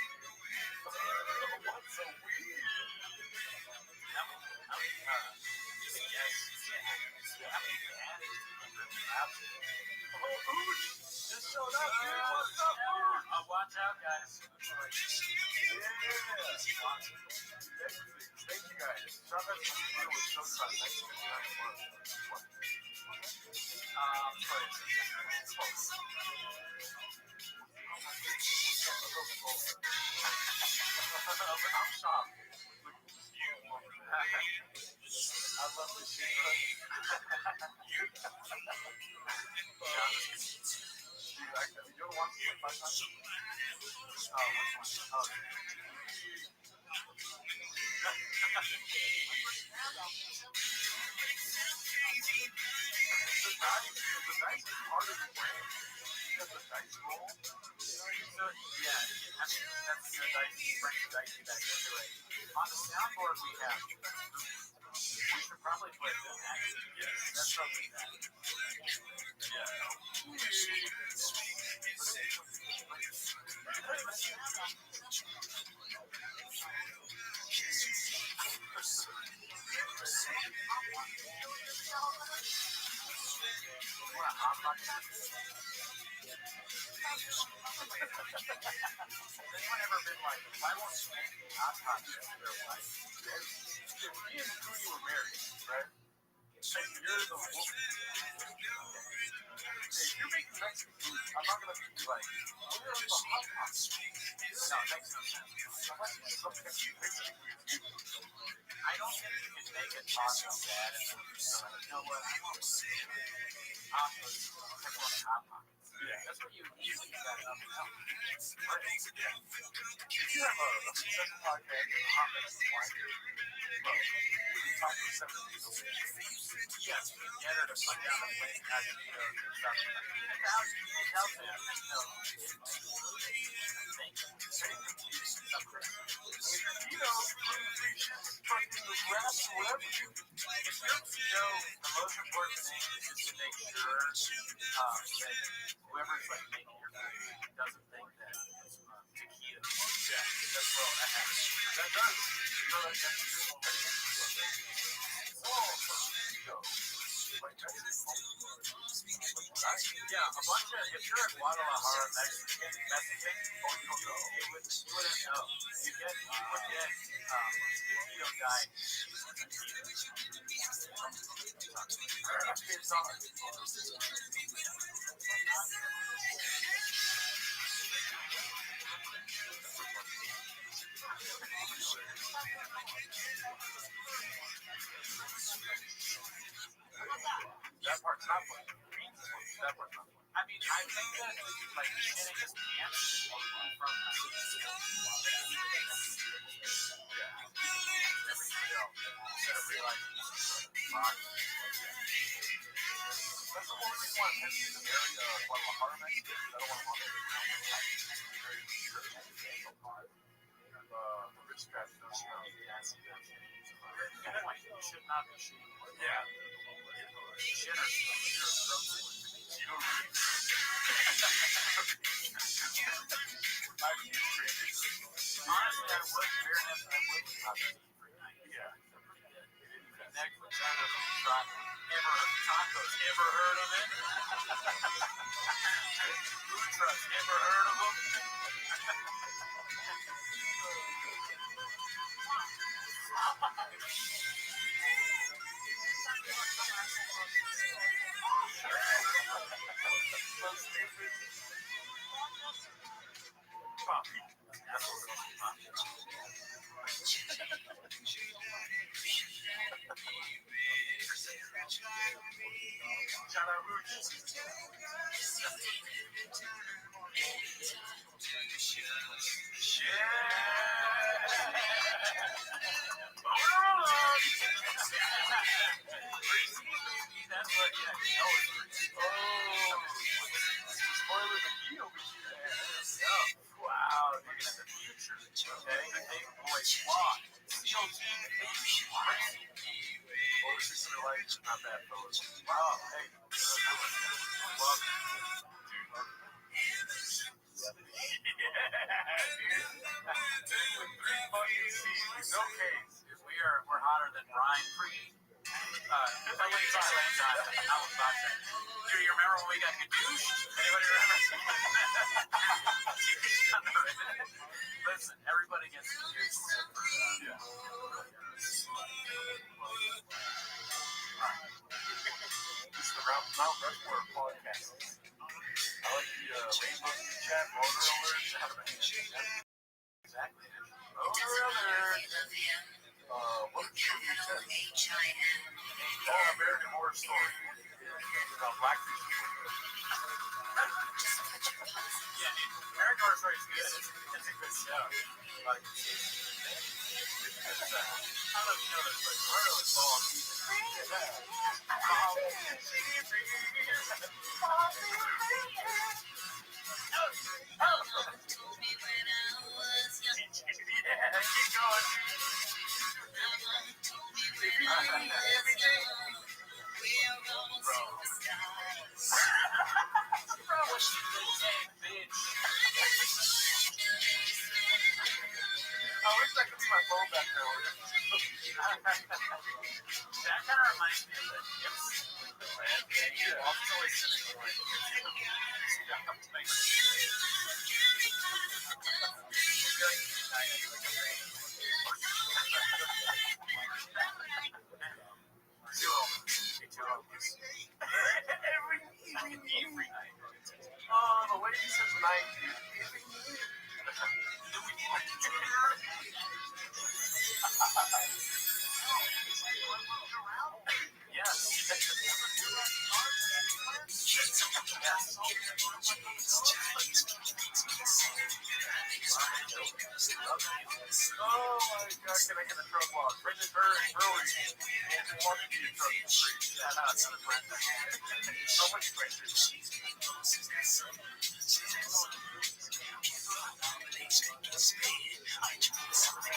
What's so weird? Just showed up, dude. What's up, dude? Watch out, guys. Thank you, guys. Shop has a deal with Showtime next to I'm shocked. I love this shit, bro. You don't want to see my time? The dice is harder to win. You have the dice roll. Yeah, I mean, that's the dice. Frank dice that what we have. We should probably play that. Yes. That's something that. Anyone ever been like, why won't you make me hot pockets to their wife? If me and who you were married, right? Say you're the woman. If you're making Mexican food, I'm not gonna be like, where's the hot pockets? No, it makes no sense. Unless it's some kind of Mexican food. I don't think you can make a taco bad and then you know what? I want tacos. I want hot pockets. Yeah. That's what you usually get that up and out. If you have a successful podcast and a hot Mexican wine, talk to 7 people. Yes, we get her to put down a plate and have Cheetos and stuff. Whatever. If you're keto, the most important thing is just to make sure that whoever's like making your food doesn't think that it's tequila. Yeah, that's well, that happens. That does. You know that that's yeah, a bunch of, if you're at Guadalajara, Mexican, oh, you don't know, you wouldn't know. You would get the keto diet. It's on. That part's not funny. That part's not funny. I mean, I think that like shitting his pants is mostly from every video instead of realizing this is a body. That's the only reason why I'm heading to the area of Guadalajara, Mexico. I don't want to walk over now. The rich trash does smell. You should not be shitting. Yeah. Shit or throat. You don't really. Honestly, I would fairness, I would talk to you for a night. Yeah. Next, we're trying to try. Ever heard of tacos? Ever heard of it? Food trucks, ever heard of them? So stupid. Coffee. That's what we're talking about. Shout out Roots. That's what, yeah, you know it's Roots. Oh, spoiler McGee over here. Wow, looking at the future. Okay, the big boy squad. Steel team, what was this like? Not bad, fellas. Wow, hey, love no case. We're hotter than Ryan Free. Do you remember when we got Kadoosh? Anybody remember? Listen, everybody gets Kadoosh. Yeah. This is the Mount Rushmore podcast. I like the Facebook chat, Motor Alert. Exactly. Motor Alert. What did you say? Oh, American Horror Story. Blackfish. Yeah, American Horror Story is good. It's a good show. Like, I don't know if you know this, but Roto is all yeah, keep going. night. Yes. Oh my God! Can I get a truck walk? Brendan Burry, Brewery. And they want to be a truck street. Shout out to the friend. So much pressure.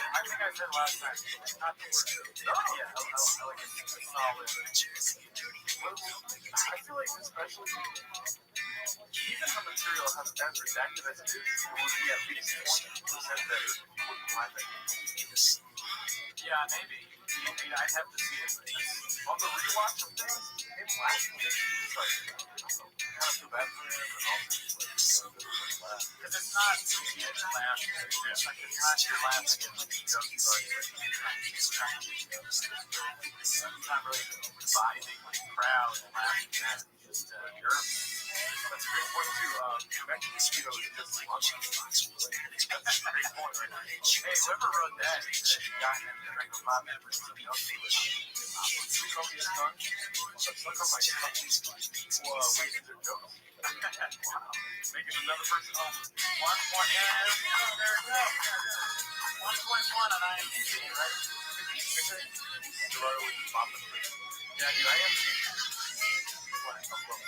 I think I said last time. Not the word. Oh yeah, I like it. It's solid. I feel like especially even the material has as redacted as it is, it would be at least 20% better. I think. Yeah, maybe. I'd have to see it. On the rewatch of things, it's last week. It's like, kind of feel bad for him, but also because it's not yet last year. It's like it's not your last year. It's not really vibing with the crowd and laughing at just Europe. That's a great point too. Mexican mosquito is just lunch. That's a great point right now. Hey, whoever wrote that is a guy named Franco Bob members. Please call me a son. Look on my son. Wait, is there jokes? Wow. Making another person home. 1 point. Yeah, there we go. 1.1 on IMDb, right? Gerardo with the pop. Yeah, dude, I am seeing. What? I'm going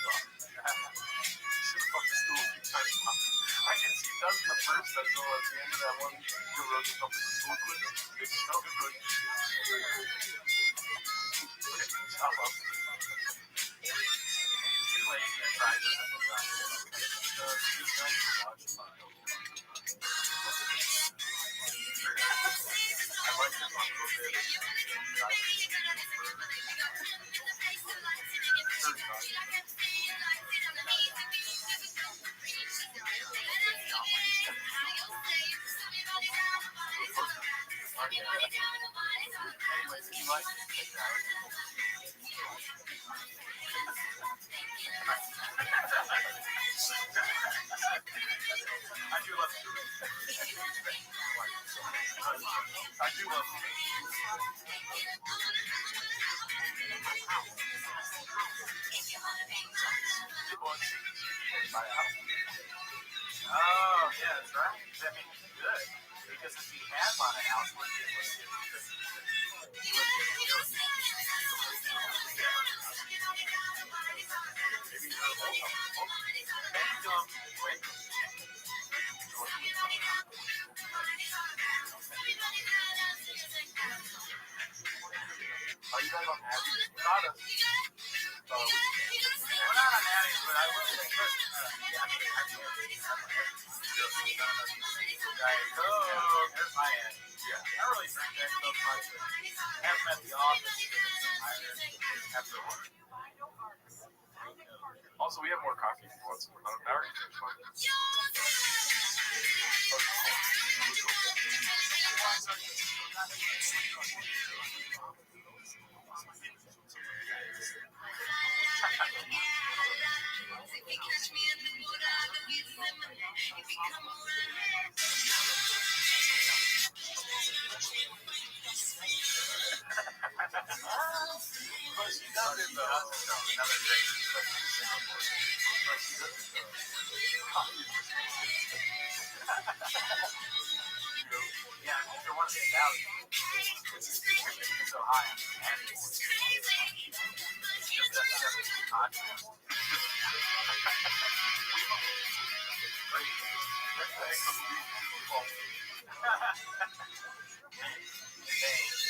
I can see that in the first special at the end of that one. Joe Rogan comes to the school quiz. They just tell him like, stop up. Too late. I tried it. This guy you watch. I like this one a little bit. Anyways, if you like it, check it out. I do love it. I do love it. Oh, yeah, that's right. That means it's good. Because if he had bought a house, wouldn't it? Are you guys on Natty? We're not on Natty, but I will say this. Oh, there's my end. Yeah. I really drink that stuff much. I haven't met the office after work. Also, we have more coffee if you want some. I already finished mine. Yeah, if you want to get out, so high.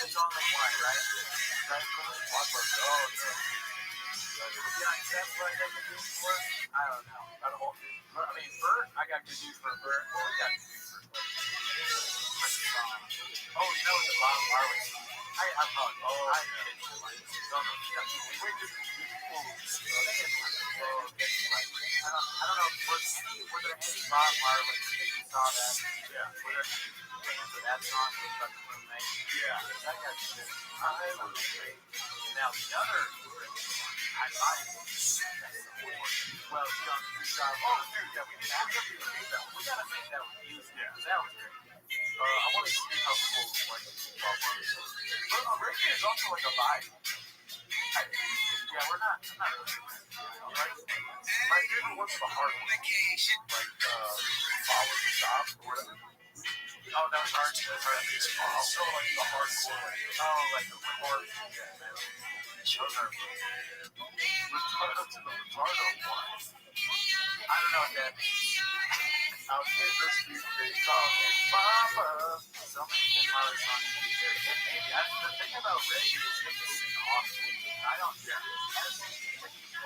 It's on the wine, right? Oh, no. Yeah, that's what I got good news for. I don't know. I mean, Bert, I got good news for Bert. Well, we got good news for Bert. Oh, you know, the Bob Marley. I thought, I didn't like it. No, we're just cool. I don't know, were there any Bob Marley that you saw that? Yeah. Were there any fans of that song? Yeah. That got good. Now, the other, I Well, John, shop. Oh, dude, yeah, we have to make that. We gotta make that with music. Yeah, that was great. I want to see how cool like pop art is. But reggae is also like a vibe. Yeah, we're not. I'm not really. Right? My favorite one's the hard one. Like Follow the Shop or whatever. Oh, that was hard. That's hard. So like the hardcore. Oh, like the hard. Yeah, man. Those are. Retardo to the Retardo one. I don't know what that means. Out in the street, they call me Mama. So many good Molly songs to be there. Maybe the thing about reggae is you have to sing off. I don't care.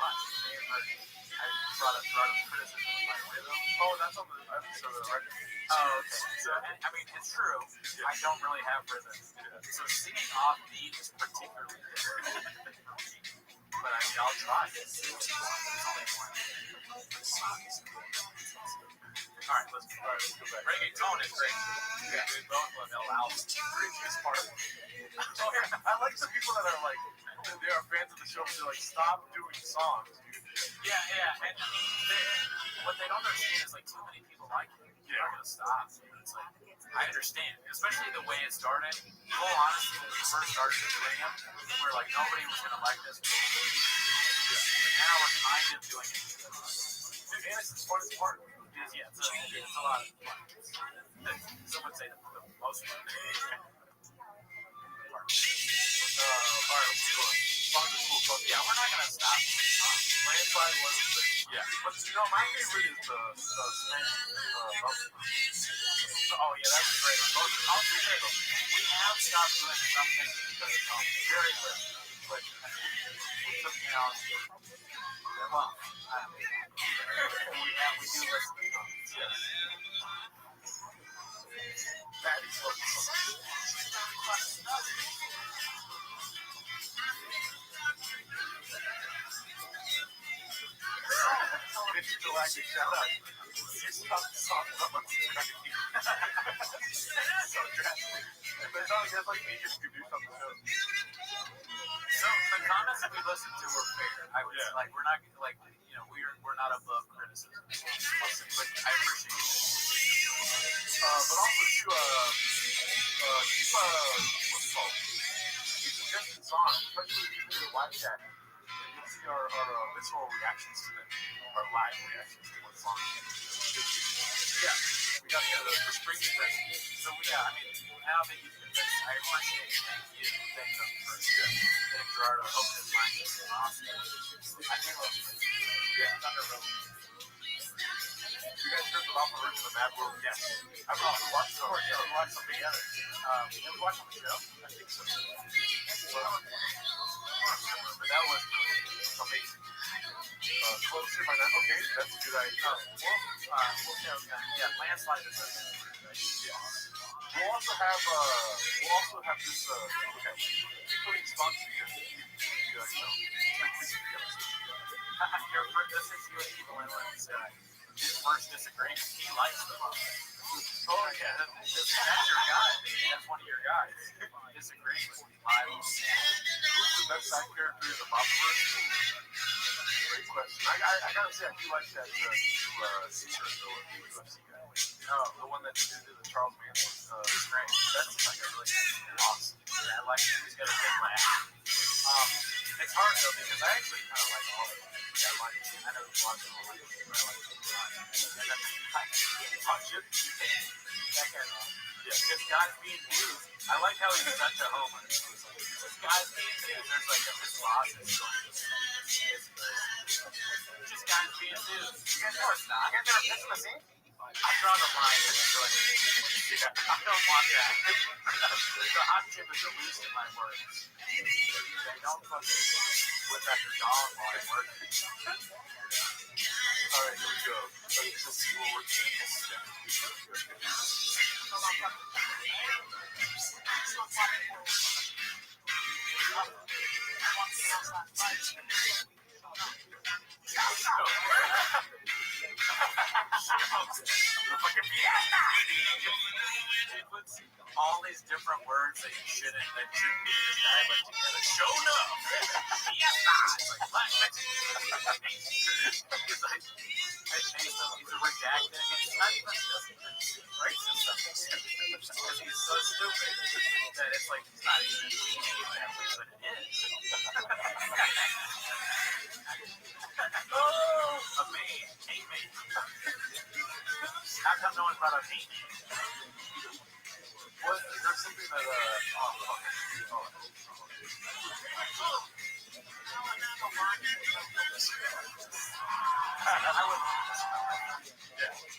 I brought up criticism of my rhythm. Oh, that's on the episode of right. Oh, okay. So, I mean, it's true. I don't really have rhythm. So singing off beat is particularly difficult. But I mean, I'll try. All right, let's go back. Reggaeton is great. Yeah, we both love El Album. It's part of it. I like the people that are like, they are fans of the show, but they're like, stop doing songs, dude. Yeah, and what they don't understand is like too many people like it. You're not gonna stop. It's like, I understand, especially the way it started. Full honesty, when we first started doing them, we were like, nobody was gonna like this. But now we're kind of doing it. And it's the funnest part. Yeah, it's a lot of fun. Some would say the most fun. All right, let's go. Songs are cool. So, yeah, we're not gonna stop. Landslide was yeah. But you know, my favorite is the Spanish. Oh yeah, that's great. I'll say that we have stopped doing something because it's very little. But we took down. Well, we do listen to songs. Yes. That is what Galactic shout out. Stop talking about my so drastic. But it's only just like me just to do something else. So the comments that we listened to were fair. I would say, like, we're not like, you know, we're not above criticism. But I appreciate it. But also to keep what's it called? Keep suggesting songs, especially through the live chat. You'll see our visceral reactions to them, our live reactions to what songs. Yeah, we got the spring event. So I mean, now that you've convinced, I appreciate it. Thank them for getting Gerardo open his mind. Awesome. I think Thunder Road. You guys heard the Alpha version of Mad World? Yes. I've also watched it. Yeah, we watched them together. Did we watch on the show? I think so. But that was amazing. Closer by now. Okay, that's a good idea. We'll see how it's going. Yeah, Landslide is yeah. We'll also have this. Okay, putting songs together. Your first, this is you and Evil Inland. His first disagreement. He likes the book. Oh yeah, that's your guy. That's one of your guys. Disagreeing with me live. Who's the best side character in the Bopperverse? Great question. I gotta say, I do like that new t-shirt though with the UFC guy. No, the one that did the Charles Manson Restream. That's like a really awesome. I like it. He's got a good laugh. It's hard though because I actually kind of like all of them. I know you watch them all. I like them a lot. And then Chip. That guy. Yeah, because guys being dudes. I like how he's such a homer. Guys being dudes. There's like a philosophy going on. Just guys being dudes. You guys know it's not. You guys never pissed in the scene? I draw the line and it's like, I don't want that. The hot chip is the least of my worries. They don't fucking whip at your dog while I'm working. Alright, here we go. Let's see what we're doing. The fucking It puts all these different words that shouldn't be in this dialect together. Show enough. Yes, it's like black Mexican. He's like, he's a redacted. It's not even racist stuff. Because he's so stupid that it's like he's not even meaning it that way, but it is. Oh, a man, hate me. How come no one brought up hate me? What? There's something that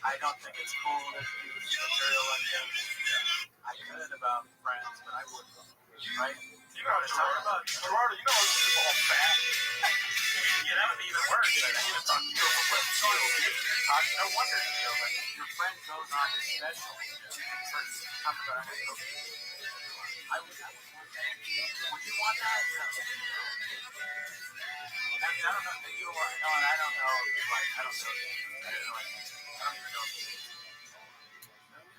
I don't think it's cool to use material like this. I could about friends, but I wouldn't. Right? You know what I'm talking about? Gerardo, you know this is all fat. Yeah, that would be even worse. I need to talk to you from what no wonder you feel like your friend goes on his special and starts talking about it. I would you want that? I mean, I don't know. You want no, and I don't know. Like, I don't know. I don't even know.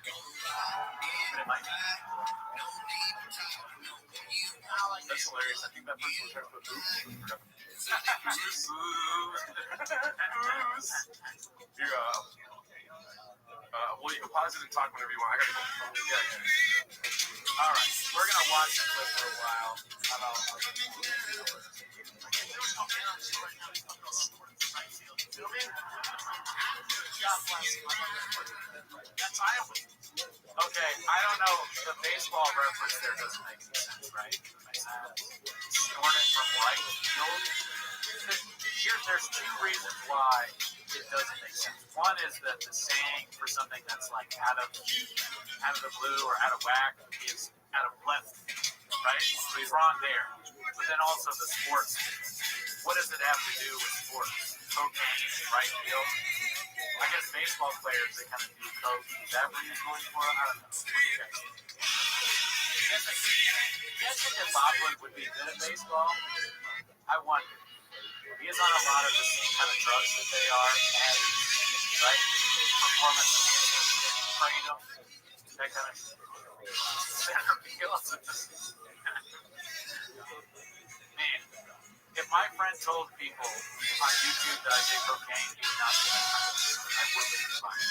But it might be. That's hilarious. I think that person was trying to put booze. Here, well, you can pause it and talk whenever you want. I gotta go. Yeah. All right, we're gonna watch the clip for a while. That's Iowa. Okay, I don't know. The baseball reference there doesn't make any sense, right? Scoring it from right field. There's two reasons why it doesn't make sense. One is that the saying for something that's like out of the blue or out of whack is out of left, right? So he's wrong there. But then also the sports. What does it have to do with sports? Cocaine in right field. I guess baseball players, they kind of do coke. Is that what he's going for? I don't know. What do you guys think? You guys think that Bob would be good at baseball? I wonder. He is on a lot of the same kind of drugs that they are, right? Performance freedom, that kind of Man, if my friend told people on YouTube that I did cocaine, he would not be I would be fine.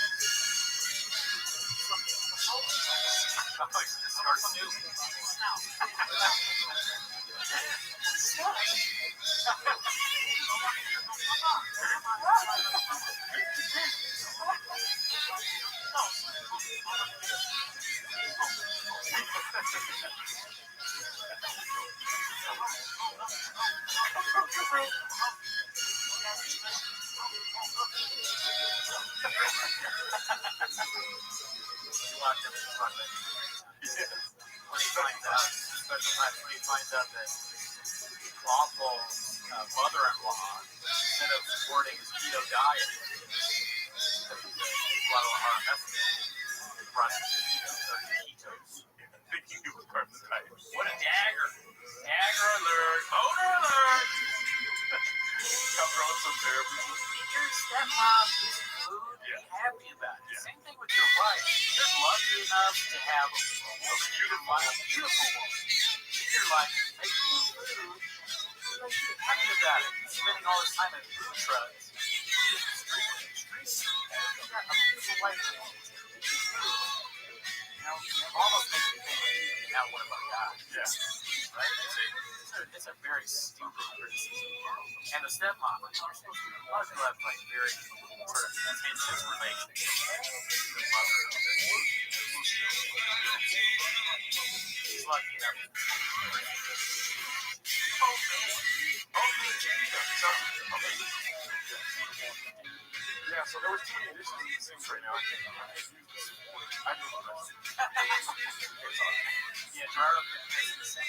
When he finds out that lawful mother-in-law, instead of supporting his keto diet, a lot of RMS brought him to ketos. Thinking he was part of the diet. What a dagger! Dagger alert! Boner alert! I'm throwing some therapy. Your stepmom is food. Be happy about it. Same thing with your wife. You're lucky enough to have a beautiful woman in your life making you food. You're happy about it. Spending all this time in food trucks. You've got a beautiful wife. Almost makes me think, now what about God? Yeah. Right? It's a very stupid criticism. And the stepmom, you're supposed to have like very sort of contentious relationship with the mother of the She's lucky enough. Yeah, so there was too many additions to the Sims right now. I can't use this. I do the rest. Yeah, Gerardo couldn't take the same.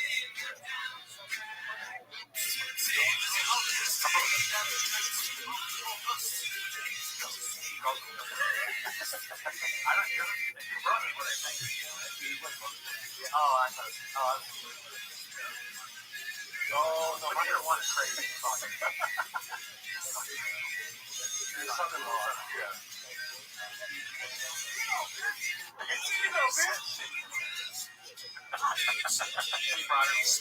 I don't hear your brother, what I think. I thought. No wonder one is crazy. There's something wrong. Yeah. She brought it.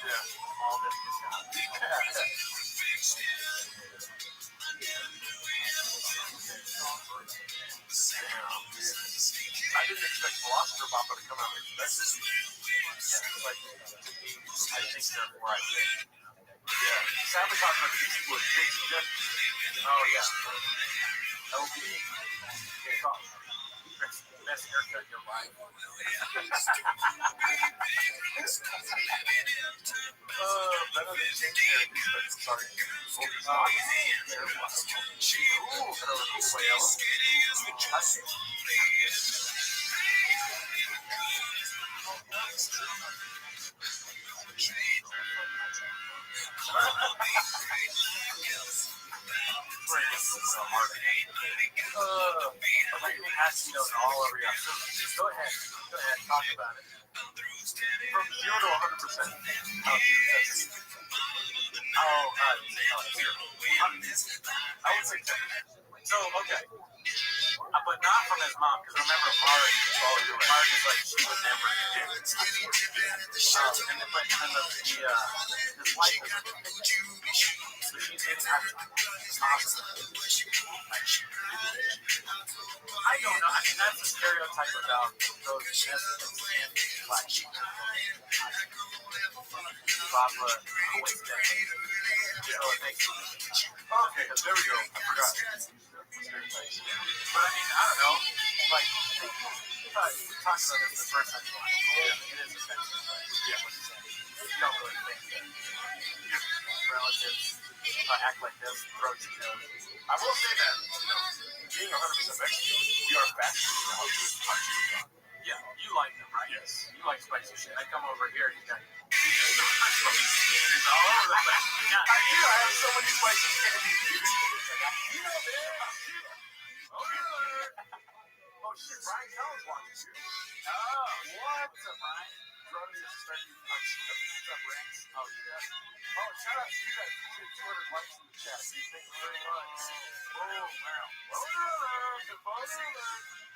Yeah, all this I didn't expect Philosopher Papa to come out with that. Like, to me, I think therefore I think. Yeah. Sabotage on YouTube was big suggestion. Oh, yeah. LB. Okay, talk. Best haircut in your life. Better than James Harry. Sorry. All over you. Go ahead, talk about it. From 0 to 100%. How do you say? Here. I would say 10. So, okay. But not from his mom, because remember, Mark is like, she would never do it. His wife is so she didn't have I don't know. I mean, that's a stereotype about those black people. Papa always dead. Okay, there we go. I forgot. But I mean, I don't know. Like, we talked about this the first time. It is offensive. Yeah, what you're saying. You don't really think that your relatives act like this, approach you. I will say that, being 100% Mexican, we are fascinated how good tacos are. Yeah, you like them, right? Yes. You like spicy shit. I come over here and you got all over the place. Yeah, I do. I have so many spicy candies. You know, man. Oh, shit. Brian Collins watches you. Oh, what? What's up, Brian? Jordan is starting to ranks. Oh, yeah. Oh, shout out to you guys. You get 200 likes in the chat. Thank you very much. Oh, wow.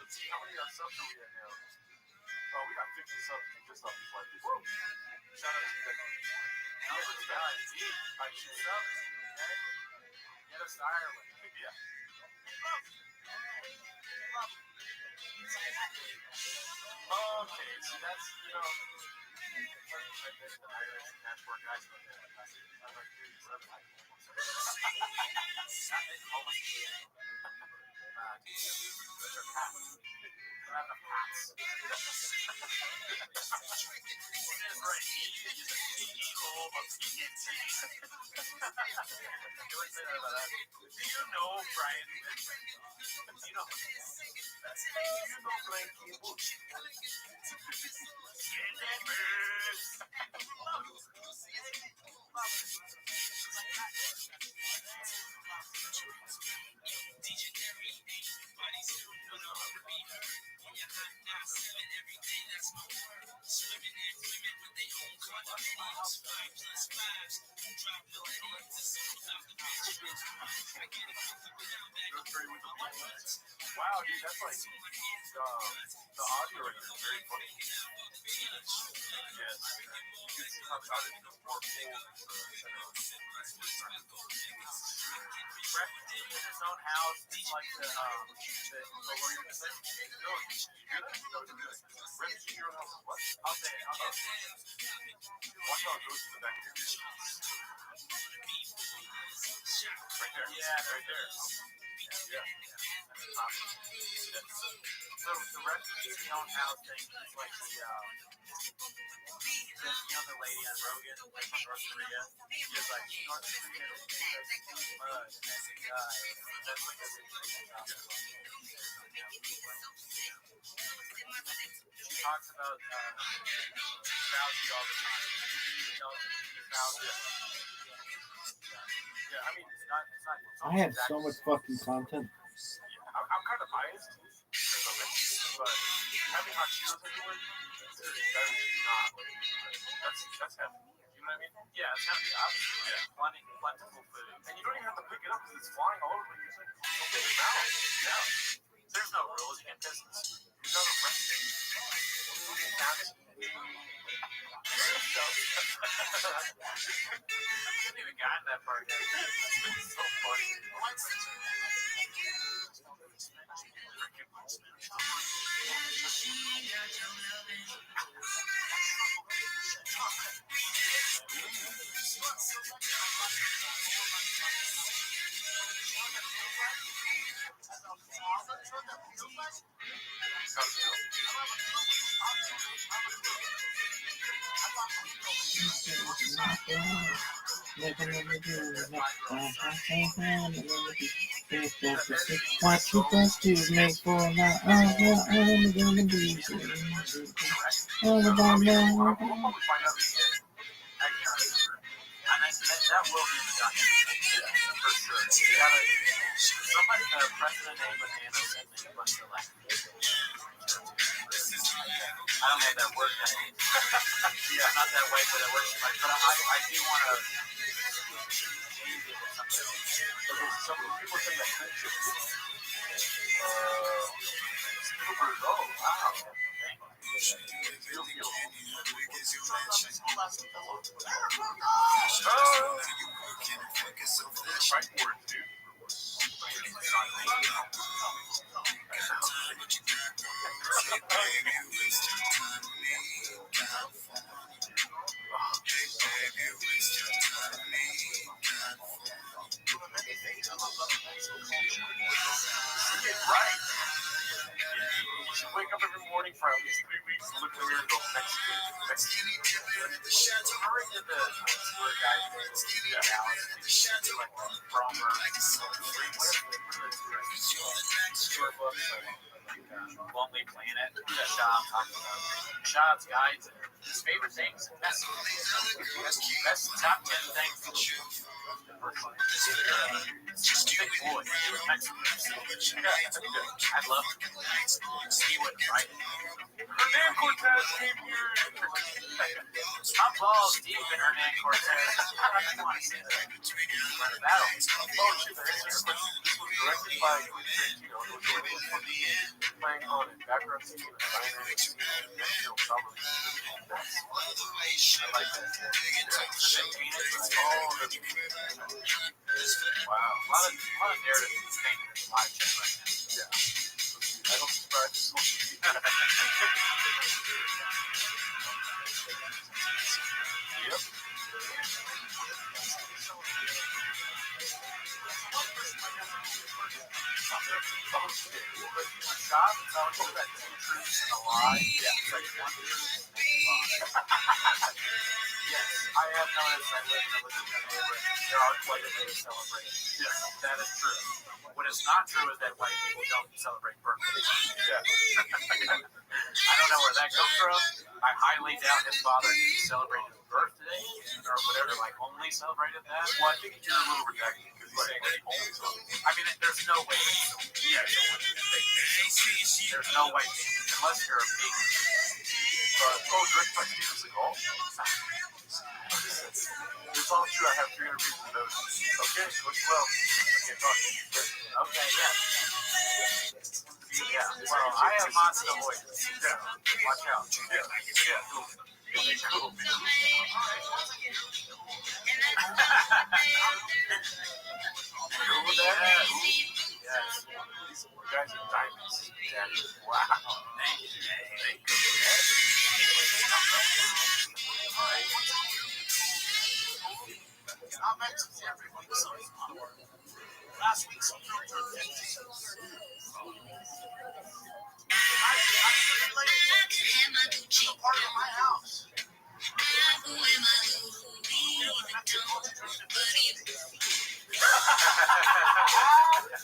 Let's see, how many subs do we have now? Oh, we got 50 subs just off these live videos. Shout out to you guys. Albert guys, like subs, okay? Get us to Ireland. Yeah. Okay, so that's, I bet the Irish passport guys look at it. I'm like, dude, whatever. Do you know Brian? Wow, dude, that's like the audio right there is very funny. Yes. It's not out in the more full. Rep in his own house, it's like the what were you gonna say? No, Rep in your own house is what? I'll say it. Watch how it goes to the back of your ear. Right there. Yeah, right there. Yeah. So the refugee in your own house thing is like the lady on Rogan from North Korea. She's like, North Korea is too much. And that's like a big thing. She talks about Fauci all the time. Fauci. Yeah, I mean, it's not I have so much fucking content. I'm kind of biased because I'm Mexican, but having hot Cheetos everywhere, that's heavy. You know what I mean? Yeah, it's heavy. I plentiful food. And you don't even have to pick it up because it's flying all over the place. Don't take it out. Yeah. There's no rules. You can business. You got a recipe. I didn't even got that part yet. It's so funny. What you supposed to make for now? I'm gonna be all about now. That will be the documentary for sure. You gotta, somebody, the president named Banana sent me a bunch of like, I don't have that word yet. Yeah, I'm not that way, but it works. Like, but I do want to. Some people say that friendship. Oh, wow. Fight for it, dude. Right. You should wake up every morning for at least 3 weeks and look in the mirror and go, next year. I already did the where guys do like Bromer, short books, like Lonely Planet, Shop's guides, and his favorite things, best top 10 things. Big boy, I love him. He wouldn't write it. Hernan Cortez came here. I'm balls deep in Hernan Cortez. I want to see the battle. Oh, shit, this was directed by Tarantino. It was playing on it. Background scene with film probably. I like that. Wow. A lot of narrative painting live chat right now. Yeah. I don't subscribe to social media. Yep. Shop, it's always that two truths and a lie. Yeah, it's like one truth and a lie. Yes, I have noticed. I live in a neighborhood. There are quite a bit of celebrations. Yes, that is true. What is not true is that white people don't celebrate birthdays. Yeah. I don't know where that comes from. I highly doubt his father celebrated his birthday or whatever, like only celebrated that. Well, I think you're a little redacted because he's saying that he only celebrated. I mean, there's no way. There's no way, unless you're a vegan. Directed by Steven Seagal. It's all true. I have 300 people to notice. Okay, wish well. I can't talk. Okay, yeah. Yeah, well, I have monster voice. Yeah. Watch out. Yeah. Cool. Cool. Cool with that? Yes. These guys are diamonds. Yeah. Wow. Thank you. I mentioned every week something. Last week something turned 50. Part of my house.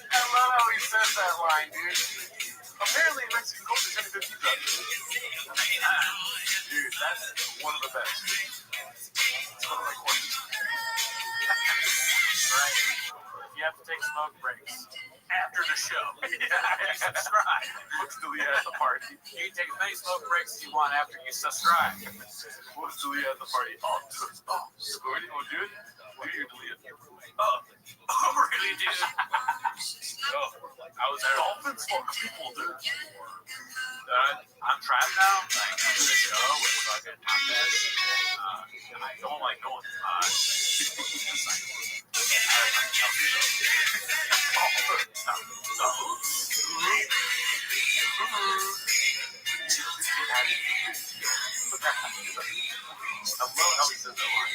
I love how he says that line, dude. Apparently, Mexican culture is going to do that. Dude, that's one of the best. It's one of my courses. Right. You have to take smoke breaks after the show. Subscribe. Let's delete at the party. You can take as many smoke breaks as you want after you subscribe. Let's delete at the party. Oh, Squirty, oh, dude. Do you delete it? Oh, really, dude? Yo, I was there. Dolphins fuck people, dude. I'm trapped now. Like, I'm doing a show with fucking podcast. No one like going. I love how he says that line.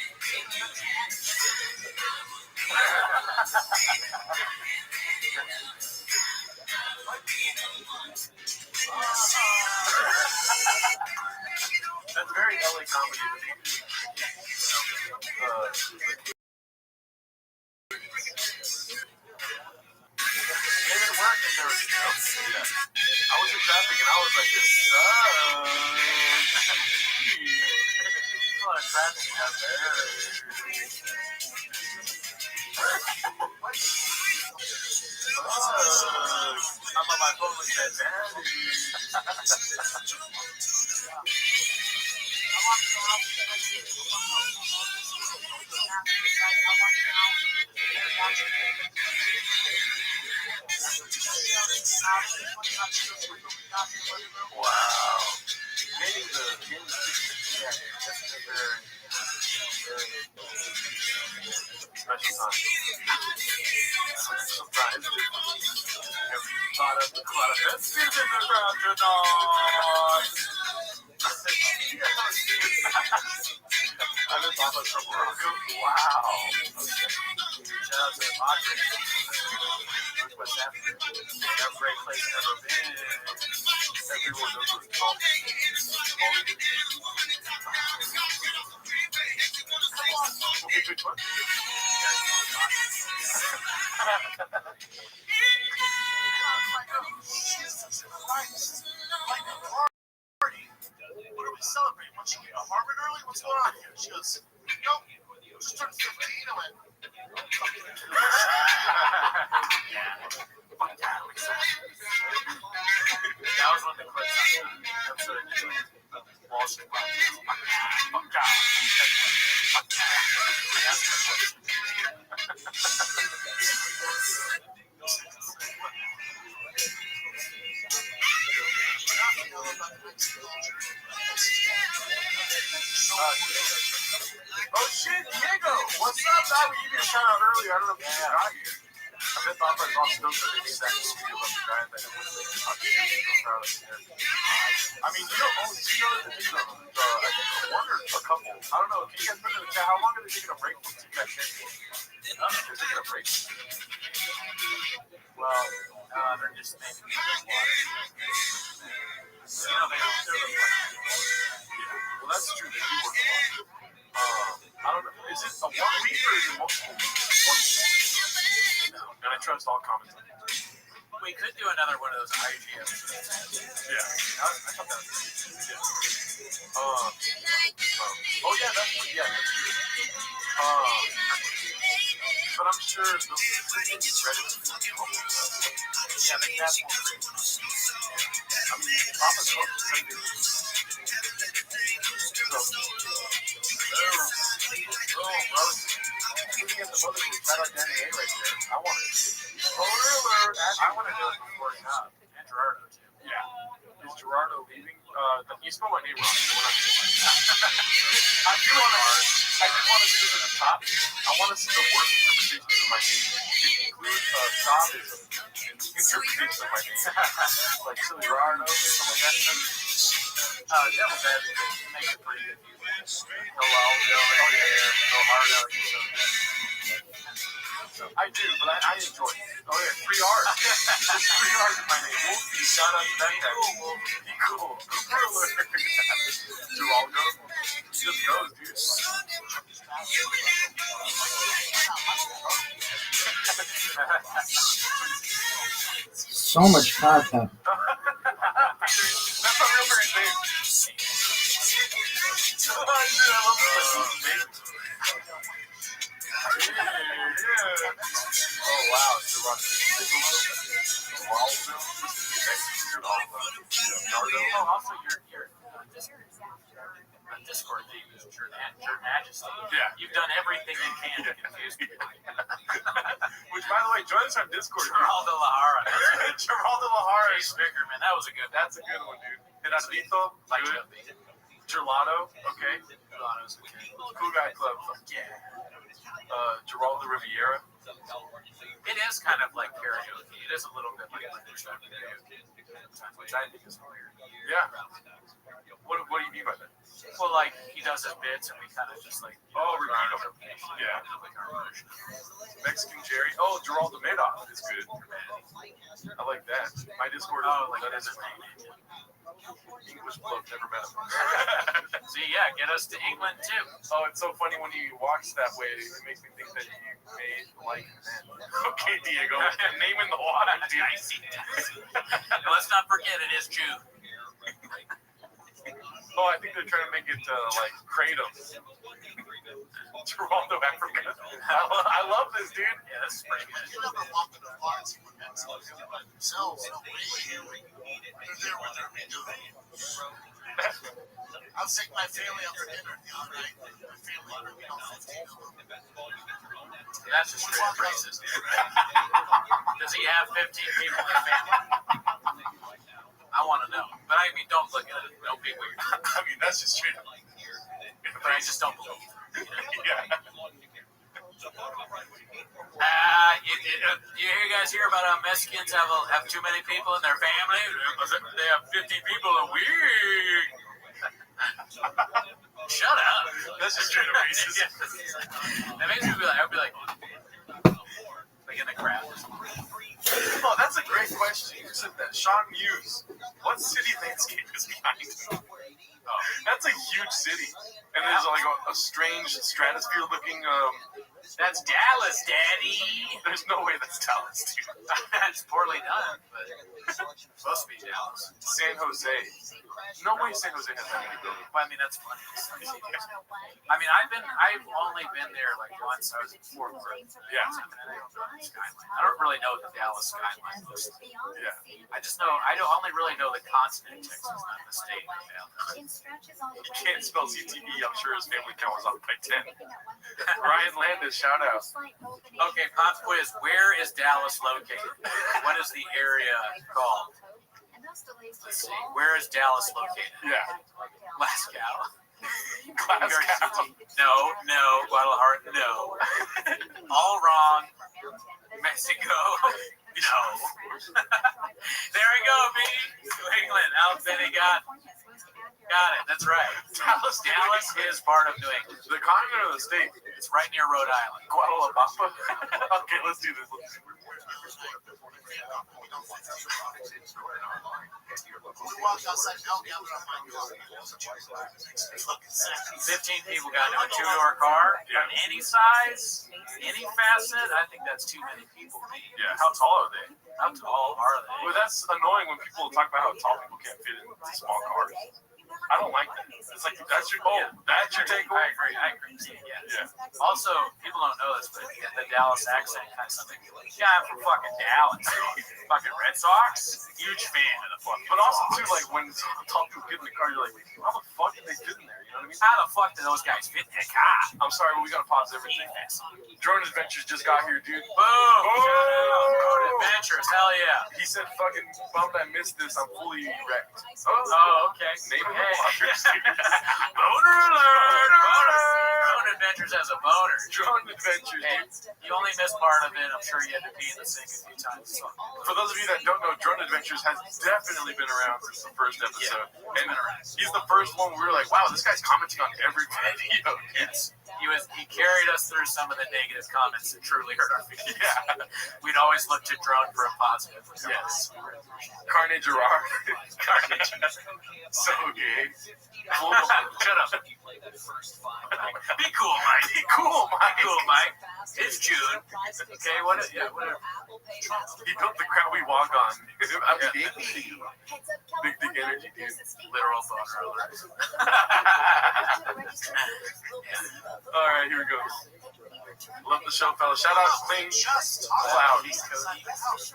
That's very LA comedy to me. Came into work and there was a joke. Yeah. I was in traffic and I was like, this sucks. A lot of traffic out there. I'm on my phone with that daddy. Wow. Getting the yeah, that's a very special time. Sometimes never thought of the crowd. Let's see the crowd tonight. I've been talking from Morocco. Wow. Shout out to the podcast. What's happening? Have a great place never been. Everyone knows what it's called. What are we celebrating? What's she get? A Harvard early? What's going on here? She goes, nope. Just turned 15. I went, fuck that. That was one of the clips on the episode of Wall Street. Fuck that. Fuck Oh shit, Diego! What's up, dog? We gave you a shout out earlier. I don't know if you got here. I've been thought by Rothschild that they need that studio up the drive. I mean, you know that there's one or a couple. I don't know. Can you guys put in the chat? How long are they taking a break from Team That Shit? They're taking a break. Well, they're just making it water. You know, they don't do it. Well, that's true. They do work a lot. I don't know. Is it a 1 week or is it multiple? 1 week. No. And I trust all comments. We could do another one of those IG episodes. Yeah. I thought that was good. Yeah. Oh, yeah, that's true. But I'm sure those Reddit. Yeah, the cat won't drink. I mean, Papa's supposed to send it. Looking at the mother who's right on Danny A right there. I want to do it before it's out. And Gerardo, too. Yeah. Is Gerardo leaving? You spelled my name wrong. So we're not I do want to do it at the top. I want to see the worst interpretations of my name. Include Tom is interpretations of my name. Like Silly Gerardo or something like that. Devil Bad makes it pretty good. No hard out. I do, but I enjoy it. Oh yeah, 3 R's. There's 3 R's in my name. Wolfie, shout out to that guy. Be cool. Do all go. Just goes, dude. So much content. That's a real great name. Oh wow, it's the also you're Discord theme is your majesty. Yeah. You've done everything you can to confuse me. Which, by the way, join us on Discord. Geraldo Lahara. Geraldo Lahara. Jay Spicker, man, that was a good one. That's a good one, dude. Gerardito, Like good. Gelato, okay. Gelato's okay. Cool Guy Club, yeah. Geraldo Riviera. It is kind of like karaoke. It is a little bit like karaoke, which I think is hilarious. Yeah. What do you mean by that? Well, like he does his bits, and we kind of just like repeat them. Yeah. Mexican Jerry. Oh, Geraldo Madoff is good. I like that. My Discord is like that is his name. English bloke, never met him. See, yeah, get us to England too. Oh, it's so funny when you watch that way. It makes me think that you made like men. Okay, Diego, naming the water, dude. Let's not forget it is June. Oh, I think they're trying to make it like Kratom. Toronto, Africa. I love this, dude. Yeah, this is pretty good. You never walk in the bar and see what men sell by themselves. No way. They're there with their doing. I'll take my family out for dinner the other night. My family, 15 of them. That's just straight racist. Does he have 15 people in the family? I want to know. But I mean, don't look at it. Don't be weird. I mean, that's just straight up. But I just don't believe it. Yeah. You guys hear about how Mexicans have too many people in their family? They have 15 people a week. Shut up. That's just straight up racist. That makes me be like, I'd be like in the crowd. Oh, that's a great question. You said that. Sean Hughes. What city landscape is behind him? Oh, that's a huge city. And there's like a strange stratosphere-looking. That's Dallas, Daddy. There's no way that's Dallas, dude. It's poorly done, but it's supposed to be Dallas. San Jose. No way San Jose has that many buildings. Well, I mean, that's funny. I mean, I've only been there like once. I was in Fort Worth. Yeah. I don't really know the Dallas skyline looks like. Yeah. I just know I only really know the continent Texas, not the state of Dallas. He can't spell CTE. I'm sure his family count was off by 10. Ryan Landis, shout out. Okay, pop quiz. Where is Dallas located? What is the area called? Let's see. Where is Dallas located? Yeah. Glasgow. Glasgow. No. Guadalajara. No. All wrong. Mexico. No. There we go, B. New England. Alabama got it. That's right. Dallas is part of New England. The continent or the state? It's right near Rhode Island. Guadalajara. Okay, let's do this. We walked outside Bell Gallon on my yard. 15 people got into a two-door car from any size, any facet. I think that's too many people. Yeah, how tall are they? How tall are they? Well, that's annoying when people talk about how tall people can't fit in small cars. I don't like that. It's like that's your takeaway. I agree. Yeah. Also, people don't know this, but the Dallas accent kind of something. Yeah, I'm from fucking Dallas. Fucking Red Sox. Huge fan of the fucking. But also too, like when tall people get in the car, you're like, how the fuck did they fit in there? You know what I mean? How the fuck did those guys fit in that car? I'm sorry, but we gotta pause everything. Drone Adventures just got here, dude. Boom! Drone Adventures, hell yeah. He said, fucking bummed I missed this. I'm fully wrecked. Oh, okay. Name of the Boner alert! Drone Adventures has a boner. Drone Adventures, dude. You only missed part of it. I'm sure you had to pee in the sink a few times. So. For those of you that don't know, Drone Adventures has definitely been around since the first episode. Yeah, and he's the first one where we were like, wow, this guy's commenting on every video. Yes. He carried us through some of the negative comments that truly hurt our feelings. Yeah. We'd always look to Drone for a positive. Yes. Carnage Gerard. Carnage. So gay. Shut up. Be cool, Mike. Be cool, Mike. Be cool, Mike. It's June. Okay, whatever. He built the crowd we walk on. Big energy, dude. Literal boner alert. All right, here we go. Love the show, fellas. Shout out to King Cloud.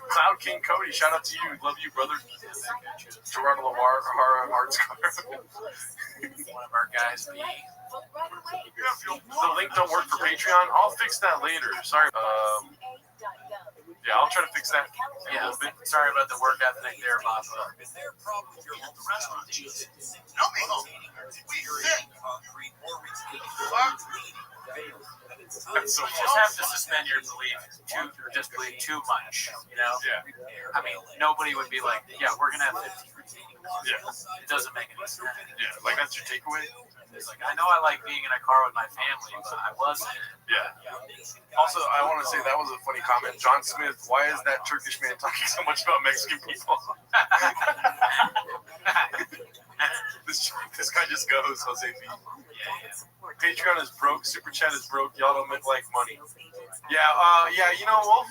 Cloud King Cody. Shout out to you. Love you, brother. Gerardo Lamar, Hearts. One of our guys, B. The link don't work for Patreon. I'll fix that later. Sorry. Yeah, I'll try to fix that. Yeah, sorry about the work ethic there, Bob. Is there a problem with your local restaurant? No, we fit. You just have to suspend your belief too much, you know? Yeah. I mean, nobody would be like, yeah, we're going to have 15. Yeah. It doesn't make any sense. Yeah, like that's your takeaway? It's like, I know I like being in a car with my family, but I wasn't. Yeah. Also, I want to say that was a funny comment. John Smith, why is that Turkish man talking so much about Mexican people? This guy just goes, Jose B. Patreon is broke. Super Chat is broke. Y'all don't make like money. Yeah, you know, well,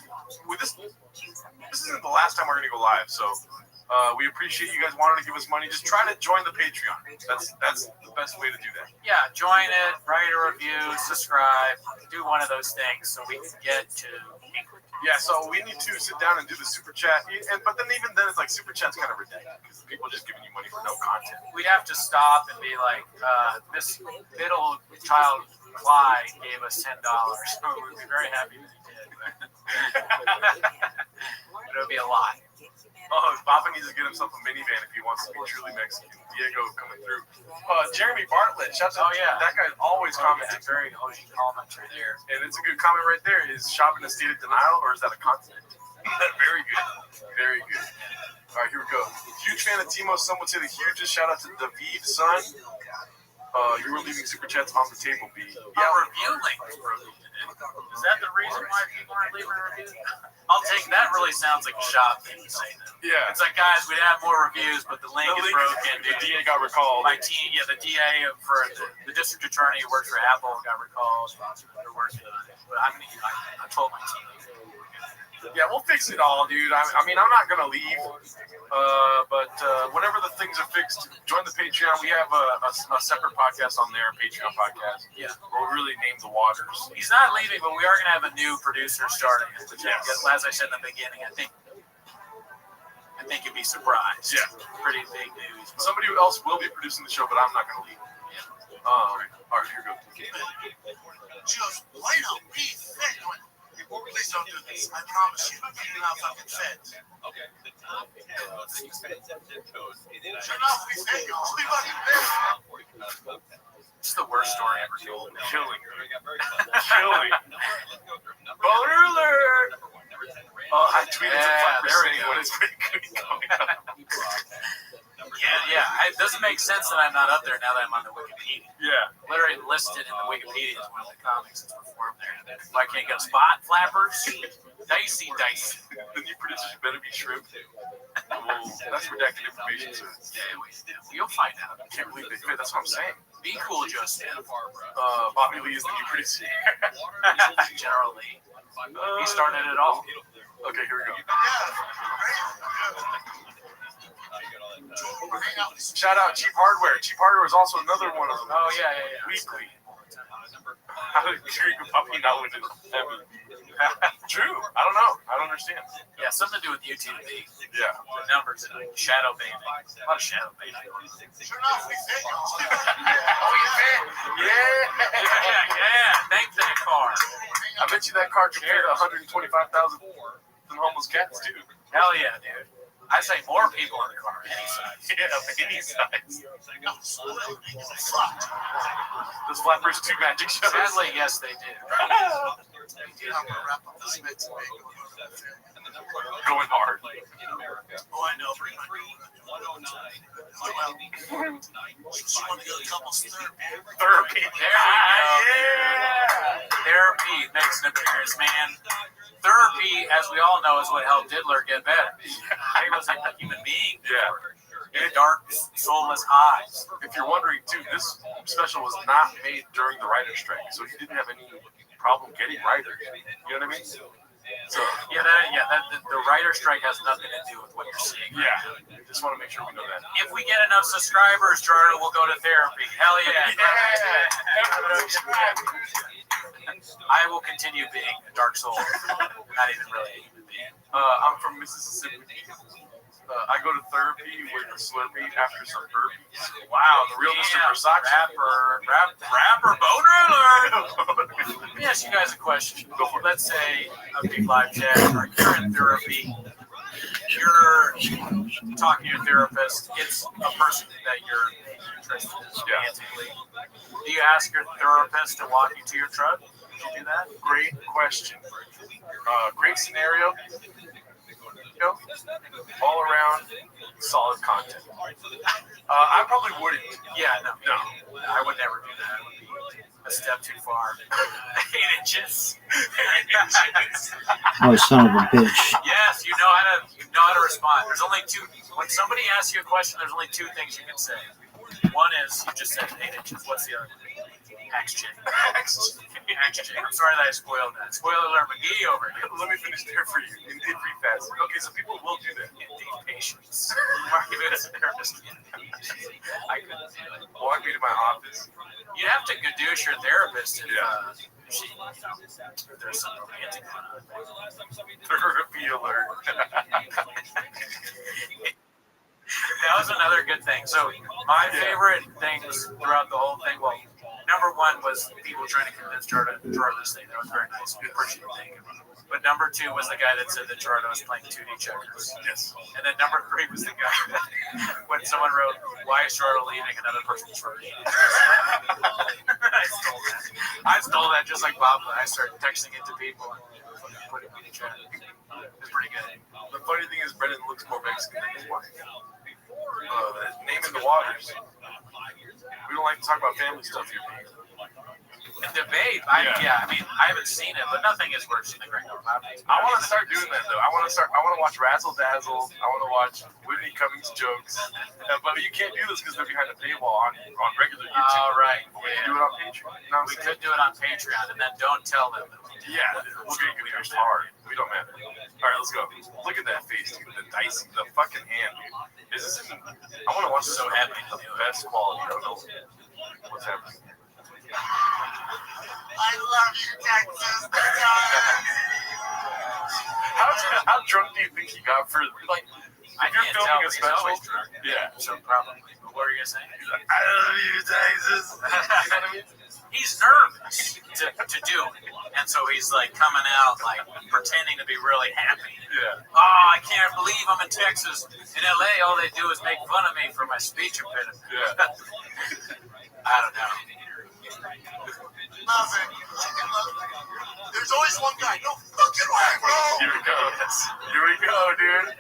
with this isn't the last time we're going to go live, so we appreciate you guys wanting to give us money. Just try to join the Patreon. That's the best way to do that. Yeah, join it, write a review, subscribe, do one of those things so we can get to England. Yeah, so we need to sit down and do the Super Chat. But then even then, it's like Super Chat's kind of ridiculous because people are just giving you money for no content. We'd have to stop and be like, this middle child Clyde gave us $10. So we'd be very happy that he did. But it would be a lot. Oh, Papa needs to get himself a minivan if he wants to be truly Mexican. Diego coming through. Jeremy Bartlett, shout out. That guy's always commenting. Very OG commentary there. And it's a good comment right there. Is shopping a state of denial or is that a continent? Very good. Very good. All right, here we go. Huge fan of Timo. Some would say the hugest. Shout out to David Son. You were leaving super chats on the table, B. Yeah, review link. Is that the reason why people aren't leaving reviews? I'll take that. Really sounds like a shop thing to say that. Yeah. It's like, guys, we'd have more reviews, but the link is broken. The DA got recalled. My team, the DA for the district attorney who works for Apple got recalled. They're working on it. But I told my team. Yeah, we'll fix it all, dude. I mean, I'm not going to leave. But whenever the things are fixed, join the Patreon. We have a separate podcast on there, Patreon podcast. Yeah. Where we really name the waters. He's not leaving, but we are going to have a new producer starting. Which, as I said in the beginning, I think you'd be surprised. Yeah. Pretty big news. Somebody else will be producing the show, but I'm not going to leave. Yeah. All right, here we go. Just wait up, be fit. Please don't do this. I promise you. You're not fucking fit. Okay. The top 10 most expensive zip codes in the United You're not fit. You're only fucking fit. It's the worst story ever told. Killing. Killing. Boner alert! I tweeted to Flapper saying what is pretty good going on. Yeah. It doesn't make sense that I'm not up there now that I'm on the Wikipedia. Yeah. Literally listed in the Wikipedia as one of the comics that's performed there. Why can't get a spot? Flappers? Dicey. The new producers better be shrimp. Well, that's redacted information, sir. Yeah, you'll find out. I can't believe they fit. That's what I'm saying. Be cool, Justin. Bobby Lee is the new producer. Generally. He started it all. Okay, here we go. Shout out Cheap Hardware. Cheap Hardware is also another one of them. Oh, yeah. Weekly. How did Greg Puppy not win it? True. I don't know. I don't understand. Yeah, something to do with YouTube. Yeah. The numbers and shadow banning. A lot of shadow banning. You're not fit. Yeah. Thank that car. I bet you that car compared to 125,000 homeless cats, too. Hell yeah, dude. I say more people in the car, any size. Yeah, any size. Those Flappers 2 magic shows. Sadly, yes, they do. I'm gonna wrap up this mix and make going hard. Oh, I know. 109. You want to get a couple therapy. Therapy makes an appearance, man. Therapy, as we all know, is what helped Diddler get better. He was a human being. Yeah. He had dark, soulless eyes. If you're wondering, too, this special was not made during the writer's strike, so he didn't have any problem getting writers. You know what I mean? So the writer's strike has nothing to do with what you're seeing. Yeah. Just want to make sure we know that. If we get enough subscribers, Gerardo will go to therapy. Hell yeah. I will continue being a dark soul. Not even really a human being. I'm from Mississippi. I go to therapy with a Slurpee after some burpees. Wow, the real Mr. Versace. Rapper boner alert. Let me ask you guys a question. Let's say a big live chat, or you're in therapy, you're talking to your therapist, it's a person that you're interested in romantically. Do you ask your therapist to walk you to your truck? Did you do that? Great question. Great scenario. All around solid content. I probably wouldn't. Yeah, no, I would never do that. It would be a step too far. 8 inches. 8 inches. Oh, son of a bitch. Yes, you know how to respond. There's only two. When somebody asks you a question, there's only two things you can say. One is you just said 8 inches. What's the other? Axe chick. I'm sorry that I spoiled that. Spoiler alert, McGee over here. Let me finish there for you. Indeed, pretty fast. Okay, so people will do that. Indeed, patience. I couldn't do it. Walk me to my office. You'd have to gadoosh your therapist if there's some romantic on. Therapy alert. That was another good thing. So my favorite things throughout the whole thing, well, number one was people trying to convince Gerardo to stay. That was very nice. We appreciate it. But number two was the guy that said that Gerardo was playing 2D checkers. Yes. And then number three was the guy that, when someone wrote, "Why is Gerardo leaving?" another person wrote, I stole that just like Bob. I started texting it to people and putting it in the chat. It's pretty good. The funny thing is, Brendan looks more Mexican than his wife. Naming the waters. We don't like to talk about family stuff here. A debate. I mean, I haven't seen it, but nothing is worse than the Great Poppy. I want to start doing that though. I want to watch Razzle Dazzle. I want to watch Whitney Cummings jokes. But you can't do this because they're behind the paywall on regular YouTube. Oh, right. We can do it on Patreon. No, we could do it on Patreon, and then don't tell them. Yeah, we'll get you hard. We don't matter. All right, let's go. Look at that face, dude. The dicey, the fucking hand, dude. Is this? I want to watch this. So happy. The best quality. I don't know what's happening. I love you, Texas. How drunk do you think he got for like? If you're filming a special, yeah, so probably. But what are you gonna say? He's like, I love you, Texas. You know what I mean? He's nervous to do it, and so he's like coming out like pretending to be really happy. Yeah. Oh, I can't believe I'm in Texas. In LA, all they do is make fun of me for my speech impediment. Yeah. I don't know. Nothing. There's always one guy. No fucking way, bro. Here we go. Here we go, dude.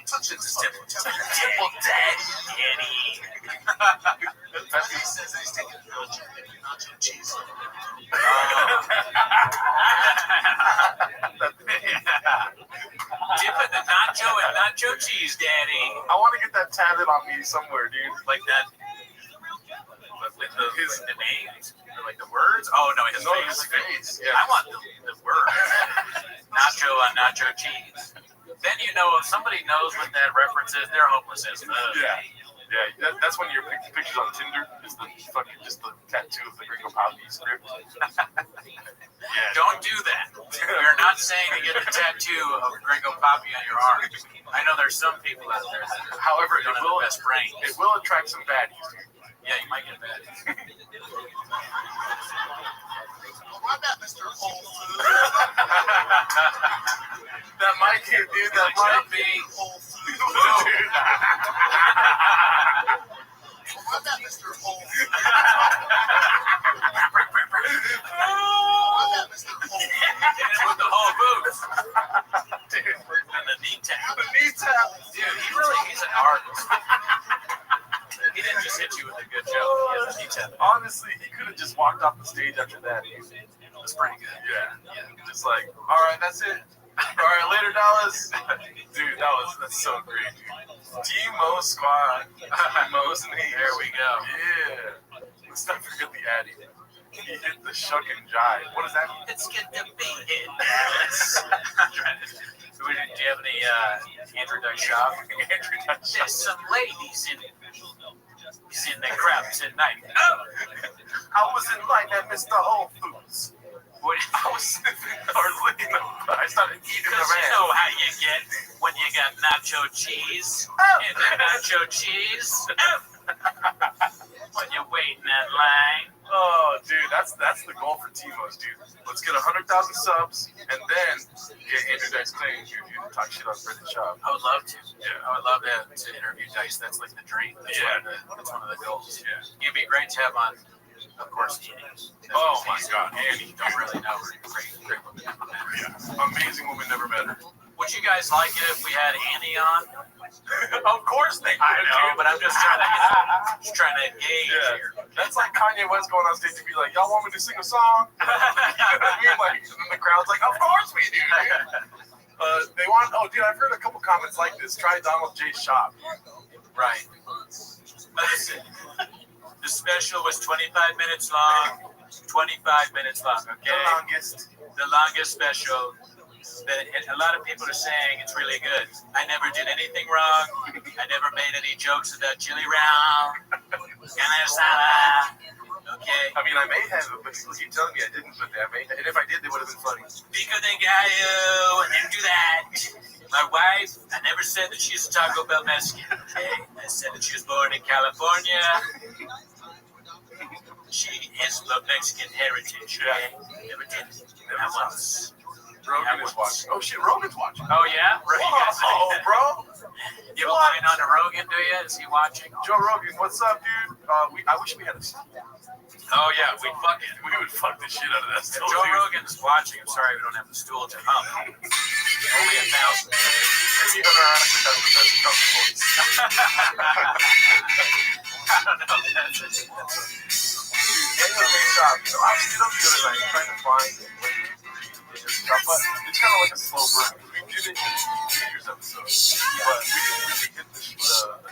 Touching this temple. Temple daddy. He says that he's taking nacho cheese. Dip in the nacho and nacho cheese, daddy. I want to get that tatted on me somewhere, dude. Like that. The names? Or like the words? Oh, no, his face. Yeah. I want the words. Nacho on nacho cheese. Then you know if somebody knows what that reference is, they're hopeless as fuck. Yeah, that's when your pictures on Tinder is the fucking just the tattoo of the Gringo Poppy script. Don't do that. We're not saying to get the tattoo of Gringo Poppy on your arm. I know there's some people out there that However, don't have the best brain. It will attract some baddies. Yeah, you might get bad. Why not, Mr. Whole Food? That might be, dude. That might be. Whole Food. Dude. Why not, Mr. Whole Food? With the whole boots. Dude, and the knee tap. Dude, he's an artist. He didn't just hit you with a good joke. He has a knee tap. Honestly, he could have just walked off the stage after that. That's pretty good. Yeah. Just like, all right, that's it. All right, later, Dallas. Dude, that's so great. T-Mo Squad. T-Mo's name. There we go. Yeah. Let's not forget the Addy. He hit the shuck and jive. What does that mean? Let's get the beat in. Do you have any Andrew Dice Shop? There's some ladies in the crowd tonight. Oh! I was in line at Mr. Whole Foods. What? I was sniffing or licking them. I started eating Because the you know how you get when you got nacho cheese. And the nacho cheese. When you wait in that line. Oh, dude, that's the goal for Timo's, dude. Let's get 100,000 subs and then get Andrew Dice Clay and you talk shit on Brendan Schaub. I would love to. Yeah. I would love to interview Dice. That's like the dream. That's one of the goals. Yeah. It'd be great to have on, of course, Annie. Oh my God, Annie. Don't really know her. Great woman. Yeah. Amazing woman, never met her. Would you guys like it if we had Annie on? Of course they would. I know, but I'm just trying to engage here. That's like Kanye West going on stage to be like, y'all want me to sing a song? You know what I mean? Like, and the crowd's like, of course we do, dude. They want, dude, I've heard a couple comments like this. Try Donald J. Shop. Right. Listen, the special was 25 minutes long. 25 minutes long, okay? The longest special. A lot of people are saying it's really good. I never did anything wrong. I never made any jokes about chili round. Okay. I mean, I may have, but people keep telling me I didn't. But and if I did, they would have been funny. Pico de gallo, I didn't do that. My wife, I never said that she's a Taco Bell Mexican. Okay, I said that she was born in California. She is of Mexican heritage. Okay, never did. Not once. Rogan is watching. Oh shit, Rogan's watching. Oh yeah, Oh, bro. You have a line on to Rogan, do you? Is he watching? Joe Rogan, what's up, dude? I wish we had a. Oh yeah, we would fuck the shit out of that. If Joe Rogan's watching, I'm sorry we don't have the stool to hum. Only 1,000. Maybe unironically has the best drum voice. I don't know. Daniel J. Shop. So I stayed up the other night trying to find stuff, but it's kind of like a slow burn. We did it in the New Year's episode, but we didn't really hit the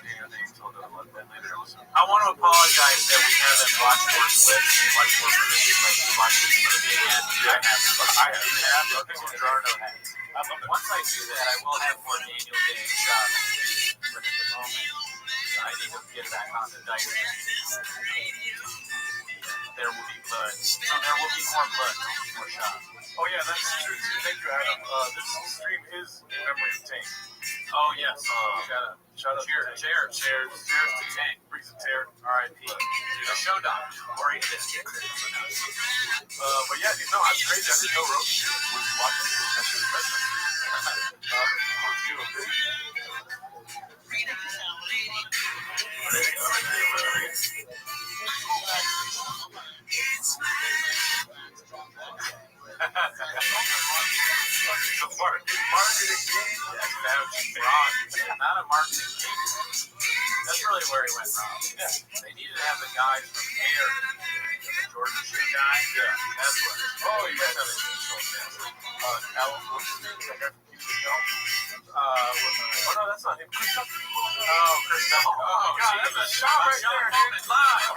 Daniel Day until the later episode. I want to apologize that we haven't watched more clips and watched more movies. Like we watched this movie again. I have. Okay, well, Gerardo has. Once I do that, I will have more Daniel Day shot. But at the moment, I need to get back on the dice. There will be blood. So there will be more blood. More shots. Oh yeah, that's true too. Thank you, Adam. This stream is in memory of Tank. Oh yes. Shout out. Cheers to Tank. Brings a tear. R.I.P. The show doctor. Or he did. But yeah, no, that's crazy. I didn't know Rogan was watching this. That's impressive. Let's do a Marketing king. Not a marketing king. That's really where he went wrong. Yeah. They needed to have the guys from Air, the Jordan shoe guy. Yeah. That's what. Oh, yeah. Alan Wilson, oh no, that's not him. Chris Tucker. Oh, Chris Tucker. Oh, God, that's a shot right there, dude. Live.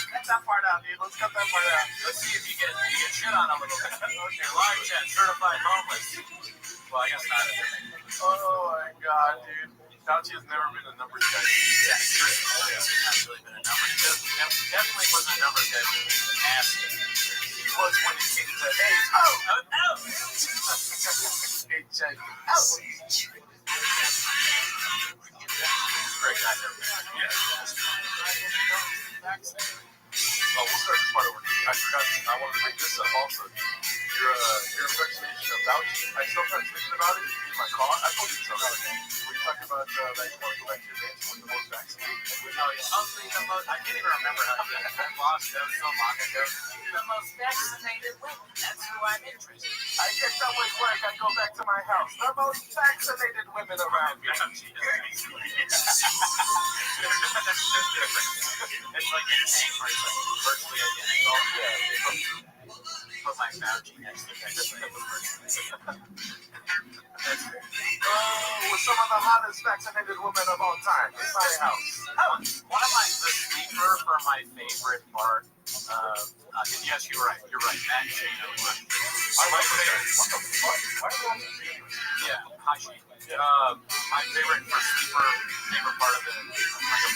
Cut that part out, dude. Let's cut that part out. Let's see if you get shit on a little bit. Okay, live chat, certified homeless. Well, I guess not. Oh my God, dude. Fauci has never been a numbers guy. Yeah, sure. He's not really been a numbers guy. Definitely wasn't a numbers guy. Nasty. He was when he came to AIDS. HIV. Great guy there. Yeah. Oh, we'll start this part over. I forgot. I wanted to bring this up also. Your impersonation of Fauci. I still try thinking about it in my car. I told you this already. Were you talking about that you want to go back to your mansion with the most vaccinated? Oh, yeah. I can't even remember how to do it. I lost it so long ago. The most vaccinated women. That's who I'm interested in. I get done with work. I go back to my house. The most vaccinated women around me. It's like in Tank where it's like virtually identical. Put my Fauci next to that. With some of the hottest vaccinated women of all time in my house. One of my sleep Sleeper for my favorite part. Yes, you're right. Matt and Shane. I like that. What the fuck? Why are we Yeah, hi Shane. My favorite part of the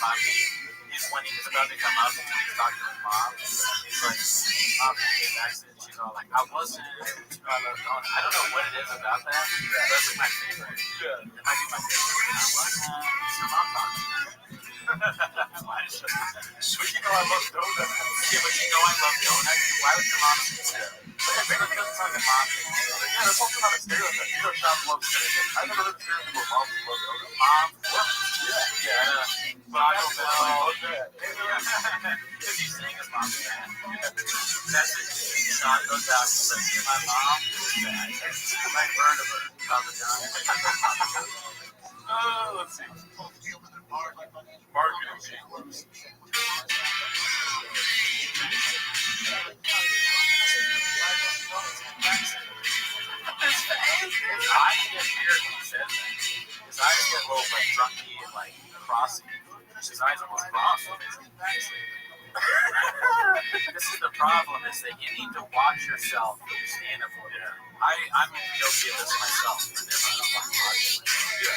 podcast is when he's about to come up and he's talking to his mom. He's like, Mom, his accent. She's all like, I wasn't. I don't know what it is about that. That's like my favorite. Yeah. It might be my favorite. I wasn't. Your mom talking. Sweet, you know I love donuts. Yeah, but you know I love donuts. Why would your mom say that? Maybe because it's like a mom thing. Yeah, that's also not a stereotype. You know, Sean loves stereotypes. I never heard of stereotype where moms love donuts. Mom? Yeah. But I don't know. Because he's saying his mom's bad. That's it. Sean goes out and says, my mom is bad. I've heard of her all the time. Let's see. Marketing sequence. I get weird when he says that. His eyes get a little like drunky and like crossy. His eyes almost cross. This is the problem, is that you need to watch yourself when you stand up. I'm guilty of this myself whenever I'm watching. Yeah.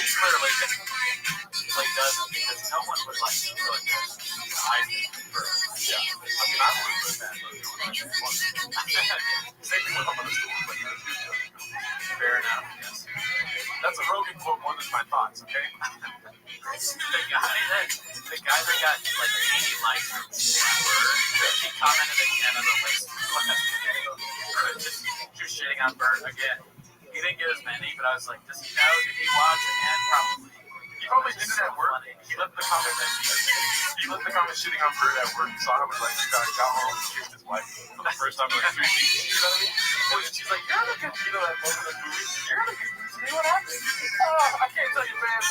He clearly does it because no one would like to really do it. I think. Yeah. I mean, I would do that. Same thing with Humble School. Fair enough. Yes. That's a Rogan quote more than my thoughts, okay? The guy that got like 80 likes from he commented again on the list. Just shitting on Bert again. He didn't get as many, but I was like, does he know? Did he watch again? Probably. He probably did it at work. He left the comment shitting on Bert at work. Saw him and like got home and kissed his wife for the first time in like 3 weeks. You know what I mean? She's like, you're the good, you know that moment in the movie. You're the good. See what happened? I can't tell you, man.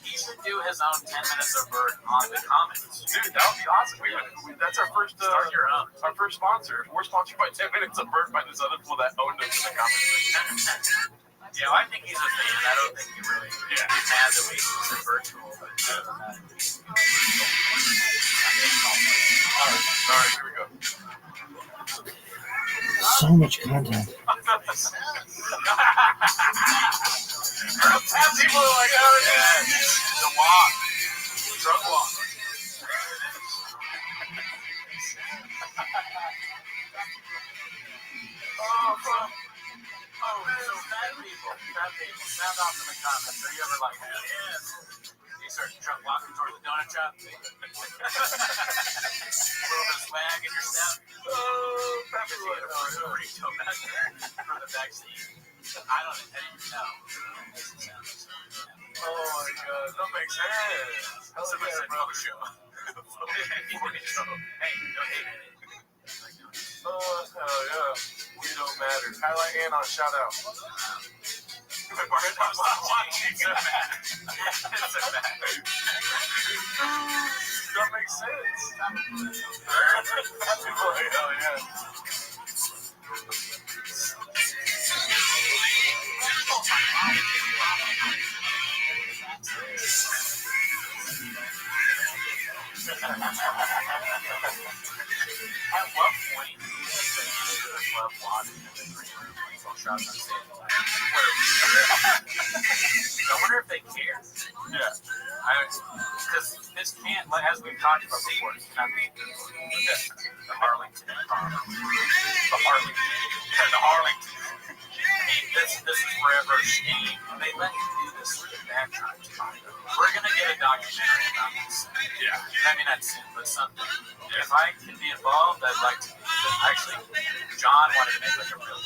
He should do his own 10 minutes of Bert on the comments. Dude, that would be awesome. That's our first Start your own. Our first sponsor. We're sponsored by 10 Minutes of Bert by this other people that owned us in the comments. Yeah, I think he's a fan. I don't think he really is mad that we said virtual. But, all right, here we go. So much content. People are like, oh yeah, the walk, drug walk. Fat people, sound off in the comments. Are you ever like, you start walking towards the donut shop? A little bit of swag in your step. fat people are pretty dope out there from the backseat. I don't even know. Oh my god, that makes sense. Somebody said for the show. Hey, don't hate it. Oh, hell yeah. We don't matter. Highlight and on shout out. That makes sense. Hell yeah. At what point do you think that you should have loved watching the green room when it's all shot on stage? I wonder if they care. Yeah. Because this can't, like, as we've talked about before, it's not the Harlington. The Harlington. I mean, this is forever Shane. They let you do this with the background. We're going to get a documentary about this. Yeah. I mean, that's it, but something. If I can be involved, I'd like to. Actually, John wanted to make like a real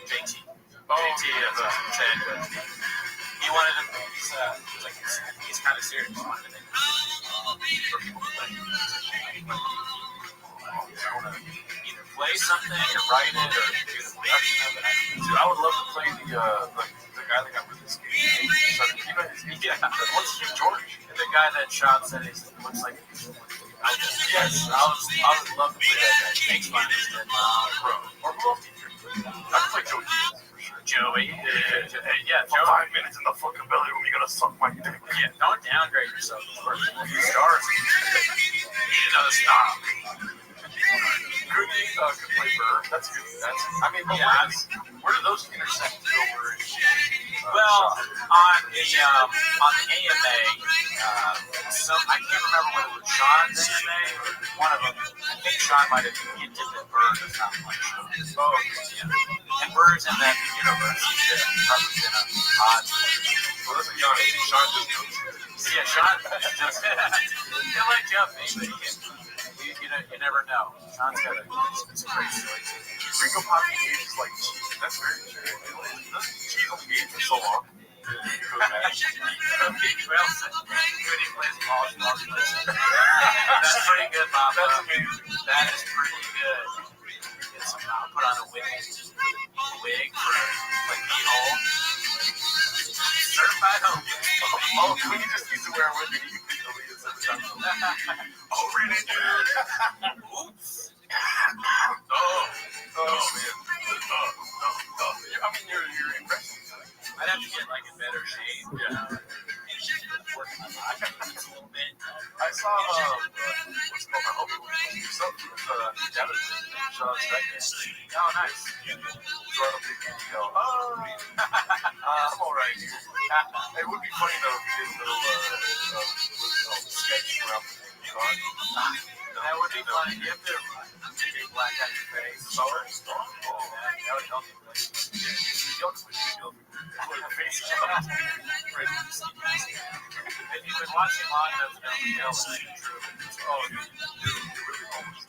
JT. JT is a Ted. He wanted to. He's kind of serious. He wanted to make for people to play. Either play something or write it or do the production of it. Dude, I would love to play the guy that got really scared. What's his name? George? The guy that shot said he looks like. Yes, I would love to play that guy. Makes fun of his dead mom. Or who else? I could play Joey. Joey. Yeah, For Joey. 5 minutes in the fucking belly room, you're gonna suck my dick. Yeah, don't downgrade yourself. You stars. You need another star. Good play for that's good. I mean, but where do those intersect over in Well, on the AMA, I can't remember whether it was Sean's AMA, one of them. I think Sean might have hinted that Bird does not like Sean. Oh, yeah. And Bird's in that universe. He's been on odds. Well, that's Sean. Sean just knows. Yeah, Sean just he'll let you up, maybe. You never know. Sean's got a great story. Ringo Poppy Gage is like cheese. That's very true. Cheese on Gage for so long. Well, good he plays ball. That's pretty good, Bob. That's amazing. That is pretty good. Get some, put on a wig for like knee-hole. Certified home. Oh, we can just use to wear a wig and you can delete it sometimes. Oh, really? Oops. Oh, man. I mean, you're impressive. I'd have to get like in better shape. Yeah. Working on my a little bit. I saw, what's it called? My homie. Something with Gavin. Sean Spector. Oh, nice. So I don't think you go, I'm alright. It would be funny though if you did a little sketch around the car. That would be funny. You have to big black out your face. Oh, that would help you. If you've been watching long enough to know the hell is true. Oh, you're really almost.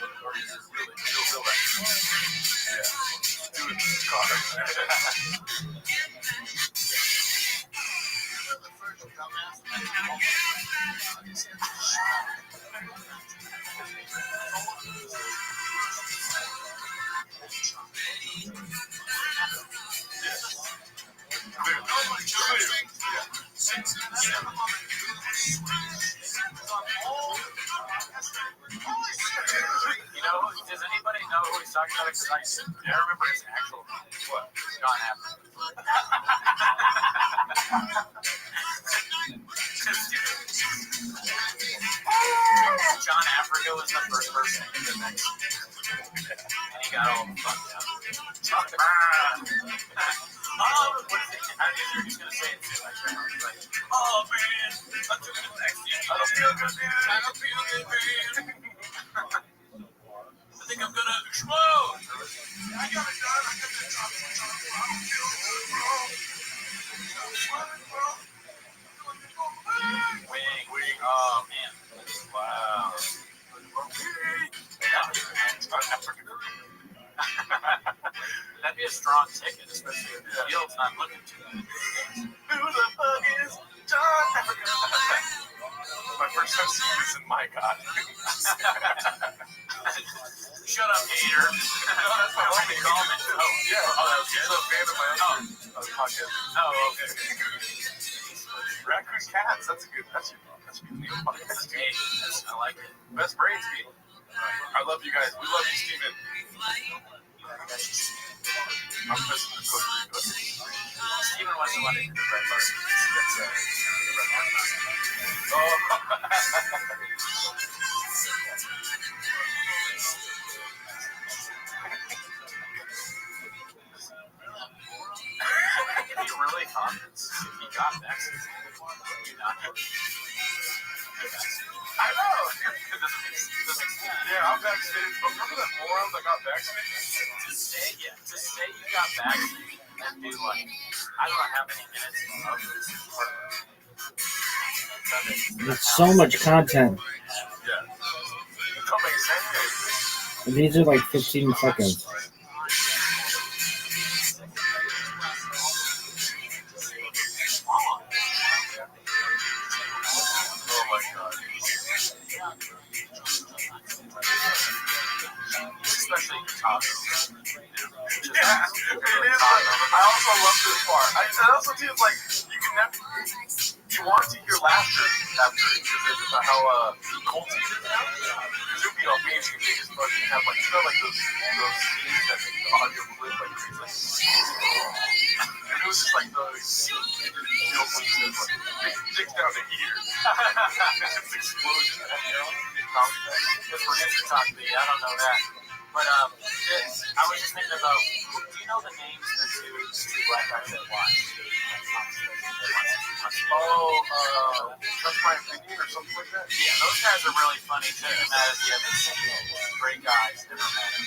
Or you just really feel that. Yeah. Do it in the car. You know, does anybody know who he's talking about? Because I remember his actual name. What? John Africa. John Africa was the first person in the next. And he got all fucked up. Oh, what is it? He's going to say it too. I can't remember. Like, oh, man, I took the vaccine. I don't feel good, man. I don't feel good, man. I think I'm going to explode. I got it done. I got it done. I don't feel good, bro. Wing. Oh, man. Wow. That'd be a strong ticket, especially if the field's not looking too good. Who the fuck is John Africa? My first time seeing this in my God. Shut up, hater. No, that's my homie Coleman. Oh, yeah. Oh, that was good. He's a fan of my own podcast. Oh, okay. Raccoon Cats. That's a good name of podcast. Hey, I like it. Best brains, people. I love you guys. We love you, Steven. I'm missing the cookie. Steven was the one in the red bar. If you really thought this, if he got vaccinated, would you not have I know. Yeah, I'm vaccinated. But remember that moron that got vaccinated? To say you got vaccinated and do like, I don't know how many minutes of this. It's so much content. Yeah. Don't make sense. And these are like 15 seconds. Oh my God. Especially in Chicago. Yeah, it is. I also love this part. I also feel like you can never. you want to hear laughter after it, because about how culty it is now. Because it would be amazing if they just fucking have like, you know, like those scenes that make the audio clip like crazy. And it was just like those joke when he says like, dicks down to here. It's just explosion. Just for history talk, I don't know that. But I was just thinking about, do you know the names of the two black guys that watch? That's my opinion or something like that. Yeah, those guys are really funny too. As you haven't seen, great guys, never met them.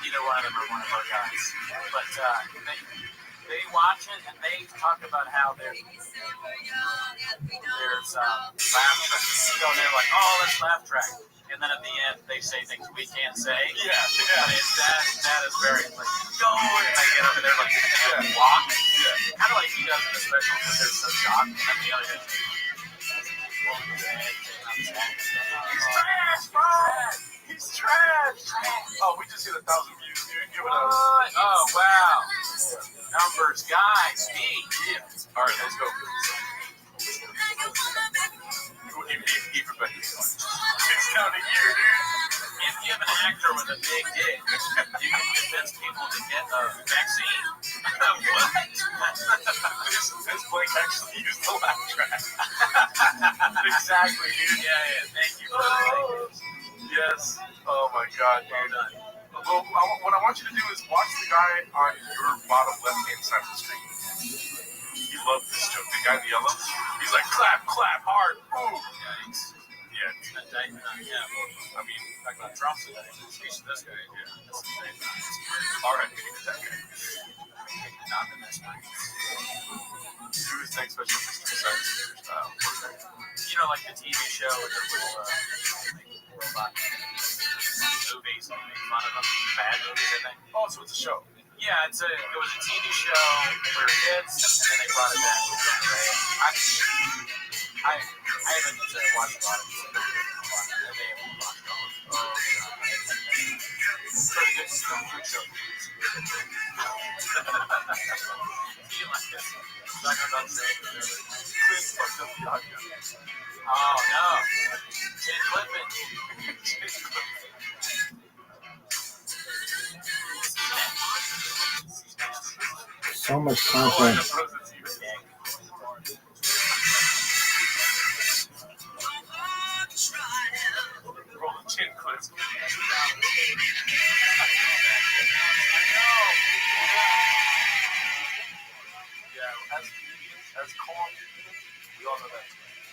Neither one of them are one of our guys. But they watch it and they talk about how there's laugh tracks. So they're like, oh, let's laugh track. And then at the end, they say things we can't say. Yeah. That is very like, yo, and they get over there like, and walk. Yeah. Kind of like he does in the special because they're so shocked. And then the other guy, he's trash, bro. He's trash. Oh, we just hit 1,000 views, dude. Give it up. Oh, wow. Numbers, guys, me. Yeah. All right, let's go. Even better. It's down to here, dude. If you have an actor with a big dick, you can convince people to get a vaccine. What? This Blake actually used the laugh track. Exactly, dude. Yeah. Thank you. Yes. Oh my God, dude. Well, what I want you to do is watch the guy on your bottom left-hand side of the screen. He loved this joke. The guy in the yellow. He's like, clap, hard. Boom. Yikes. Yeah. I mean, like on Trump's today. He's this guy. Yeah. That's the same guy. All right, that guy. Not the best guy. Do his next special style. You know, like the TV show with the little robot movies and make fun of them. Bad movies, I think. Oh, so it's a show. Yeah, it was a TV show for kids, and then they brought it back. I haven't watched a lot of it. They haven't watched all of it. Pretty good show. You like this? Like I'm not saying Chris fucked up the audio. Oh no! Can't clip it. So much content. Roll the chin clips. Yeah, as calm, we all know that.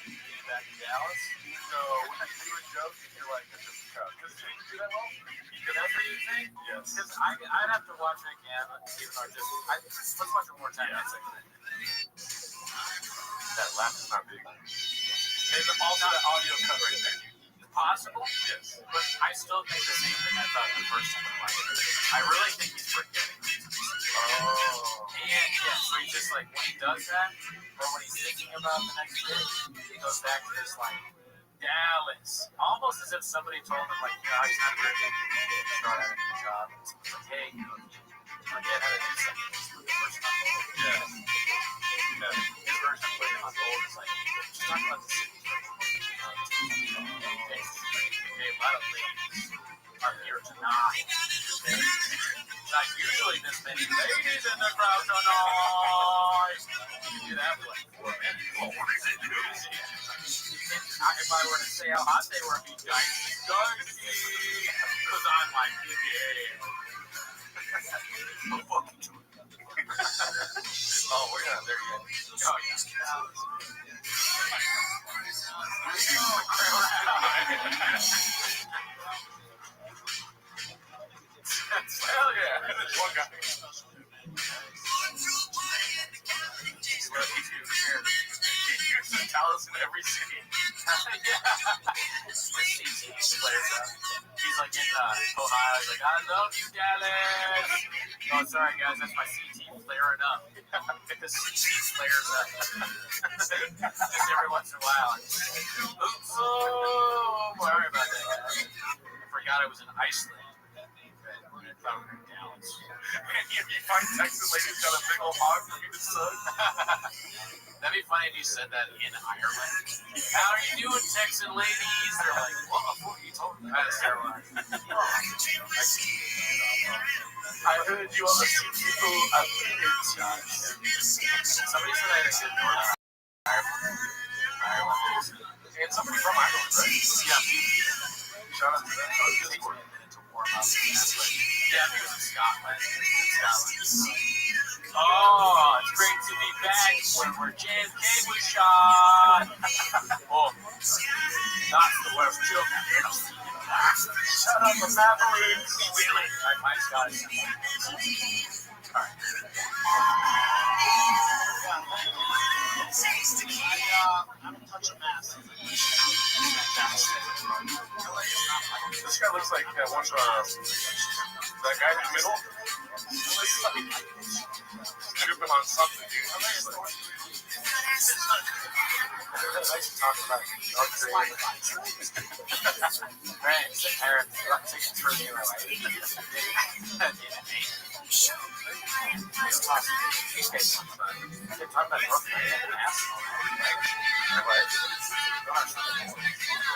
Getting back in Dallas? No, when you do a joke, you're like, it's just a crowd. Because you do that well? That's what you think? Yes. Because I'd have to watch it again, even though let's watch it one more time. Yeah. That laugh is not big. And also the audio cut right there. Possible? Yes. But I still think the same thing I thought the first time I watched it. I really think he's forgetting. Oh. And yeah, so he's just like, when he does that, or when he's thinking about the next day, he goes back to this like, Dallas. Almost as if somebody told him, like, you know, he's not very good. Start out a new job. It's like, hey, you forget how to do something. The person on hold. Yeah. His version of putting him on hold is like, just talk about the city. Okay, a lot of ladies are here tonight. Okay? Not usually this many ladies in the crowd tonight. You do that for like 4 minutes. Oh, what is it, dude? If I were to say how hot they were, it'd be dicey. Because I'm like, yeah. Oh, we're not there yet. Oh, yeah. Hell yeah. There's one guy. He uses Dallas in every scene. He's like in Ohio. He's like, I love you, Dallas. Oh, sorry, guys. That's my CT flaring up. The CT flares up. Just every once in a while. Oops. Oh, sorry about that, guys. I forgot I was in Iceland. I thought we were in Dallas. If you find Texan lady's got a big old hog for me to suck. That'd be funny if you said that in Ireland. How are you doing, Texan ladies? They're like, what the fuck are you talking about? That's terrible. I heard you on the people of Somebody said I didn't know Ireland. And somebody from Ireland, right? Yeah. Shout out to them. It takes me a minute to warm up. Yeah, he was in Scotland. Oh, it's great to be back where JFK was shot. Oh, that's the worst joke I've ever seen. Shut up, the Mavericks. Really? All right, my guys. All right. I'm gonna touch a mask. This guy looks like one of that guy in the middle. Tripping on something, dude. Nice to talk about Restream. Thanks, Aaron. Taking for you,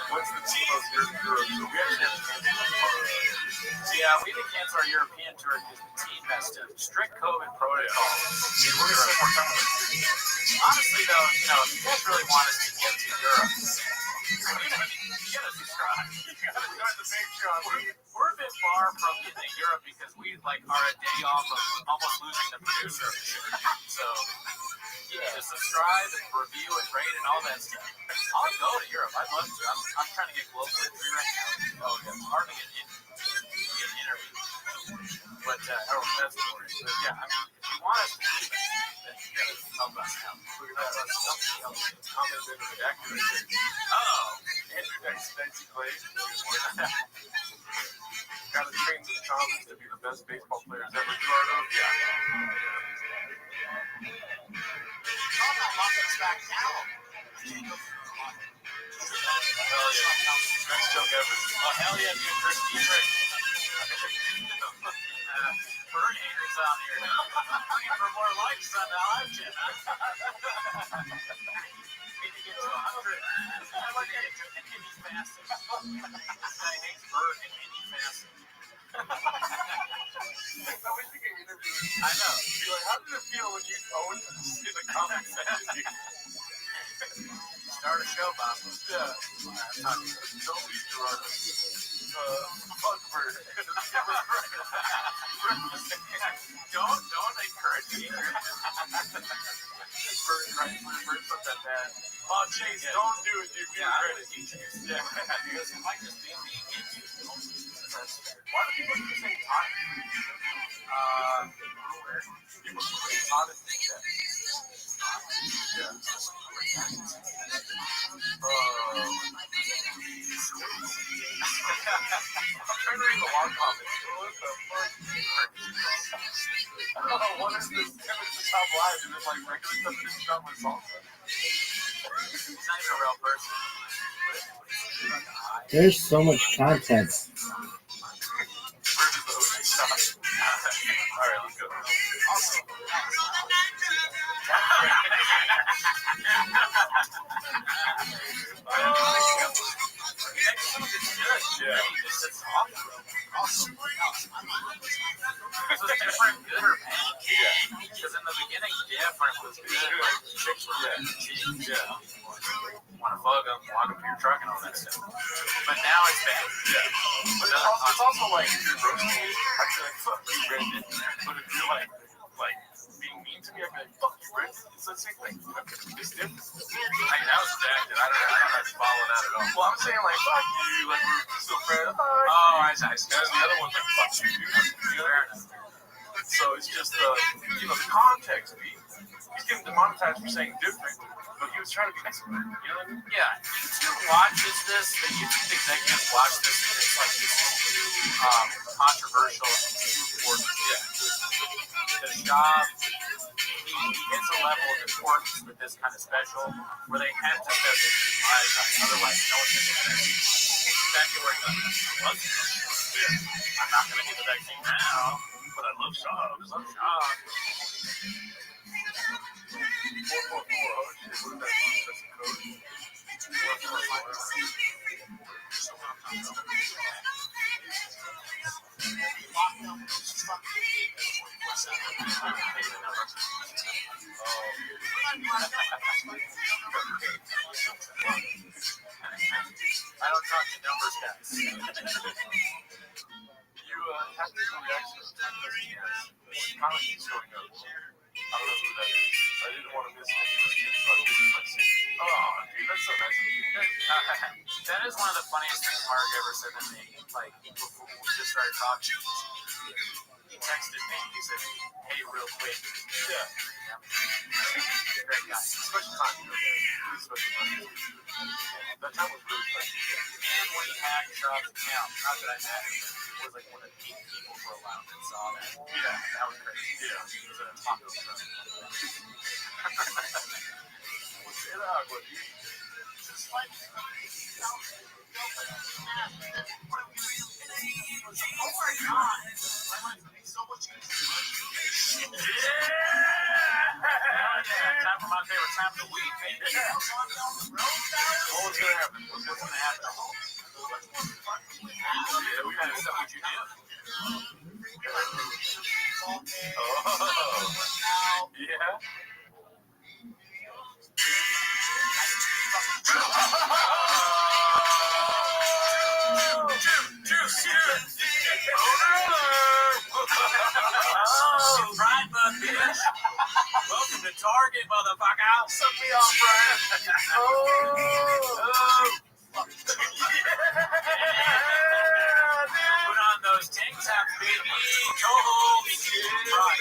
What's the team of Europe? Yeah, we didn't cancel our European tour because the team messed up. Strict COVID protocols. Honestly, though, you know, if you guys really want us to get to Europe, you gotta subscribe. We're a bit far from getting to Europe because we are a day off of almost losing the producer. So you need to subscribe and review and rate and all that stuff. I'll go to Europe. I'd love to. I'm trying to get global entry right now. Oh, yeah. It's hard to get an interview. But that's boring. But yeah, I mean, if you want us to do this, then you gotta help us out. Look at that. Comments in the deck. Oh, Nancy Clay. Gotta train these comments to be the best baseball players ever. Gerardo. Yeah. Back down. Hell yeah. Best joke ever. Oh, hell yeah, dude. Chris Dietrich. Bird haters out here. Looking for more likes on the live chat. Need to get to 100. I'd like to get to an indie facet. I hate Bird and indie facet. I wish we could interview him. I know. Be like, how did it feel when you owned in the comment section? Start a show, Bob. Yeah. Don't be Gerardo. Fuck Bird. Don't encourage me. Bird put that bad. Oh, Chase, don't do it, dude. We regret it. Yeah. Because it might just be me. Why do people keep saying hot? People keep saying hot and think that. Yeah. I'm trying to read the long comments. What the fuck? What is this? Kevin's top live? Is it like regular stuff in his shop with salsa? He's not even a real person. There's so much content. Alright, let's go. Yeah. Awesome. Was it different, good or bad? Yeah. Because in the beginning, different was good. Like, chicks were cheap. Yeah. Want to fuck them, walk them to your truck and all that stuff. But now it's bad. Yeah. But it's also like, if you're roasting me, I feel like, fuck you, Brandon. But if you're like being mean to me, I feel like, fuck you, Brandon. It's the same thing. It's different. Like, that was redacted. I don't know how to follow that at all. Well, I'm saying, like, fuck you, like, we're still friends. Oh, I see. And then the other one's like, fuck you, dude. So it's just the context beat. He's getting demonetized for saying different, but he was trying to be nice about it. You know what I mean? Yeah, YouTube watches this. The YouTube executives watch this, and it's like this too controversial and too important. Yeah, the job hits a level of importance with this kind of special where they have to put this eyes on. Otherwise, no one's going to get it. Exactly where I'm not going to get the vaccine now. But I love shops. Love shops. 444. Oh shit, what is that? That's a code. 444. I don't talk to numbers, guys. You have to do reaction to comments going up. I don't know who that is. I didn't want to miss any of those kids, so I didn't my seat. Oh, dude, that's so nice. That is one of the funniest things Mark ever said to me. Like, before we just started talking, he texted me. He said, "Hey, real quick." Yeah. Great guy. Special time. Special time. That time was really fun. And when he hacked Shop's account, not that I met him, it was like one of 8 people for a while that saw that. Yeah. That was crazy. Yeah. It was at a taco truck. What's it out, dude? Just like, oh my God. So much easier. Yeah. Time for my favorite time of the week, baby. What was going to happen? What's going to happen? Yeah, we had stuff what you did. Oh. Yeah. Right, bud, bitch. Welcome to Target, motherfucker. Suck me off, Brian. Put on those tank tops, baby. Go home, right.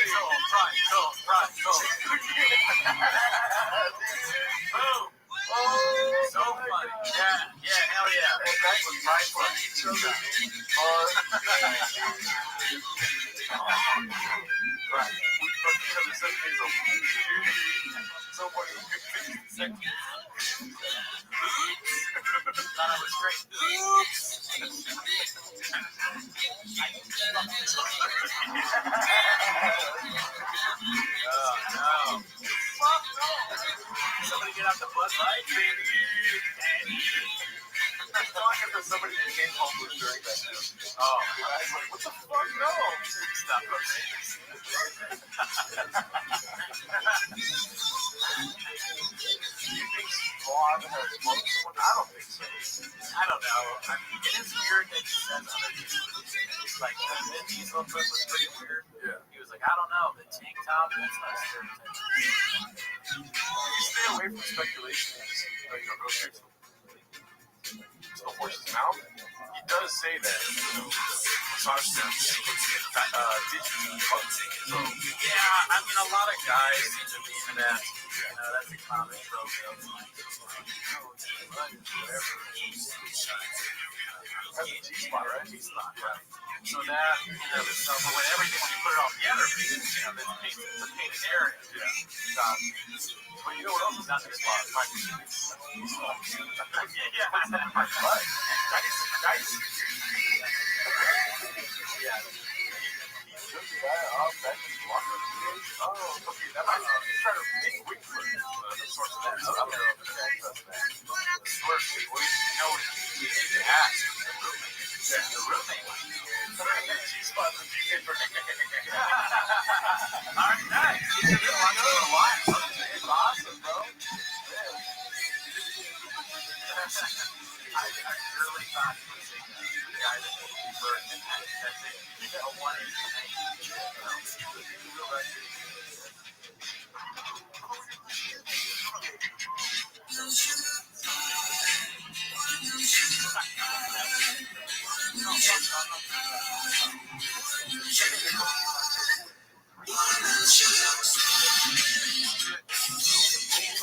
Boom. Oh, so funny. Yeah, hell yeah. That night was my fun. Right. We fucked each other 7 days a week. So funny. Thought I was great. Oops. No. Somebody get out the Bud Light, baby. I felt like if somebody became homeless during that show. Oh, I was like, what the fuck? No. Stop rotating. Do you think Vaughn has smoked someone? I don't think so. I don't know. I mean, it is weird that he says other people. Like, the Vin Diesel clip was pretty weird. Yeah. He was like, I don't know, the tank top, that's not a stereotype. You stay away from speculation and just, go straight to the horse's mouth. He does say that, massage therapy digitally. So, yeah, I mean, a lot of guys seem to be into that. That's a common trope. Whatever. That's a G-spot, right? G-spot, right. So that, itself, but when everything, when you put it all together, it's a painted area. Yeah. But you know what else is not G-spot? My penis. Yeah. My butt. Nice. Yeah. Oh, okay. That might be trying to make quick for the source of that. I don't know if it's the source. You know, we need to ask the roommate. Yeah, the roommate. G-spot the DJ for All right, nice. It's been watching for a while. It's awesome, bro. I really thought he was the guy that would be burnt, and that's it. A 180.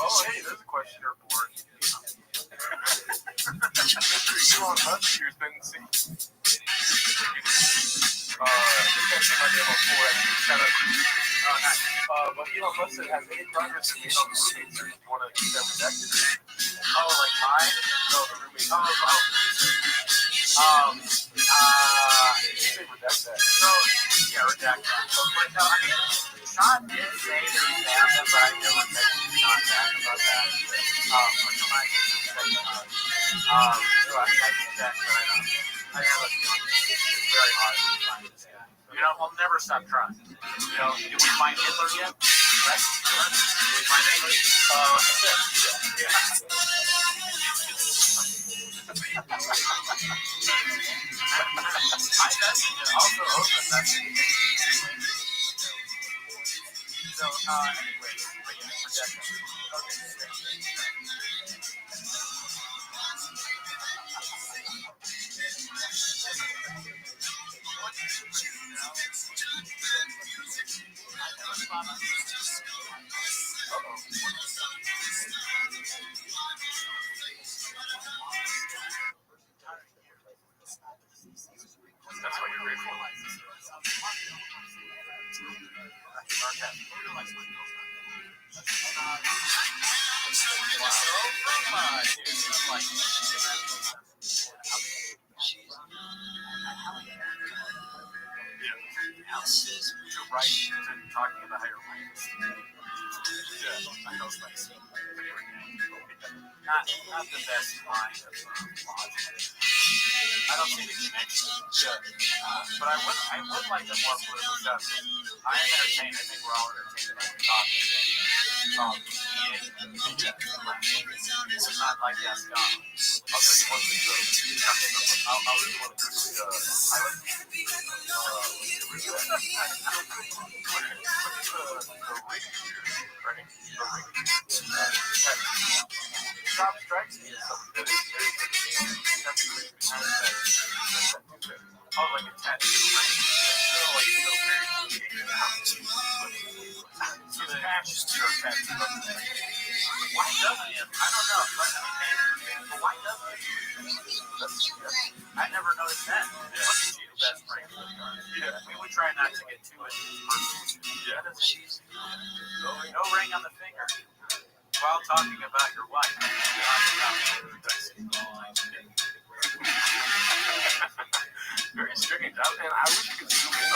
Oh, hey, there's a question here for you. Elon Musk here's been seen. I think I said my name before. Shout out to you. Nice. But Elon Musk said, has any progress been made on the roommates? Or do you want to keep that redacted? Oh, like mine? No, the roommates. He say redact that. So, yeah, redact that. But no, I mean, Sean did say that he found them, but I never texted Sean back about that. Which reminds me of the Sean. So I think that, I have a feeling it's very hard to find this guy. You know, we'll never stop trying. You know, did we find Hitler yet? Right? Did we find Hitler? Yeah. I just also open that. So, anyway, but yeah, project them. That's what you're grateful for. To write, to talking about how you're writing. Not the best line of logic. I don't see the connection. But I would like the more political stuff. I am entertained. I think we're all entertained about the topic. It's not like that's gone. I'll tell you one thing though. I'll read one thing. Stop strikes me as something that is very like a tattoo. Why doesn't it? I don't know. But why doesn't it? I never noticed that. Best friend. Yeah. I mean, we try not to get too into yeah. No ring on the finger. While talking about your wife. Very strange. And I wish you could zoom in on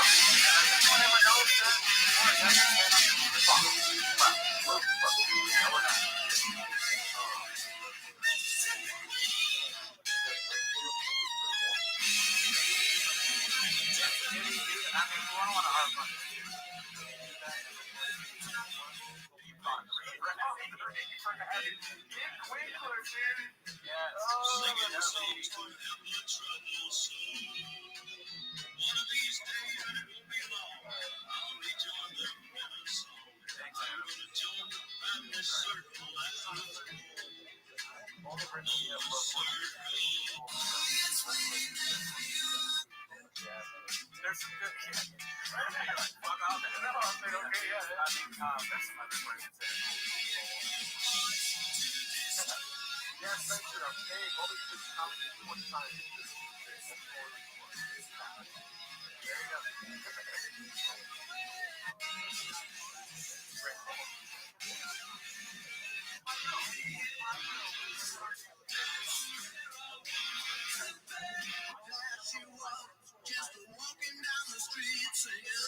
There's some good kids. Fuck off. No, I'm like, okay, yeah. I mean, there's some other questions there. yeah, Spencer, hey, what was this comment one time? There you go. Just walking down the street singing.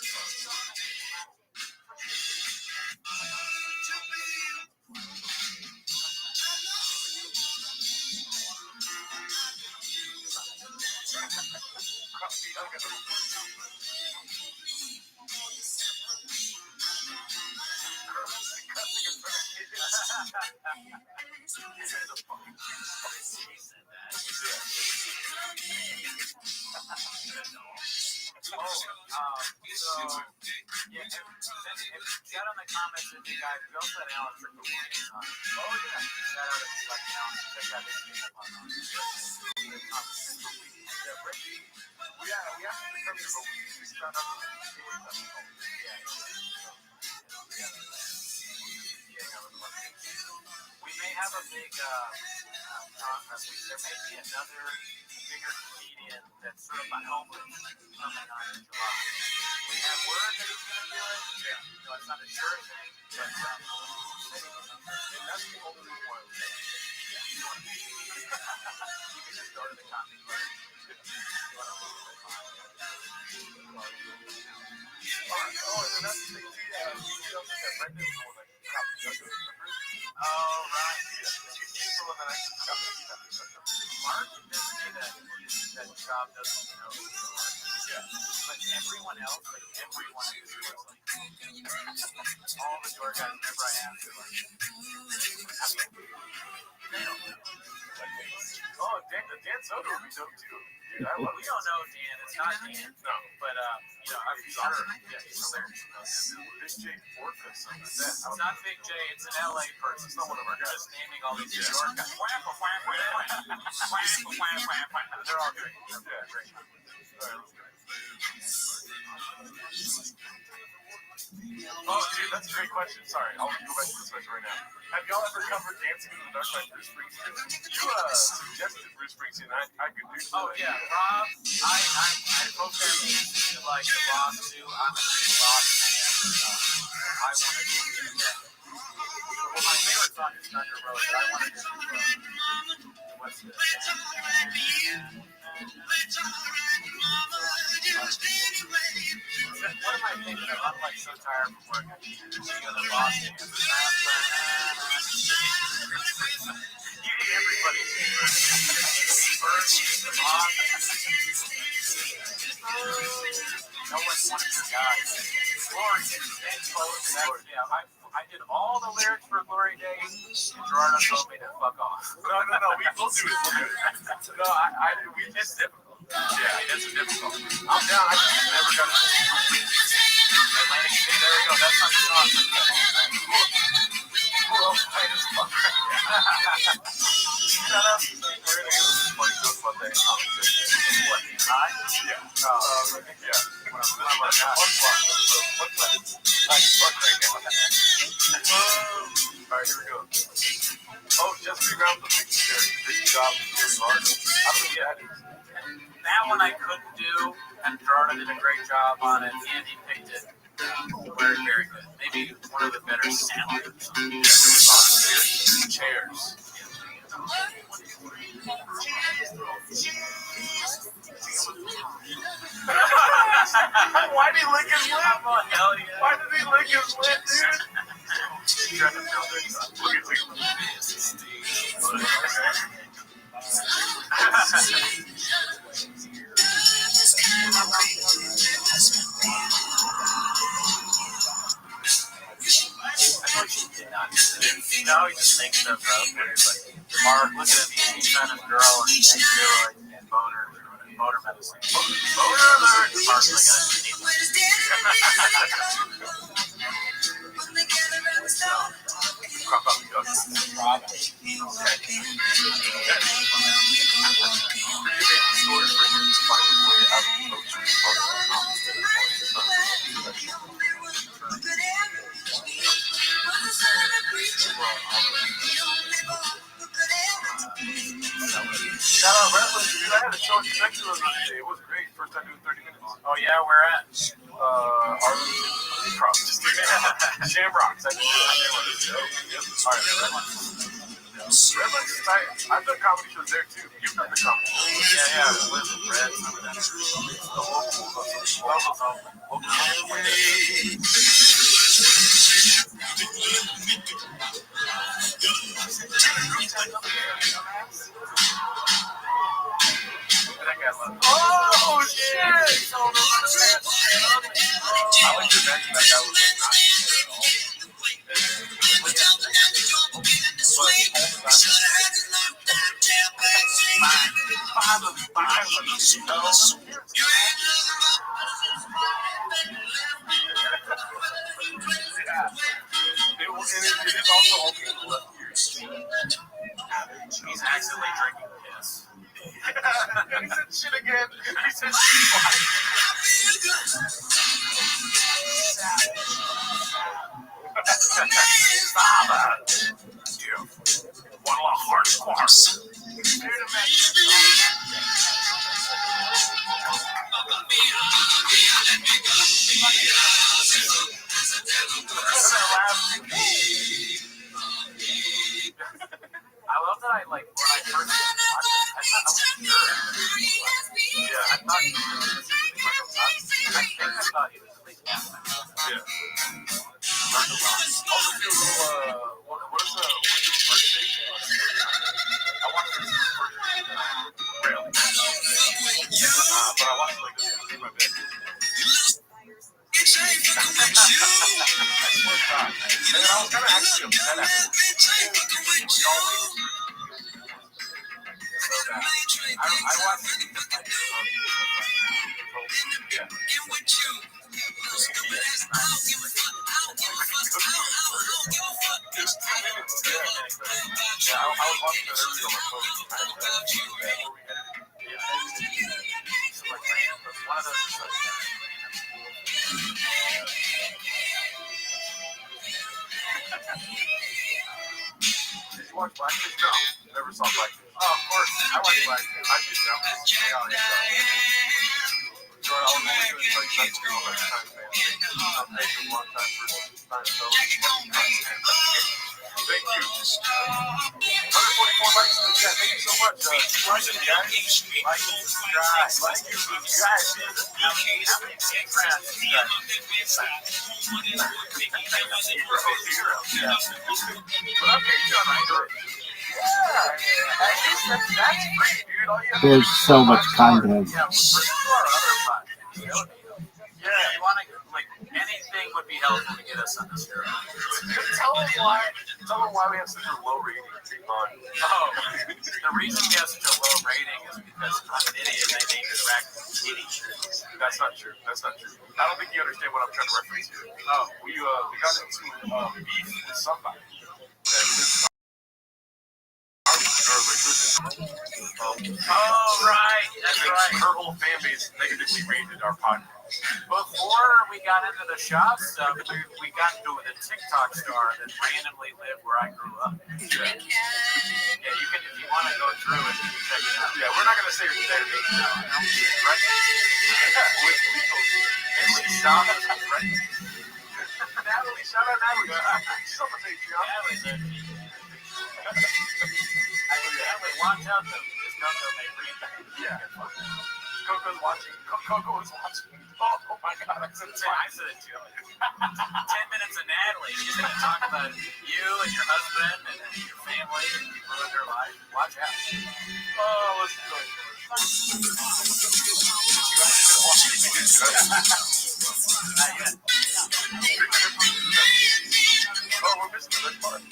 Shout out in the comments if you guys, we also had Alan Triple Williams on. Oh, yeah. Shout out if you like Alan. Check out his name up on We actually come here, but we found out we may have a big, there may be another bigger comedian that's sort of homeless coming on in July. We have word that he's going to do it. Yeah. So it's not a sure thing, but that's the only reason why I'm saying. You can just go to the comedy club. And that's the thing too. You also got Brendan, the one that got the Juggo, remember? Oh, right. He's the one that actually got the Juggo. Mark doesn't say that job doesn't know. Yeah. But everyone else, like everyone in the store, like all the door guys, whenever I ask, they're like, they don't know. Oh, Dan Soto would be dope too. Dude, I love. We don't know Dan. It's not Dan. No, but I'm sure. Yeah, he's hilarious. Big J Forfeit, something like that. It's not Big J. It's an LA person. It's not one of our guys. Just naming all these New York guys. They're all great. Yeah, great. All right, let's go. Oh, dude, that's a great question. Sorry, I'll go back to this question right now. Have y'all ever covered Dancing in the Dark by Bruce Springsteen? You suggested Bruce Springsteen. I could do so. Oh yeah, Rob. I programmed to like the Rock too. I'm a big Rock fan. I want to do that. Well, my favorite song is Thunder Road. I want to do what's this? What am I thinking of? I'm like so tired from work. The Rock dance. You need everybody's no one's one of your guys. Glory Days. Yeah, I did all the lyrics for Glory Days, and Gerardo told me to fuck off. No, we'll do it. No, it's difficult. Yeah, it's difficult. I'm down. I just never got it. Atlantic City, there we go. That's not the song. Who else played this fuck? Shut up. We're going to get this funny joke about that conversation. What, high? Yeah. Yeah. When I'm like, all right, here we go. Oh, just around the picture. Big job. I mean, yeah. That one I couldn't do, and Gerardo did a great job on it, and he picked it very, very good. Maybe one of the better sounders. Chairs. Why did he lick his lip? Oh, hell yeah. Why did he lick his lip, dude? He tried to build it. No, he's just making stuff up. Mark, looking at me, he's trying to girl and boner medicine. Boner alert! Mark's like, crop up the duck. Shout out Redlands, dude. I had a show at Spectrum the other day. It was great. First time doing 30 minutes. Oh, yeah? Where at? Arlington. Just Shamrocks. I did it. All right, Redlands. Redlands is tight. I've done comedy shows there, too. You've done the comedy shows. Yeah. Liz and Brad. The oh, shit! I like to imagine that guy was like it is also only in the left ear. He's accidentally drinking piss. He said shit again. He said shit twice. One of the hardcore. why, like, when I first watched it, I wasn't sure. Yeah, I thought he was I think I thought he was at least half. Yeah. Also, do what is the first stage? I watched this first stage. Rarely. But I watched like this in my bed. I swear to God. And then I was kind of actually upset after this. So bad. I watched it because my yeah. Yeah, I was watching it earlier on my phone. One of those is like Did you watch Blackfish? No, never saw Blackfish. Oh, of course. I watched Blackfish. I just know. So I was only going to tell you that's true all that time, man. I've been a long time for time, so thank you. 144 likes in the chat. Thank you so much. Like it, guys. Like and subscribe. Like and subscribe. How many Patreon zero. Yeah. But I'm Patreon, I do it. Yeah. At least that's free, dude. All you have to do There's is so much content. Yeah, listen to our other podcast. Yeah, you want to, like, anything would be helpful to get us on this girl. Tell them why we have such a low rating on. Oh, the reason we have such a low rating is because I'm an idiot and I named it Raccoon Kitty. That's not true. That's not true. I don't think you understand what I'm trying to reference here. Oh, we got into beef with somebody. Oh, right. That's right. Her whole fan base negatively rated our podcast. Before we got into the shop stuff, we got into the TikTok star that randomly lived where I grew up. Yeah. Yeah, you can, if you want to go through it, you can check it out. Yeah, we're not going to say her name. No, I don't. Right? With legal. Natalie Shaw is right. Natalie, shout out Natalie. She's on the Patreon. Natalie, watch out though, because Coco may read that. Yeah. Coco's watching. Coco is watching. Oh my God, I said it too. I said it too. 10 minutes of Natalie. She's going to talk about you and your husband and your family and you ruined her life. Watch out. Oh, let's go. Not yet. Oh, we're missing the best part.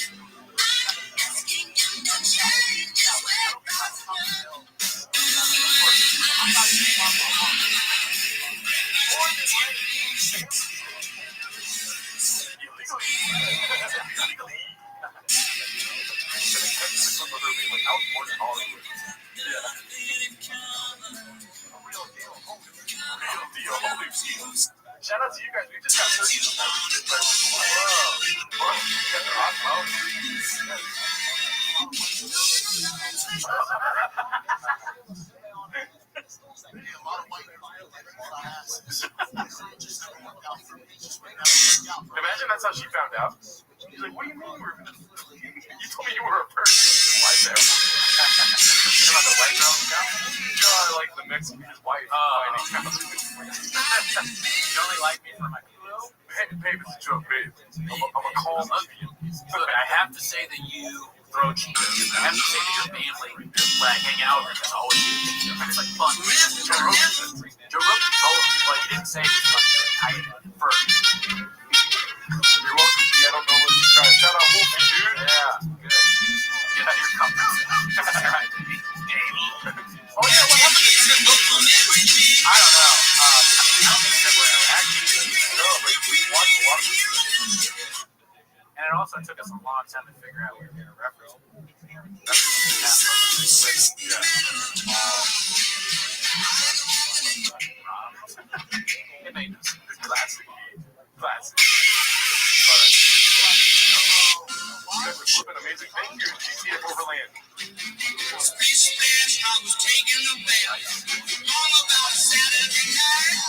Shout out to you guys. We just got 30 Imagine that's how she found out. She's like, what do you mean you were... You told me you were a person. White there. You know the white girl now? No, I like the Mexican's wife. You only like me for my pillow? Hey, babe, it's a joke, babe. I'm a calm lesbian. Look, I have to say that you throw Cheetos. I have to say that your family, when I hang out with, is always eating Cheetos. It's like fun. Joe Rogan told me, but he didn't say it was like I first. You're welcome, G. I don't know what you're trying to shout out Wolfie, dude. Yeah, good. Get out your comfort zone. That's right, baby. Oh, yeah, what happened to you? I don't know. I don't think that we're actually no, but we watched a lot of this. And it also took us a long time to figure out what we were going to reference. It made no sense. Classic. Classic. All right. You guys are flipping amazing. Thank you, GTF Overland. I was taking a bath. All about Saturday night.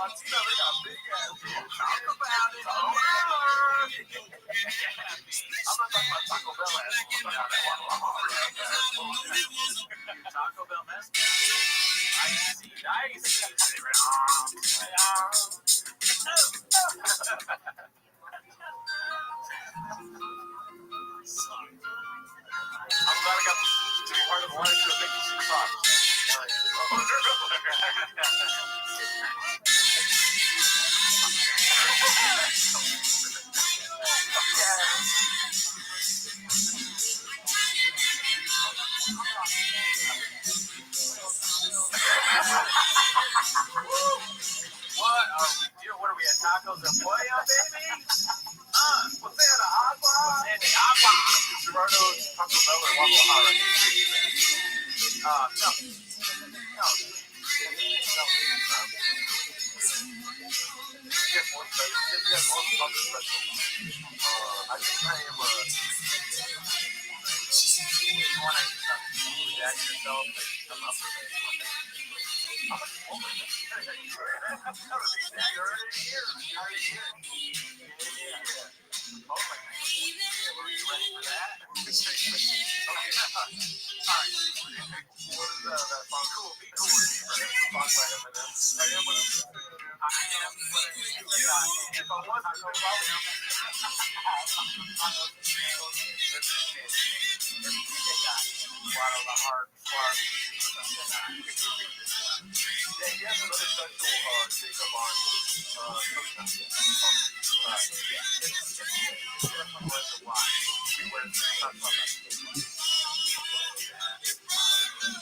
Latino, they got big ass. Talk about it. I'm not talking about Taco Bell ass. Taco Bell mess. Nice. I'm glad I got to be part of the line to make you see socks. What are we at Tacos and Pollo, baby? What's that? Agua? And agua. Gerardo's Taco Bell or Guadalajara? No. Get more special. Get more something special. I think I am you want to react yourself and come up with it.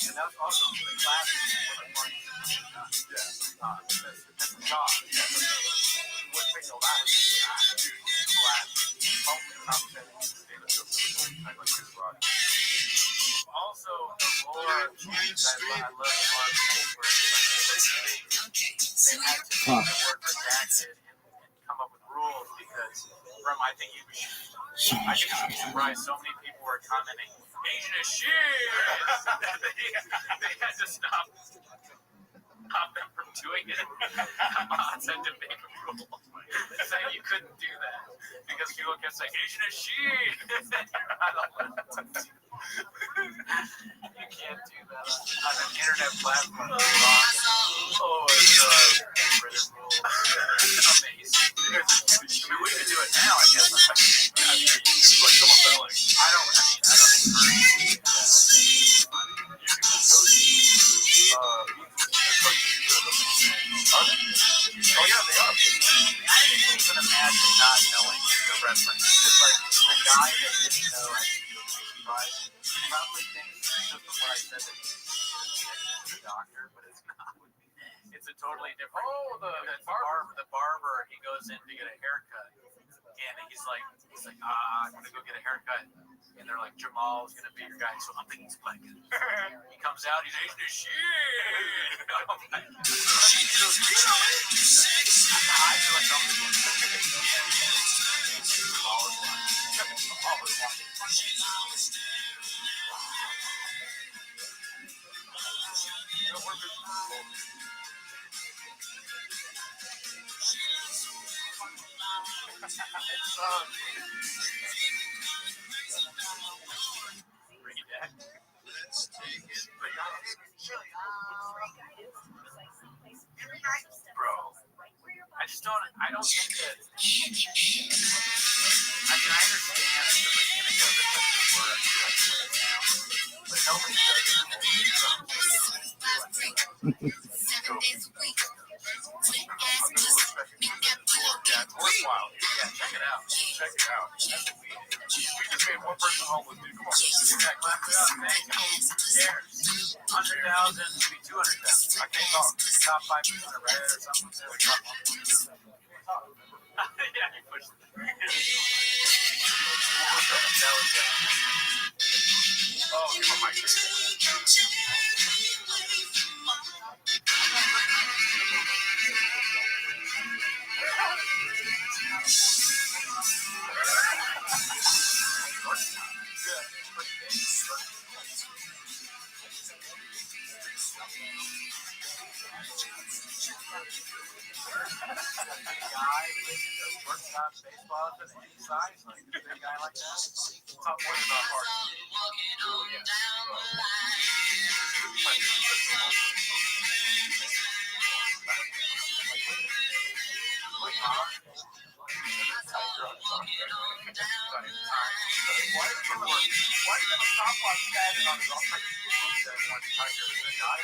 And that's also the classic also, the lore of cheese, I love the lore of cheese where they had to make the word redacted and come up with rules because from I think you'd be surprised so many people were commenting Asian as shit. they had to stop them from doing it. Mods had to make a rule saying you couldn't do that because people kept saying Asian as shit. You can't do that on an internet platform. Oh, it's Reddit rule. Amazing. I mean, we can do it now, I guess. I don't agree. Oh yeah, they are. I didn't even imagine not knowing the reference. It's like the guy that didn't know, right? He probably thinks just from what I said that he's a doctor, but it's not. It's a totally different. Oh, the barber. He goes in to get a haircut, and he's like, I'm gonna go get a haircut. And they're like, Jamal's gonna be your guy, so I'm thinking he's black. He comes out, he's Asian as shit. I feel like let's take it. Bro, I don't think that. I mean, I understand the beginning of it, but nobody does it. 7 days a week. Yeah, it's worthwhile. Yeah, check it out. We just made one person homeless, dude. Come on. Yeah, clap it up, man. Who cares? 100,000 to be 200,000. I can't talk. Top 5% of Reddit or something. Yeah, you pushed it. That was oh, give me my mic. guy with a shortstop baseball at any size, like a big guy like that. It's not more than a heart. Oh, yeah. Why do you have a stopwatch padded on his arm? That one tiger is a guy.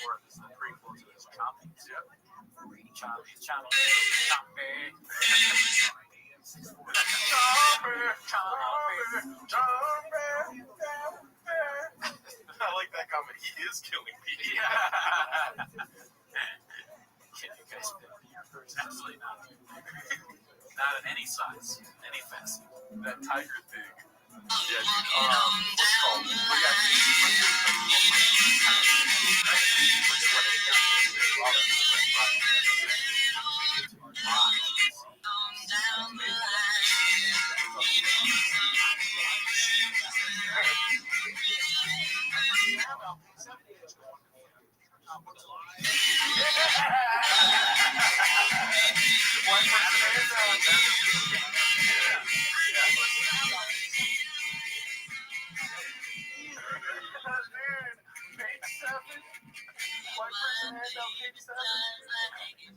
Or this is the prequel to his Chompies. Yep. Chompies. I like that comment. He is killing people. Yeah. Can you guys fit yours? Absolutely not. Not in any size, any facet. That tiger thing. Yeah, dude. What's it called? But yeah,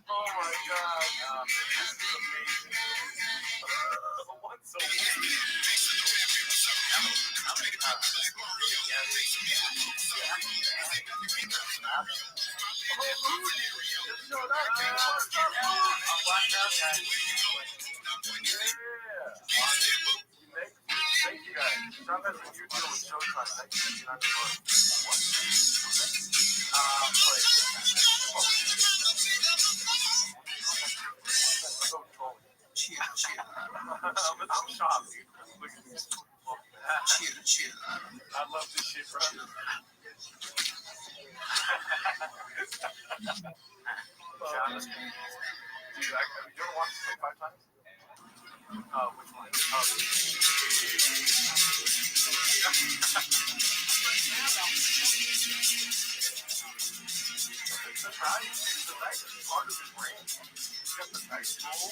oh my god. This is amazing. What's so Thank you guys. Stop as a new deal with Showtime. Thank you. I'm shocked, dude. Look at this. I love this shit, bro. Dude, you ever watch this like 5 times? Which one? It's a nice part of his brain. He's got the nice roll.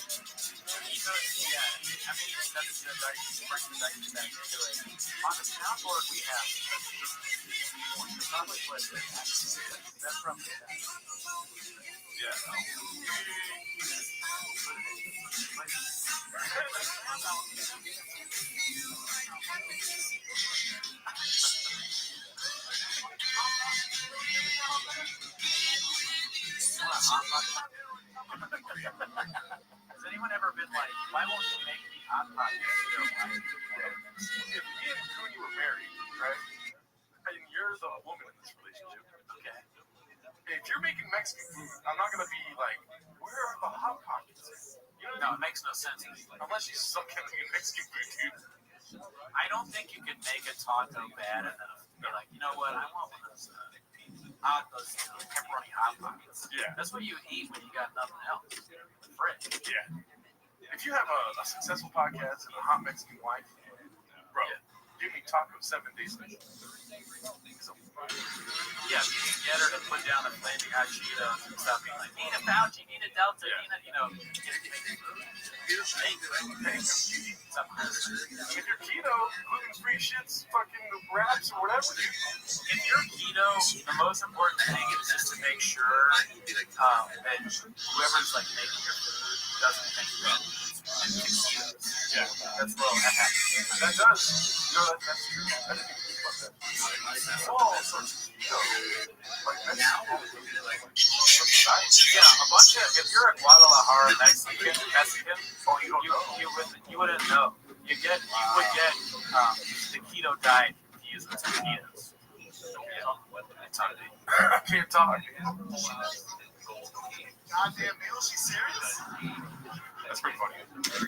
Yeah, I mean, that's the dice, bring the dice back into it. On the soundboard we have, probably what that's from the Yeah. Has anyone ever been like, why won't you make me hot pot? If me and Cooney were married, right? And you're the woman in this relationship. Okay. If you're making Mexican food, I'm not gonna be like, where are the hot pockets? You know, No, it makes no sense. unless you suck at making Mexican food, dude. I don't think you can make a taco bad and then be like, you know what, I want one of those pepperoni hot pockets. Yeah. That's what you eat when you got nothing else. The fridge. Yeah. If you have a successful podcast and a hot Mexican wife, bro, give me taco 7 days a week. Yeah, you can get her to put down the flaming hot Cheetos and stuff. Being like, need a Fauci, need a Delta, need a, get it. Here's the thing. If you're keto, gluten-free shits, fucking wraps or whatever, dude. If you're keto, the most important thing is just to make sure that whoever's like making your food doesn't think that it's keto. Yeah. That's well, that happens. That does. That's true. I didn't even think about that. Oh, so keto. Like, that's yeah, a bunch of, if you're a Guadalajara Mexican, you wouldn't know. You would get the keto diet confused with taquitos. It's on me. I can't talk. Goddamn Bill, she's serious? That's pretty funny.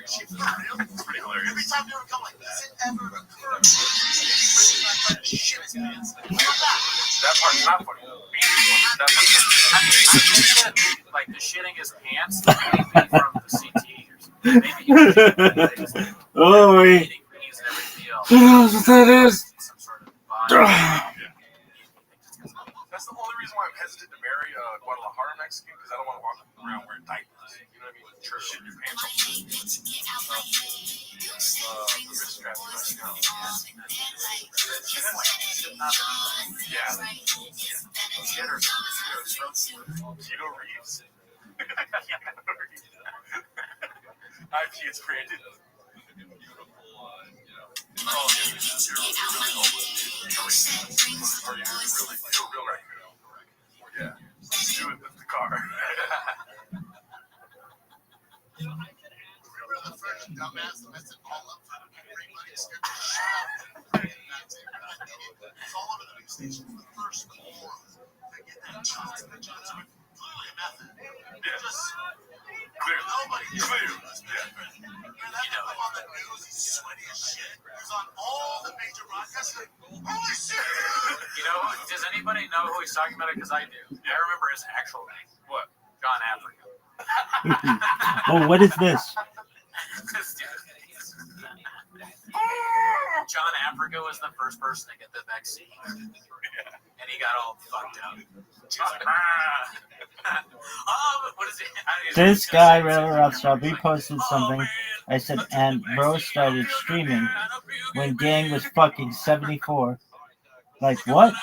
She's not real. It's pretty hilarious. Every time they were going, has it ever occurred to you? Shit his pants. That part's not funny. That part's I think that, like, the shitting his pants may be from the CT or something. Maybe he was Oh, wait. eating bees and everything else. Who knows what that is? Some sort of body. That's the only reason why I'm hesitant to marry a Guadalajara, Mexican, because I don't want to walk around wearing diapers. You know what I mean? Sure, shit in your pants. Keto Reeves. IP's branded. Oh, yeah. You're real right. Yeah. Let's do it with the car. We were the first dumbass that messed it all up for everybody. It's all over the news station. The first moron to get that Johnson. Clearly a method. Just nobody did it. I'm on the news. He's sweaty as shit. He's on all the major broadcasts. Holy shit! Does anybody know who he's talking about? Because I do. I remember his actual name. What? John Africa. Oh, what is this? John Africa was the first person to get the vaccine, and he got all fucked up. He was like, what is it? This guy, Rothschild, reposted something. I said, and bro started streaming when gang was fucking 74. Like, what?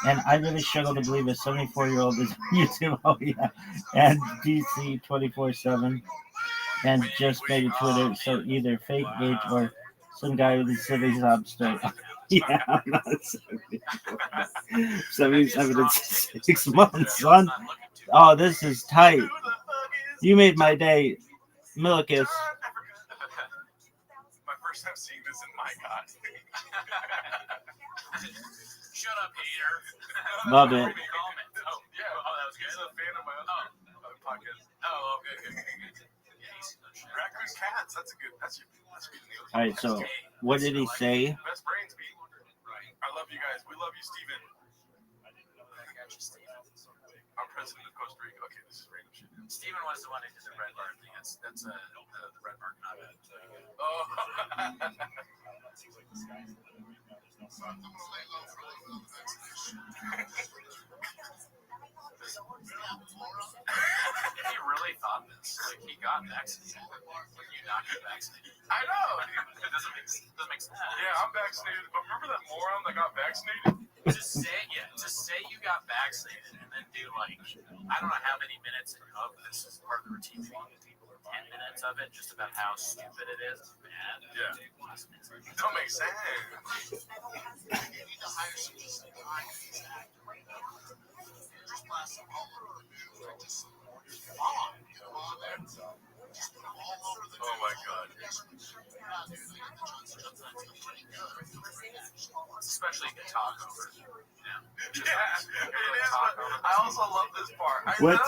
And I really struggle to believe a 74-year-old is on YouTube. Oh, yeah. And DC 24/7. And just maybe Twitter. So either fake age or some guy with a silly sob story. Yeah, I'm not 77 in 6 months, son. Oh, this is tight. You made my day, Millicus. My first time seeing this in my God. Shut up, hater. Love it. Oh, yeah. Oh, that was good. He's a fan of my other podcast. Oh, good. Raccoon cats. That's a good news. All right, so what did he say? Best brains, B. I love you guys. We love you, Steven. I'm president of Costa Rica. Okay, this is random shit. Steven was the one who did the red bar thing. That's the red bar comment. Oh. He really thought this. Like, he got vaccinated. When you not get vaccinated. I know. It doesn't make sense. Yeah, I'm vaccinated. But remember that moron that got vaccinated? Just say you got vaccinated and then do like, I don't know how many minutes of this is part of the routine. 10 minutes of it, just about how stupid it is. Bad. Yeah. Don't make sense. You need to hire some just blast them all over the news. Just on. Get them on there. Just put them all over the news. Oh my God. Especially if you talk over it. Yeah, it is. But I also love this part. What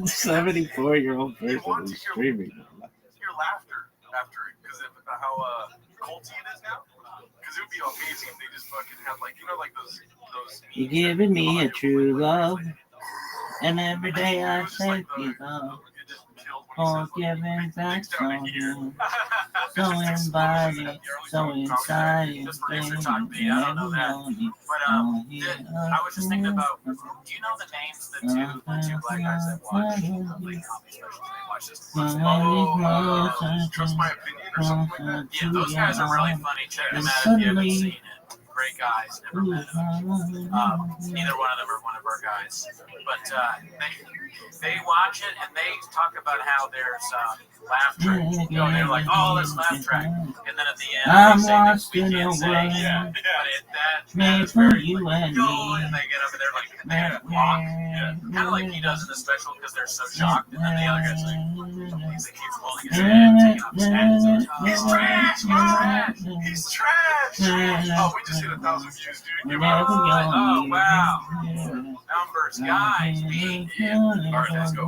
74-year-old person is streaming? Your laughter after it, because of how culty it is now. Because it would be amazing if they just fucking had like those. You're giving me a true love, and every day I thank you, love. For giving back on you, so inviting, so exciting, I was just thinking about, do you know the names of the two black guys that watch Lake Comedy Specials? They watch this. Trust my opinion or something like that? Yeah, those guys are really funny. Check them out if you haven't seen it. Great guys, never met them. Neither one of them are one of our guys. But they watch it and they talk about how there's laugh track. They're like, oh, there's laugh track. And then at the end, I'm they lost say, in we a can't say, world that made is for very you funny. and me. And they get up and they're like, they walk. Kind of like he does in the special because they're so shocked. And then the other guy's like, he keeps holding his hand, taking off his hat. He's trash, man. He's trash. Oh, we just hit 1,000 views, dude. Oh, wow. Numbers, guys. All right, let's go.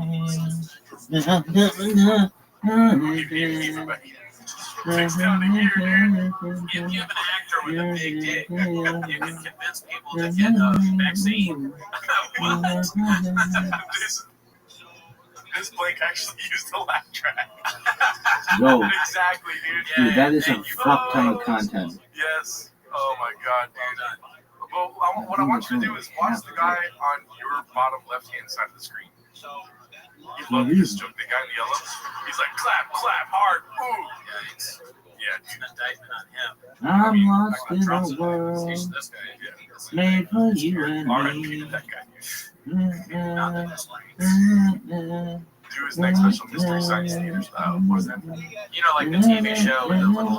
Takes down to here, dude. If you have an actor with a big dick, you can convince people to get a vaccine. This Blake actually used the laugh track. Yo. Exactly, dude. Dude, that is some fuck ton of content. Yes. Oh my God, dude. Well, what I want you to do is watch the guy on your bottom left-hand side of the screen. He loved this joke. The guy in yellow, he's like, clap, clap, hard, ooh. Yeah, dude. Indictment on him. I'm lost in a world This guy, yeah. made for you and R.I.P. me. to that guy. Not the best lights. Do his next special Mystery Science Theaters. What is that? You know, like the TV show with the little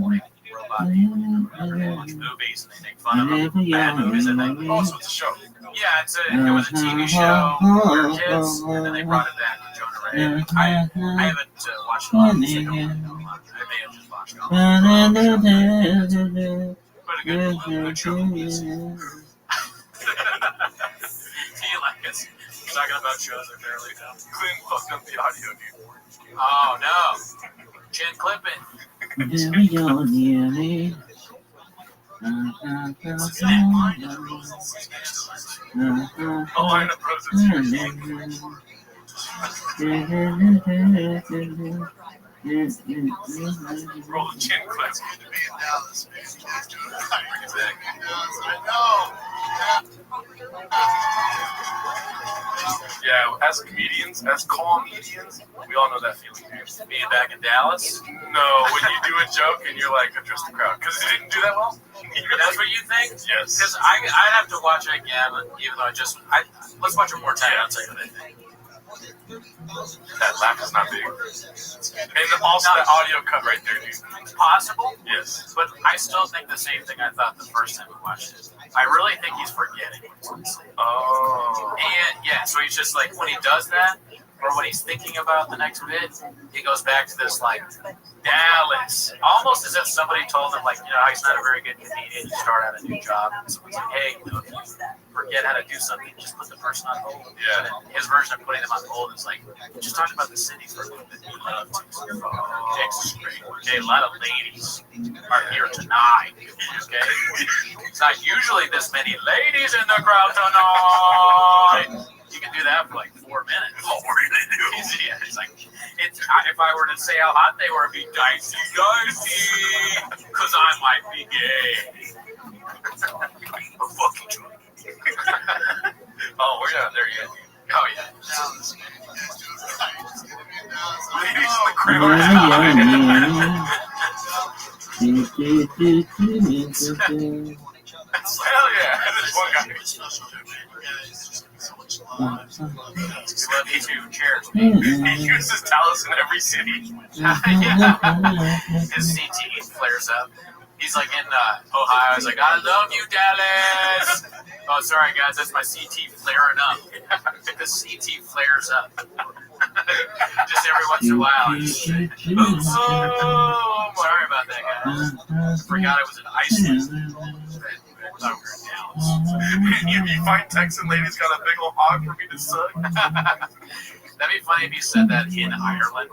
like robot people, you know, whatever, they watch movies and they make fun of them. Bad movies, I think. Oh, so it's a show. Yeah, it was a TV show for kids, and then they brought it back with Jonah Ray. I haven't watched a lot of it, so I don't really know a lot. I may have just watched all of it. But a good show. Do you like us talking about shows that barely know? Clint fucked up the audio, dude. Oh, no. Chin clip it. A line of roses. Roll the chin clips. Good to be in Dallas, man. You guys doing it right. I know. Yeah, as comedians, as comedians, we all know that feeling. Being back in Dallas? No, when you do a joke and you're like, address the crowd. Because it didn't do that well? That's what you think? Yes. Because I'd have to watch it again, even though let's watch it more time. I'll tell you what I think. That laugh is not big. And also that audio cut right there, dude. Possible? Yes. But I still think the same thing I thought the first time we watched it. I really think he's forgetting what he's going to say. Oh. And yeah, so he's just like, when he does that, or when he's thinking about the next bit, he goes back to this like Dallas, almost as if somebody told him like, you know, he's not a very good comedian. You start out a new job, and someone's like, hey, if you forget how to do something, just put the person on hold. Yeah. And his version of putting them on hold is like, just talk about the city for a little bit. You love Texas is great. Okay, a lot of ladies are here tonight. Okay, it's not usually this many ladies in the crowd tonight. You can do that for like 4 minutes. Oh, really do? Yeah, it's like, if I were to say how hot they were, it'd be dicey, because I might be gay. I'm fucking drunk. Oh, we're not there yet. Oh, yeah. Ladies in the crowd. Hell yeah. There's one guy. Cheers. He uses Dallas in every city. Yeah. His CTE flares up. He's like in Ohio. He's like, I love you, Dallas. Oh, sorry, guys. That's my CT flaring up. The CT flares up. Just every once in a while. Oops. Oh, sorry about that, guys. Forgot I was in Iceland. I thought we were in Dallas. You find Texan ladies got a big old hog for me to suck. That'd be funny if you said that in Ireland.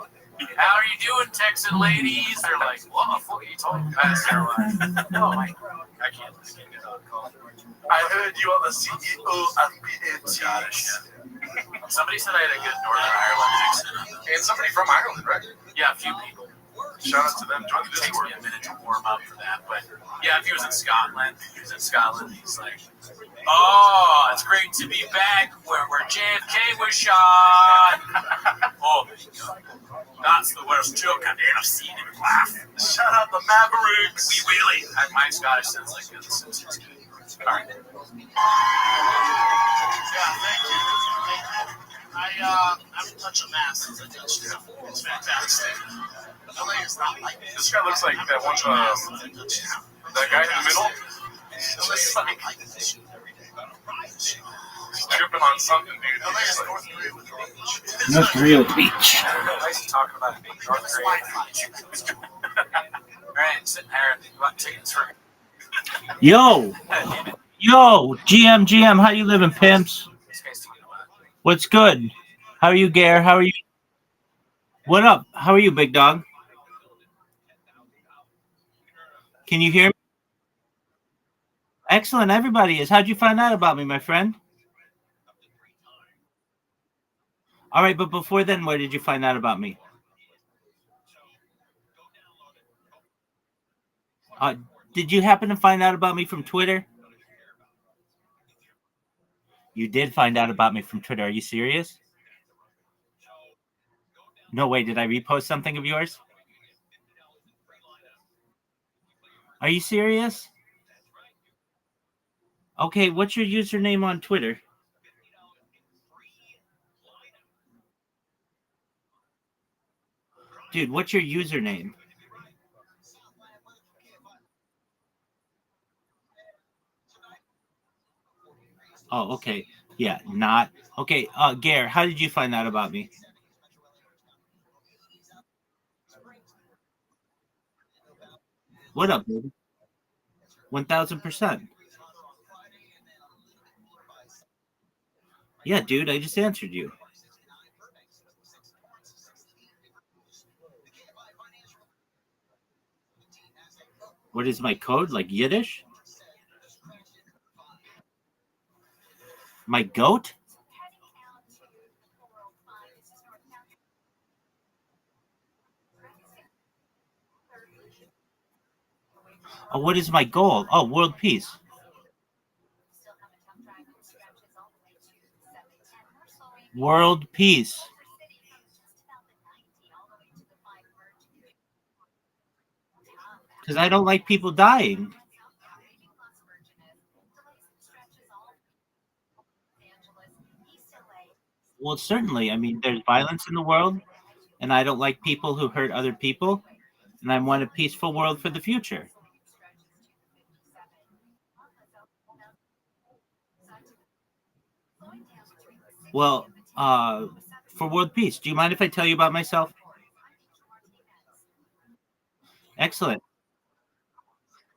How are you doing, Texan ladies? They're like, what the fuck are you talking about? They're like, oh my God, I can't get on call. I heard you are the CEO of BNT. Somebody said I had a good Northern Ireland accent. And somebody from Ireland, right? Yeah, a few people. Shout out to them. Join the It takes Discord. me a minute to warm up for that. But yeah, if he was in Scotland, he's like, oh, it's great to be back where JFK was shot. Oh, that's the worst joke I've ever seen in laugh. Shout out the Mavericks. We really. My Scottish sounds like The Simpsons. All right. Yeah, thank you. I haven't touched a mask since I touched it. It's fantastic. LA is not like this. This guy looks like that one, that guy in the middle. LA is not like this every day. He's tripping on something, dude. LA is North Korea with the beach. North Korea beach. Nice talking about North Korea. All right, sitting there. Got tickets for. Yo, GM, how you living, pimps? What's good? How are you, Gare? How are you? What up? How are you, big dog? Can you hear me? Excellent, everybody is. How'd you find out about me, my friend? All right, but before then, where did you find out about me? Did you happen to find out about me from Twitter? You did find out about me from Twitter. Are you serious? No way. Did I repost something of yours? Are you serious? Okay, what's your username on Twitter? Dude, what's your username? Oh, okay. Yeah, not okay. Gare, how did you find out about me? What up, baby? 1000%. Yeah, dude, I just answered you. What is my code? Like Yiddish? My goat? Oh, what is my goal? Oh, world peace. World peace. Because I don't like people dying. Well, certainly. I mean, there's violence in the world, and I don't like people who hurt other people, and I want a peaceful world for the future. Well, for world peace, do you mind if I tell you about myself? Excellent.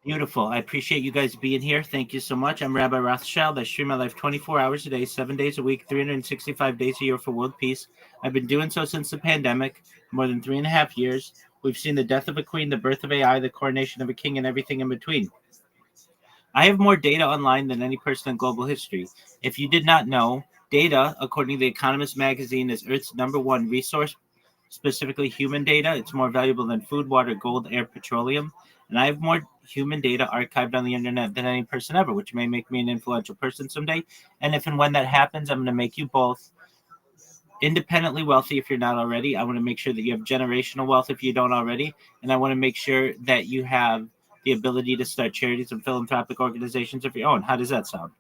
Beautiful. I appreciate you guys being here. Thank you so much. I'm Rabbi Rothschild. I stream my life 24 hours a day, 7 days a week, 365 days a year for world peace. I've been doing so since the pandemic, more than 3.5 years. We've seen the death of a queen, the birth of AI, the coronation of a king, and everything in between. I have more data online than any person in global history. If you did not know, data, according to The Economist magazine, is Earth's number one resource, specifically human data. It's more valuable than food, water, gold, air, petroleum. And I have more human data archived on the internet than any person ever, which may make me an influential person someday. And if and when that happens, I'm going to make you both independently wealthy if you're not already. I want to make sure that you have generational wealth if you don't already. And I want to make sure that you have the ability to start charities and philanthropic organizations of your own. How does that sound?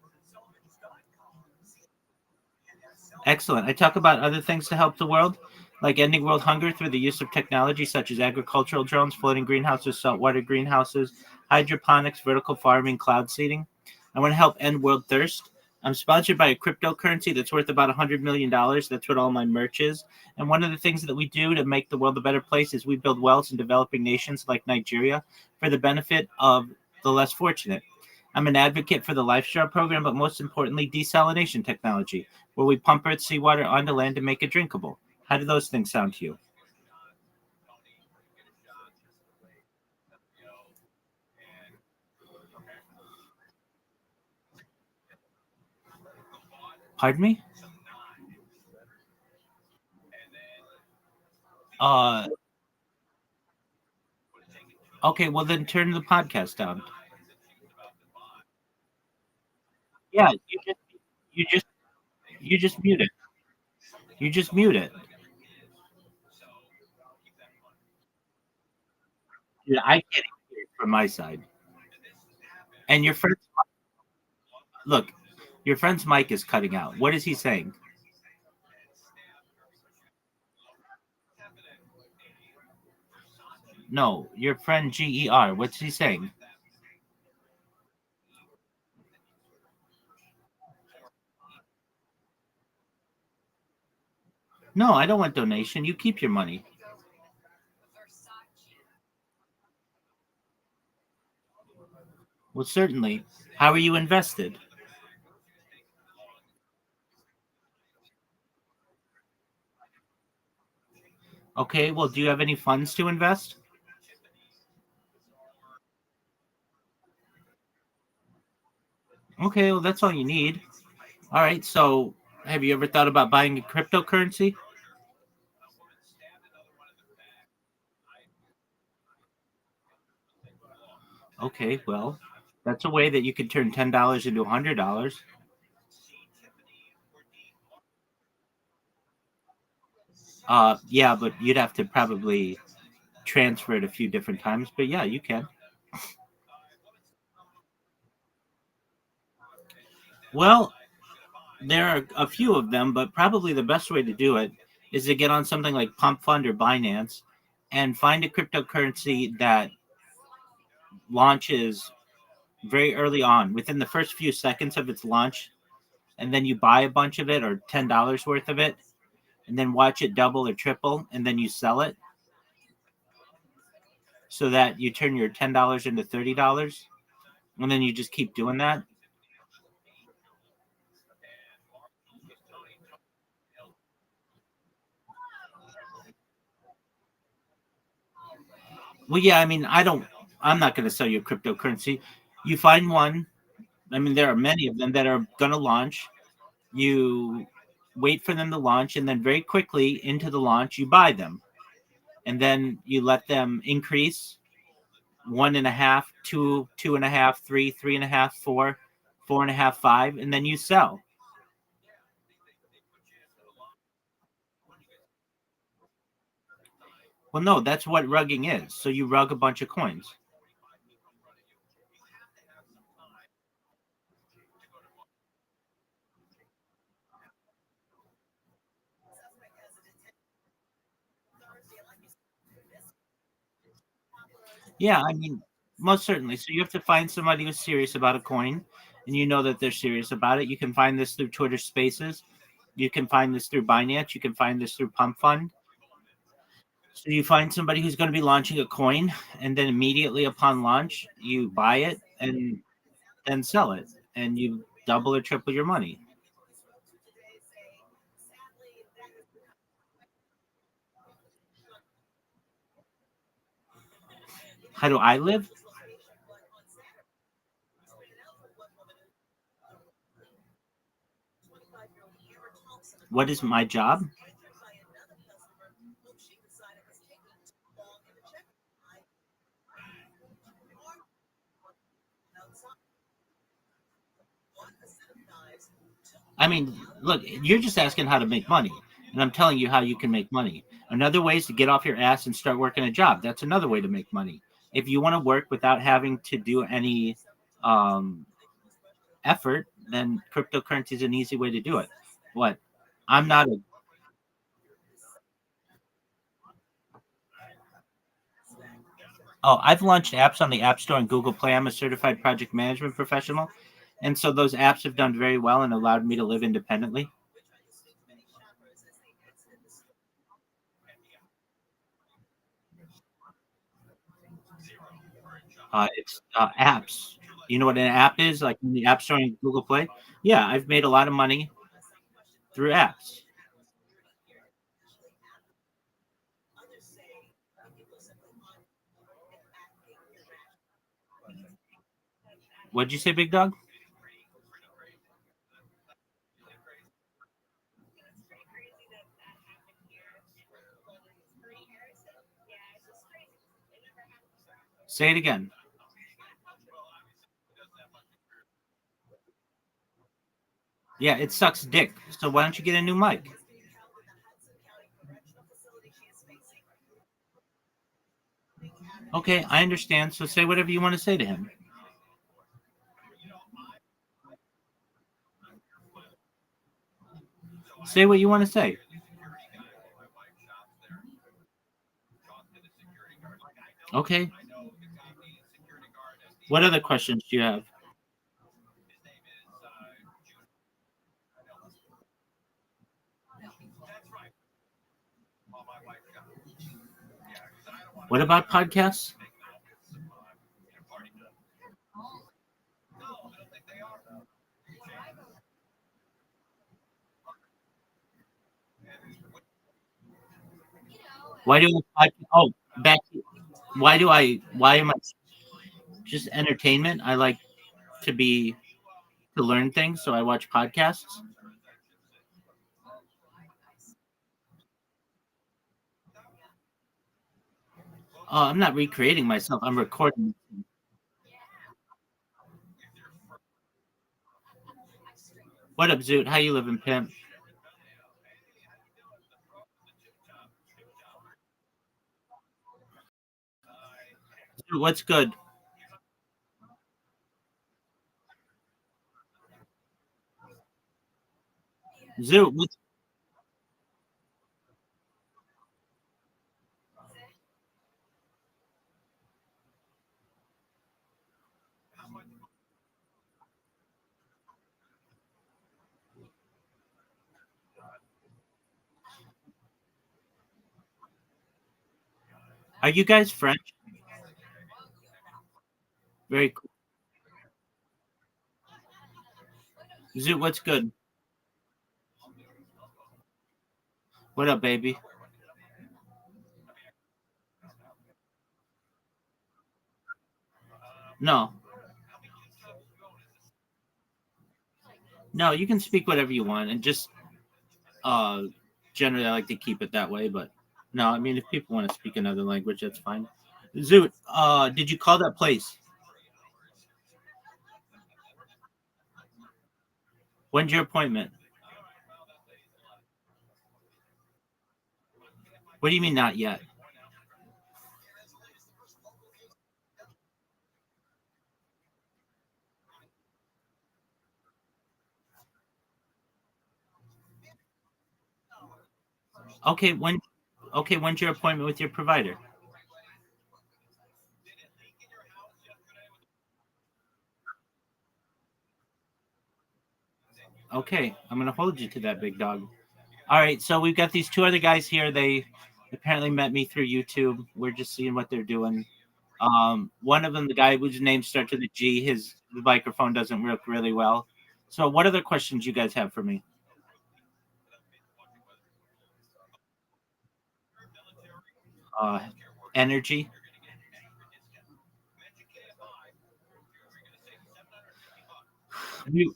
Excellent. I talk about other things to help the world, like ending world hunger through the use of technology such as agricultural drones, floating greenhouses, saltwater greenhouses, hydroponics, vertical farming, cloud seeding. I want to help end world thirst. I'm sponsored by a cryptocurrency that's worth about $100 million. That's what all my merch is. And one of the things that we do to make the world a better place is we build wells in developing nations like Nigeria for the benefit of the less fortunate. I'm an advocate for the LifeStraw program, but most importantly, desalination technology, where we pump Earth seawater onto land to make it drinkable. How do those things sound to you? Pardon me? Uh, okay, well then turn the podcast down. Yeah, you just you just mute it. You just mute it. Dude, I can't hear it from my side. And your friend's look, your friend's mic is cutting out. What is he saying? No, your friend GER. What's he saying? No, I don't want donation. You keep your money. Well, certainly. How are you invested? Okay, well, do you have any funds to invest? Okay, well, that's all you need. All right, so have you ever thought about buying a cryptocurrency? Okay, well, that's a way that you could turn $10 into $100. Yeah, but you'd have to probably transfer it a few different times. But yeah, you can. Well, there are a few of them, but probably the best way to do it is to get on something like Pump Fund or Binance and find a cryptocurrency that launches very early on, within the first few seconds of its launch, and then you buy a bunch of it or $10 worth of it, and then watch it double or triple, and then you sell it so that you turn your $10 into $30, and then you just keep doing that. Well, yeah, I mean, I'm not going to sell you a cryptocurrency. You find one. I mean, there are many of them that are going to launch. You wait for them to launch, and then very quickly into the launch, you buy them, and then you let them increase 1.5, 2, 2.5, 3, 3.5, 4, 4.5, 5, and then you sell. Well, no, that's what rugging is. So you rug a bunch of coins. Yeah, I mean, most certainly. So you have to find somebody who's serious about a coin, and you know that they're serious about it. You can find this through Twitter Spaces. You can find this through Binance. You can find this through Pump Fund. So you find somebody who's going to be launching a coin, and then immediately upon launch, you buy it and then sell it, and you double or triple your money. How do I live? What is my job? I mean, look, you're just asking how to make money, and I'm telling you how you can make money. Another way is to get off your ass and start working a job. That's another way to make money. If you want to work without having to do any um, effort, then cryptocurrency is an easy way to do it. What? I'm not a. Oh, I've launched apps on the App Store and Google Play. I'm a certified project management professional, and so those apps have done very well and allowed me to live independently. It's apps. You know what an app is? Like in the App Store and Google Play? Yeah, I've made a lot of money through apps. What'd you say, big dog? Say it again. Yeah, it sucks dick. So why don't you get a new mic? Okay, I understand. So say whatever you want to say to him. Say what you want to say. Okay. What other questions do you have? What about podcasts? Why do I? Oh, back. Why do I? Why am I just entertainment? I like to be to learn things, so I watch podcasts. I'm not recreating myself. I'm recording. What up, Zoot? How you living, pimp? What's good? Zoo, what's, are you guys French? Very cool. Zoo, what's good? What up, baby? No, no, you can speak whatever you want, and just uh, generally I like to keep it that way. But no, I mean if people want to speak another language, that's fine. Zoo, did you call that place? When's your appointment? What do you mean not yet? Okay, when? Okay, when's your appointment with your provider? Okay, I'm gonna hold you to that, big dog. All right, so we've got these two other guys here. They apparently met me through YouTube. We're just seeing what they're doing. One of them, the guy whose name starts with a G, his microphone doesn't work really well. So, what other questions you guys have for me? Uh, Energy.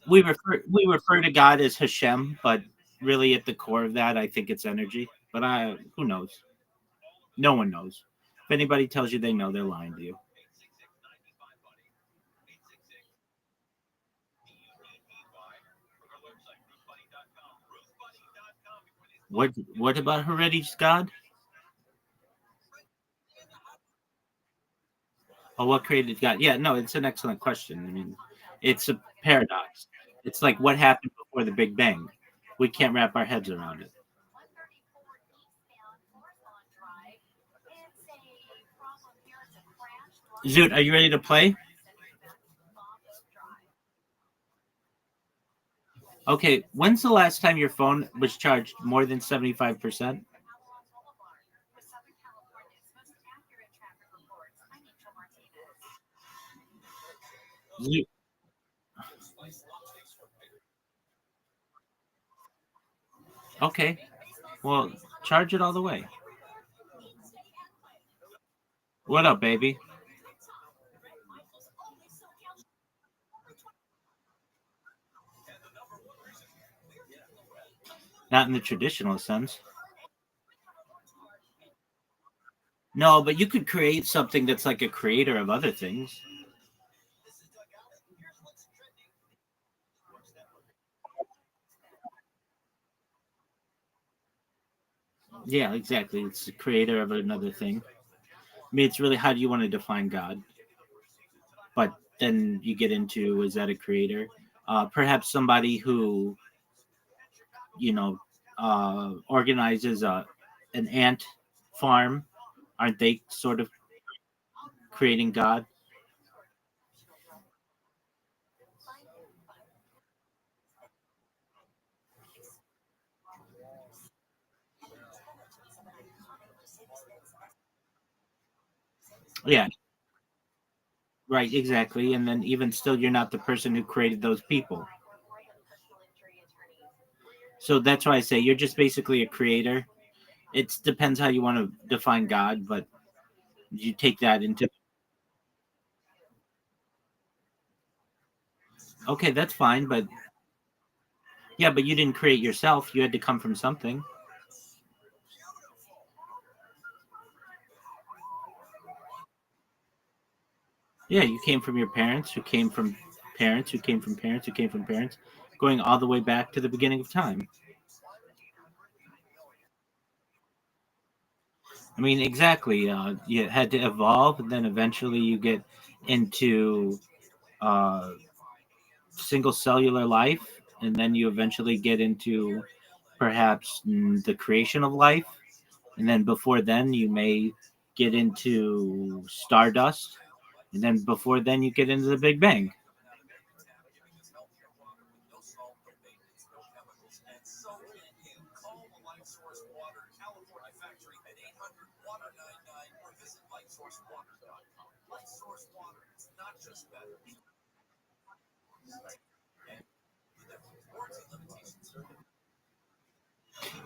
We refer to God as Hashem, but really at the core of that, I think it's energy. But who knows? No one knows. If anybody tells you they know, they're lying to you. What about Heredity's God? Oh, what created God? Yeah, no, it's an excellent question. I mean, it's a paradox. It's like what happened before the Big Bang. We can't wrap our heads around it. Zoot, are you ready to play? Okay, when's the last time your phone was charged more than 75%? Zoot, okay, well, charge it all the way. What up, baby? Not in the traditional sense. No, but you could create something that's like a creator of other things. Yeah, exactly. It's the creator of another thing. I mean, it's really how do you want to define God? But then you get into is that a creator? Perhaps somebody who you know organizes an ant farm. Aren't they sort of creating God? Yeah, right, exactly. And then even still, you're not the person who created those people. So that's why I say you're just basically a creator. It depends how you want to define God, but you take that into okay, that's fine. But yeah, but you didn't create yourself. You had to come from something. Yeah, you came from your parents, who came from parents, who came from parents, who came from parents, going all the way back to the beginning of time. I mean, exactly. You had to evolve, and then eventually you get into uh, single cellular life, and then you eventually get into perhaps the creation of life, and then before then you may get into stardust, and then before then you get into the Big Bang.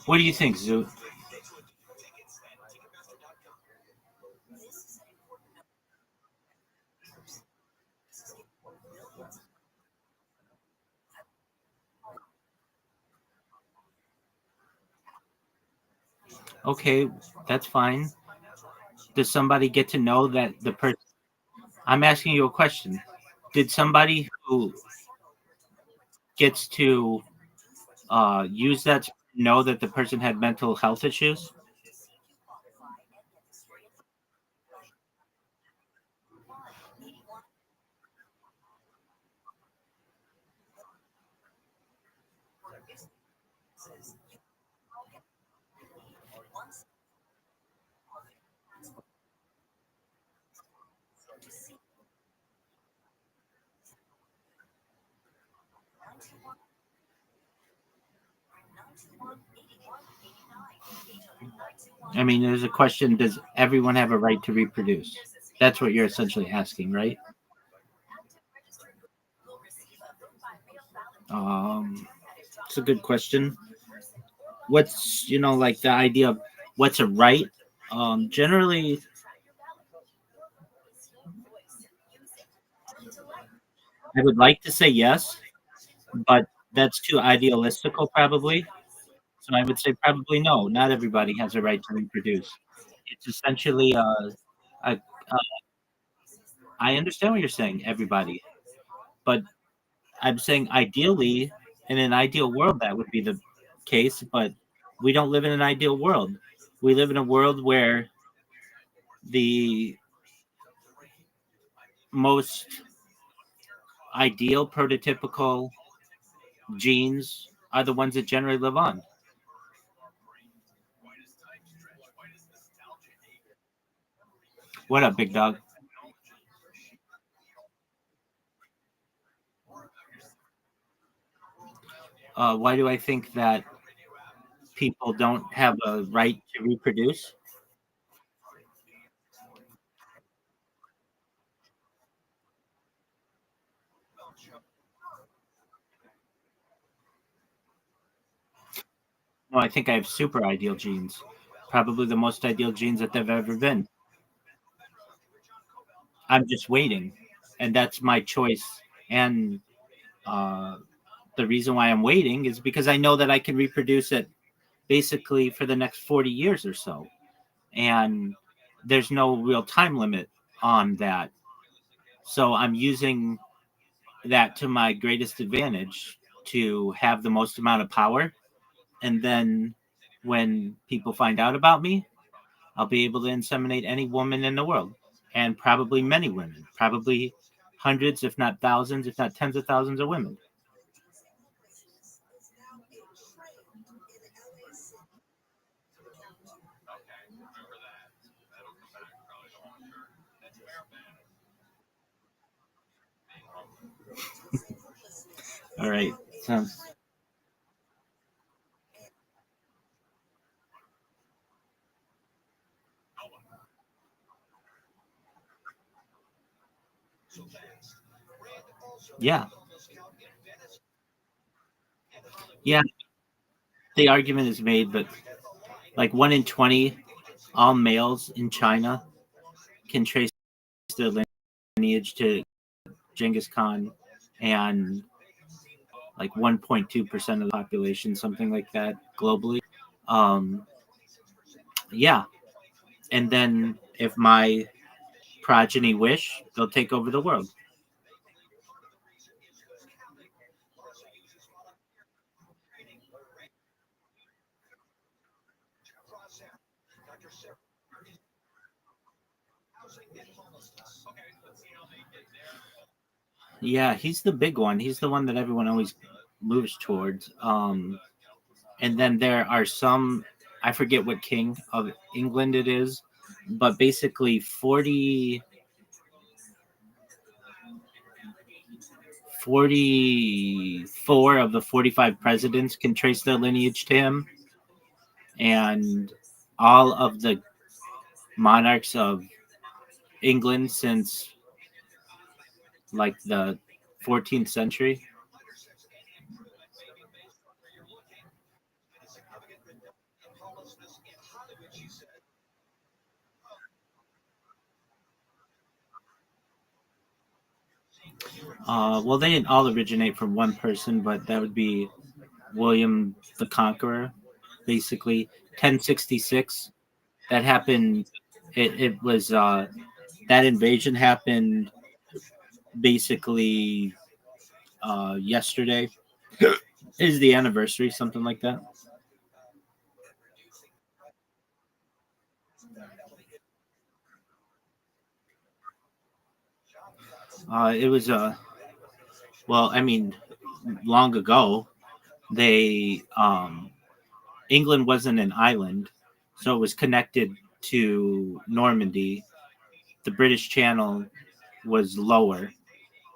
What do you think, Zoo? Okay, that's fine. Does somebody get to know that the person? I'm asking you a question. Did somebody who gets to use that to know that the person had mental health issues? I mean, there's a question: does everyone have a right to reproduce? That's what you're essentially asking, right? Um, it's a good question. What's like the idea of what's a right? Generally, I would like to say yes, but that's too idealistical, probably. So I would say probably no. Not everybody has a right to reproduce. It's essentially I understand what you're saying, everybody, but I'm saying ideally, in an ideal world, that would be the case, but we don't live in an ideal world. We live in a world where the most ideal prototypical genes are the ones that generally live on. What up, big dog? Why do I think that people don't have a right to reproduce? No, I think I have super ideal genes. Probably the most ideal genes that they've ever been. I'm just waiting, and that's my choice. And uh, the reason why I'm waiting is because I know that I can reproduce it basically for the next 40 years or so. And there's no real time limit on that. So I'm using that to my greatest advantage to have the most amount of power. And then when people find out about me, I'll be able to inseminate any woman in the world, and probably many women, probably hundreds, if not thousands, if not tens of thousands of women. All right. Sounds. Yeah. Yeah. The argument is made, but like 1 in 20, all males in China can trace their lineage to Genghis Khan, and like 1.2% of the population, something like that, globally. Um, yeah. And then if my progeny wish, they'll take over the world. Yeah, he's the big one. He's the one that everyone always moves towards. And then there are some, I forget what king of England it is, but basically 44 of the 45 presidents can trace their lineage to him. And all of the monarchs of England since like the 14th century. Well, they didn't all originate from one person, but that would be William the Conqueror, basically 1066. That happened. It was that invasion happened basically yesterday. Is the anniversary, something like that. It was well, I mean, long ago they England wasn't an island, so it was connected to Normandy. The British Channel was lower,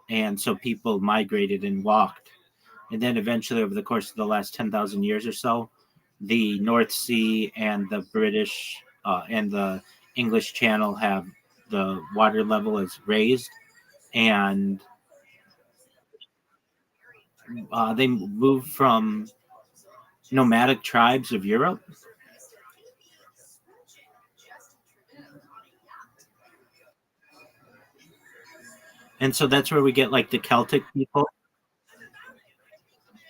and so people migrated and walked. And then eventually, over the course of the last 10,000 years or so, the North Sea and the British and the English Channel have the water level is raised, and they moved from nomadic tribes of Europe. And so that's where we get like the Celtic people.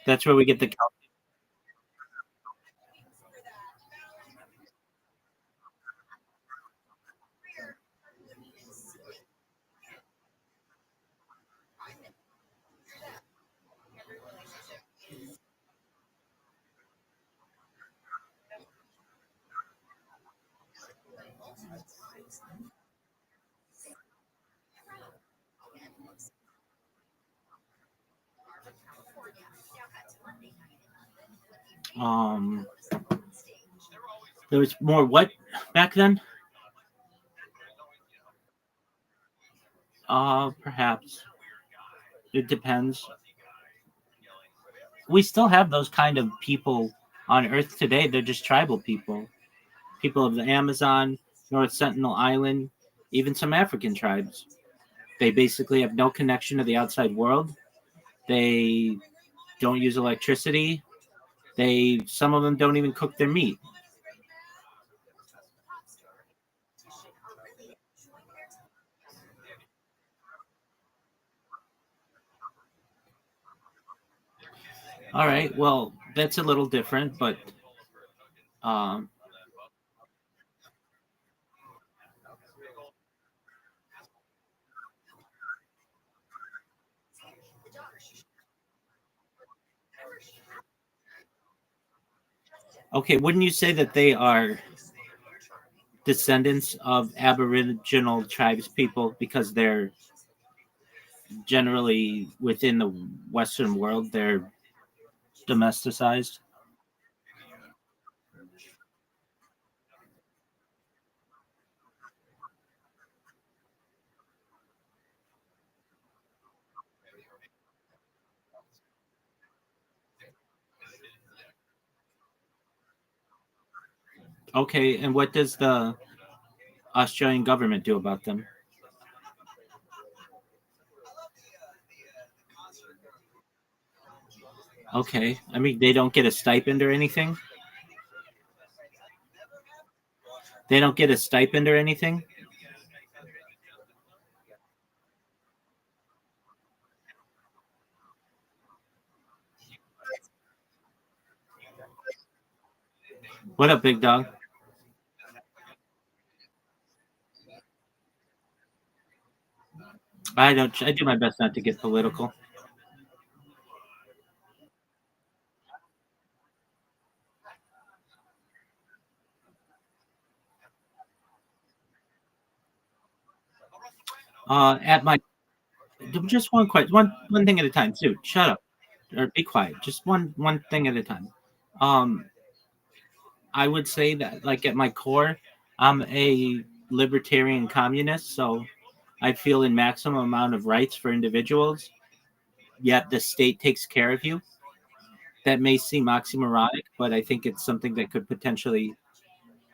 That's where we get the Celtic. Um, there was more what back then? Perhaps it depends. We still have those kind of people on Earth today. They're just tribal people, people of the Amazon, North Sentinel Island, even some African tribes. They basically have no connection to the outside world. They don't use electricity. They some of them don't even cook their meat. All right, well, that's a little different, but um, okay, wouldn't you say that they are descendants of Aboriginal tribes people because they're generally within the Western world, they're domesticized? Okay, and what does the Australian government do about them? Okay, I mean, they don't get a stipend or anything? They don't get a stipend or anything? What up, big dog? I don't. I do my best not to get political. At my just one question, one thing at a time. Dude, shut up or be quiet. Just one thing at a time. Um, I would say that, like at my core, I'm a libertarian communist, so I feel in maximum amount of rights for individuals, yet the state takes care of you. That may seem oxymoronic, but I think it's something that could potentially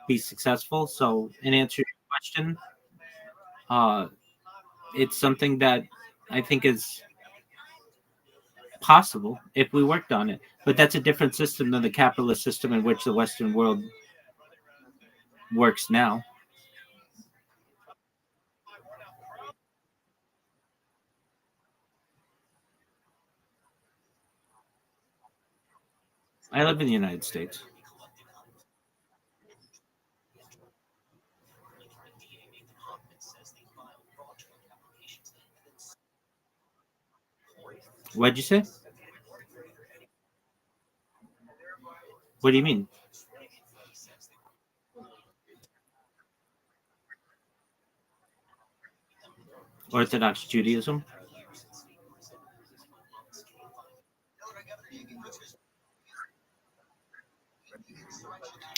be successful. So, in answer to your question, uh, it's something that I think is possible if we worked on it. But that's a different system than the capitalist system in which the Western world works now. I live in the United States. What'd you say? What do you mean? Orthodox Judaism?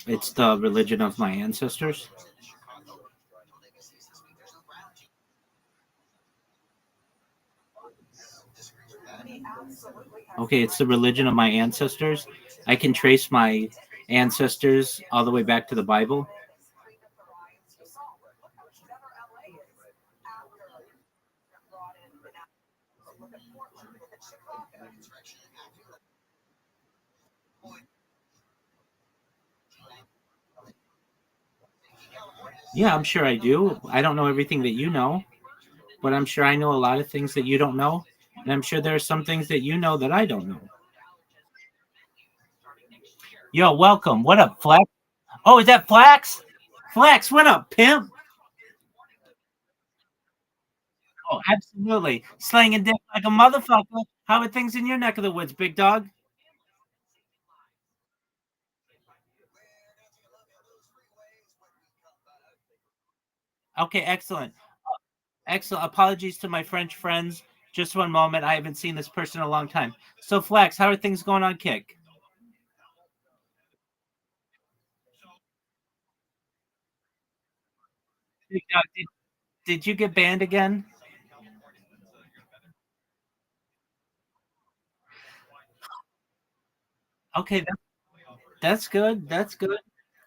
It's the religion of my ancestors. Okay, it's the religion of my ancestors. I can trace my ancestors all the way back to the Bible. Yeah, I'm sure I do. I don't know everything that you know, but I'm sure I know a lot of things that you don't know. And I'm sure there are some things that you know that I don't know. Yo, welcome. What up, Flex? Oh, is that Flex? Flex, what up, pimp? Oh, absolutely. Slanging dick like a motherfucker. How are things in your neck of the woods, big dog? Okay, excellent. Excellent. Apologies to my French friends. Just one moment. I haven't seen this person in a long time. So, Flex, how are things going on Kick? Big dog, did you get banned again? Okay, that's good. That's good.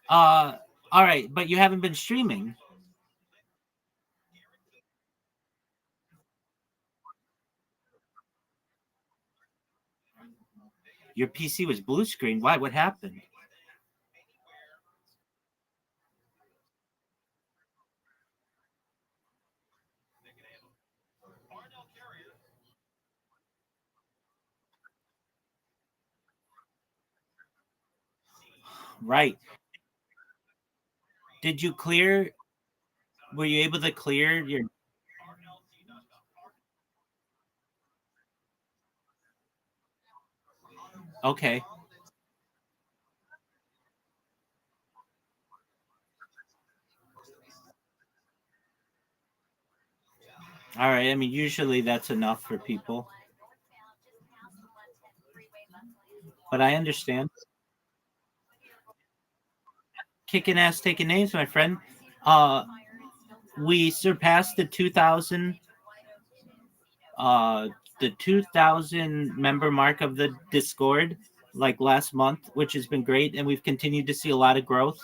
Uh, all right, but you haven't been streaming. Your PC was blue screen. Why? What happened? Right. Did you clear? Were you able to clear your? Okay. All right. I mean, usually that's enough for people, but I understand. Kicking ass, taking names, my friend. Uh, we surpassed uh the 2000 member mark of the Discord like last month, which has been great, and we've continued to see a lot of growth.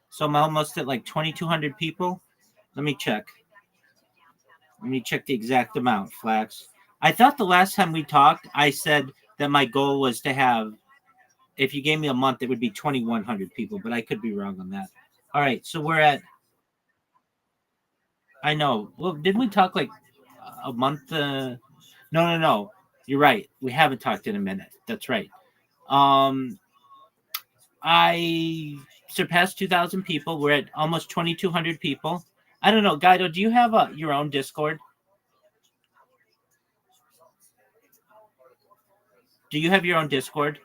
So I'm almost at like 2200 people. Let me check. Let me check the exact amount, Flax. I thought the last time we talked, I said that my goal was to have, if you gave me a month, it would be 2100 people, but I could be wrong on that. All right, so we're at, I know. Well, didn't we talk like a month? No, no, no. You're right. We haven't talked in a minute. That's right. Um, I surpassed 2,000 people. We're at almost 2,200 people. I don't know, Guido. Do you have your own Discord? Do you have your own Discord?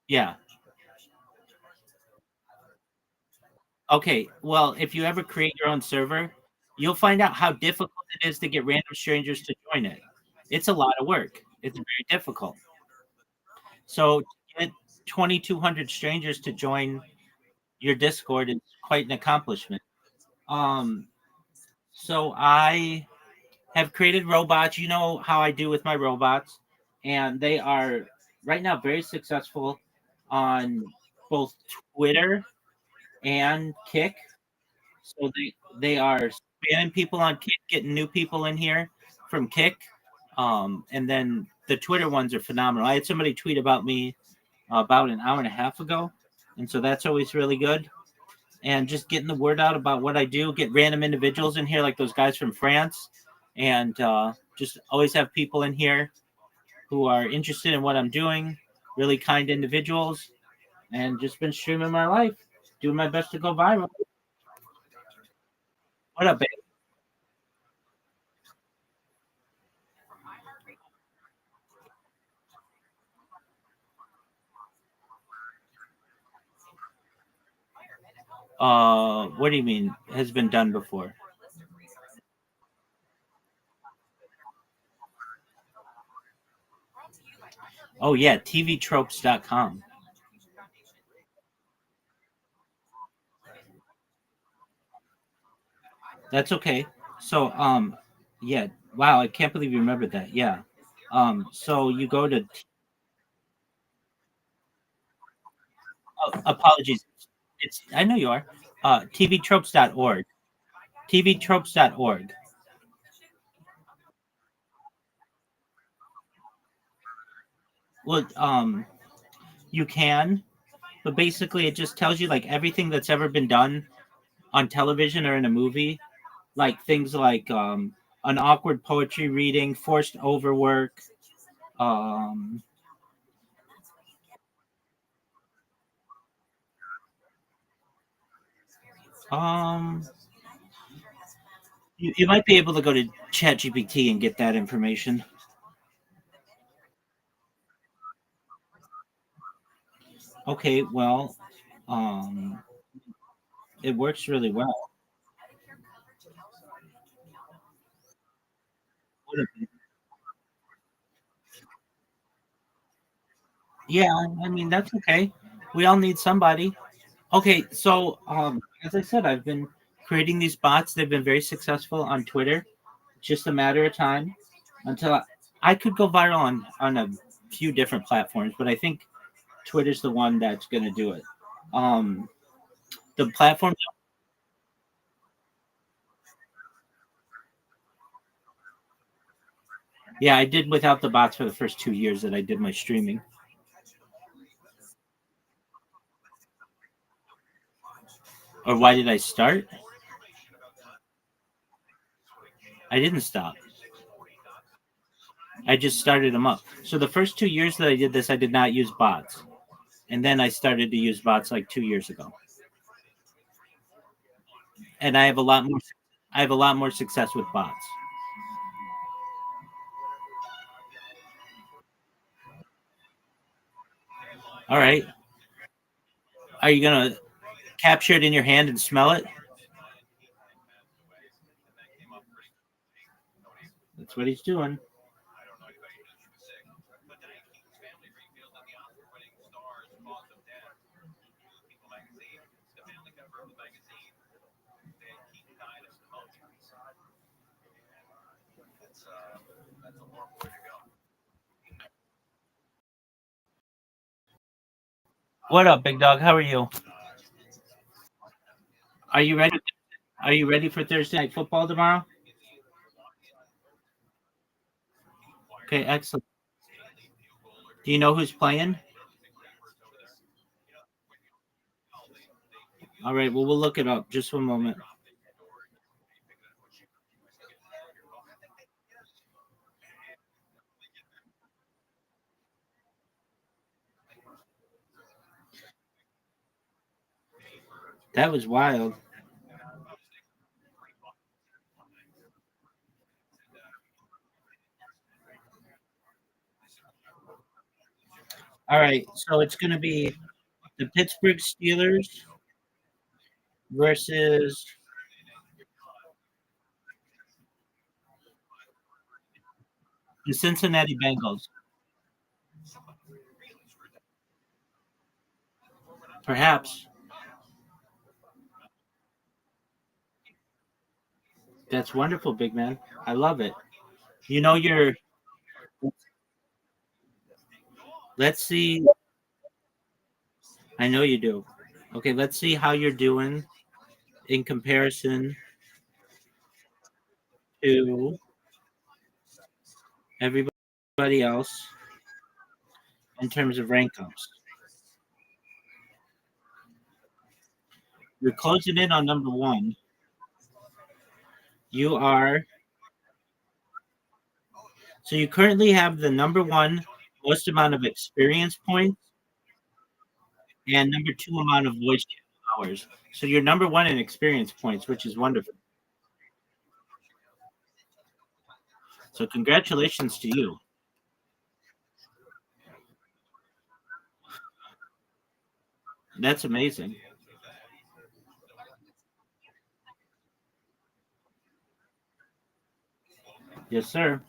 Yeah. Okay. Well, if you ever create your own server, you'll find out how difficult it is to get random strangers to join it. It's a lot of work. It's very difficult. So to get 2,200 strangers to join your Discord is quite an accomplishment. Um, so I have created robots. You know how I do with my robots, and they are right now very successful on both Twitter and Kick. So they are spamming people on Kick, getting new people in here from Kick. And then the Twitter ones are phenomenal. I had somebody tweet about me about an hour and a half ago, and so that's always really good. And just getting the word out about what I do, get random individuals in here like those guys from France, and just always have people in here who are interested in what I'm doing, really kind individuals, and just been streaming my life, doing my best to go viral. What up, babe? What do you mean has been done before? Oh yeah, tvtropes.com. That's okay. So yeah, wow, I can't believe you remembered that. Yeah. So you go to apologies. It's I know you are. tvtropes.org. tvtropes.org. Well, you can, but basically it just tells you like everything that's ever been done on television or in a movie, like things like an awkward poetry reading, forced overwork, um um you might be able to go to ChatGPT and get that information. Okay, well, um it works really well. Yeah, I mean that's okay. We all need somebody. Okay, so as I said, I've been creating these bots. They've been very successful on Twitter. Just a matter of time until I could go viral on a few different platforms, but I think Twitter's the one that's going to do it. Um, the platform, yeah, I did without the bots for the first 2 years that I did my streaming. Or why did I start? I didn't stop. I just started them up. So the first 2 years that I did this, I did not use bots, and then I started to use bots like 2 years ago, and I have a lot more. I have a lot more success with bots. All right, are you gonna capture it in your hand and smell it? That's what he's doing. What up, big dog? How are you? Are you ready? Are you ready for Thursday night football tomorrow? Okay, excellent. Do you know who's playing? All right, well, we'll look it up. Just one moment. That was wild. All right, so it's going to be the Pittsburgh Steelers versus The Cincinnati Bengals. Perhaps. That's wonderful, big man. I love it. You know you're. Let's see. I know you do. Okay, let's see how you're doing in comparison to everybody else in terms of rank ups. You're closing in on number one. You are. So you currently have the number one most amount of experience points and number two amount of voice hours. So you're number one in experience points, which is wonderful. So congratulations to you. That's amazing. Yes, sir.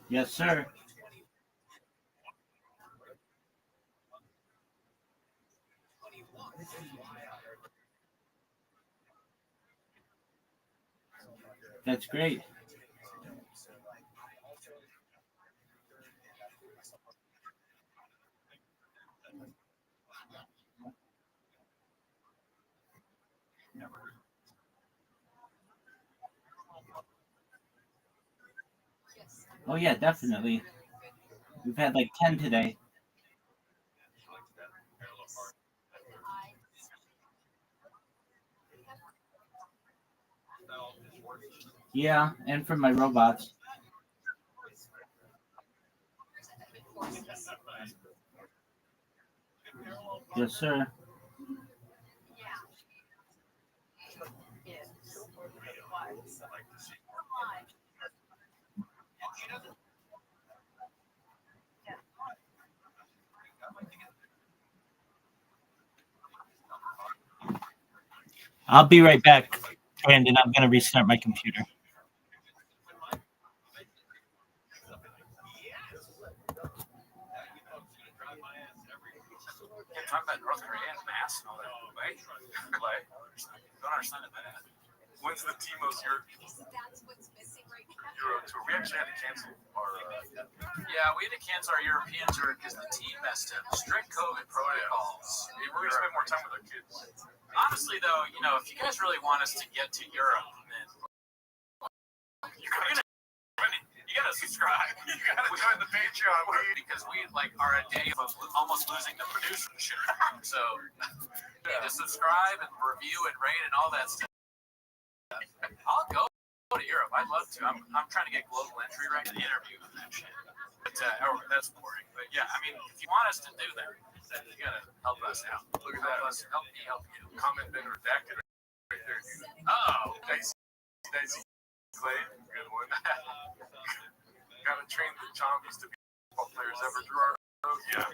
Yes, sir. That's great. Oh, yeah, definitely. We've had like 10 today. Yeah, and from my robots. Yes, sir. I'll be right back, Brandon. I'm going to restart my computer. Talk about North Korean mass and all that. Like, don't understand that. When's the Timo's Euro tour? We actually had to cancel our. Yeah, we had to cancel our European tour because the team messed up. Strict COVID protocols. Yeah, we're gonna spend more time with our kids. Honestly, though, if you guys really want us to get to Europe, then You gotta subscribe. You gotta join the Patreon because we are a day of almost losing the producer shit. So you need to subscribe and review and rate and all that stuff. I'll go to Europe. I'd love to. I'm trying to get global entry right to the interview and that shit. But that's boring. But yeah, I mean, if you want us to do that, then you gotta help us out. Look at that. Help me help you. Comment been redacted right there. Oh, Daisy Clay, good one. Gotta train the zombies to be football players ever through our road. Yeah.